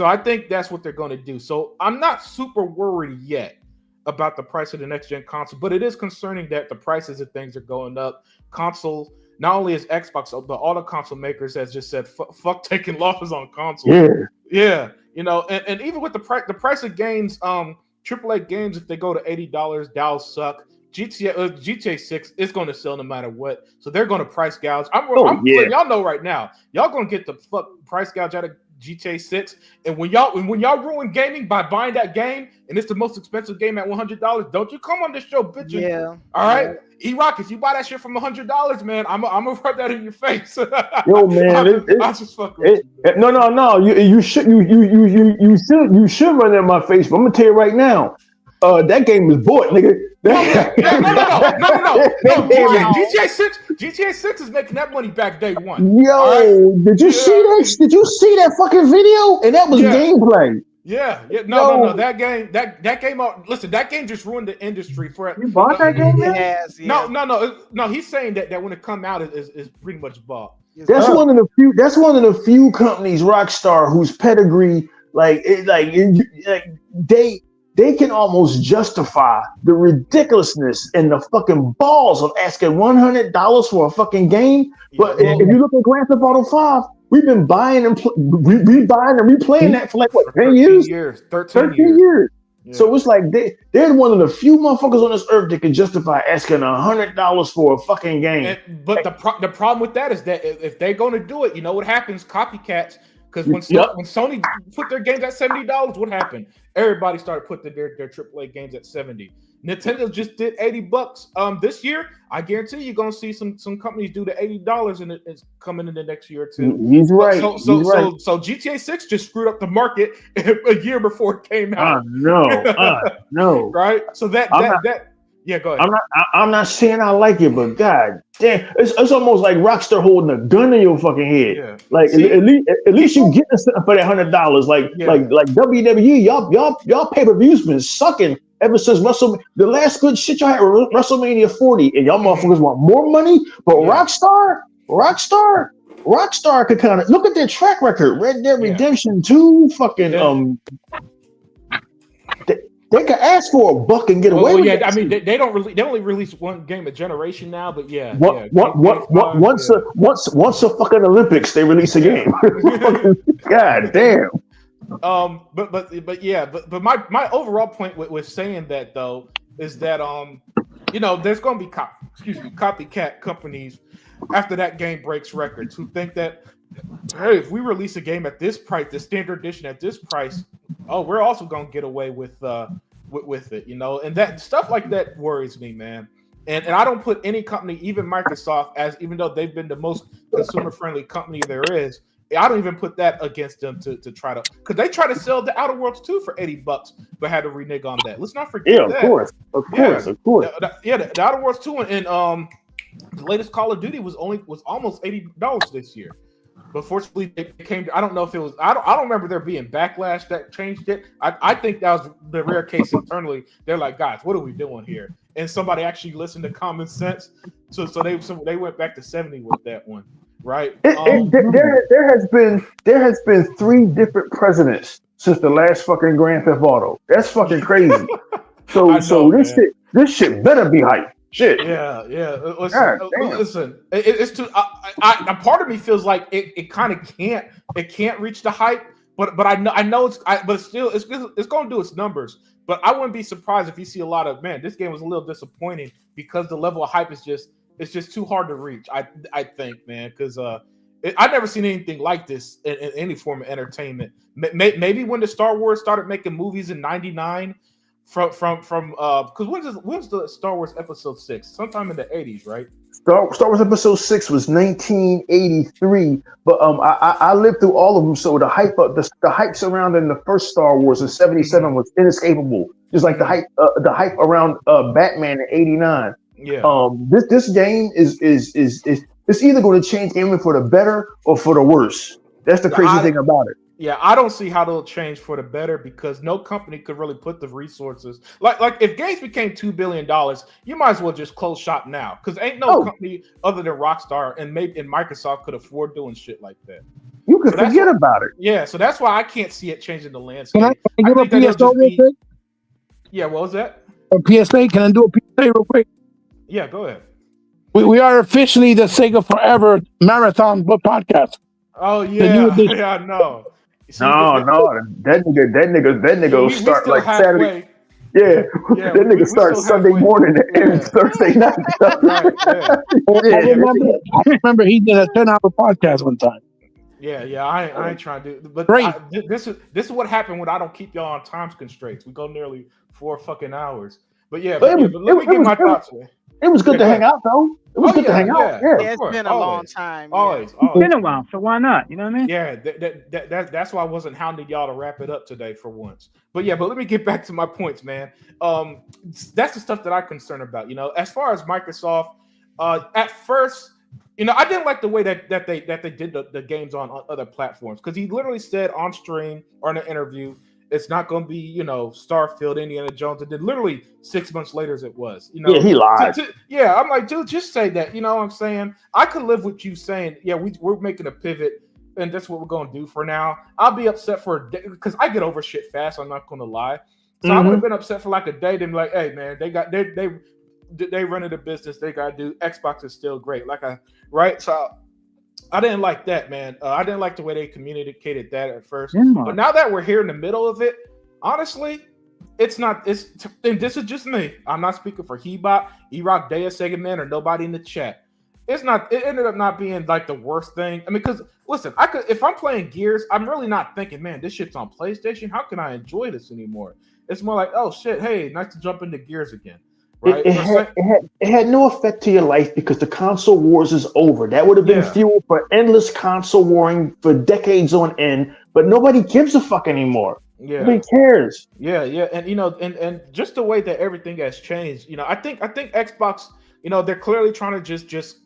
I think that's what they're going to do. So I'm not super worried yet about the price of the next gen console, but it is concerning that the prices of things are going up. Consoles, not only is Xbox, but all the console makers has just said, fuck taking losses on consoles. Yeah. And even with the price of games, AAA games, if they go to $80, that'll suck. GTA 6 is going to sell no matter what, so they're going to price gouge. I'm y'all know right now, y'all going to get the fuck price gouge out of GTA 6, and when y'all ruin gaming by buying that game, and it's the most expensive game at $100, don't you come on this show bitching. Yeah. All right, E-Rock, if you buy that shit from $100, man, I'm gonna rub that in your face. Yo, man, I'll just fuck with you. No. You should run that in my face. But I'm gonna tell you right now, that game is bought, nigga. No. GTA 6 is making that money back day one. Yo, right? Did you see that? Did you see that fucking video? And that was gameplay. Yeah. No. That game. Listen, that game just ruined the industry for. You bought that game? Yes. No. He's saying that when it come out, is pretty much bought. That's one of the few. That's one of the few companies, Rockstar, whose pedigree, they can almost justify the ridiculousness and the fucking balls of asking $100 for a fucking game. But if you look at Grand Theft Auto 5, we've been buying and replaying that for 10 years? 13 years. Yeah. So it's like they're one of the few motherfuckers on this earth that can justify asking $100 for a fucking game. But the problem with that is that if they're going to do it, you know what happens? Copycats Because when Sony put their games at $70, what happened? Everybody started putting their AAA games at 70. Nintendo just did $80 this year. I guarantee you're gonna see some companies do the $80 and it's coming in the next year or two. He's right. So GTA 6 just screwed up the market a year before it came out. No. Right? So that yeah, go ahead. I'm not saying I like it, but god damn, it's almost like Rockstar holding a gun in your fucking head. Yeah. Like at least you getting something for that $100. Like WWE, y'all pay-per-views been sucking ever since the last good shit y'all had was WrestleMania 40, and y'all motherfuckers want more money. But Rockstar could kind of look at their track record. Red Dead Redemption 2, fucking They could ask for $1 and get away with it. I mean, they only release one game a generation now, but once a fucking Olympics, they release a game. God damn. But my overall point with saying that though is that there's going to be copycat companies after that game breaks records who think that, hey, if we release a game at this price, the standard edition at this price, we're also going to get away with it, and that stuff like that worries me, man. And I don't put any company, even Microsoft, even though they've been the most consumer friendly company there is, I don't even put that against them to try to, because they try to sell the Outer Worlds 2 for $80, but had to renege on that. Let's not forget that. Of course. The Outer Worlds 2 and the latest Call of Duty was almost $80 this year. But fortunately, it came. I don't know if it was. I don't remember there being backlash that changed it. I think that was the rare case internally. They're like, guys, what are we doing here? And somebody actually listened to common sense. So they went back to 70 with that one, right? There has been 3 different presidents since the last fucking Grand Theft Auto. That's fucking crazy. So this shit better be hype. Shit. Yeah. Listen. It's too. A part of me feels like it kind of can't. It can't reach the hype. But I know it's. But still, it's going to do its numbers. But I wouldn't be surprised if you see a lot of, man, this game was a little disappointing because the level of hype is just too hard to reach. I think, man, because I've never seen anything like this in any form of entertainment. Maybe when the Star Wars started making movies in '99. From because when's the Star Wars Episode 6? Sometime in the 80s, right? Star Wars Episode 6 was 1983, but I lived through all of them, so the hype surrounding the first Star Wars in '77 was inescapable. Just like the hype around Batman in '89. Yeah. This game is it's either going to change gaming for the better or for the worse. That's the crazy thing about it. Yeah, I don't see how they'll change for the better because no company could really put the resources. Like if games became $2 billion, you might as well just close shop now because ain't no company other than Rockstar and Microsoft could afford doing shit like that. You could forget about it. Yeah, so that's why I can't see it changing the landscape. Can I do a PSA real quick? Yeah, what was that? A PSA? Can I do a PSA real quick? Yeah, go ahead. We are officially the Sega Forever Marathon podcast. Oh yeah, yeah, I know. No, that nigga will start like Saturday. That nigga starts Sunday morning and ends Thursday night. I remember he did a 10-hour podcast one time. Yeah, I ain't trying to do, but this is what happened when I don't keep y'all on time constraints. We go nearly 4 fucking hours. But let me get my thoughts. It was good to hang out, though. It was good to hang out. Yeah, it's been a long time. Always. It's been a while, so why not? You know what I mean? Yeah, that's why I wasn't hounding y'all to wrap it up today for once. But let me get back to my points, man. That's the stuff that I'm concerned about. As far as Microsoft, at first, I didn't like the way that they did the games on other platforms because he literally said on stream or in an interview, it's not going to be, Starfield, Indiana Jones. And then literally 6 months later it was. Yeah, he lied. I'm like, dude, just say that. You know what I'm saying? I could live with you saying, yeah, we're making a pivot, and that's what we're going to do for now. I'll be upset for a day because I get over shit fast. I'm not going to lie. So I would have been upset for like a day. Then be like, hey, man, they running a business. They got to do. Xbox is still great. Right? So I didn't like that, man. I didn't like the way they communicated that at first. But now that we're here in the middle of it, honestly, it's not. And this is just me. I'm not speaking for Hebot, E-Rock, Dea, Sega Man, or nobody in the chat. it's not. It ended up not being like the worst thing. I mean, because listen, I could if I'm playing Gears, I'm really not thinking, man, this shit's on PlayStation. How can I enjoy this anymore? It's more like, oh shit, hey, nice to jump into Gears again, right? It had no effect to your life because the console wars is over. That would have been fuel for endless console warring for decades on end, but nobody gives a fuck anymore. Yeah. Nobody cares. Yeah, and and just the way that everything has changed, I think Xbox, they're clearly trying to just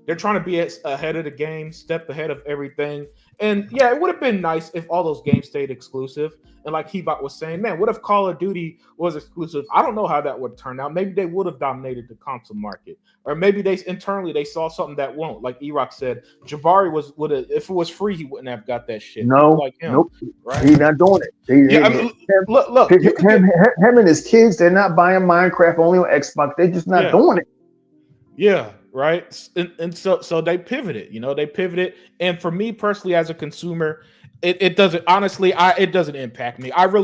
they're trying to be ahead of the game, step ahead of everything. And yeah, it would have been nice if all those games stayed exclusive. And like Hebot was saying, man, what if Call of Duty was exclusive? I don't know how that would turn out. Maybe they would have dominated the console market, or maybe they saw something that won't. Like E-Rock said, Jabari would have, if it was free, he wouldn't have got that shit. No, like him, nope, right? He's not doing it. Look, him and his kids, they're not buying Minecraft only on Xbox. They're just not doing it. Yeah, right. And so they pivoted, they pivoted. And for me personally, as a consumer, it doesn't it doesn't impact me. I'm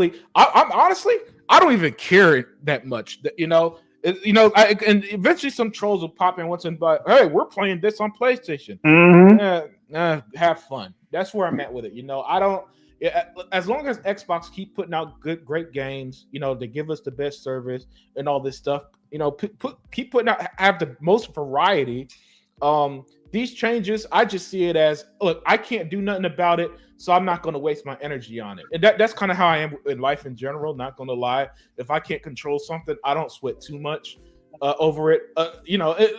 honestly, I don't even care that much. And eventually some trolls will pop in once and but hey, we're playing this on PlayStation. Have fun. That's where I'm at with it. I don't. As long as Xbox keep putting out great games, they give us the best service and all this stuff. Keep putting out, have the most variety. These changes, I just see it as, look, I can't do nothing about it, so I'm not going to waste my energy on it. And that's kind of how I am in life in general. Not going to lie, if I can't control something, I don't sweat too much over it.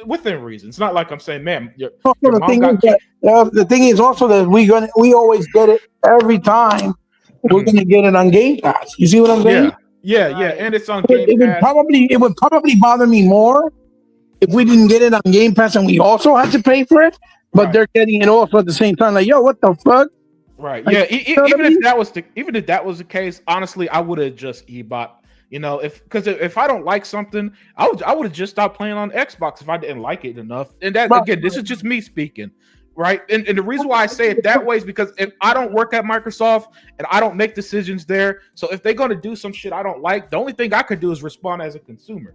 Within reason. It's not like I'm saying, man, the thing is also that we always get it every time. We're going to get it on Game Pass. You see what I'm saying? Yeah, and it's on Game Pass. It would probably bother me more if we didn't get it on Game Pass and we also had to pay for it, but they're getting it also at the same time. Like, yo, what the fuck? Right. Yeah. Even if that was the case, honestly, I would have just e-bought. If I don't like something, I would have just stopped playing on Xbox if I didn't like it enough. And that again, this is just me speaking. Right. And the reason why I say it that way is because if I don't work at Microsoft and I don't make decisions there. So if they're going to do some shit I don't like, the only thing I could do is respond as a consumer.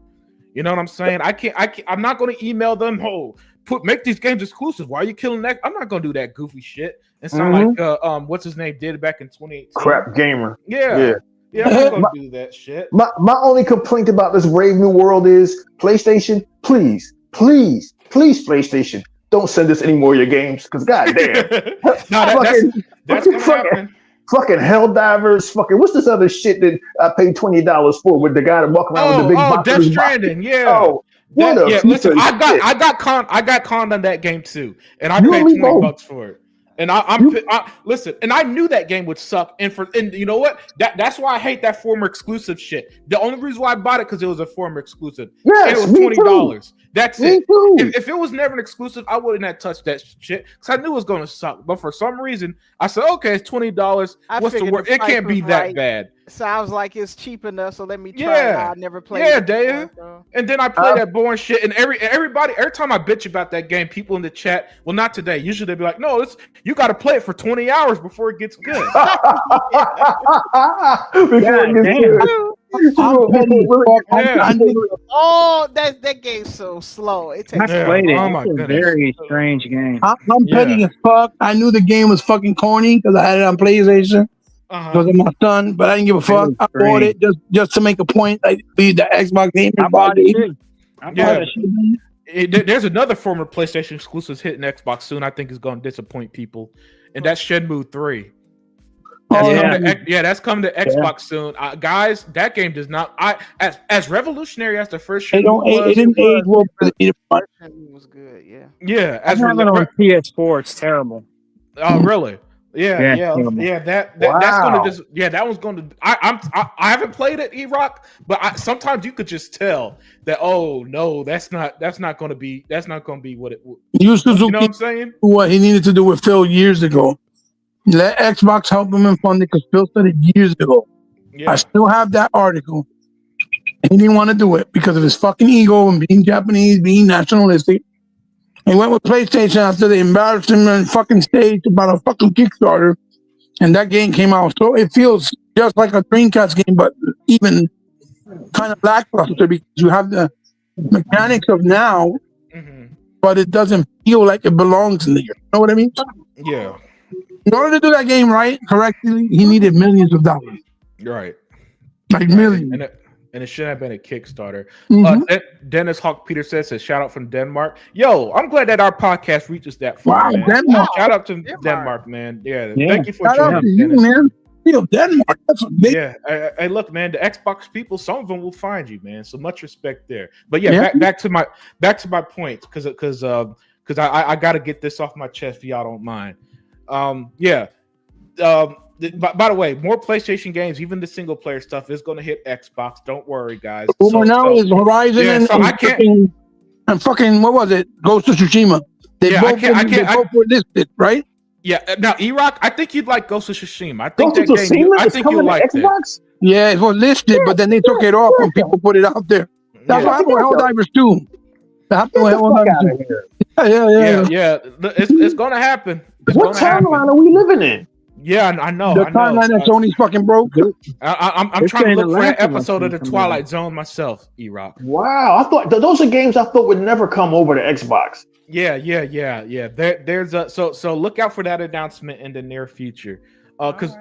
You know what I'm saying? I'm not going to email them. Oh, make these games exclusive. Why are you killing that? I'm not going to do that goofy shit. And sound like what's his name did back in 2018. Crap gamer. Yeah, I'm not going to do that shit. My only complaint about this Brave New World is PlayStation, please, PlayStation, don't send us any more of your games, because goddamn, that's gonna happen. Fucking Helldivers, fucking what's this other shit that I paid $20 for with the guy that walk around with the big box? Death Stranding, yeah. Oh, listen, I got conned on that game too, and I paid $20 for it. And listen, and I knew that game would suck. And you know what? That's why I hate that former exclusive shit. The only reason why I bought it because it was a former exclusive. Yes, and it was $20. That's it. If it was never an exclusive, I wouldn't have touched that shit because I knew it was going to suck. But for some reason, I said, okay, it's $20. What's the word? It can't be that bad. Sounds like it's cheap enough, so let me try it. I never played it. Dave. And then I play that boring shit. And every time I bitch about that game, people in the chat, well, not today. Usually they'll be like, no, you got to play it for 20 hours before it gets good. Oh, that game's so slow. It takes played it. Oh my goodness. Very strange game. I'm petty as fuck. I knew the game was fucking corny because I had it on PlayStation because of my son, but I didn't give a fuck. I bought it just to make a point. Like be the Xbox game. I bought it too. There's another former PlayStation exclusive hitting Xbox soon. I think is going to disappoint people, and that's Shenmue 3. That's coming to Xbox soon, guys. That game does not. As revolutionary as the first Shenmue it didn't age well. It was good. Yeah. As on PS4, it's terrible. Oh, really? Yeah. That's gonna just. Yeah, that was going to. I haven't played it, E-Rock, but sometimes you could just tell that. Oh no, that's not going to be. That's not going to be what it. You know what I'm saying? What he needed to do with Phil years ago. Let Xbox help him and fund it because Phil said it years ago. Yeah. I still have that article. He didn't want to do it because of his fucking ego and being Japanese, being nationalistic. He went with PlayStation after they embarrassed him on fucking stage about a fucking Kickstarter. And that game came out. So it feels just like a Dreamcast game, but even kind of lackluster because you have the mechanics of now but it doesn't feel like it belongs in there. You know what I mean? Yeah. In order to do that game right, correctly, he needed millions of dollars. Right. Like millions. And it should have been a Kickstarter. Mhm. Dennis Hawk Peter says, shout out from Denmark. Yo, I'm glad that our podcast reaches that far. Wow, Man. Denmark. Shout out to Denmark, man. Yeah. Thank you for Shout out to joining, you, Dennis. man. Denmark. That's a big. Yeah. Hey, look, man, the Xbox people, some of them will find you, man. So much respect there. But yeah, back to my points, because I got to get this off my chest if y'all don't mind. By the way, more PlayStation games, even the single player stuff, is going to hit Xbox. Don't worry, guys. Now is Horizon and fucking what was it? Ghost of Tsushima. They both were listed, right? Yeah. Now, E-Rock, I think you'd like Ghost of Tsushima. I Ghost think of that game. Tsushima I think you like Xbox. Yeah, it was listed, but then they took it off when people put it out there. That's what happened with Helldivers 2. That happened with Helldivers 2. Yeah. It's going to happen. What timeline are we living in? Yeah, I know. The timeline that Sony's fucking broke. I'm trying to look for an episode of the Twilight Zone myself, E-Rock. Wow, I thought those are games I thought would never come over to Xbox. Yeah. There's so look out for that announcement in the near future. So those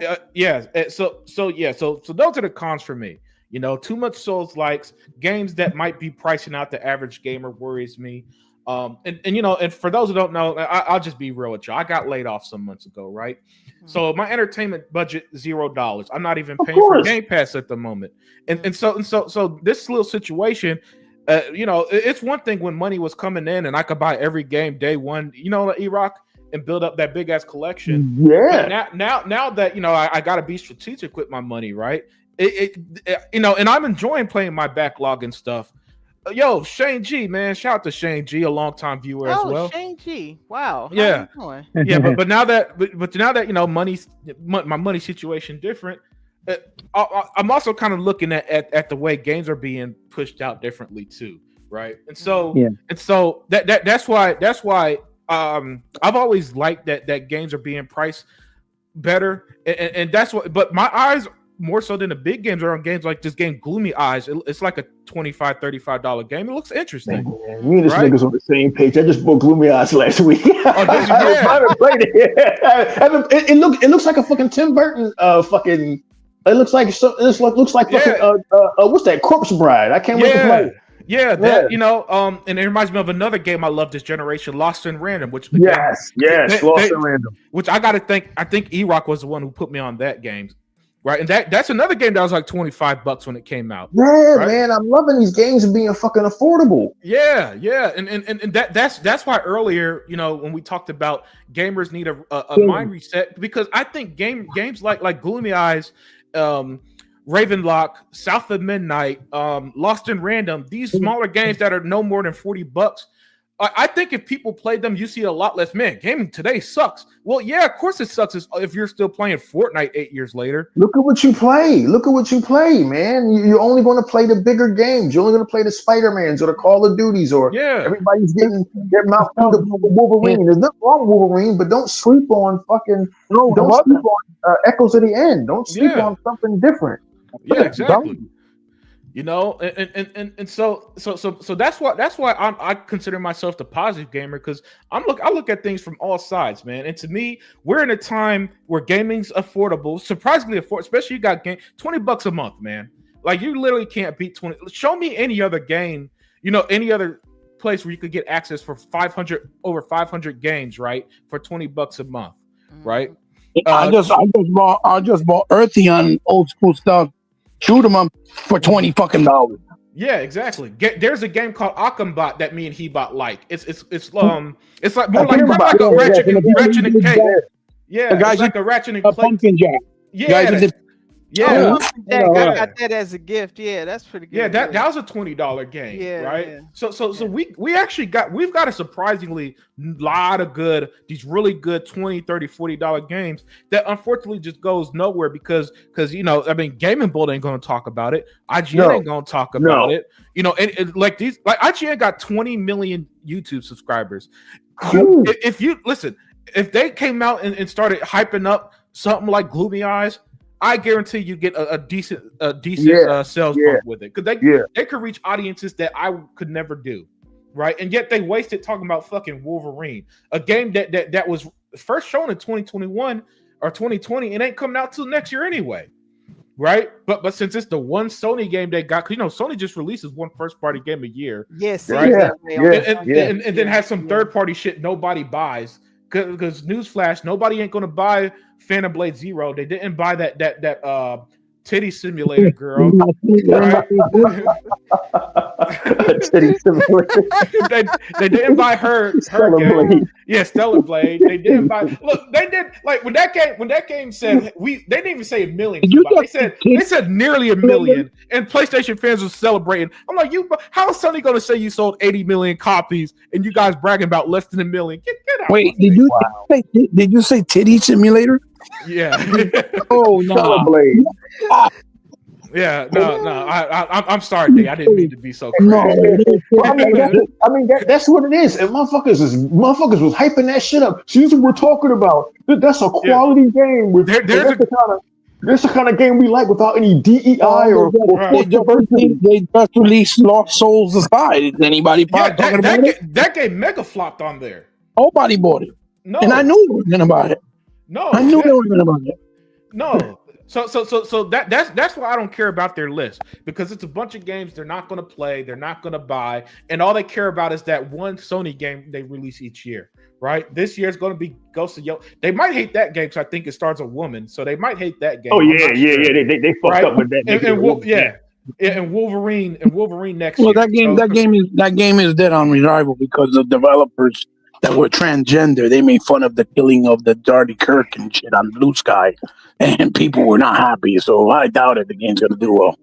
are the cons for me. You know, too much Souls likes, games that might be pricing out the average gamer worries me. And for those who don't know, I'll just be real with you. I got laid off some months ago, right? So my entertainment budget $0. I'm not even paying for Game Pass at the moment, and so this little situation, it's one thing when money was coming in and I could buy every game day one, E-Rock, and build up that big ass collection. Yeah. But now that I got to be strategic with my money, right? And I'm enjoying playing my backlog and stuff. Yo, Shane G, man, shout out to Shane G, a longtime viewer as well. Shane G, wow. Yeah, but now that my money situation different, I'm also kind of looking at the way games are being pushed out differently too, right? And so that's why I've always liked that games are being priced better, and that's what. But my eyes, more so than the big games, are on games like this game Gloomy Eyes. It's like a $25, $35 game. It looks interesting. Man, me and this niggas on the same page. I just bought Gloomy Eyes last week. I haven't played it. It looks like a fucking Tim Burton fucking. It looks like fucking what's that, Corpse Bride? I can't wait to play. Yeah, that and it reminds me of another game I love this generation, Lost in Random, which Lost in Random. Which I think E-Rock was the one who put me on that game. Right, and that's another game that was like $25 when it came out. Yeah, right? Man, I'm loving these games being fucking affordable. Yeah, and that's why earlier, when we talked about gamers need a mind reset, because I think games like Gloomy Eyes, Ravenlock, South of Midnight, Lost in Random, these smaller games that are no more than $40. I think if people play them, you see a lot less. Man, gaming today sucks. Well, yeah, of course it sucks if you're still playing Fortnite 8 years later. Look at what you play, man. You're only going to play the bigger games. You're only going to play the Spider-Mans or the Call of Duties, or everybody's getting their mouth full of Wolverine. There's nothing wrong with Wolverine, but don't sleep on Echoes of the End. Don't sleep on something different. Yeah, exactly. And so that's why I consider myself the positive gamer, because I look at things from all sides, man. And to me, we're in a time where gaming's affordable, surprisingly affordable. Especially you got $20 a month, man. Like you literally can't beat 20. Show me any other game, any other place where you could get access for over 500 games, right, for $20 a month, right? I just bought Eartheon old school stuff. Shoot 'em up for $20 fucking. Yeah, exactly. There's a game called Akambot that me and Hebot like. It's like more like a Ratchet and Clank. Yeah, it's like a Ratchet and Clank. Pumpkin Jack. Yeah. I got that as a gift. Yeah, that's pretty good. Yeah, that was a $20 game, right? Yeah. So we've got a surprisingly lot of these really good $20, $30, $40 games that unfortunately just goes nowhere because Gaming Bolt ain't going to talk about it. IGN ain't going to talk about it. And like IGN got 20 million YouTube subscribers. If they came out and started hyping up something like Gloomy Eyes, I guarantee you get a decent sales bump with it, because they could reach audiences that I could never do. right? And yet they wasted talking about fucking Wolverine, a game that was first shown in 2021 or 2020 and ain't coming out till next year anyway, right? But since it's the one Sony game they got, because Sony just releases one first party game a year, Yes, right? And then has some third party shit nobody buys. Because newsflash, nobody ain't gonna buy Phantom Blade Zero. They didn't buy that titty simulator girl. Right? Titty simulator. they didn't buy her Stellar game. Blade. Yeah, Stellar Blade. They didn't buy. Look, they did like when that game said they didn't even say $1 million. They said nearly $1 million, and PlayStation fans were celebrating. I'm like, how is Sony gonna say you sold 80 million copies and you guys bragging about less than $1 million? Get out. Wait, did you say titty simulator? Yeah. Oh no. Stellar Blade. Yeah, no. I'm sorry, D. I didn't mean to be so crazy. Well, that's what it is. And motherfuckers was hyping that shit up. See, what we're talking about. That's a quality game. That's the kind of game we like without any DEI or diversity. They just released Lost Souls Aside. Is anybody talking about it? That game mega flopped on there. Nobody bought it. No. And I knew they were going about it. No. I knew they were going about it. No. So that's why I don't care about their list, because it's a bunch of games they're not going to play, they're not going to buy, and all they care about is that one Sony game they release each year, right? This year is going to be Ghost of Yellow. They might hate that game because I think it stars a woman, so they might hate that game. Oh yeah. They fucked up with that. And Wolverine next year. Well, that game is dead on arrival because the developers that were transgender, they made fun of the killing of the Darty Kirk and shit on Blue Sky, and people were not happy. So I doubt it. The game's gonna do well.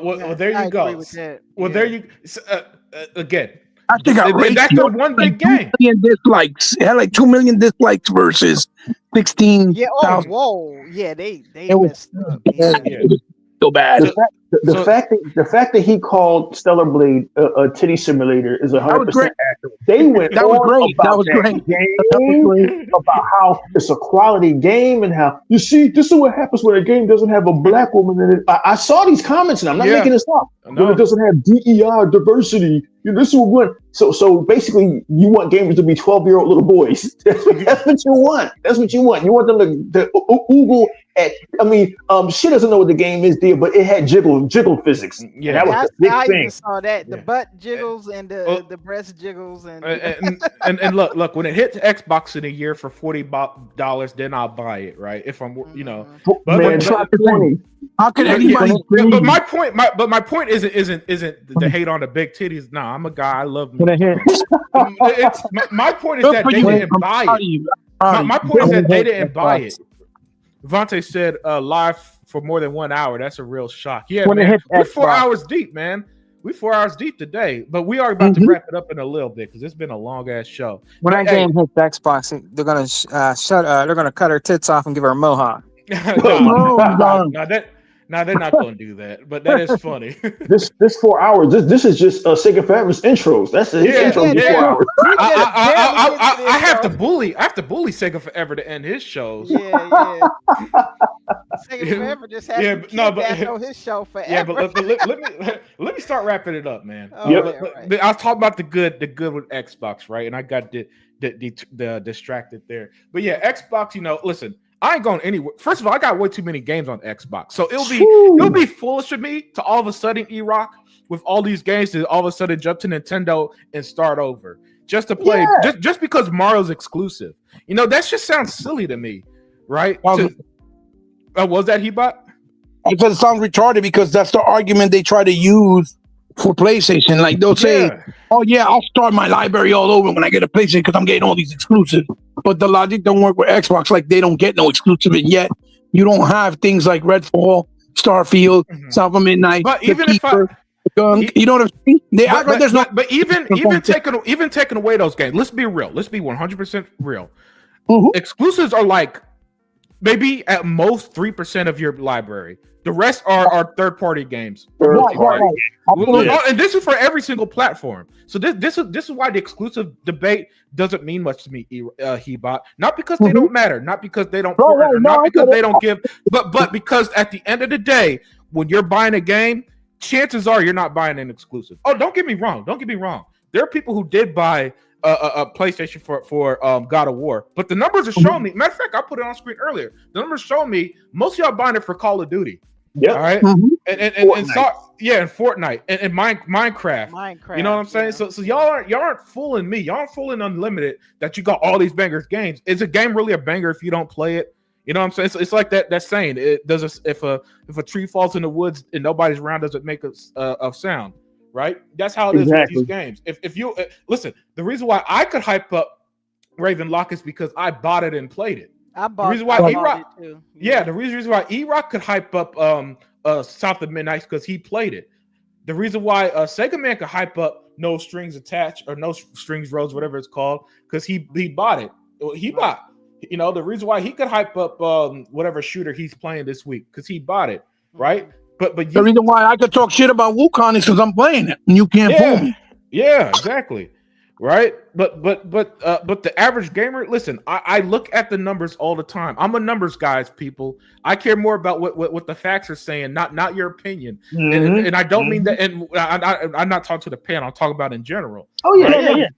Well, there you go. There you again. I think that's the one big game. 2 million dislikes. It had like 2 million dislikes versus 16. Yeah. Oh, whoa. Yeah, they messed up. It was so bad. The fact that he called Stellar Blade a titty simulator is 100% accurate. They went that was great. About how it's a quality game and how you see this is what happens when a game doesn't have a black woman in it. I saw these comments and I'm not making this up. When it doesn't have DEI diversity, this is what. So basically, you want gamers to be 12-year-old little boys. That's what you want. That's what you want. You want them to oogle at. I mean, she doesn't know what the game is, dear, but it had jiggle physics. Yeah, that was the big thing. I saw that the butt jiggles and the breast jiggles and look when it hits Xbox in a year for $40, then I'll buy it, right? If I'm how could anybody? But my point isn't the hate on the big titties. Nah, I'm a guy. I love me. My point is that they didn't buy it. My point is that they didn't buy it. Vontae said live for more than 1 hour. That's a real shock. Yeah, man. We're 4 hours deep, man. We're 4 hours deep today, but we are about to wrap it up in a little bit because it's been a long ass show. When that game hits Xbox, they're gonna they're gonna cut her tits off and give her a mohawk. No, they're not going to do that, but that is funny. This 4 hours. This is just Sega Forever's intros. That's the intro. 4 hours. I have to bully Sega Forever to end his shows. Yeah. Sega Forever just has to his show forever. Yeah, but let me start wrapping it up, man. Oh, right. I was talking about the good with Xbox, right? And I got the distracted there. But yeah, Xbox. Listen. I ain't going anywhere. First of all, I got way too many games on Xbox, so it'll be foolish of me to all of a sudden E-Rock with all these games to all of a sudden jump to Nintendo and start over just to play just because Mario's exclusive. That just sounds silly to me, right? Was that Hebot? Because it sounds retarded because that's the argument they try to use for PlayStation. Like they'll say, "Oh yeah, I'll start my library all over when I get a PlayStation because I'm getting all these exclusives." But the logic don't work with Xbox. Like they don't get no exclusive, and yet you don't have things like Redfall, Starfield, South of Midnight. But even if you know what I'm saying? They act like there's no. But even taking away those games, let's be real. Let's be 100% real. Exclusives are like maybe at most 3% of your library. The rest are third-party games. Right. And this is for every single platform. So this is why the exclusive debate doesn't mean much to me, Hebot. Not because they don't matter, not because they don't, not because they don't give, but because at the end of the day, when you're buying a game, chances are you're not buying an exclusive. Oh, don't get me wrong. there are people who did buy a PlayStation for God of War, but the numbers are showing me. Matter of fact, I put it on screen earlier. The numbers show me most of y'all buying it for Call of Duty. Yep. All right, Mhm. and Fortnite and Minecraft. You know what I'm saying? Yeah. So y'all aren't fooling me. Y'all aren't fooling Unlimited that you got all these bangers games. Is a game really a banger if you don't play it? You know what I'm saying? It's like that saying. It does if a tree falls in the woods and nobody's around, does it make a sound? Right? That's how it is with these games. If you listen, the reason why I could hype up Ravenlock is because I bought it and played it. I bought, the reason why it too. Yeah, the reason why E-Rock could hype up South of Midnight because he played it. The reason why Sega Man could hype up No Strings Attached or No Strings Rose, whatever it's called, because he bought it. He bought. You know, the reason why he could hype up whatever shooter he's playing this week because he bought it, right? But the reason why I could talk shit about Wukong is because I'm playing it, and you can't fool me. Yeah, exactly. Right, but the average gamer, listen, I look at the numbers all the time. I'm a numbers guy, people. I care more about what the facts are saying, not your opinion. And I don't mean that. And I'm not talking to the panel. I'm talking about in general. Oh yeah.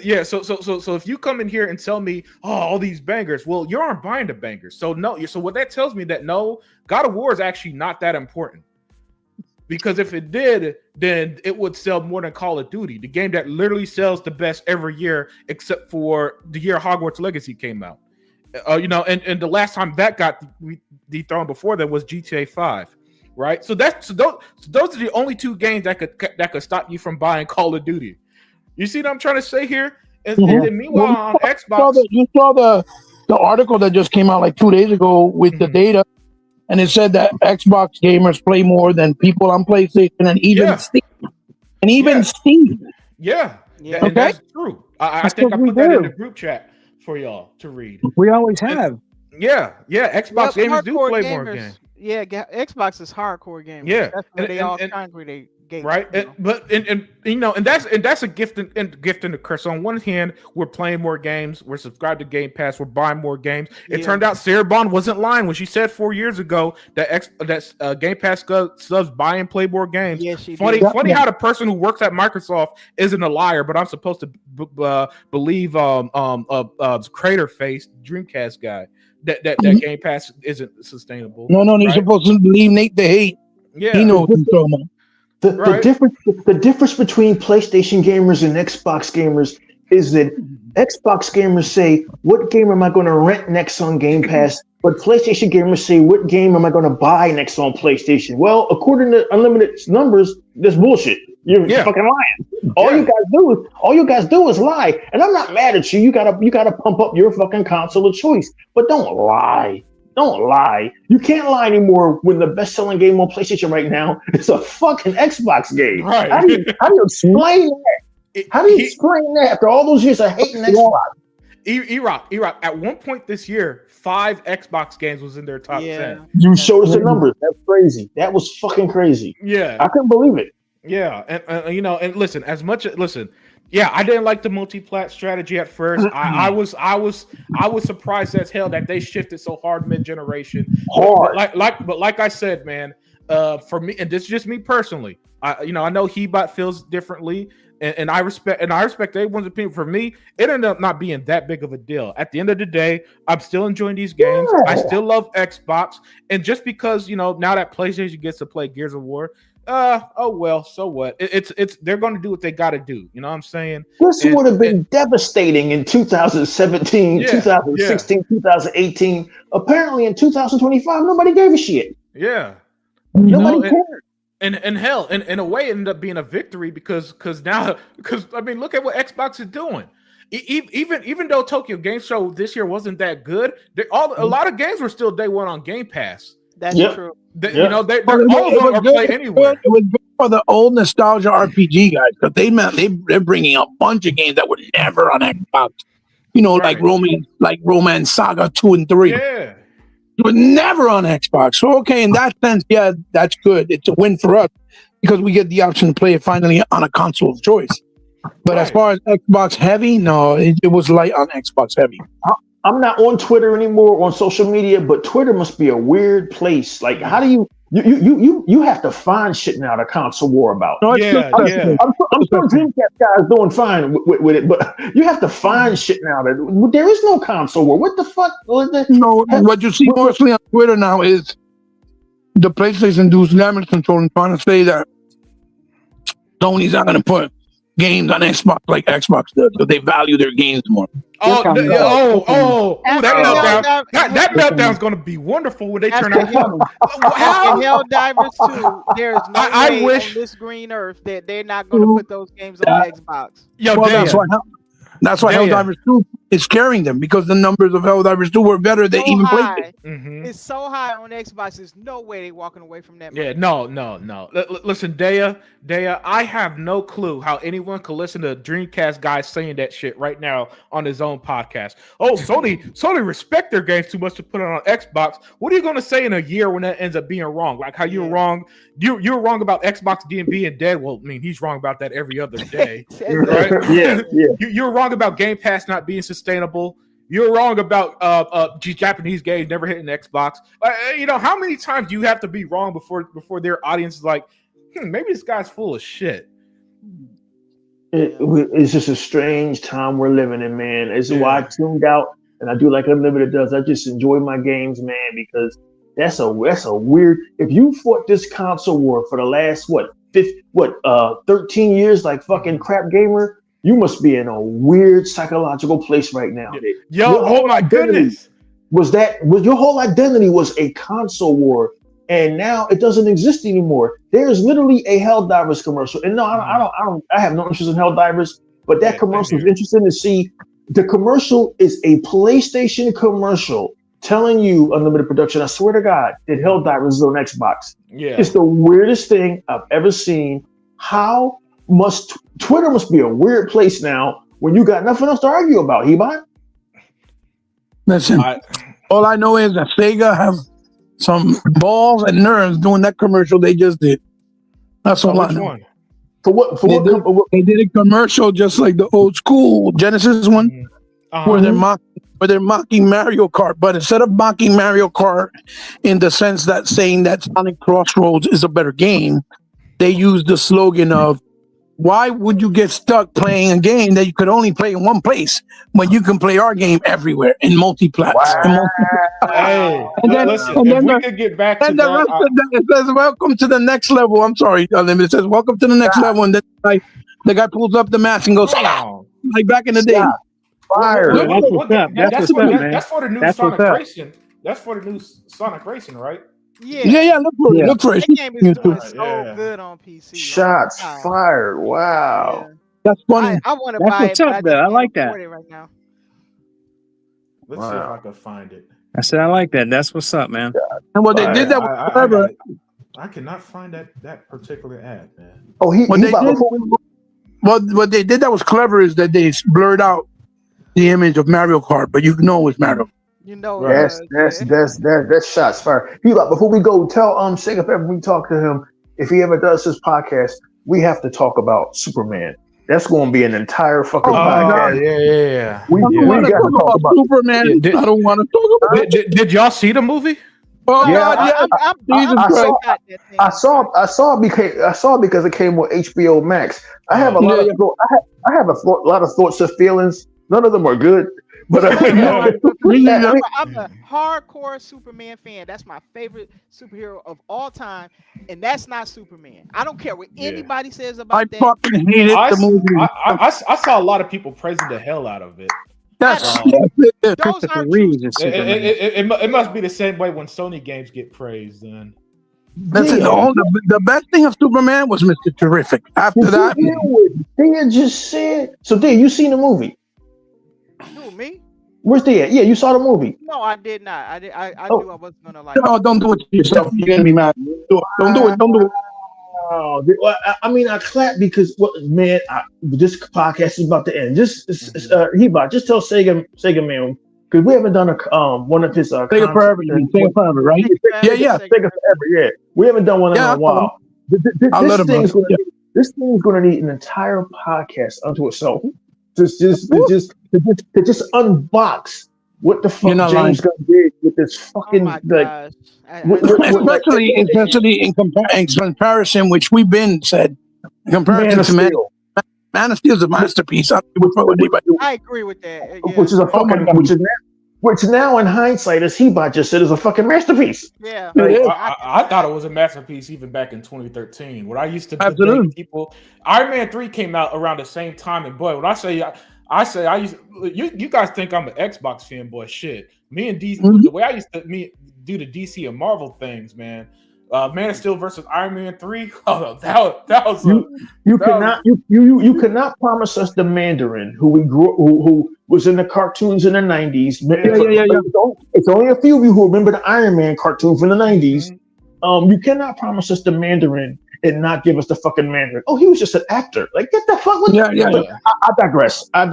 Yeah. So if you come in here and tell me, oh, all these bangers, well, you aren't buying the bangers. So no. So what that tells me that no, God of War is actually not that important. Because if it did, then it would sell more than Call of Duty, the game that literally sells the best every year, except for the year Hogwarts Legacy came out. And the last time that got dethroned before that was GTA 5, right? So those are the only two games that could stop you from buying Call of Duty. You see what I'm trying to say here? And then meanwhile on Xbox, you saw the article that just came out like 2 days ago with the data. And it said that Xbox gamers play more than people on PlayStation and even Steam. And even Steam. Yeah. Okay. And that's true. I think I put that in the group chat for y'all to read. We always have. And, Xbox gamers do play more games. Yeah, Xbox is hardcore gamers. Yeah. That's where they all congregate. Right, and that's a gift and a curse. On one hand, we're playing more games, we're subscribed to Game Pass, we're buying more games. It turned out Sarah Bond wasn't lying when she said 4 years ago that Game Pass subs buy and play more games. Yeah, she funny did. How the person who works at Microsoft isn't a liar, but I'm supposed to believe Crater Face Dreamcast guy that Game Pass isn't sustainable. No, you're supposed to believe Nate the Hate. Yeah, he knows what he's talking about. The difference between PlayStation gamers and Xbox gamers is that Xbox gamers say, what game am I going to rent next on Game Pass? But PlayStation gamers say, what game am I going to buy next on PlayStation? Well, according to Unlimited's numbers, that's bullshit. You're fucking lying. All you guys do is lie. And I'm not mad at you. You gotta pump up your fucking console of choice. But don't lie. Don't lie. You can't lie anymore when the best-selling game on PlayStation right now is a fucking Xbox game. Right. How do you explain that? How do you explain that after all those years of hating Xbox? E-Rock, at one point this year, 5 Xbox games was in their top 10. You showed us the numbers. That's crazy. That was fucking crazy. Yeah. I couldn't believe it. Yeah. And listen, I didn't like the multi-plat strategy at first. I was surprised as hell that they shifted so hard mid-generation. But like I said, man, for me, and this is just me personally, I know Hebot feels differently, and I respect everyone's opinion. For me, it ended up not being that big of a deal. At the end of the day, I'm still enjoying these games. Yeah. I still love Xbox, and just because now that PlayStation gets to play Gears of War. Oh well, so what? It's they're going to do what they got to do. You know what I'm saying? This would have been devastating in 2017, 2016, 2018. Apparently, in 2025, nobody gave a shit. Yeah, nobody cared. And hell, in a way, it ended up being a victory because I mean, look at what Xbox is doing. Even though Tokyo Game Show this year wasn't that good, a lot of games were still day one on Game Pass. That's true. They're all of them are play anywhere. It was good for the old nostalgia RPG guys because they're bringing a bunch of games that were never on Xbox. Like Romance Saga 2 and 3. Yeah, it was never on Xbox. So in that sense, yeah, that's good. It's a win for us because we get the option to play it finally on a console of choice. But as far as Xbox heavy, no, it was light on Xbox heavy. I'm not on Twitter anymore on social media, but Twitter must be a weird place. Like, how do you You have to find shit now to console war about. No, it's Yeah, still yeah. I'm sure Dreamcast guys doing fine with it, but you have to find shit now that there is no console war. What the fuck? No, what you see mostly on Twitter now is the PlayStation dudes damage control and trying to say that Sony's not going to put games on Xbox like Xbox does, so they value their games more. Oh, Look how that meltdown! That meltdown's Look going to be wonderful when they turn After out. In Helldivers 2, there's no I way wish- on this green earth that they're not going to put those games on Xbox. Yo, Well, damn. that's why Damn. Helldivers 2 is scaring them, because the numbers of Helldivers 2 were better than So even high. PlayStation. Mhm. It's so high on Xbox. There's no way they're walking away from that. Yeah, no. Listen, Daya, I have no clue how anyone could listen to a Dreamcast guy saying that shit right now on his own podcast. Oh, Sony respect their games too much to put it on Xbox. What are you going to say in a year when that ends up being wrong? Like how you're wrong. You're wrong about Xbox being dead. Well, I mean, he's wrong about that every other day, right? Yeah. You're wrong about Game Pass not being sustainable. You're wrong about Japanese games never hitting Xbox. How many times do you have to be wrong before their audience is like, maybe this guy's full of shit. It's just a strange time we're living in, man. It's why I tuned out, and I do like Unlimited does. I just enjoy my games, man, because that's a weird. If you fought this console war for the last 13 years, like fucking crap gamer, you must be in a weird psychological place right now. Yo, oh my goodness. Was your whole identity was a console war, and now it doesn't exist anymore. There's literally a Helldivers commercial, and no, I have no interest in Helldivers, but that commercial is interesting to see. The commercial is a PlayStation commercial telling you, Unlimited Production, I swear to God, that Helldivers is on Xbox. Yeah, it's the weirdest thing I've ever seen. How must Twitter must be a weird place now when you got nothing else to argue about, Hebot? Listen, all I know is that Sega have some balls and nerves doing that commercial they just did. That's all I know. One? They did a commercial just like the old school Genesis one, where they're mocking Mario Kart, but instead of mocking Mario Kart in the sense that saying that Sonic Crossroads is a better game, they used the slogan of, why would you get stuck playing a game that you could only play in one place when you can play our game everywhere in multi-platform? Hey, listen, if we could get back to and the rest of that, it says, welcome to the next level. I'm sorry, Unlimited. It says, welcome to the next level. And then the guy pulls up the mask and goes, like back in the day. Fire. That's for the new Sonic Racing. That's for the new Sonic Racing, right? Yeah. Look for it. That game is doing so good on PC. Shots fired. Wow. That's funny. I want to buy it. Up, I like that. Right now. Let's see if I can find it. I said I like that. That's what's up, man. And what they did that was clever. I cannot find that particular ad, man. Oh, what they did that was clever is that they blurred out the image of Mario Kart, but you know it's Mario. You know, that's shots fired. Before we go, tell Sega if ever we talk to him, if he ever does his podcast, we have to talk about Superman. That's going to be an entire fucking podcast. Yeah. We got to talk about Superman. I don't want to talk about it. Did y'all see the movie? Oh yeah, God, I saw because it came with HBO Max. I have a lot of I have a lot of thoughts and feelings. None of them are good. But I'm a hardcore Superman fan. That's my favorite superhero of all time, and that's not Superman. I don't care what anybody says about that. I fucking hated the movie. I saw a lot of people praising the hell out of it. Those are it must be the same way when Sony games get praised. Then the best thing of Superman was Mr. Terrific. After that, Dan just said. So, Dan, you seen the movie? Who, me? Where's Dan? Yeah, you saw the movie. No, I did not. I knew I wasn't gonna like. No, don't do it to yourself. You're gonna be mad. Don't do it. Oh, I mean, I clap because, man, this podcast is about to end. Just tell Sega man, because we haven't done one of his Sega Forever, right? Yeah, Sega Forever, yeah. We haven't done one in a while. This thing's going to need an entire podcast unto itself. Just unbox what the fuck You're not James Gunn did with this Oh fucking my like, gosh. especially in comparison, which we've been said, in comparison Man of to Steel, Man of Steel is a masterpiece. I don't give a fuck what anybody. I agree with that. which is a Oh my fucking, God. which now in hindsight, as Hebot just said, is a fucking masterpiece. Yeah. It is. I thought it was a masterpiece even back in 2013. When I used to Absolutely. debate people, Iron Man 3 came out around the same time, and boy, when I say I used you guys think I'm an Xbox fanboy. Shit, me and DC, the way I used to do the DC and Marvel things, man. Man of Steel versus Iron Man 3. Oh, that was you cannot promise us the Mandarin who who was in the cartoons in the 90s. It's only a few of you who remember the Iron Man cartoon from the 90s. Mm-hmm. You cannot promise us the Mandarin and not give us the fucking Mandarin. Oh, he was just an actor. Like, get the fuck with I digress. Yeah.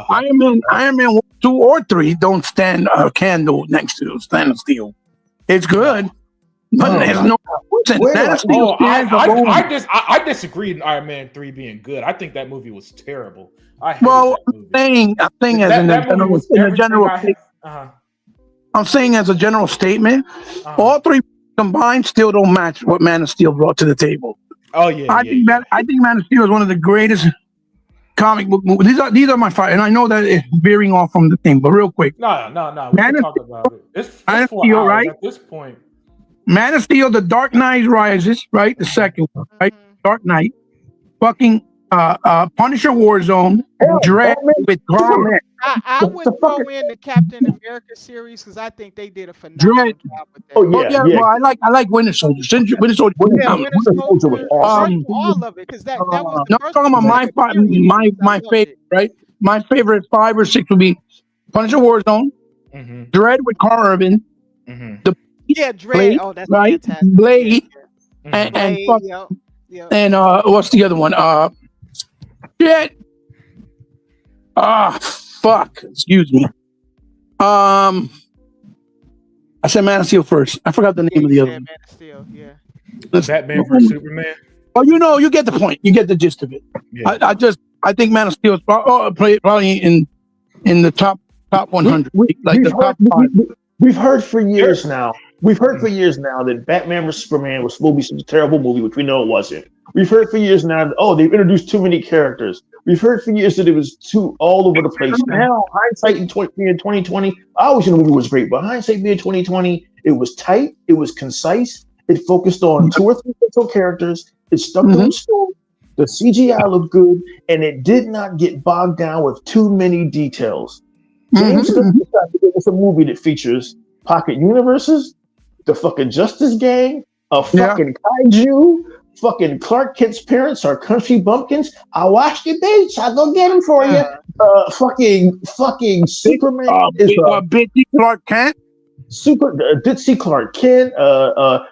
Iron Man 1, 2, or 3 don't stand a candle next to Man of Steel. It's good, but there's no. I disagreed in Iron Man 3 being good. I think that movie was terrible. I hated that movie. I'm saying as a general statement, all three combined still don't match what Man of Steel brought to the table. Oh yeah, I think Man of Steel is one of the greatest comic book movies. These are my five, and I know that it's veering off from the thing, but real quick. No. We can talk about it. It's 4 Steel, hours right? At this point. Man of Steel, The Dark Knight Rises, right? The second one, right? Dark Knight. Fucking Punisher Warzone. Dread with Carl. I would throw in the Captain America series because I think they did a phenomenal job with that. Well, I like Winter Soldier. Winter Soldier. Winter Soldier was awesome. All of it because that was the first. Talking about my favorite, right? My favorite 5 or 6 would be Punisher Warzone, Dread with Carl Urban, Dread. Blade, that's fantastic. Blade, and what's the other one? Shit. Fuck. Excuse me. I said Man of Steel first. I forgot the name of the other one. Man of Steel. Yeah. Batman vs Superman. Oh, you get the point. You get the gist of it. Yeah. I think Man of Steel is probably in the top 100, the top 5. We've heard for years now. We've heard for years now that Batman vs Superman was supposed to be such a terrible movie, which we know it wasn't. We've heard for years now that they've introduced too many characters. We've heard for years that it was too all over the place. Now, hindsight in 2020, I always knew the movie was great, but hindsight being 2020, it was tight, it was concise, it focused on 2 or 3 central characters, it stuck to the story, the CGI looked good, and it did not get bogged down with too many details. James Gunn decided to give us a movie that features pocket universes, the fucking Justice Gang, a fucking kaiju, fucking Clark Kent's parents are country bumpkins. I watched your bitch. I'll go get him for you. Fucking Superman is a bitchy Clark Kent. Ditzy Clark Kent.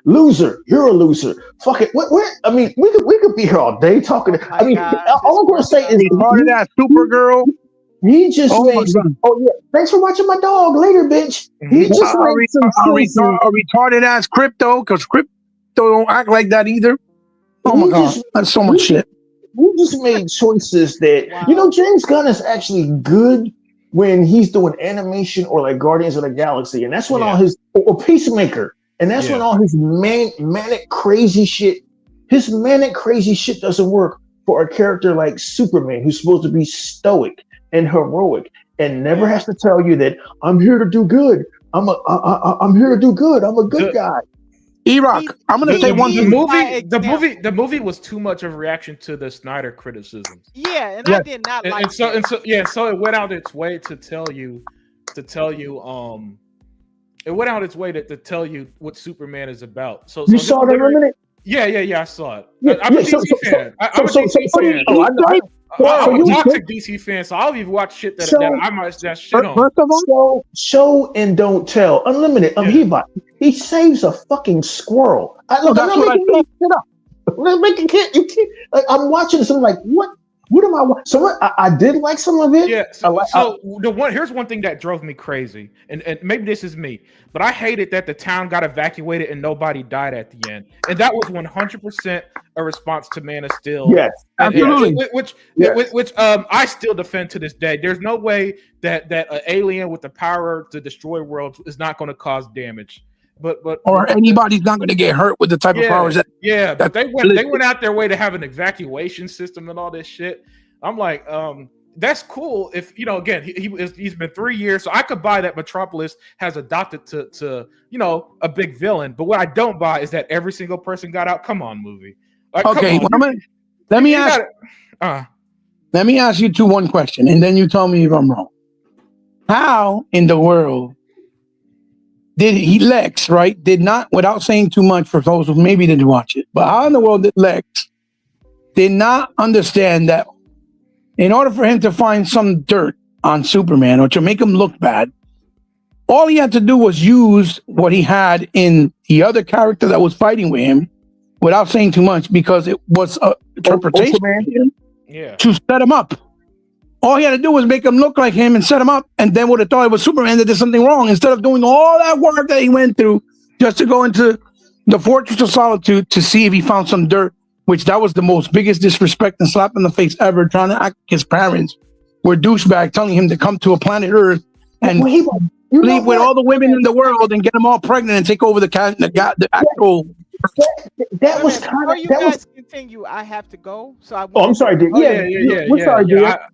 Loser. You're a loser. Fuck it. I mean, we could be here all day talking. All I'm gonna say is part of that Supergirl. He just made some. Oh yeah, thanks for watching my dog. Later, bitch. He just made some a retarded ass Crypto, because Crypto don't act like that either. Oh my god, that's so much shit. We just made choices that James Gunn is actually good when he's doing animation or like Guardians of the Galaxy, and that's when all his or Peacemaker, and that's when all his manic crazy shit. His manic crazy shit doesn't work for a character like Superman, who's supposed to be stoic and heroic, and never has to tell you that I'm here to do good. I'm here to do good. I'm a good guy. E-Rock, I'm gonna say one thing. The movie was too much of a reaction to the Snyder criticisms. Yeah, and I did not like. So it went out its way to tell you. It went out its way to tell you what Superman is about. So you saw it in a minute. Yeah, I saw it. I'm a DC fan. I'm a DC fan. I'm a toxic DC fan, so I'll even watch shit that I might just shit on. First of all, show and don't tell. Unlimited. He saves a fucking squirrel. I'm not making shit up. I'm watching this. I'm like, what What am I? So I did like some of it. Yeah. So here's one thing that drove me crazy, and maybe this is me, but I hated that the town got evacuated and nobody died at the end, and that was 100% a response to Man of Steel. Yes, absolutely. Which I still defend to this day. There's no way that an alien with the power to destroy worlds is not going to cause damage. But anybody's not going to get hurt with the type of powers that. Yeah, but they went out their way to have an evacuation system and all this shit. I'm like, that's cool. If again, he's been 3 years, so I could buy that Metropolis has adopted to a big villain. But what I don't buy is that every single person got out. Come on, movie. Like, okay, let me ask you one question, and then you tell me if I'm wrong. How in the world did Lex, right, did not, without saying too much for those who maybe didn't watch it, but how in the world did Lex did not understand that in order for him to find some dirt on Superman or to make him look bad, all he had to do was use what he had in the other character that was fighting with him without saying too much, because it was an interpretation to set him up. All he had to do was make him look like him and set him up, and then would have thought it was Superman that did something wrong, instead of doing all that work that he went through just to go into the Fortress of Solitude to see if he found some dirt, which that was the most biggest disrespect and slap in the face ever, trying to act like his parents were douchebag, telling him to come to a planet Earth and leave with all the women in the world and get them all pregnant and take over the actual. That was kind of. Before you guys continue, I have to go. So I'm sorry, dude. Yeah.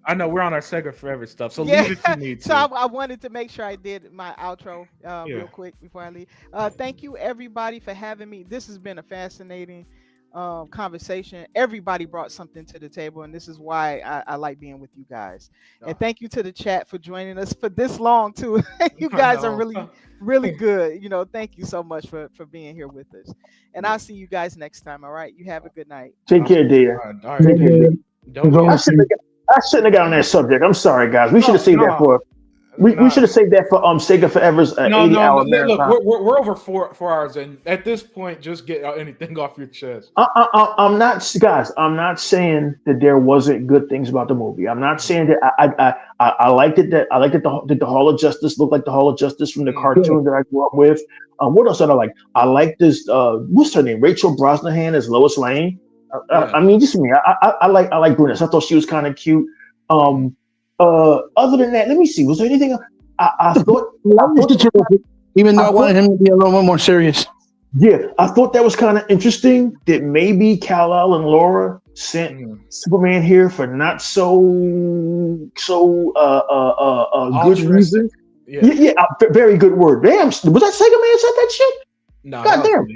I know we're on our Sega Forever stuff, so leave if you need to. So I wanted to make sure I did my outro real quick before I leave. Thank you everybody for having me. This has been a fascinating conversation. Everybody brought something to the table, and this is why I like being with you guys. And thank you to the chat for joining us for this long too. You guys are really good. Thank you so much for being here with us. And I'll see you guys next time. All right. You have a good night. Take care, dear. All right. Take care. I shouldn't have got on that subject. I'm sorry, guys. We should have saved that for. We should have saved that for Sega Forever's 80-hour marathon. We're over 4 hours, and at this point, just get anything off your chest. I'm not saying that there wasn't good things about the movie. I'm not saying that I liked it. That I liked it. The Hall of Justice looked like the Hall of Justice from the cartoon that I grew up with. What else did I like? I like this. What's her name? Rachel Brosnahan as Lois Lane. I mean, just me. I like Brunettes. I thought she was kind of cute. Other than that, let me see. Was there anything I thought? Even though I wanted him to be a little bit more serious. Yeah, I thought that was kind of interesting that maybe Kal-El and Laura sent Superman here for not so good reason. Yeah, very good word. Damn, was that Sega Man said that shit? No, God damn.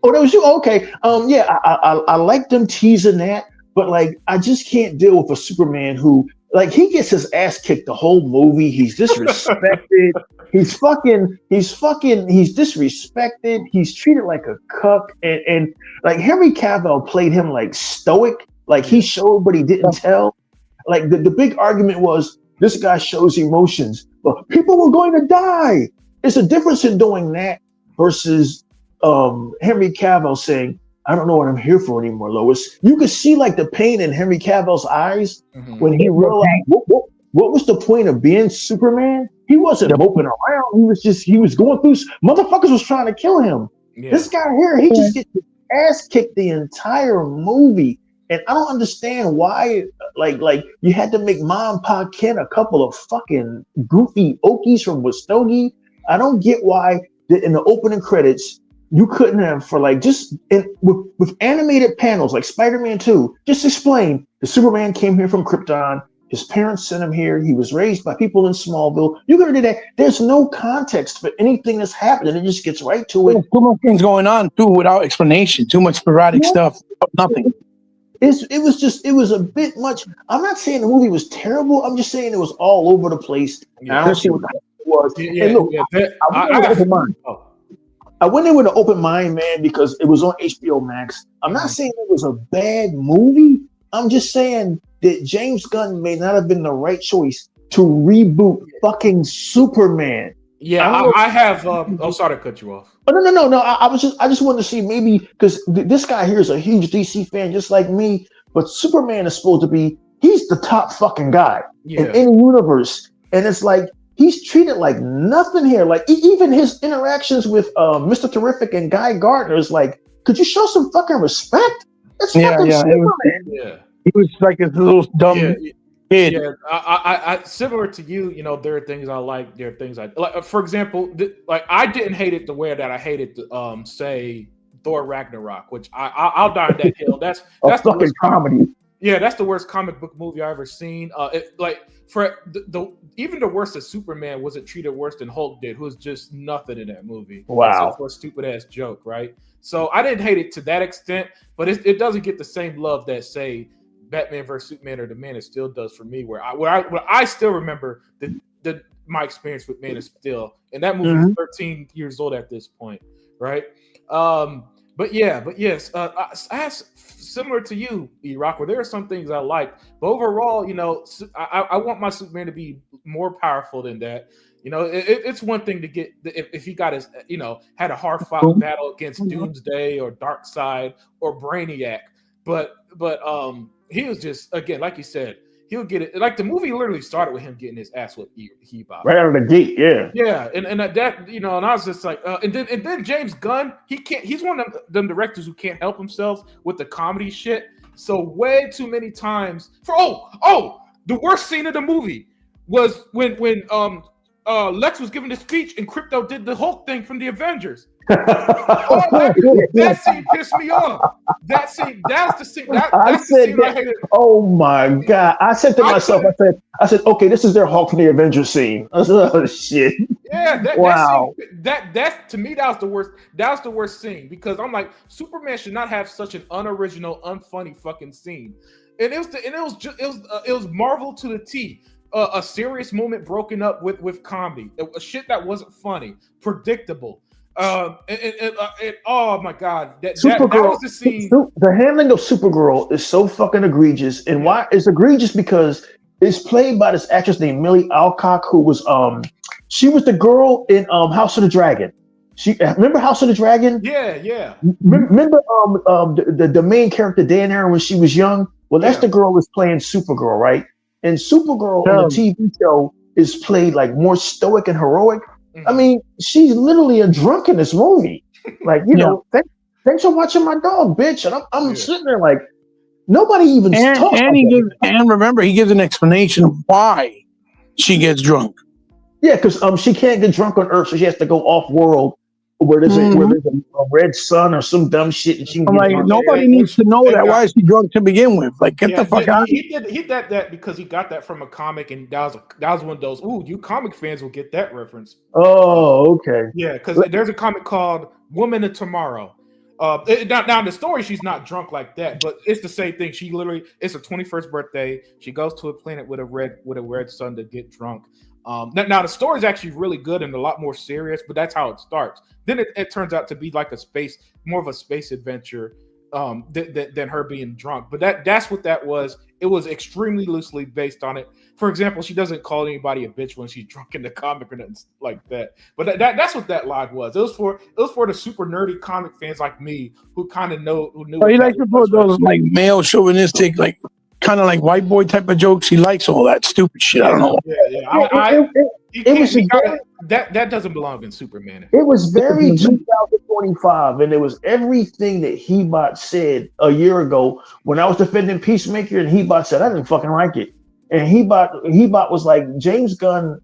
Oh, that was you. Okay. Yeah, I like them teasing that, but like, I just can't deal with a Superman who. Like, he gets his ass kicked the whole movie. He's disrespected. He's disrespected. He's treated like a cuck. And like Henry Cavill played him like stoic. Like he showed, but he didn't tell. Like the big argument was this guy shows emotions, but people were going to die. There's a difference in doing that versus Henry Cavill saying, I don't know what I'm here for anymore, Lois. You could see like the pain in Henry Cavill's eyes when he realized what was the point of being Superman? He wasn't moping around. He was going through. Motherfuckers was trying to kill him. Yeah. This guy here, he just gets his ass kicked the entire movie. And I don't understand why, like you had to make Ma and Pa Kent a couple of fucking goofy Okies from Muskogee. I don't get why in the opening credits, you couldn't have for like just with animated panels like Spider-Man 2, just explain the Superman came here from Krypton. His parents sent him here. He was raised by people in Smallville. You're going to do that. There's no context for anything that's happening. It just gets right to it. There's too much things going on too without explanation. Too much sporadic stuff. Nothing. It was a bit much. I'm not saying the movie was terrible. I'm just saying it was all over the place. I don't see what it was. I went in with an open mind, man, because it was on HBO Max. I'm not saying it was a bad movie. I'm just saying that James Gunn may not have been the right choice to reboot fucking Superman. Yeah, I have. Sorry to cut you off. Oh, no. I just wanted to see maybe because this guy here is a huge DC fan, just like me. But Superman is supposed to be he's the top fucking guy in Yeah. any universe, and it's like he's treated like nothing here. Like even his interactions with Mr. Terrific and Guy Gardner is like, could you show some fucking respect? It's fucking Superman. Yeah. He was like a little dumb kid. Yeah, I similar to you. You know, there are things I like. There are things I like. For example, like I didn't hate it the way that I hated say Thor Ragnarok, which I'll die on that hill. That's fucking comedy. Yeah, that's the worst comic book movie I've ever seen. For even the worst of Superman wasn't treated worse than Hulk did, who was just nothing in that movie. Wow, for a stupid ass joke, right? So I didn't hate it to that extent, but it doesn't get the same love that say Batman vs Superman or the Man of Steel does for me. Where I still remember my experience with Man of Steel, and that movie was 13 years old at this point, right? But yes, similar to you, E-Rock, where there are some things I like, but overall, you know, I want my Superman to be more powerful than that. You know, it's one thing to get if he got his, you know, had a hard fought battle against Doomsday or Darkseid or Brainiac, but he was just, again, like you said, he'll get it. Like the movie literally started with him getting his ass with He-Bob. Right out of the gate, yeah. Yeah, and that, you know, and I was just like, and then James Gunn, he's one of them directors who can't help himself with the comedy shit. So way too many times the worst scene of the movie was when Lex was giving the speech and Crypto did the Hulk thing from the Avengers. That scene pissed me off. That's the scene. That's the scene I hated. Oh my god! I said to myself, I said, okay, this is their Hulk from the Avengers scene. I said, oh shit. Yeah, wow. That to me, that was the worst. That was the worst scene because I'm like, Superman should not have such an unoriginal, unfunny fucking scene. And it was Marvel to the T. A serious moment broken up with comedy. A shit that wasn't funny, predictable. Oh my god, that was the scene. The handling of Supergirl is so fucking egregious, and why it's egregious because it's played by this actress named Millie Alcock, who was she was the girl in House of the Dragon. Remember House of the Dragon? Yeah. Remember the main character Daenerys when she was young? Well, that's the girl who's playing Supergirl, right? And Supergirl on the TV show is played like more stoic and heroic. I mean, she's literally a drunk in this movie. Like, you know, thanks for watching my dog, bitch. And I'm sitting there like, nobody even talks. And remember, he gives an explanation of why she gets drunk. Yeah, because she can't get drunk on Earth, so she has to go off world where there's a red sun or some dumb shit. And she I'm like, nobody needs to know that. Why is she drunk to begin with? Like, get the fuck out. He did that because he got that from a comic, and that was one of those. Ooh, you comic fans will get that reference. Oh, okay. Yeah, because there's a comic called Woman of Tomorrow. Now in the story, she's not drunk like that, but it's the same thing. She literally, it's her 21st birthday. She goes to a planet with a red sun to get drunk. Now the story is actually really good and a lot more serious, but that's how it starts. Then it turns out to be like more of a space adventure than her being drunk. But that's what that was. It was extremely loosely based on it. For example, she doesn't call anybody a bitch when she's drunk in the comic or nothing like that. But that's what that line was. It was for the super nerdy comic fans like me who kind of knew. Oh, he likes to put those like male chauvinistic, like kind of like white boy type of jokes. He likes all that stupid shit. I don't know. That doesn't belong in Superman. It was very 2025, and it was everything that He-Bot said a year ago when I was defending Peacemaker, and He-Bot said I didn't fucking like it. And He-Bot was like, James Gunn,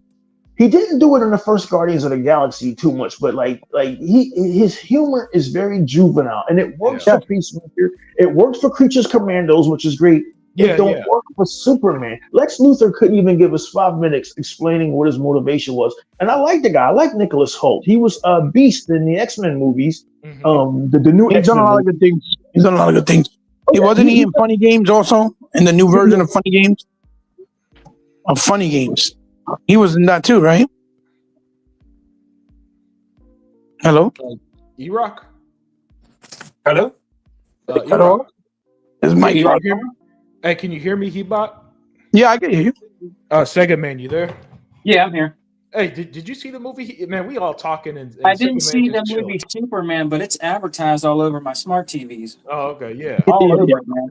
he didn't do it in the first Guardians of the Galaxy too much, but like his humor is very juvenile, and it works for Peacemaker. It works for Creatures Commandos, which is great. It don't work for Superman. Lex Luthor couldn't even give us 5 minutes explaining what his motivation was. And I like the guy. I like Nicholas Hoult. He was a beast in the X-Men movies. The new He's done a lot of good things. He's done a lot of good things. Okay. Wasn't he in Funny Games also? In the new version of Funny Games? Of Funny Games. He was in that too, right? Hello? E-Rock? Hello? Hello? Is Mike E-Rock here? Hey, can you hear me, He-Bot? Yeah, I can hear you. Sega Man, you there? Yeah, I'm here. Hey, did you see the movie? Man, we all talking and I didn't see the movie Superman, but it's advertised all over my smart TVs. Oh, okay, yeah. All over it, man.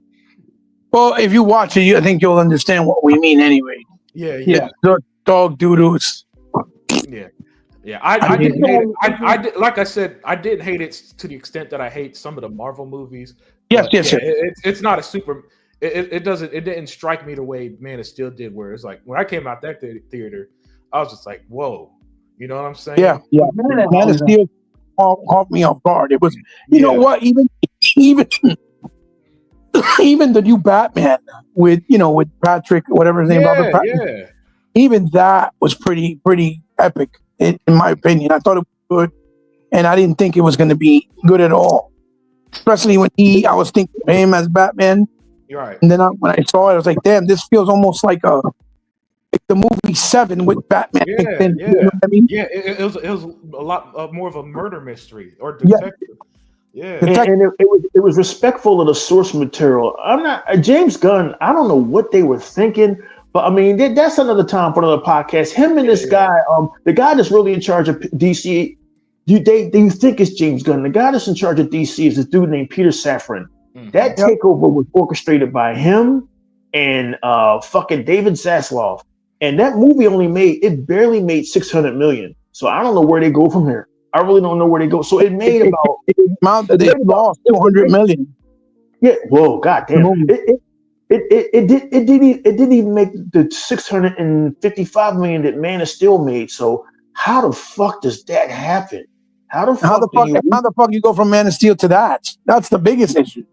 Well, if you watch it, I think you'll understand what we mean anyway. Yeah. The dog doo-doos. Yeah. Yeah, I didn't hate it. I did, like I said, I did hate it to the extent that I hate some of the Marvel movies. Yes. It's not a super. It doesn't. It didn't strike me the way Man of Steel did. Where it's like when I came out that theater, I was just like, "Whoa," you know what I'm saying? Yeah. Man of Steel caught me off guard. It was, you know what? Even even the new Batman with Patrick, whatever his name, Robert Pattinson. Yeah. Even that was pretty epic in my opinion. I thought it was good, and I didn't think it was going to be good at all. Especially when I was thinking of him as Batman. You're right. And then when I saw it, I was like, "Damn, this feels almost like the movie Seven with Batman." Yeah. You know what I mean? Yeah, it was a lot more of a murder mystery or detective. Yeah. And it was respectful of the source material. I'm not James Gunn. I don't know what they were thinking, but I mean that's another time for another podcast. Him and this guy, the guy that's really in charge of DC. Do you think it's James Gunn? The guy that's in charge of DC is this dude named Peter Safran. That takeover was orchestrated by him and fucking David Zaslav. And that movie barely made 600 million. So I don't know where they go from here. I really don't know where they go. So it made about they lost 200 million. Yeah. Whoa, goddamn. It didn't even make the 655 million that Man of Steel made. So how the fuck does that happen? How the fuck you go from Man of Steel to that? That's the biggest issue.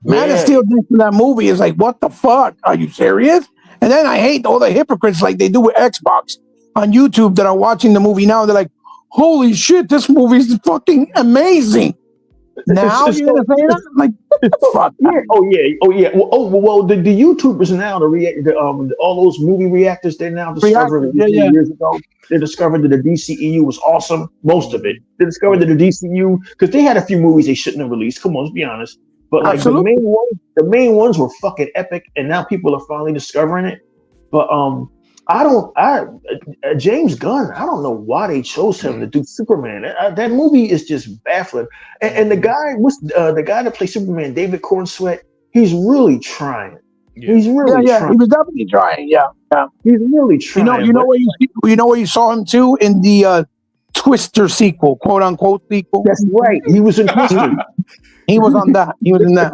Man of Steel in that movie is like, what the fuck? Are you serious? And then I hate all the hypocrites like they do with Xbox on YouTube that are watching the movie now. They're like, holy shit, this movie is fucking amazing. Now you're gonna say that? Like, what the fuck? Yeah. Well, the YouTubers now, all those movie reactors, they now discovered years ago. They discovered that the DCEU was awesome. Most of it. They discovered that the DCU, because they had a few movies they shouldn't have released. Come on, let's be honest. But like the main ones were fucking epic, and now people are finally discovering it. But James Gunn, I don't know why they chose him to do Superman. That movie is just baffling. And the guy, the guy that plays Superman, David Cornsweet, he's really trying. Yeah. He's really trying. He was definitely trying. Yeah. He's really trying. You know where you saw him too in the Twister sequel, quote unquote sequel. That's right. He was in Twister. He was on that. He was in that.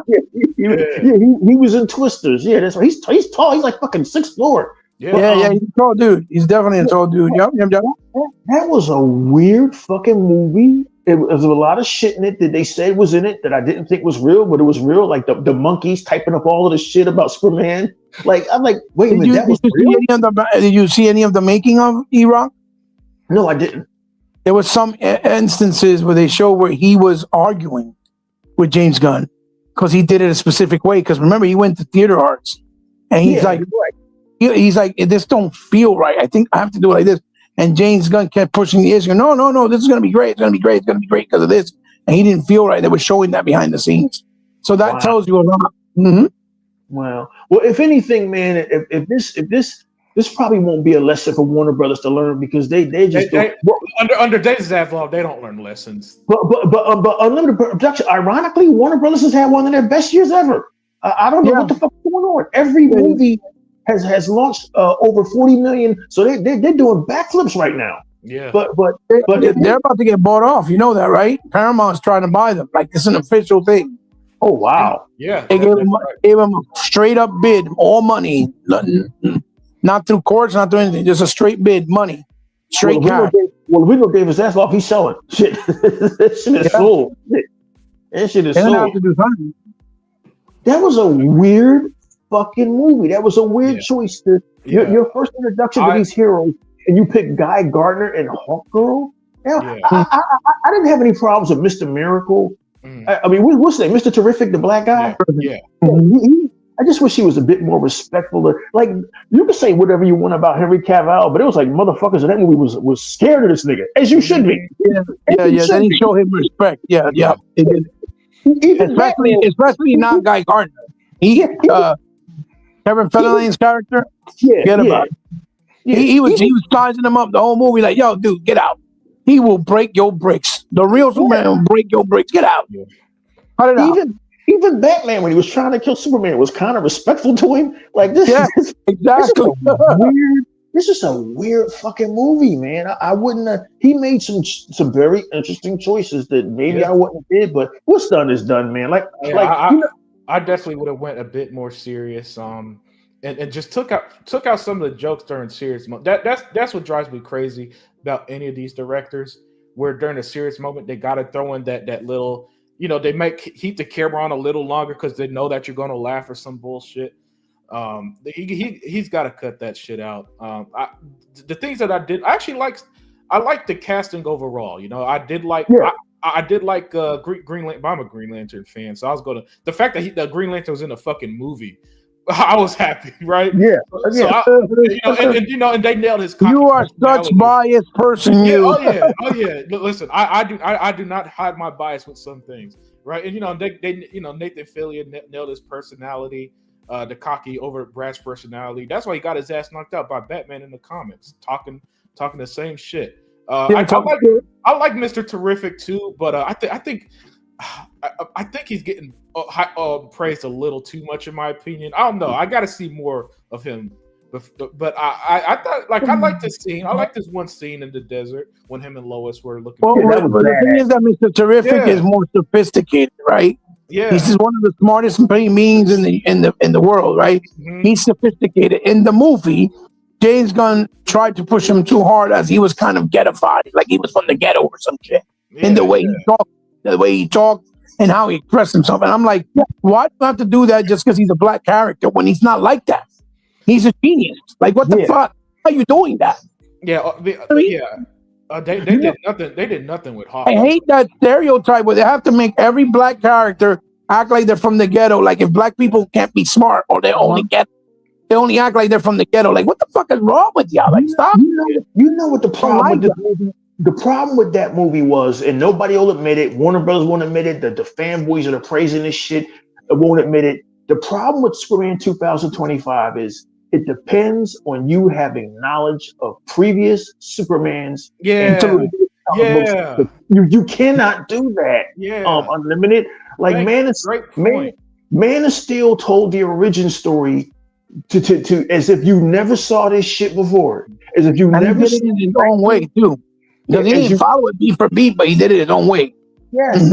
He was in Twisters. Yeah, that's right. He's tall. He's like fucking 6'4". Yeah. He's a tall dude. He's definitely a tall dude. Yep. That was a weird fucking movie. There was a lot of shit in it that they said was in it that I didn't think was real, but it was real. Like the monkeys typing up all of the shit about Superman. Like I'm like, wait a minute, that was real? Did you see any of the making of E-Rock? No, I didn't. There was some instances where they show where he was arguing with James Gunn because he did it a specific way. Because remember, he went to theater arts, and he's he's like, this don't feel right. I think I have to do it like this. And James Gunn kept pushing the issue. No, this is gonna be great. It's gonna be great. It's gonna be great because of this. And he didn't feel right. They were showing that behind the scenes. So that tells you a lot. Mm-hmm. Wow. Well, if anything, man, if this probably won't be a lesson for Warner Brothers to learn because they under David Zaslav, they don't learn lessons. But Unlimited Production, ironically, Warner Brothers has had one of their best years ever. I don't know what the fuck is going on. Every movie has launched over 40 million, so they're doing backflips right now. Yeah. But they're about to get bought off. You know that, right? Paramount's trying to buy them. Like, it's an official thing. Oh wow. Yeah. They gave him a straight up bid, all money. Not through courts, not through anything, just a straight bid, money. Straight cash. We know David Zaslav, he's selling. Shit. That shit is sold. That shit is sold. Have to do something. That was a weird fucking movie. That was a weird choice to your first introduction to these heroes, and you pick Guy Gardner and Hawkgirl. I didn't have any problems with Mr. Miracle. I mean, what's his name? Mr. Terrific, the black guy? Yeah. I just wish he was a bit more respectful. Like, you can say whatever you want about Henry Cavill, but it was like motherfuckers in that movie was scared of this nigga, as you should be. Yeah. Then he showed him respect. Yeah. Especially not Guy Gardner. Kevin Federline's character. Forget about it. He was sizing him up the whole movie. Like, yo, dude, get out. He will break your bricks. The real Superman will break your bricks. Get out. Cut it out. even Batman, when he was trying to kill Superman, was kind of respectful to him. Like this, Yeah, this, exactly. weird. This is a weird fucking movie, man. I wouldn't have. He made some very interesting choices that maybe I wouldn't have did, but what's done is done, man. Like Yeah, like you know, I definitely would have went a bit more serious. And just took out some of the jokes during serious that's what drives me crazy about any of these directors. Where during a serious moment they got to throw in that little, they might keep the camera on a little longer because they know that you're going to laugh or some bullshit. He's got to cut that shit out. The things that I actually liked. I liked the casting overall. I did like. yeah, I did like Green Lantern. I'm a Green Lantern fan, so I was going to the fact that the Green Lantern was in a fucking movie. I was happy, right? yeah, So yeah. and they nailed his. You are such biased person, Yeah, you. oh yeah. Listen, I do not hide my bias with some things, right? And they Nathan Fillion nailed his personality, the cocky over brash personality. That's why he got his ass knocked out by Batman in the comics, talking the same shit. I like Mr. Terrific too, but I think he's getting praised a little too much in my opinion. I don't know. I got to see more of him. But I thought, like, I like this scene. I like this one scene in the desert when him and Lois were looking. Well, but the thing is that Mr. Terrific is more sophisticated, right? Yeah, he's one of the smartest beings in the world, right? Mm-hmm. He's sophisticated. In the movie, James Gunn tried to push him too hard as he was kind of ghettofied, like he was from the ghetto or some shit. In the way he talked, and how he expressed himself. And I'm like, why do you have to do that just because he's a black character when he's not like that? He's a genius. Like, what the fuck? Why are you doing that? Yeah, they did nothing. They did nothing with Hawk. I hate that stereotype where they have to make every black character act like they're from the ghetto. Like, if black people can't be smart or they only act like they're from the ghetto. Like, what the fuck is wrong with y'all? Like, stop. You know what the problem with this movie? The problem with that movie was, and nobody will admit it, Warner Brothers won't admit it, the fanboys that are praising this shit won't admit it. The problem with Superman 2025 is it depends on you having knowledge of previous Supermans. Yeah. You cannot do that. Yeah. Unlimited. Like Man of Steel told the origin story to as if you never saw this shit before. As if you never did it in his own way too. Because he didn't follow it beat for beat, but he did it his own way. Yes.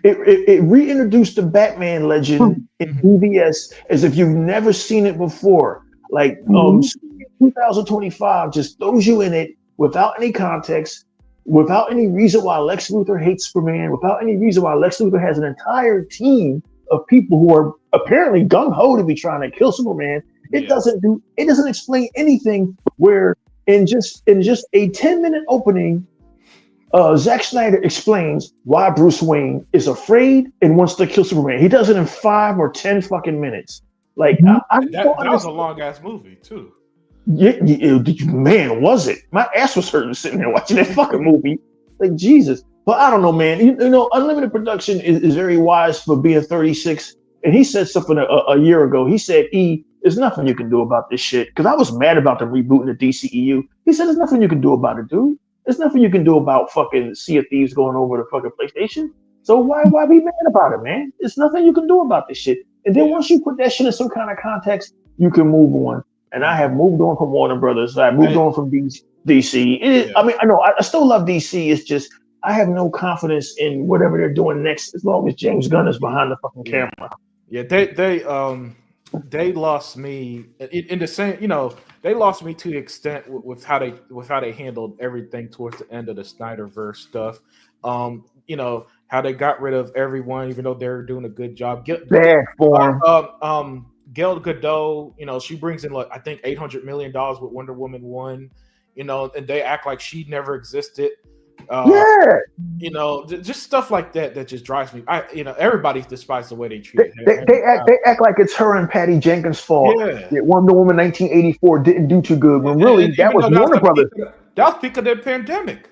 It reintroduced the Batman legend in BVS as if you've never seen it before. Like 2025 just throws you in it without any context, without any reason why Lex Luthor hates Superman, without any reason why Lex Luthor has an entire team of people who are apparently gung-ho to be trying to kill Superman. It doesn't explain anything where in just a 10-minute opening, Zack Snyder explains why Bruce Wayne is afraid and wants to kill Superman. He does it in 5 or 10 fucking minutes. Like that was a long ass movie too. Man, was it? My ass was hurting sitting there watching that fucking movie. Like Jesus. But I don't know, man. You know, Unlimited Production is very wise for being 36. And he said something a year ago. He said, there's nothing you can do about this shit. Because I was mad about them rebooting the DCEU. He said, there's nothing you can do about it, dude. There's nothing you can do about fucking Sea of Thieves going over to fucking PlayStation. So why be mad about it, man? There's nothing you can do about this shit. And then once you put that shit in some kind of context, you can move on. And I have moved on from Warner Brothers. I moved on from DC. I mean, I know I still love DC. It's just I have no confidence in whatever they're doing next, as long as James Gunn is behind the fucking camera. Yeah, they lost me in the same. They lost me to the extent with how they handled everything towards the end of the Snyderverse stuff. How they got rid of everyone, even though they're doing a good job. Bad form. Gal Gadot, she brings in like I think $800 million with Wonder Woman 1, and they act like she never existed. Just stuff like that just drives me. Everybody despises the way they treat it. They act like it's her and Patty Jenkins' fault. Yeah. Wonder Woman 1984 didn't do too good when really that was Warner Brothers. That was peak of the pandemic.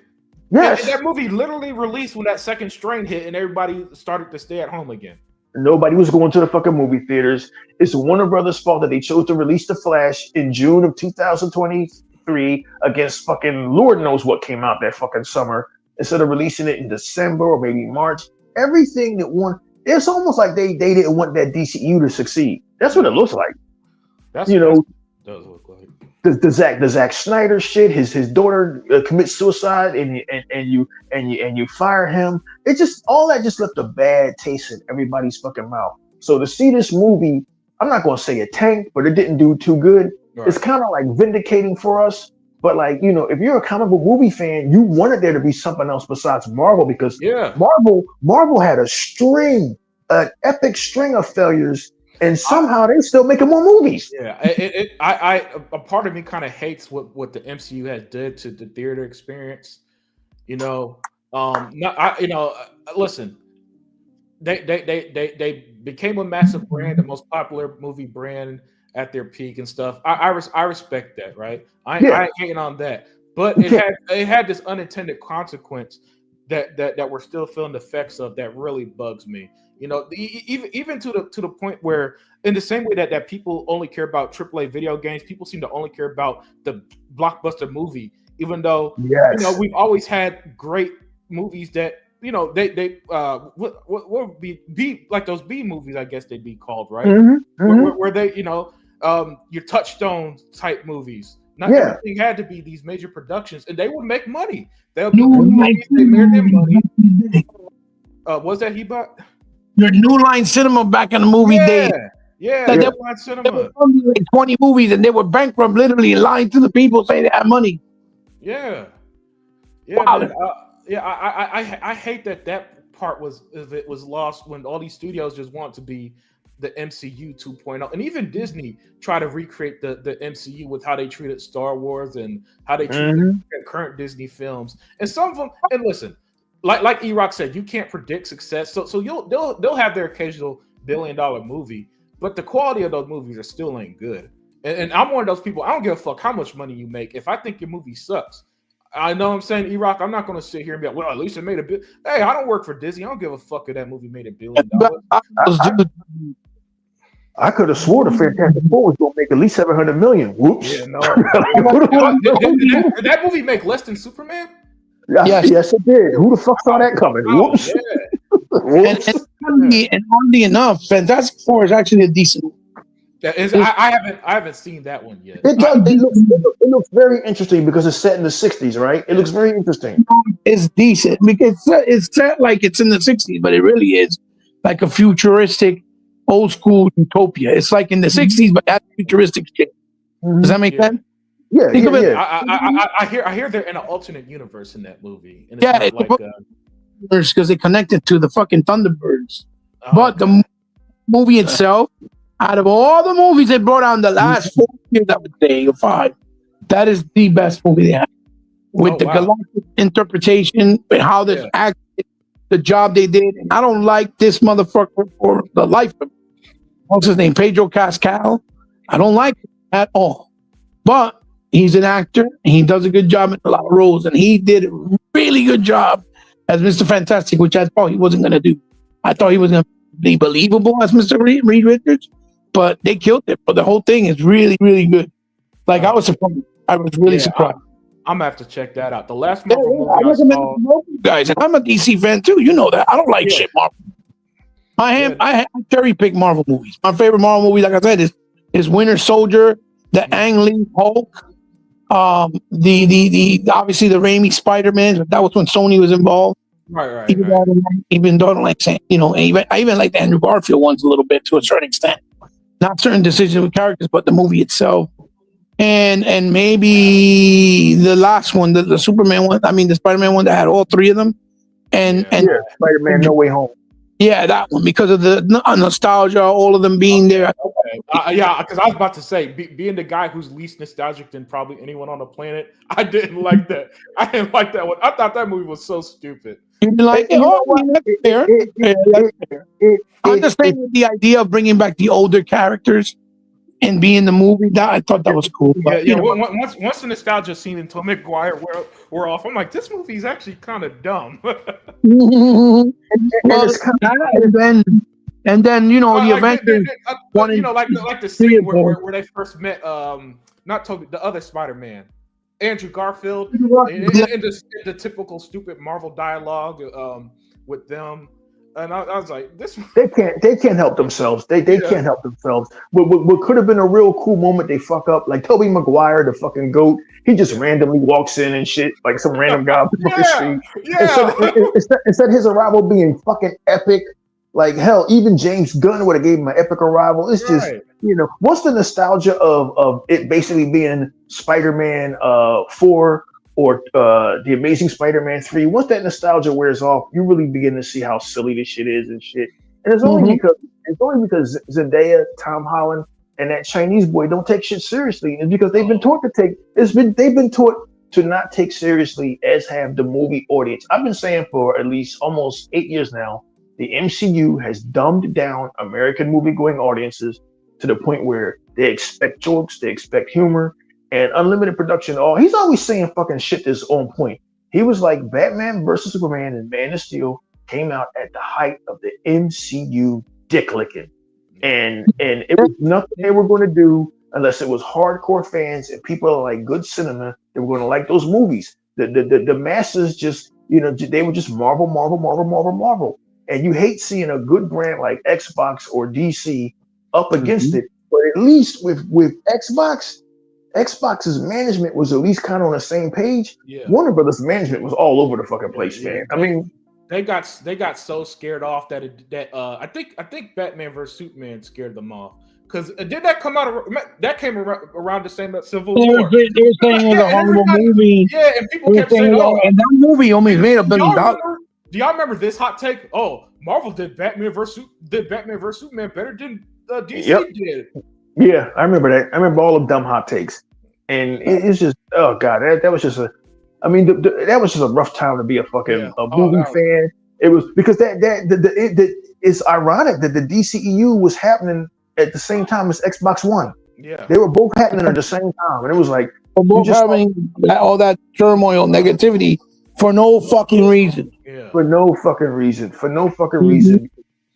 Yes. And that movie literally released when that second strain hit and everybody started to stay at home again. Nobody was going to the fucking movie theaters. It's Warner Brothers' fault that they chose to release The Flash in June of 2023 against fucking Lord knows what came out that fucking summer instead of releasing it in December or maybe March. Everything that it's almost like they didn't want that DCU to succeed. That's what it looks like. That's You know, does look like. the Zack Snyder shit. His daughter commits suicide, and you fire him. It just all that just left a bad taste in everybody's fucking mouth. So to see this movie, I'm not gonna say it tanked, but it didn't do too good. Right. It's kind of like vindicating for us. But like, you know, if you're a comic book movie fan, you wanted there to be something else besides Marvel, because Marvel had an epic string of failures, and somehow they still making more movies. Yeah, a part of me kind of hates what the MCU has did to the theater experience. You know, listen, they became a massive brand, the most popular movie brand at their peak and stuff. I respect that, right? I ain't hating on that, but it had this unintended consequence that we're still feeling the effects of that really bugs me. You know, even to the point where, in the same way that people only care about AAA video games, people seem to only care about the blockbuster movie. Even though we've always had great movies that what would be like those B movies, I guess they'd be called, right? Where they your touchstone type movies. Not everything had to be these major productions, and they would make money. They'll be movies, they made their money. Was that Hebot? Your New Line Cinema back in the movie days. Yeah, New Line Cinema. There were like 20 movies, and they were bankrupt, literally lying to the people saying they had money. Yeah. Wow. Man, I hate that part was lost when all these studios just want to be the MCU 2.0, and even Disney try to recreate the MCU with how they treated Star Wars and how they treated current Disney films. And some of them, and listen, like E-Rock said, you can't predict success. So they'll have their occasional $1 billion movie, but the quality of those movies are still ain't good. And I'm one of those people. I don't give a fuck how much money you make. If I think your movie sucks, I know what I'm saying, E-Rock, I'm not going to sit here and be like, well, at least it made a bit. Hey, I don't work for Disney. I don't give a fuck if that movie made $1 billion. I could have swore the Fantastic Four was going to make at least $700 million. Whoops. Yeah, no. Did that movie make less than Superman? Yes, it did. Who the fuck saw that coming? Whoops. Whoops. And oddly enough, Fantastic Four is actually a decent movie. I haven't seen that one yet. It looks very interesting because it's set in the 60s, right? It looks very interesting. It's decent because it's set like it's in the 60s, but it really is like a futuristic, old school utopia. It's like in the 60s, but that's futuristic shit. Does that make sense? Yeah. I hear they're in an alternate universe in that movie. And it's because they connected to the fucking Thunderbirds. But the movie itself, out of all the movies they brought out in the last 4 years, I would say, or 5, that is the best movie they have. With the galactic interpretation, with how they acted, the job they did. And I don't like this motherfucker for the life of me. What's his name? Pedro Pascal. I don't like him at all. But he's an actor, and he does a good job in a lot of roles. And he did a really good job as Mr. Fantastic, which I thought he wasn't going to do. I thought he was going to be believable as Mr. Reed Richards. But they killed it. But the whole thing is really, really good. Like, I was surprised. I was really surprised. I'm gonna have to check that out. The last Marvel movie I saw, guys, and I'm a DC fan too. You know that. I don't like shit Marvel. I cherry pick Marvel movies. My favorite Marvel movie, like I said, is Winter Soldier, the Ang Lee Hulk, the obviously the Raimi Spider-Man. That was when Sony was involved. Right. Even though I don't like saying, I even like the Andrew Garfield ones a little bit to a certain extent. Not certain decisions with characters, but the movie itself. And maybe the last one, the Superman one, the Spider-Man one that had all 3 of them. And Spider-Man No Way Home. Yeah, that one, because of the nostalgia, all of them being there. Okay. Because I was about to say, being the guy who's least nostalgic than probably anyone on the planet, I didn't like that. I didn't like that one. I thought that movie was so stupid. I'm just saying with the idea of bringing back the older characters and being the movie, that I thought that was cool. But, once the nostalgia scene in Tom McGuire wore off, I'm like, this movie is actually kind of dumb. And then the Avengers. Like the scene where they first met, not Toby, the other Spider-Man, Andrew Garfield, and the typical stupid Marvel dialogue with them. And I was like, this. They can't help themselves. They can't help themselves. What could have been a real cool moment, they fuck up. Like Tobey Maguire, the fucking goat. He just randomly walks in and shit, like some random guy off the fucking street. Instead of his arrival being fucking epic, like hell, even James Gunn would have gave him an epic arrival. It's just, what's the nostalgia of it basically being Spider-Man 4 or the Amazing Spider-Man 3? Once that nostalgia wears off, you really begin to see how silly this shit is and shit. And it's only because Zendaya, Tom Holland, and that Chinese boy don't take shit seriously. And because they've been taught to not take seriously, as have the movie audience. I've been saying for at least almost 8 years now, the MCU has dumbed down American movie-going audiences to the point where they expect jokes, they expect humor, and unlimited production. He's always saying fucking shit that's on point. He was like, Batman versus Superman and Man of Steel came out at the height of the MCU dick licking. And it was nothing they were going to do unless it was hardcore fans and people that like good cinema. They were going to like those movies. The masses just, they were just Marvel. And you hate seeing a good brand like Xbox or DC up against it. But at least with Xbox's management was at least kind of on the same page. Yeah. Warner Brothers management was all over the fucking place, man. I mean, they got so scared off that I think Batman vs Superman scared them off. Because did that come out? That came around the same Civil War. They were saying it was a horrible movie. Yeah, and people kept saying, and that movie only made $1 billion. Do y'all remember this hot take? Oh, Marvel did Batman vs Superman better than DC did. Yeah, I remember that. I remember all of dumb hot takes, and it's just, oh god, that was just that was just a rough time to be a fucking movie fan. It was because it's ironic that the DCEU was happening at the same time as Xbox One. Yeah, they were both happening at the same time, and it was like both having all that turmoil, negativity for no fucking reason. Yeah. For no fucking reason.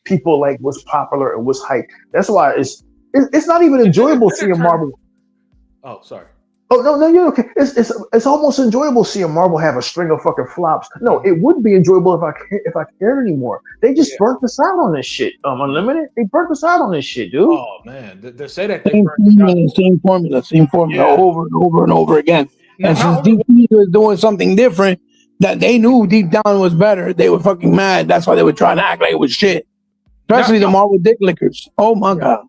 People like what's popular and what's hype. That's why it's not even enjoyable seeing Marvel. Oh, sorry. Oh no, you're okay. It's almost enjoyable seeing Marvel have a string of fucking flops. No, it wouldn't be enjoyable if I cared anymore. They just burnt us out on this shit. Unlimited, they burnt us out on this shit, dude. Oh man, they say that they burnt same formula over and over and over again. Now, and since DC was doing something different that they knew deep down was better, they were fucking mad. That's why they were trying to act like it was shit. Especially the Marvel dick lickers. Oh my god.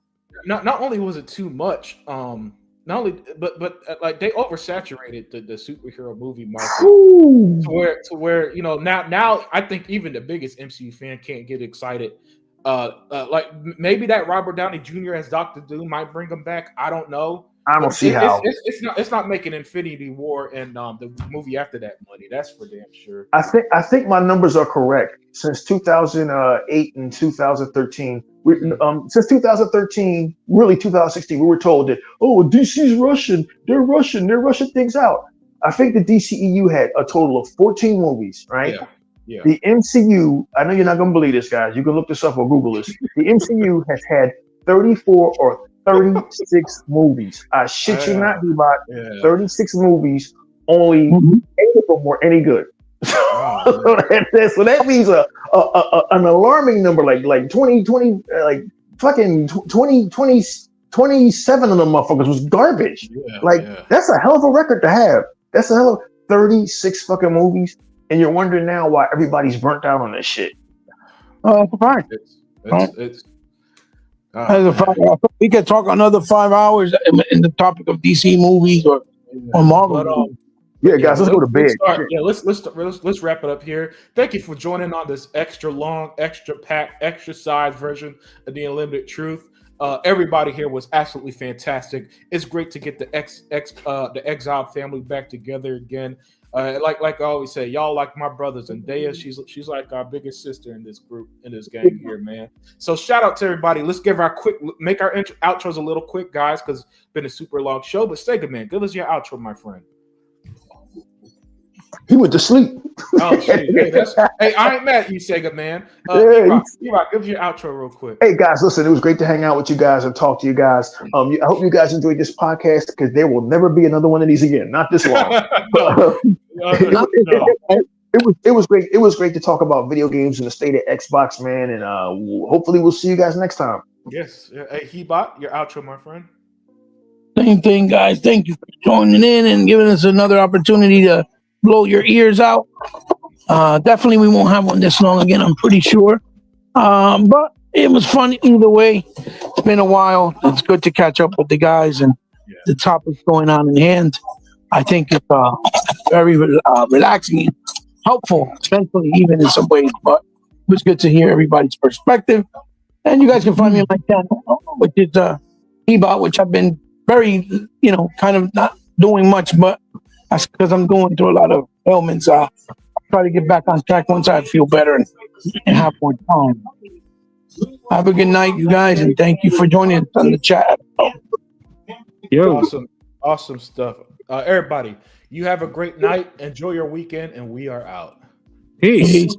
Not only was it too much, not only but like they oversaturated the superhero movie market to where now I think even the biggest MCU fan can't get excited. Like maybe that Robert Downey Jr. as Dr. Doom might bring him back. I don't know. I don't see how it's not making Infinity War and the movie after that money. That's for damn sure. I think my numbers are correct. Since 2008 and 2013, since 2013, really 2016, we were told that DC's Russian. They're rushing things out. I think the DCEU had a total of 14 movies, right? Yeah. The MCU. I know you're not gonna believe this, guys. You can look this up or Google this. The MCU has had 34 or 36 movies. I shit you not, about 36 movies. Only 8 of them were any good. So that means an alarming number, like 20, like fucking 20, 27 of them motherfuckers was garbage. That's a hell of a record to have. That's a hell of 36 fucking movies, and you're wondering now why everybody's burnt out on this shit. Fine. It's we could talk another 5 hours in the topic of DC movies or Marvel. Guys, let's go to bed. Let's wrap it up here. Thank you for joining on this extra long, extra packed, extra size version of the Unlimited Truth. Everybody here was absolutely fantastic. It's great to get the Exiled family back together again. Like I always say, y'all like my brothers, and Dea, she's like our biggest sister in this group, in this gang here, man. So shout out to everybody. Let's make our outros a little quick, guys, because it's been a super long show. But Sega Man, give us your outro, my friend. He went to sleep. Oh, shit. Hey, I ain't mad at you, Sega Man. E-Rock, give us your outro real quick. Hey, guys, listen, it was great to hang out with you guys and talk to you guys. I hope you guys enjoyed this podcast, because there will never be another one of these again. Not this long. No. It was great. It was great to talk about video games and the state of Xbox, man. And hopefully we'll see you guys next time. Yes. Hey, Hebot, your outro, my friend. Same thing, guys. Thank you for joining in and giving us another opportunity to blow your ears out. Definitely, we won't have one this long again, I'm pretty sure. But it was fun either way. It's been a while. It's good to catch up with the guys and the topics going on in hand. I think it's very relaxing and helpful, mentally, even in some ways. But it was good to hear everybody's perspective. And you guys can find me on my channel, which is Ebot, which I've been very, kind of not doing much, but that's because I'm going through a lot of ailments. I'll try to get back on track once I feel better and have more time. Have a good night, you guys, and thank you for joining us on the chat. Yo. Awesome stuff. Everybody, you have a great night. Enjoy your weekend, and we are out. Peace. Peace.